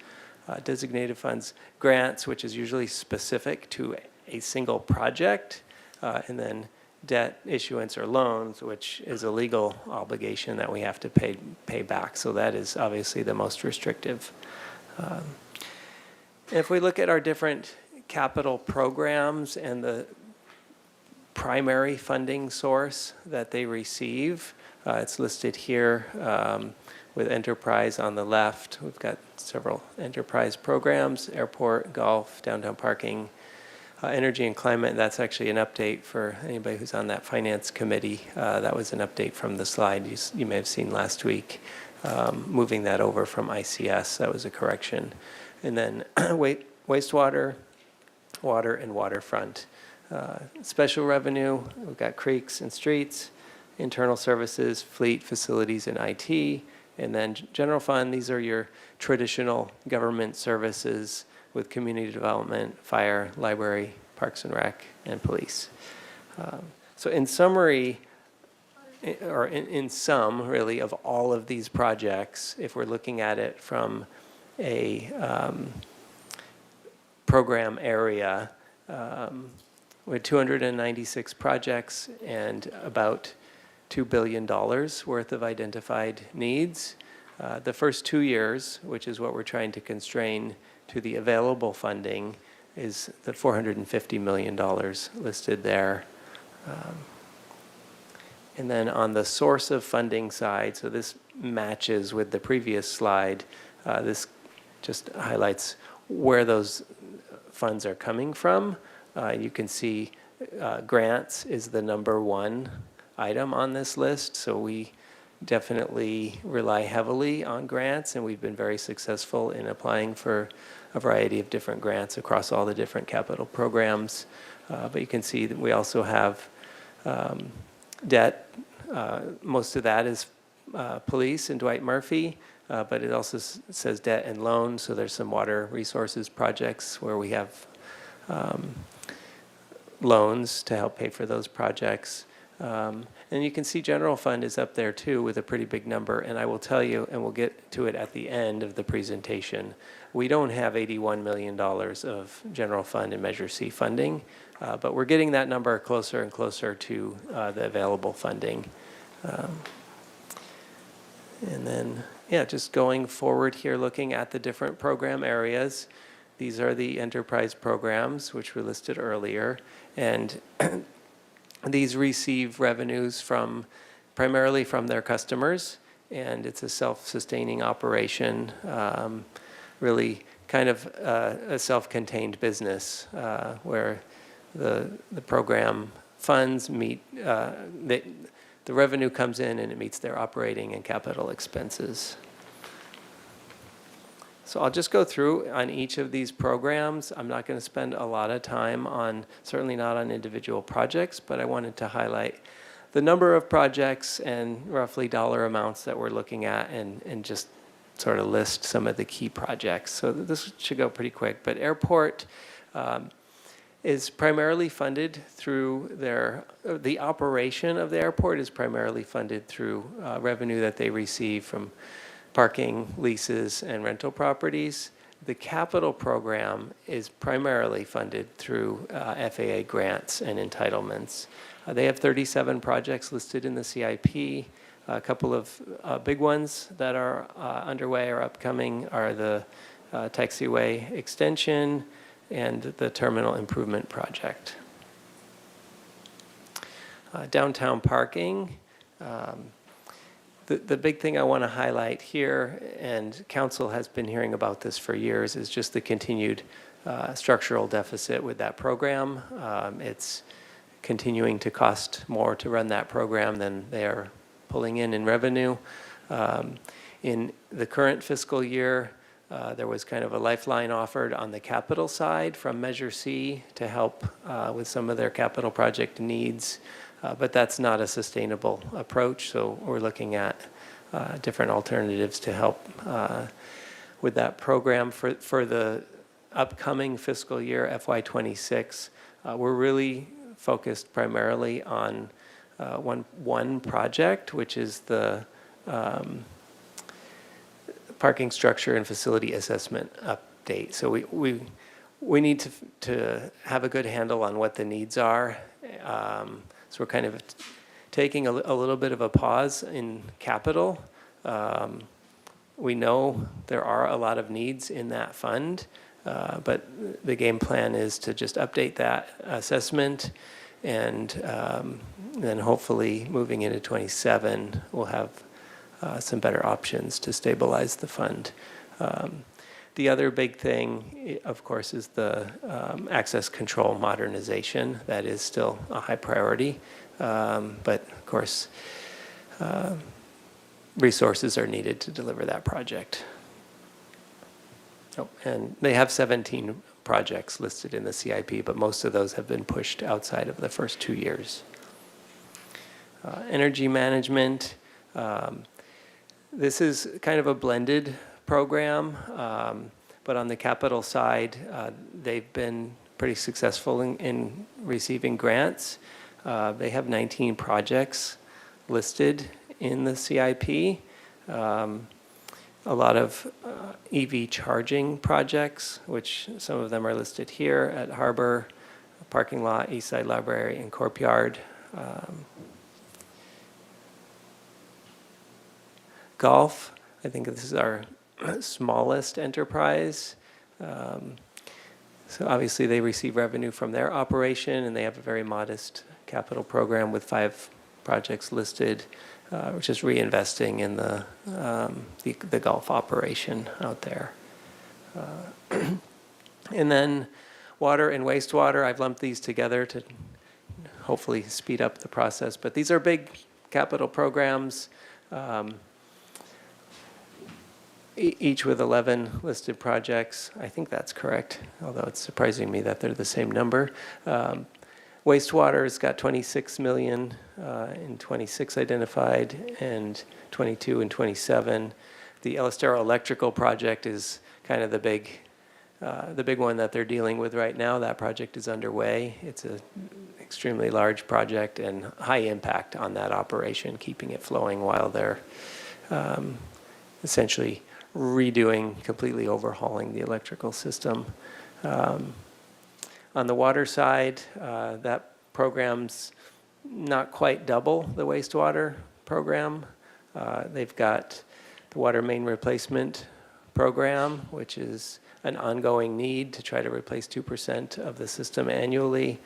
designated funds, grants, which is usually specific to a single project, and then debt issuance or loans, which is a legal obligation that we have to pay back. So that is obviously the most restrictive. If we look at our different capital programs and the primary funding source that they receive, it's listed here with enterprise on the left. We've got several enterprise programs: airport, golf, downtown parking, energy and climate. That's actually an update for anybody who's on that finance committee. That was an update from the slide you may have seen last week, moving that over from ICS. That was a correction. And then wastewater, water, and waterfront. Special revenue, we've got creeks and streets, internal services, fleet, facilities, and IT. And then general fund, these are your traditional government services with community development, fire, library, parks and rec, and police. So in summary, or in sum, really, of all of these projects, if we're looking at it from a program area, with 296 projects and about $2 billion worth of identified needs. The first 2 years, which is what we're trying to constrain to the available funding, is the $450 million listed there. And then on the source of funding side, so this matches with the previous slide, this just highlights where those funds are coming from. You can see grants is the #1 item on this list, so we definitely rely heavily on grants, and we've been very successful in applying for a variety of different grants across all the different capital programs. But you can see that we also have debt. Most of that is police and Dwight Murphy, but it also says debt and loans, so there's some water resources projects where we have loans to help pay for those projects. And you can see general fund is up there too with a pretty big number. And I will tell you, and we'll get to it at the end of the presentation, we don't have $81 million of general fund and Measure C funding, but we're getting that number closer and closer to the available funding. And then, yeah, just going forward here, looking at the different program areas. These are the enterprise programs, which were listed earlier. And these receive revenues primarily from their customers, and it's a self-sustaining operation, really kind of a self-contained business where the program funds meet, the revenue comes in and it meets their operating and capital expenses. So I'll just go through on each of these programs. I'm not going to spend a lot of time on, certainly not on individual projects, but I wanted to highlight the number of projects and roughly dollar amounts that we're looking at and just sort of list some of the key projects. So this should go pretty quick, but airport is primarily funded through the operation of the airport is primarily funded through revenue that they receive from parking, leases, and rental properties. The capital program is primarily funded through FAA grants and entitlements. They have 37 projects listed in the CIP. A couple of big ones that are underway or upcoming are the taxiway extension and the terminal improvement project. Downtown parking. The big thing I want to highlight here, and council has been hearing about this for years, is just the continued structural deficit with that program. It's continuing to cost more to run that program than they are pulling in revenue. In the current fiscal year, there was kind of a lifeline offered on the capital side from Measure C to help with some of their capital project needs. But that's not a sustainable approach, so we're looking at different alternatives to help with that program. For the upcoming fiscal year, FY26, we're really focused primarily on one project, which is the parking structure and facility assessment update. So we need to have a good handle on what the needs are. So we're kind of taking a little bit of a pause in capital. We know there are a lot of needs in that fund, But the game plan is to just update that assessment, and then hopefully moving into 27, we'll have some better options to stabilize the fund. The other big thing, of course, is the access control modernization. That is still a high priority, but of course, resources are needed to deliver that project. Oh, and they have 17 projects listed in the CIP, but most of those have been pushed outside of the first 2 years. Energy management, this is kind of a blended program, but on the capital side, they've been pretty successful in receiving grants. They have 19 projects listed in the CIP. A lot of EV charging projects, which some of them are listed here at Harbor, Parking Lot, Eastside Library, and Courtyard. Golf, I think this is our smallest enterprise. So obviously they receive revenue from their operation, and they have a very modest capital program with 5 projects listed, which is reinvesting in the golf operation out there. And then water and wastewater, I've lumped these together to hopefully speed up the process, but these are big capital programs, each with 11 listed projects. I think that's correct, although it's surprising me that they're the same number. Wastewater's got 26 million in 26 identified, and 22 and 27. The El Estero electrical project is kind of the big one that they're dealing with right now. That project is underway. It's an extremely large project and high impact on that operation, keeping it flowing while they're essentially redoing, completely overhauling the electrical system. On the water side, that program's not quite double the wastewater program. They've got the water main replacement program, which is an ongoing need to try to replace 2% of the system annually.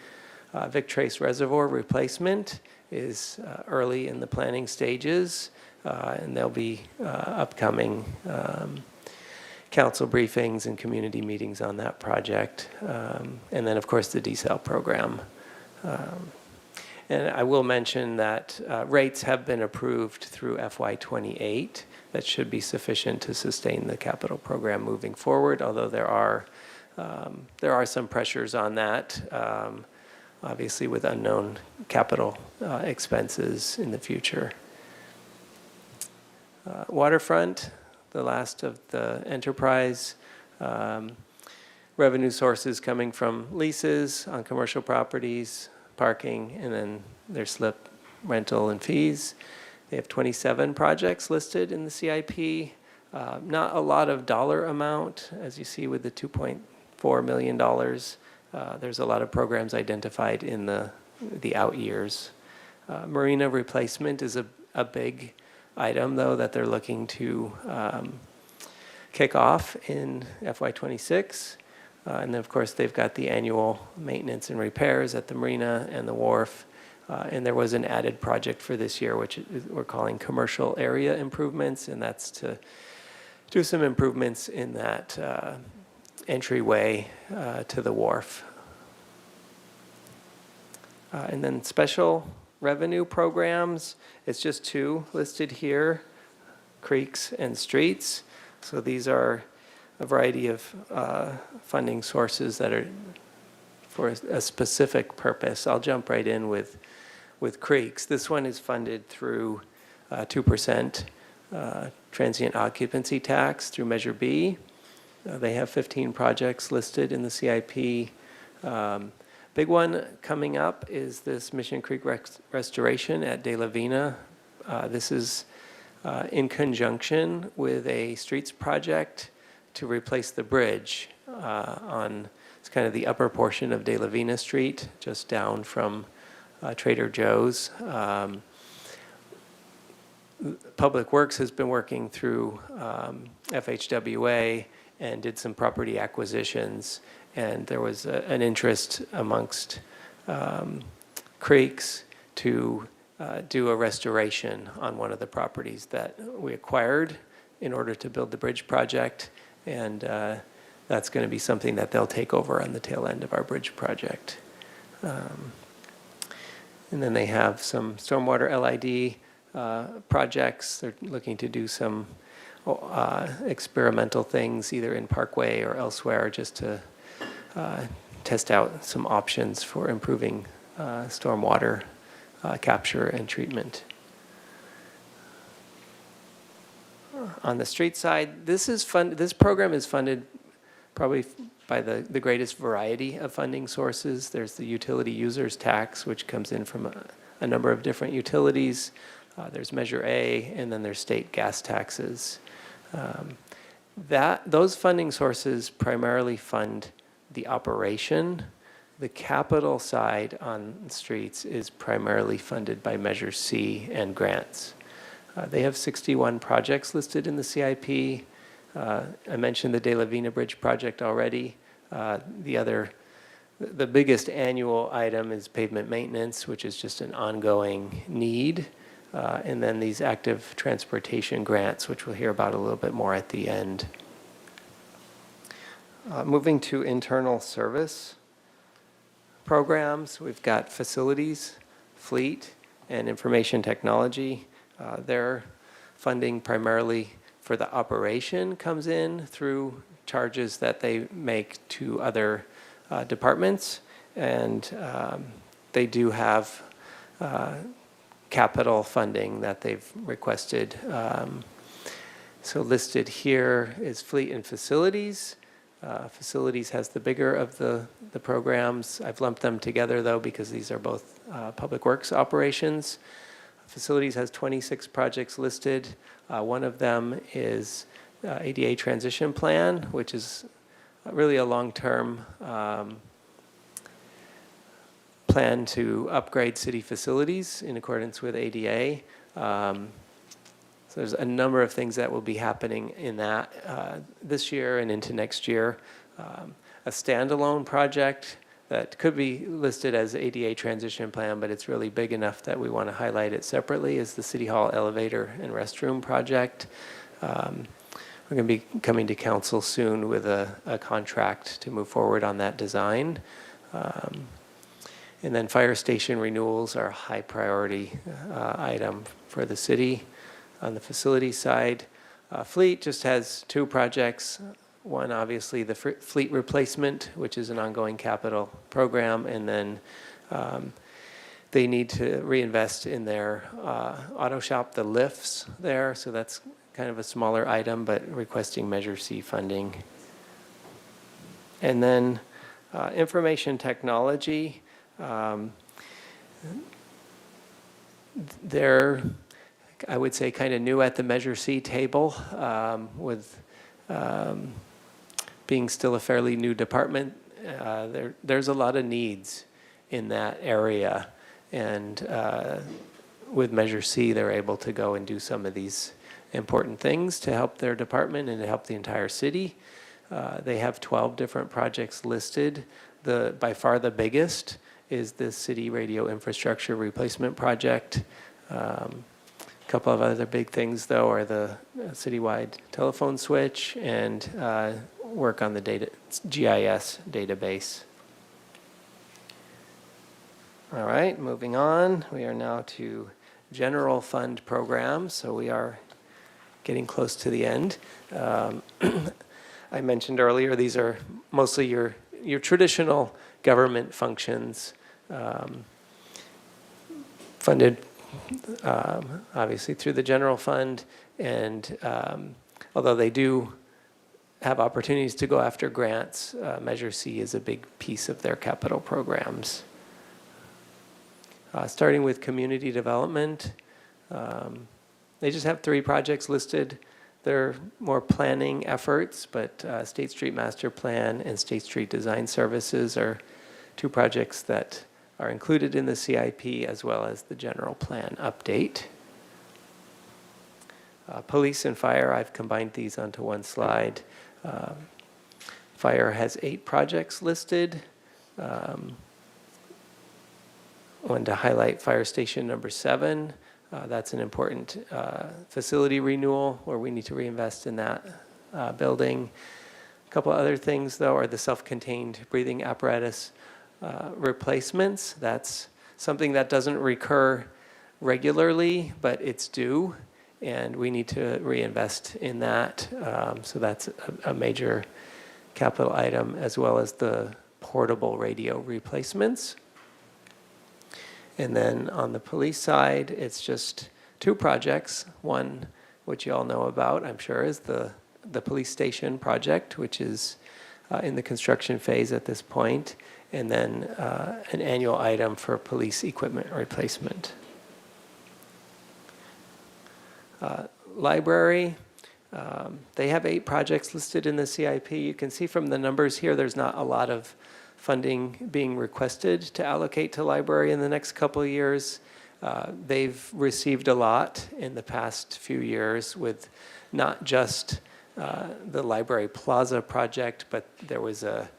Vic Trace Reservoir replacement is early in the planning stages, and there'll be upcoming council briefings and community meetings on that project. And then, of course, the desal program. And I will mention that rates have been approved through FY28. That should be sufficient to sustain the capital program moving forward, although there are some pressures on that, obviously with unknown capital expenses in the future. Waterfront, the last of the enterprise. Revenue sources coming from leases on commercial properties, parking, and then their slip rental and fees. They have 27 projects listed in the CIP. Not a lot of dollar amount, as you see with the $2.4 million. There's a lot of programs identified in the out years. Marina replacement is a big item, though, that they're looking to kick off in FY26. And then, of course, they've got the annual maintenance and repairs at the marina and the wharf. And there was an added project for this year, which we're calling commercial area improvements, and that's to do some improvements in that entryway to the wharf. And then special revenue programs, it's just 2 listed here, creeks and streets. So these are a variety of funding sources that are for a specific purpose. I'll jump right in with creeks. This one is funded through 2% transient occupancy tax through Measure B. They have 15 projects listed in the CIP. Big one coming up is this Mission Creek restoration at De La Vina. This is in conjunction with a streets project to replace the bridge on, it's kind of the upper portion of De La Vina Street, just down from Trader Joe's. Public Works has been working through FHWA and did some property acquisitions. And there was an interest amongst creeks to do a restoration on one of the properties that we acquired in order to build the bridge project. And that's going to be something that they'll take over on the tail end of our bridge project. And then they have some stormwater LID projects. They're looking to do some experimental things either in Parkway or elsewhere just to test out some options for improving stormwater capture and treatment. On the street side, this program is funded probably by the greatest variety of funding sources. There's the utility users tax, which comes in from a number of different utilities. There's Measure A, and then there's state gas taxes. Those funding sources primarily fund the operation. The capital side on streets is primarily funded by Measure C and grants. They have 61 projects listed in the CIP. I mentioned the De La Vina Bridge project already. The biggest annual item is pavement maintenance, which is just an ongoing need. And then these active transportation grants, which we'll hear about a little bit more at the end. Moving to internal service programs, we've got facilities, fleet, and information technology. Their funding primarily for the operation comes in through charges that they make to other departments, and they do have capital funding that they've requested. So listed here is fleet and facilities. Facilities has the bigger of the programs. I've lumped them together though because these are both public works operations. Facilities has 26 projects listed. One of them is ADA transition plan, which is really a long-term plan to upgrade city facilities in accordance with ADA. So there's a number of things that will be happening in that this year and into next year. A standalone project that could be listed as ADA transition plan, but it's really big enough that we want to highlight it separately, is the City Hall elevator and restroom project. We're going to be coming to council soon with a contract to move forward on that design. And then fire station renewals are a high priority item for the city. On the facility side, fleet just has 2 projects. One, obviously, the fleet replacement, which is an ongoing capital program, and then they need to reinvest in their auto shop, the lifts there, so that's kind of a smaller item, but requesting Measure C funding. And then information technology, they're, I would say, kind of new at the Measure C table with being still a fairly new department. There's a lot of needs in that area, and with Measure C, they're able to go and do some of these important things to help their department and to help the entire city. They have 12 different projects listed. By far the biggest is the city radio infrastructure replacement project. A couple of other big things, though, are the citywide telephone switch and work on the GIS database. All right, moving on. We are now to general fund programs, so we are getting close to the end. I mentioned earlier, these are mostly your traditional government functions funded obviously through the general fund, and although they do have opportunities to go after grants, Measure C is a big piece of their capital programs. Starting with community development, they just have 3 projects listed. They're more planning efforts, but State Street Master Plan and State Street Design Services are 2 projects that are included in the CIP, as well as the general plan update. Police and fire, I've combined these onto one slide. Fire has 8 projects listed. I wanted to highlight fire station number 7. That's an important facility renewal where we need to reinvest in that building. A couple other things, though, are the self-contained breathing apparatus replacements. That's something that doesn't recur regularly, but it's due, and we need to reinvest in that. So that's a major capital item, as well as the portable radio replacements. And then on the police side, it's just 2 projects. One, which you all know about, I'm sure, is the police station project, which is in the construction phase at this point, and then an annual item for police equipment replacement. Library, they have 8 projects listed in the CIP. You can see from the numbers here, there's not a lot of funding being requested to allocate to library in the next couple of years. They've received a lot in the past few years with not just the Library Plaza project, but there was a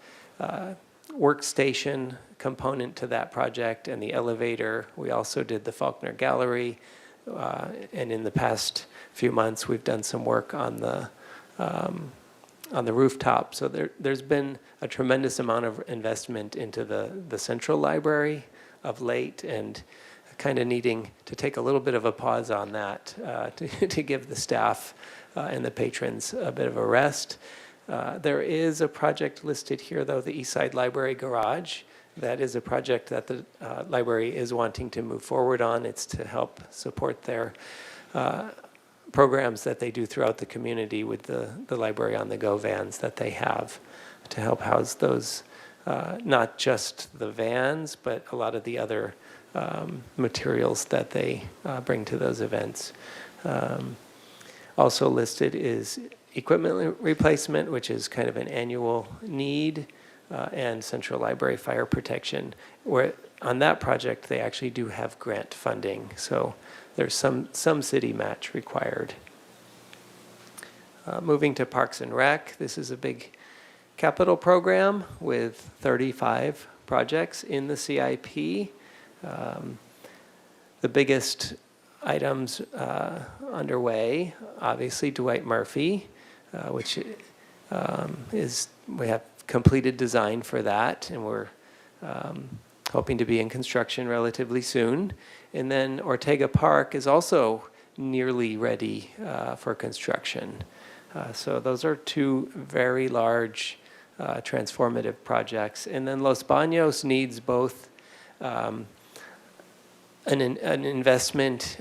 workstation component to that project and the elevator. We also did the Faulkner Gallery, and in the past few months, we've done some work on the rooftop. So there's been a tremendous amount of investment into the central library of late, and kind of needing to take a little bit of a pause on that to give the staff and the patrons a bit of a rest. There is a project listed here, though, the Eastside Library Garage. That is a project that the library is wanting to move forward on. It's to help support their programs that they do throughout the community with the Library on the Go vans that they have to help house those, not just the vans, but a lot of the other materials that they bring to those events. Also listed is equipment replacement, which is kind of an annual need, and Central Library fire protection, where on that project they actually do have grant funding, so there's some city match required. Moving to Parks and Rec, this is a big capital program with 35 projects in the CIP. The biggest items underway, obviously Dwight Murphy, which is, we have completed design for that, and we're hoping to be in construction relatively soon. And then Ortega Park is also nearly ready for construction. So those are 2 very large transformative projects. And then Los Baños needs both an investment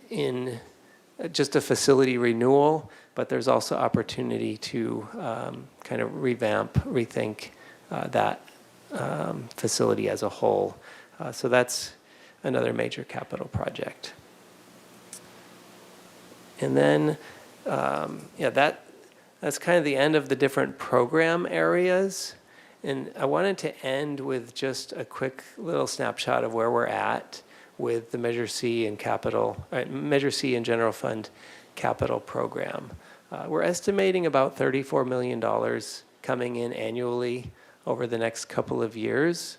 in just a facility renewal, but there's also opportunity to kind of rethink that facility as a whole. So that's another major capital project. And then, that's kind of the end of the different program areas. And I wanted to end with just a quick little snapshot of where we're at with the Measure C and Measure C and General Fund capital program. We're estimating about $34 million coming in annually over the next couple of years,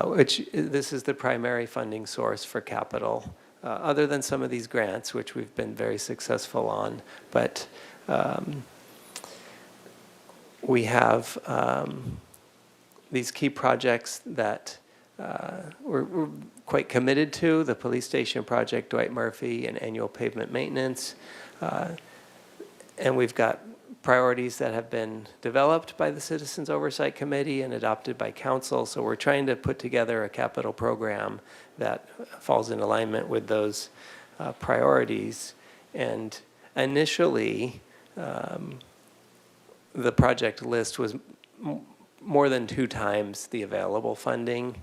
which this is the primary funding source for capital, other than some of these grants, which we've been very successful on. But we have these key projects that we're quite committed to: the police station project, Dwight Murphy, and annual pavement maintenance. And we've got priorities that have been developed by the Citizens Oversight Committee and adopted by Council. So we're trying to put together a capital program that falls in alignment with those priorities. And initially, the project list was more than 2 times the available funding.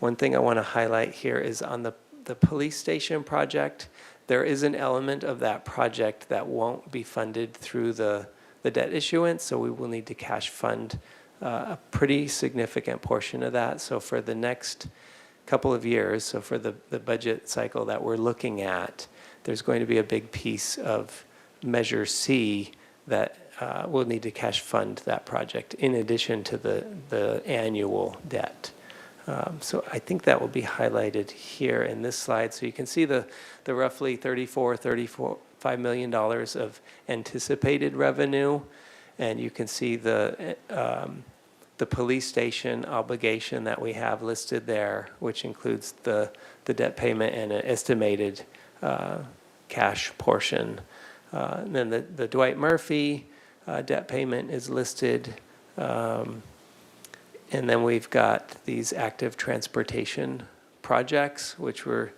One thing I want to highlight here is on the police station project, there is an element of that project that won't be funded through the debt issuance, so we will need to cash fund a pretty significant portion of that. So for the next couple of years, so for the budget cycle that we're looking at, there's going to be a big piece of Measure C that we'll need to cash fund that project in addition to the annual debt. So I think that will be highlighted here in this slide. So you can see the roughly $35 million of anticipated revenue, and you can see the police station obligation that we have listed there, which includes the debt payment and an estimated cash portion. And then the Dwight Murphy debt payment is listed. And then we've got these active transportation projects, which we're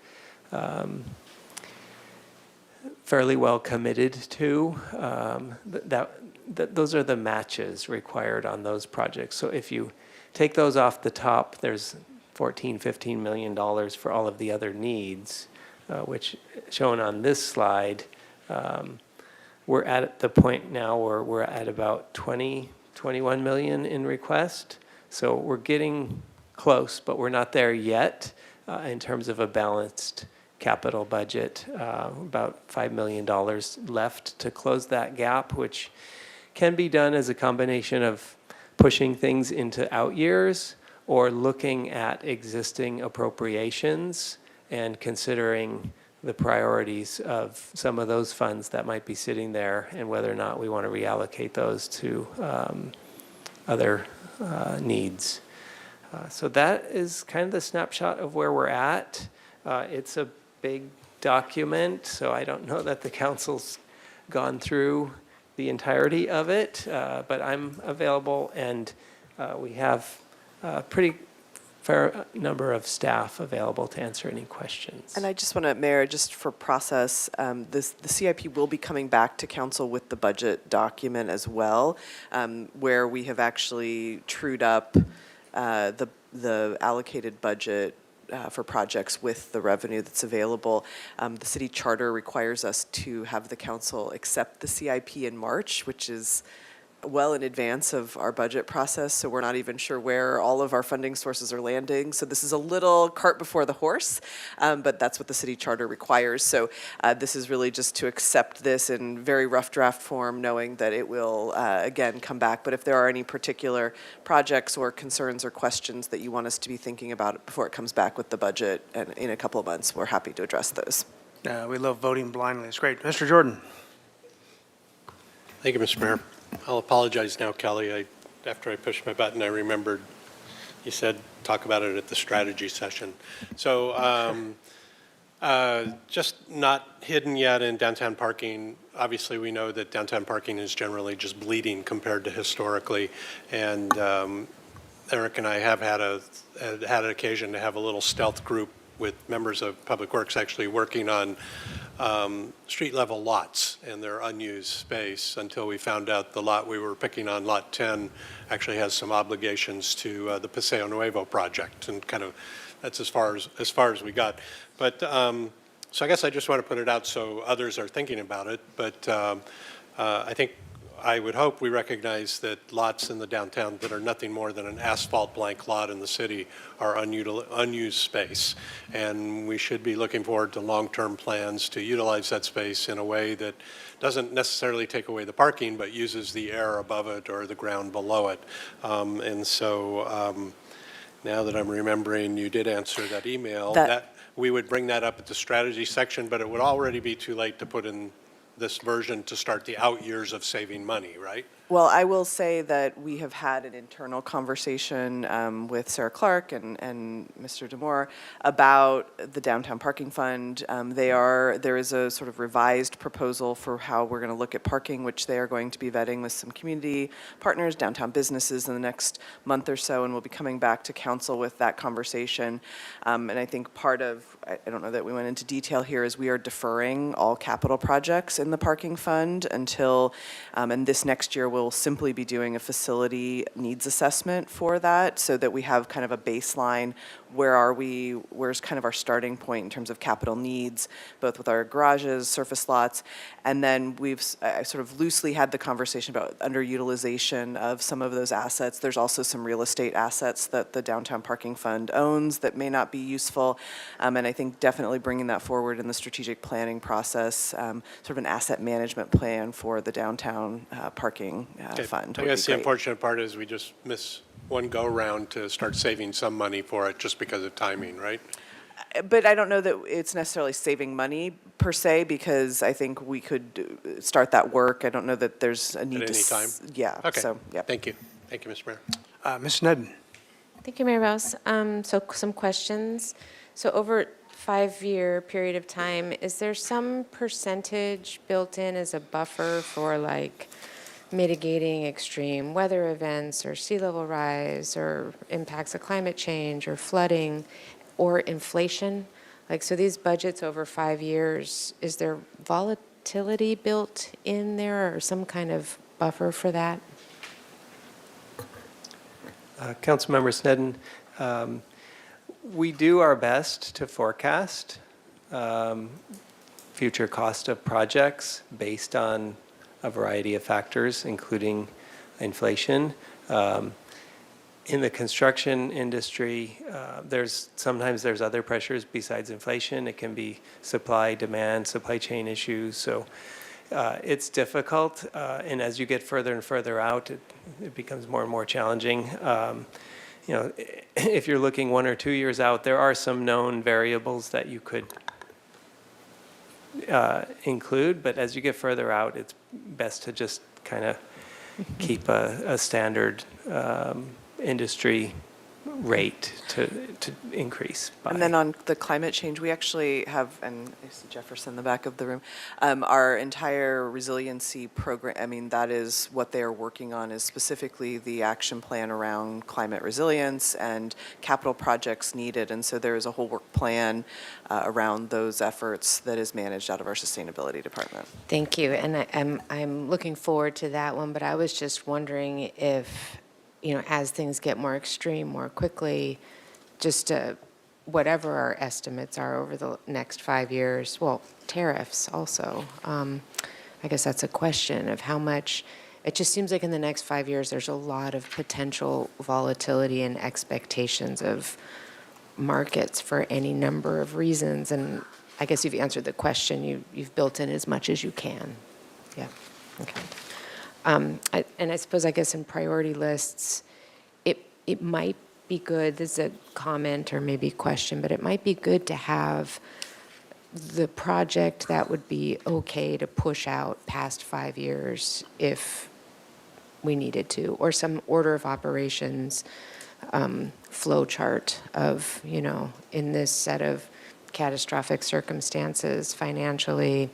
fairly well committed to. Those are the matches required on those projects. So if you take those off the top, there's $14–15 million for all of the other needs, which shown on this slide. We're at the point now where we're at about 21 million in request. So we're getting close, but we're not there yet in terms of a balanced capital budget. About $5 million left to close that gap, which can be done as a combination of pushing things into out years or looking at existing appropriations and considering the priorities of some of those funds that might be sitting there and whether or not we want to reallocate those to other needs. So that is kind of the snapshot of where we're at. It's a big document, so I don't know that the council's gone through the entirety of it, but I'm available, and we have a pretty fair number of staff available to answer any questions. And I just want to, Mayor, just for process, the CIP will be coming back to council with the budget document as well, where we have actually trued up the allocated budget for projects with the revenue that's available. The city charter requires us to have the council accept the CIP in March, which is well in advance of our budget process, so we're not even sure where all of our funding sources are landing. So this is a little cart before the horse, but that's what the city charter requires. So this is really just to accept this in very rough draft form, knowing that it will, again, come back. But if there are any particular projects or concerns or questions that you want us to be thinking about before it comes back with the budget and in a couple of months, we're happy to address those. We love voting blindly. It's great. Mr. Jordan. Thank you, Mr. Mayor. I'll apologize now, Kelly. After I pushed my button, I remembered you said talk about it at the strategy session. So just not hidden yet in downtown parking. Obviously, we know that downtown parking is generally just bleeding compared to historically. And Eric and I have had an occasion to have a little stealth group with members of Public Works actually working on street-level lots and their unused space until we found out the lot we were picking on, Lot 10, actually has some obligations to the Paseo Nuevo project, and kind of that's as far as we got. But so I guess I just want to put it out so others are thinking about it. But I think I would hope we recognize that lots in the downtown that are nothing more than an asphalt blank lot in the city are unused space. And we should be looking forward to long-term plans to utilize that space in a way that doesn't necessarily take away the parking, but uses the air above it or the ground below it. And so now that I'm remembering, you did answer that email, that we would bring that up at the strategy section, but it would already be too late to put in this version to start the out years of saving money, right? Well, I will say that we have had an internal conversation with Sarah Clark and Mr. Demore about the downtown parking fund. There is a sort of revised proposal for how we're going to look at parking, which they are going to be vetting with some community partners, downtown businesses in the next month or so, and we'll be coming back to council with that conversation. And I think part of, I don't know that we went into detail here, is we are deferring all capital projects in the parking fund until, and this next year we'll simply be doing a facility needs assessment for that so that we have kind of a baseline where are we, where's kind of our starting point in terms of capital needs, both with our garages, surface lots, and then I sort of loosely had the conversation about underutilization of some of those assets. There's also some real estate assets that the Downtown Parking Fund owns that may not be useful, and I think definitely bringing that forward in the strategic planning process, sort of an asset management plan for the downtown parking fund. I guess the unfortunate part is we just miss one go-round to start saving some money for it just because of timing, right? But I don't know that it's necessarily saving money per se, because I think we could start that work. I don't know that there's a need At any time? Yeah. Okay. So, yeah. Thank you. Thank you, Mr. Mayor. Ms. Sneddon. Thank you, Mayor Rouse. So some questions. So over a 5-year period of time, is there some percentage built in as a buffer for like mitigating extreme weather events or sea level rise or impacts of climate change or flooding or inflation? Like, so these budgets over 5 years, is there volatility built in there or some kind of buffer for that? Councilmember Sneddon, we do our best to forecast future cost of projects based on a variety of factors, including inflation. In the construction industry, sometimes there's other pressures besides inflation. It can be supply, demand, supply chain issues. So it's difficult, and as you get further and further out, it becomes more and more challenging. If you're looking 1 or 2 years out, there are some known variables that you could include, but as you get further out, it's best to just kind of keep a standard industry rate to increase by. And then on the climate change, we actually have, and I see Jefferson in the back of the room, our entire resiliency program, I mean, that is what they are working on, is specifically the action plan around climate resilience and capital projects needed. And so there is a whole work plan around those efforts that is managed out of our sustainability department. Thank you. And I'm looking forward to that one, but I was just wondering if, as things get more extreme more quickly, just whatever our estimates are over the next 5 years, well, tariffs also. I guess that's a question of how much. It just seems like in the next 5 years, there's a lot of potential volatility and expectations of markets for any number of reasons. And I guess you've answered the question. You've built in as much as you can. Yeah. Okay. I suppose, I guess, in priority lists, it might be good, this is a comment or maybe question, but it might be good to have the project that would be okay to push out past 5 years if we needed to, or some order of operations flow chart of, in this set of catastrophic circumstances financially,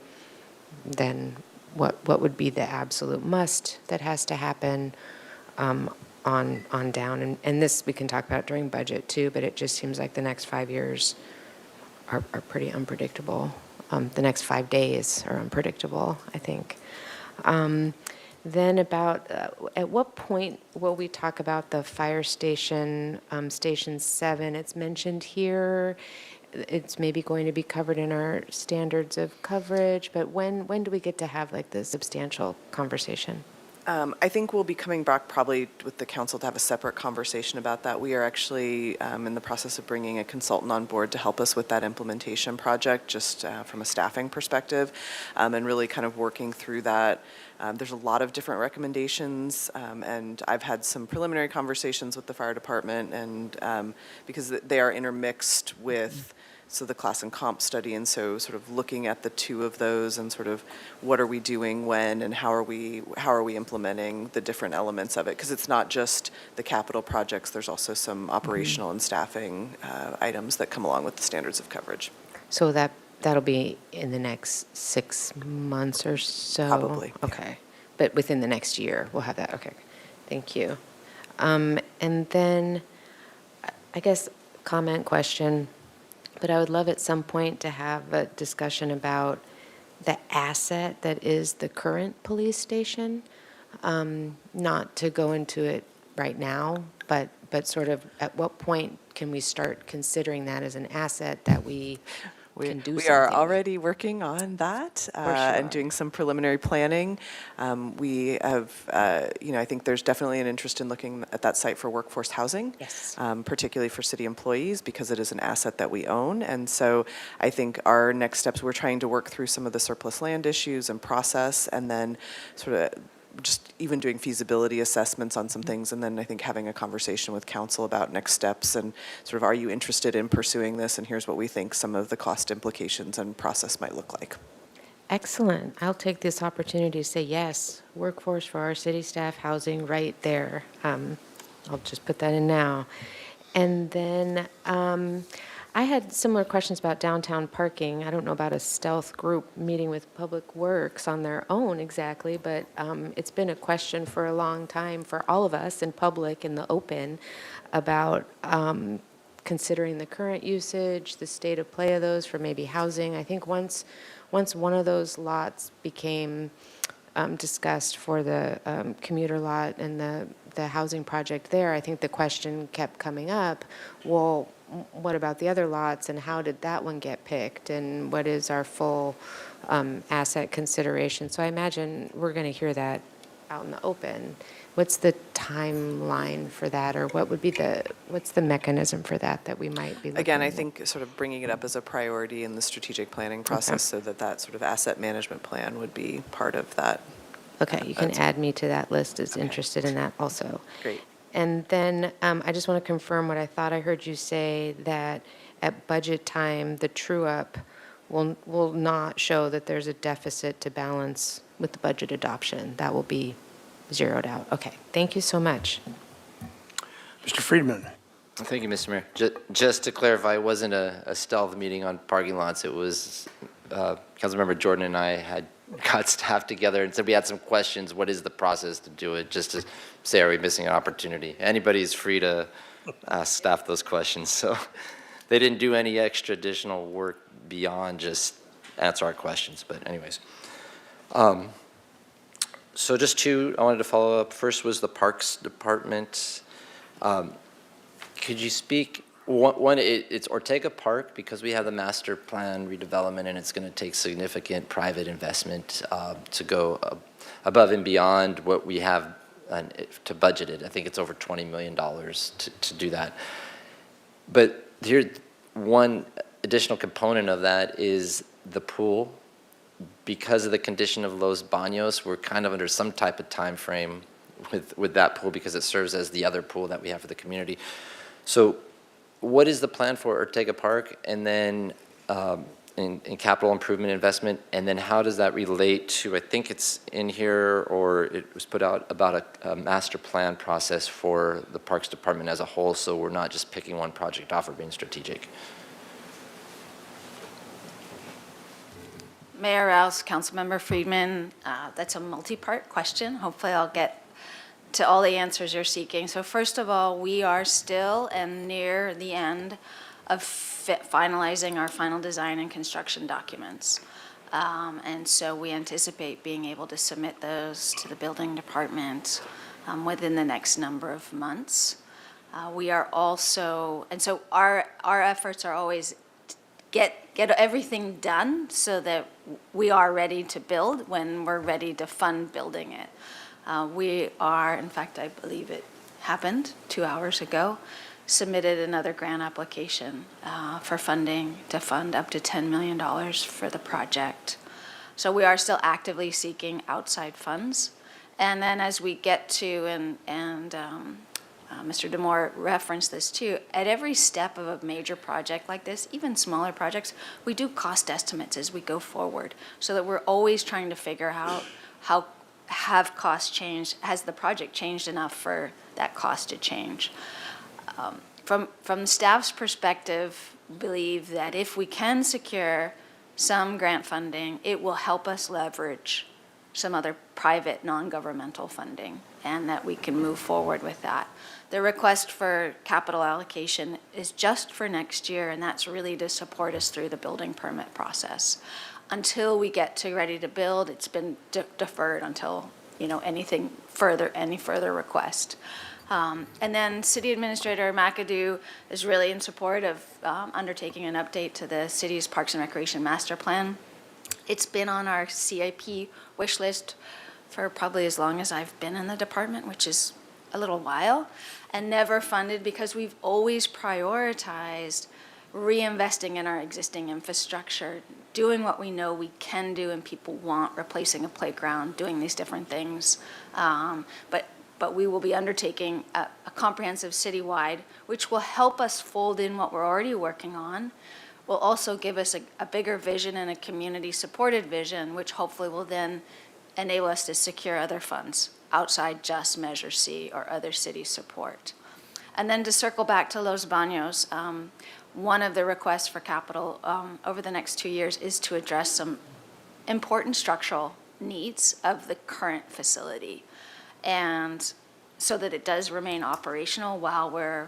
then what would be the absolute must that has to happen on down. And this we can talk about during budget too, but it just seems like the next 5 years are pretty unpredictable. The next 5 days are unpredictable, I think. Then about, at what point will we talk about the fire station, Station 7? It's mentioned here. It's maybe going to be covered in our standards of coverage, but when do we get to have like the substantial conversation? I think we'll be coming back probably with the council to have a separate conversation about that. We are actually in the process of bringing a consultant on board to help us with that implementation project, just from a staffing perspective, and really kind of working through that. There's a lot of different recommendations, and I've had some preliminary conversations with the fire department, and because they are intermixed with the class and comp study, and so sort of looking at the two of those and sort of what are we doing when and how are we implementing the different elements of it, because it's not just the capital projects, there's also some operational and staffing items that come along with the standards of coverage. So that'll be in the next 6 months or so? Probably. Okay. But within the next year, we'll have that. Okay. Thank you. And then, I guess, question, but I would love at some point to have a discussion about the asset that is the current police station. Not to go into it right now, but but sort of at what point can we start considering that as an asset that we can do We something are with? already working on that and doing some preliminary planning. We have, I think there's definitely an interest in looking at that site for workforce housing, Yes. particularly for city employees, because it is an asset that we own. And so I think our next steps, we're trying to work through some of the surplus land issues and process, and then sort of just even doing feasibility assessments on some things, and then I think having a conversation with council about next steps and sort of, are you interested in pursuing this, and here's what we think some of the cost implications and process might look like. Excellent. I'll take this opportunity to say yes, workforce for our city staff, housing right there. I'll just put that in now. And then I had similar questions about downtown parking. I don't know about a stealth group meeting with Public Works on their own exactly, but it's been a question for a long time for all of us in public, in the open, about considering the current usage, the state of play of those for maybe housing. I think once one of those lots became discussed for the commuter lot and the housing project there, I think the question kept coming up, well, what about the other lots, and how did that one get picked, and what is our full asset consideration? So I imagine we're going to hear that out in the open. What's the timeline for that, or what's the mechanism for that we might be looking Again, I at? think sort of bringing it up as a priority in the strategic planning process, so that sort of asset management plan would be part of that. Okay, you can add me to that list as interested in that also. Great. And then I just want to confirm what I thought I heard you say, that at budget time, the true-up will not show that there's a deficit to balance with the budget adoption. That will be zeroed out. Okay, thank you so much. Mr. Friedman. Thank you, Mr. Mayor. Just to clarify, it wasn't a stealth meeting on parking lots. It was Councilmember Jordan and I had got staff together and said we had some questions. What is the process to do it? Just to say, are we missing an opportunity? Anybody's free to ask staff those questions. So they didn't do any extra additional work beyond just answer our questions. But anyways. So just two, I wanted to follow up. First was the Parks Department. Could you speak, it's Ortega Park, because we have the master plan redevelopment and it's going to take significant private investment to go above and beyond what we have to budget it. I think it's over $20 million to do that. But here, one additional component of that is the pool. Because of the condition of Los Baños, we're kind of under some type of time frame with that pool, because it serves as the other pool that we have for the community. So what is the plan for Ortega Park, and then in capital improvement investment, and then how does that relate to, I think it's in here, or it was put out about a master plan process for the Parks Department as a whole, so we're not just picking one project off or being strategic. Mayor Rouse, Councilmember Friedman, that's a multi-part question. Hopefully I'll get to all the answers you're seeking. So first of all, we are still and near the end of finalizing our final design and construction documents. And so we anticipate being able to submit those to the building department within the next number of months. We are also, and so our efforts are always get everything done so that we are ready to build when we're ready to fund building it. We are, in fact, I believe it happened 2 hours ago, submitted another grant application for funding to fund up to $10 million for the project. So we are still actively seeking outside funds. And then as we get to, and Mr. DeMore referenced this too, at every step of a major project like this, even smaller projects, we do cost estimates as we go forward, so that we're always trying to figure out how have costs changed, has the project changed enough for that cost to change. From staff's perspective, believe that if we can secure some grant funding, it will help us leverage some other private non-governmental funding, and that we can move forward with that. The request for capital allocation is just for next year, and that's really to support us through the building permit process. Until we get to ready to build, it's been deferred until any further request. And then City Administrator McAdoo is really in support of undertaking an update to the city's Parks and Recreation Master Plan. It's been on our CIP wish list for probably as long as I've been in the department, which is a little while, and never funded because we've always prioritized reinvesting in our existing infrastructure, doing what we know we can do and people want, replacing a playground, doing these different things. But we will be undertaking a comprehensive citywide, which will help us fold in what we're already working on, will also give us a bigger vision and a community-supported vision, which hopefully will then enable us to secure other funds outside just Measure C or other city support. And then to circle back to Los Baños, one of the requests for capital over the next 2 years is to address some important structural needs of the current facility, and so that it does remain operational while we're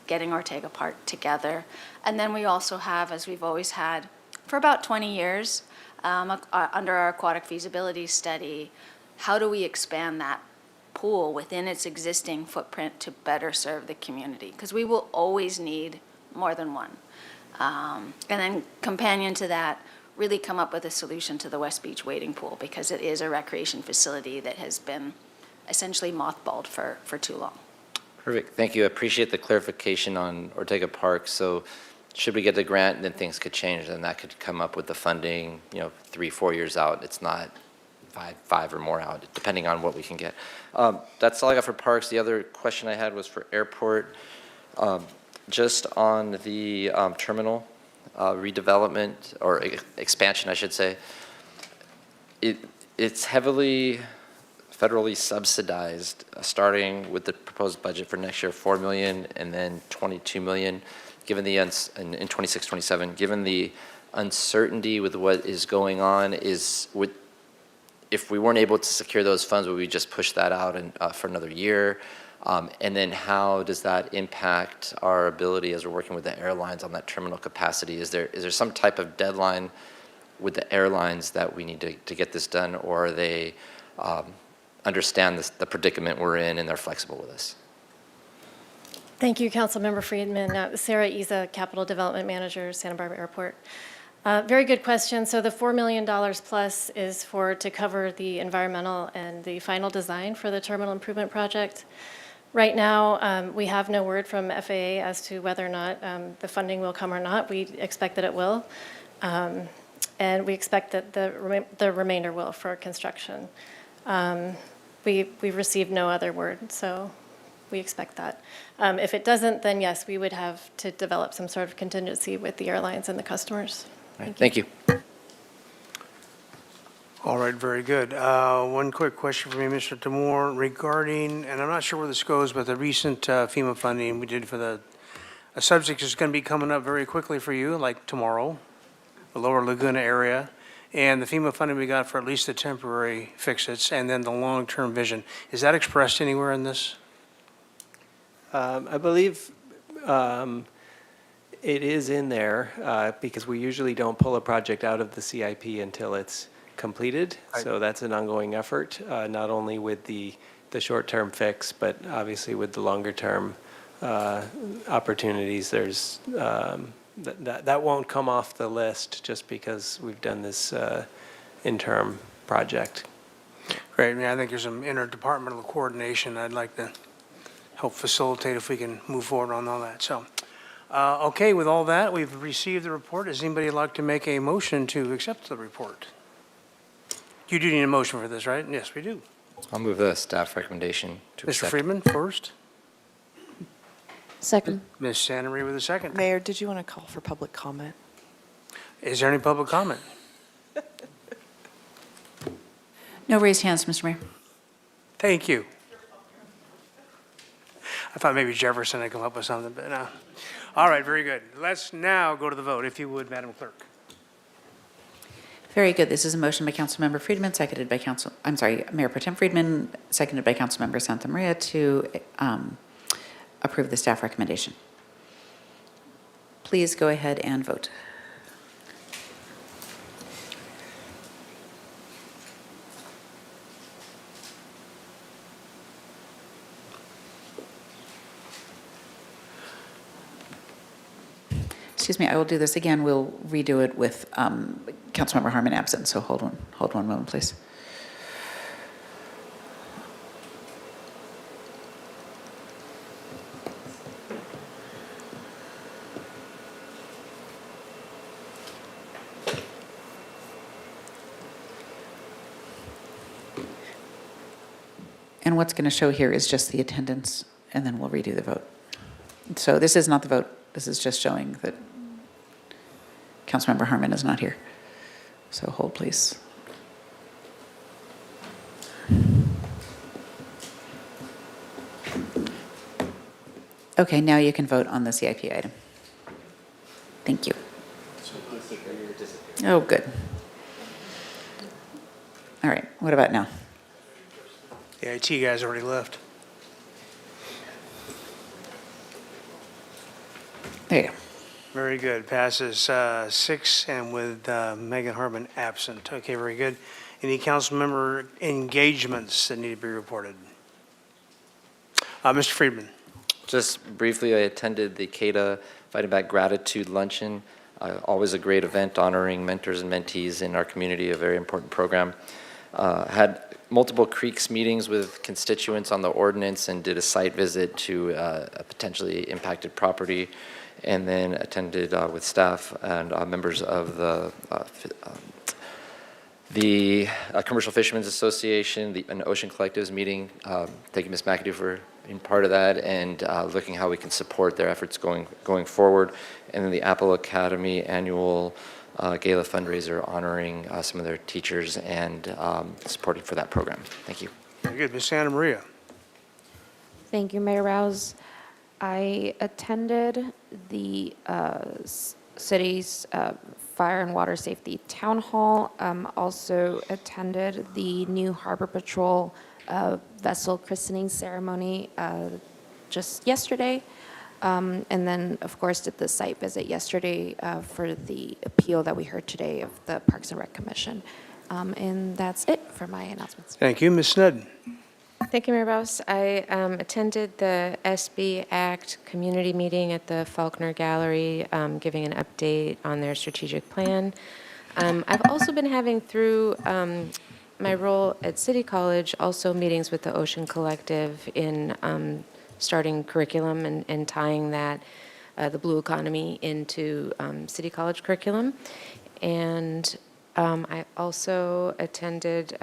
getting Ortega Park together. And then we also have, as we've always had for about 20 years, under our aquatic feasibility study, how do we expand that pool within its existing footprint to better serve the community? Because we will always need more than one. And then companion to that, really come up with a solution to the West Beach wading pool, because it is a recreation facility that has been essentially mothballed for too long. Perfect, thank you. I appreciate the clarification on Ortega Park. So should we get the grant, then things could change, and that could come up with the funding, 3-4 years out. It's not five or more out, depending on what we can get. That's all I got for parks. The other question I had was for airport. Just on the terminal redevelopment, or expansion, I should say. It's heavily federally subsidized, starting with the proposed budget for next year, $4 million, and then $22 million, given the in 26, 27. Given the uncertainty with what is going on, if we weren't able to secure those funds, would we just push that out for another year? And then how does that impact our ability, as we're working with the airlines on that terminal capacity? Is there some type of deadline with the airlines that we need to get this done, or are they understand the predicament we're in and they're flexible with us? Thank you, Councilmember Friedman. Sarah Isa, Capital Development Manager, Santa Barbara Airport. Very good question. So the $4 million plus is to cover the environmental and the final design for the terminal improvement project. Right now, we have no word from FAA as to whether or not the funding will come or not. We expect that it will. And we expect that the remainder will for construction. We've received no other word, so we expect that. If it doesn't, then yes, we would have to develop some sort of contingency with the airlines and the customers. Thank you. All right, very good. One quick question for me, Mr. Tamor, regarding, and I'm not sure where this goes, but the recent FEMA funding we did for a subject is going to be coming up very quickly for you, like tomorrow, the Lower Laguna area, and the FEMA funding we got for at least the temporary fix-its, and then the long-term vision. Is that expressed anywhere in this? I believe it is in there because we usually don't pull a project out of the CIP until it's completed. So that's an ongoing effort, not only with the short-term fix, but obviously with the longer-term opportunities. There's that won't come off the list just because we've done this interim project. Great. I mean, I think there's some interdepartmental coordination I'd like to help facilitate if we can move forward on all that. So, okay, with all that, we've received the report. Does anybody like to make a motion to accept the report? You do need a motion for this, right? Yes, we do. I'll move the staff recommendation to Mr. accept. Friedman, first. Second. Ms. Sannery with a second. Mayor, did you want to call for public comment? Is there any public comment? No raised hands, Mr. Mayor. Thank you. I thought maybe Jefferson had come up with something, but no. All right, very good. Let's now go to the vote, if you would, Madam Clerk. Very good. This is a motion by Councilmember Friedman, seconded by Mayor Pro Tem Friedman, seconded by Councilmember Santa Maria to approve the staff recommendation. Please go ahead and vote. excuse me, I will do this again. We'll redo it with Councilmember Harmon absent, so hold one moment, please. And what's going to show here is just the attendance, and then we'll redo the vote. So this is not the vote. This is just showing that Councilmember Harmon is not here. So hold, please. Okay, now you can vote on the CIP item. Thank you. Oh, good. All right, what about now? The IT guys already left. There you go. Very good. Passes 6 and with Megan Harmon absent. Okay, very good. Any council member engagements that need to be reported? Mr. Friedman. Just briefly, I attended the CADA Fighting Back Gratitude Luncheon. Always a great event honoring mentors and mentees in our community, a very important program. Had multiple Creeks meetings with constituents on the ordinance and did a site visit to a potentially impacted property, and then attended with staff and members of the Commercial Fishermen's Association, an Ocean Collectives meeting. Thank you, Ms. McAdoo, for being part of that, and looking how we can support their efforts going forward. And then the Apple Academy annual gala fundraiser honoring some of their teachers and supporting for that program. Thank you. Very good. Ms. Santa Maria. Thank you, Mayor Rouse. I attended the city's fire and water safety town hall. Also attended the new Harbor Patrol vessel christening ceremony just yesterday. And then, of course, did the site visit yesterday for the appeal that we heard today of the Parks and Rec Commission. And that's it for my announcements. Thank you. Ms. Snedden. Thank you, Mayor Rouse. I attended the SB Act community meeting at the Faulkner Gallery, giving an update on their strategic plan. I've also been having, through my role at City College, also meetings with the Ocean Collective in starting curriculum and tying that, the blue economy, into City College curriculum. And I also attended,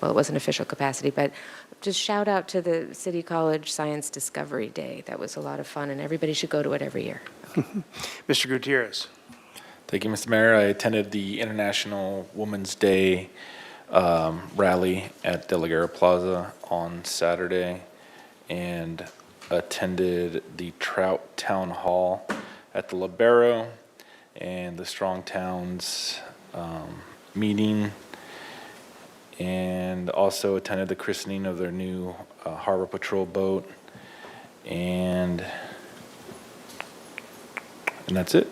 well, it wasn't official capacity, but just shout out to the City College Science Discovery Day. That was a lot of fun, and everybody should go to it every year. Mr. Gutierrez. Thank you, Mr. Mayor. I attended the International Women's Day rally at De La Guerra Plaza on Saturday, and attended the Trout Town Hall at the Libero and the Strong Towns meeting, and also attended the christening of their new Harbor Patrol boat, and that's it.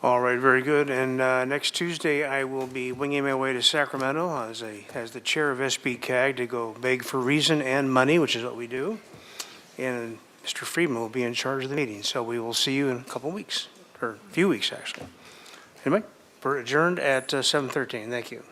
All right, very good. And next Tuesday, I will be winging my way to Sacramento as the chair of SB CAG to go beg for reason and money, which is what we do. And Mr. Friedman will be in charge of the meeting. So we will see you in a couple weeks, or a few weeks, actually. Anyway, we're adjourned at 7:13. Thank you.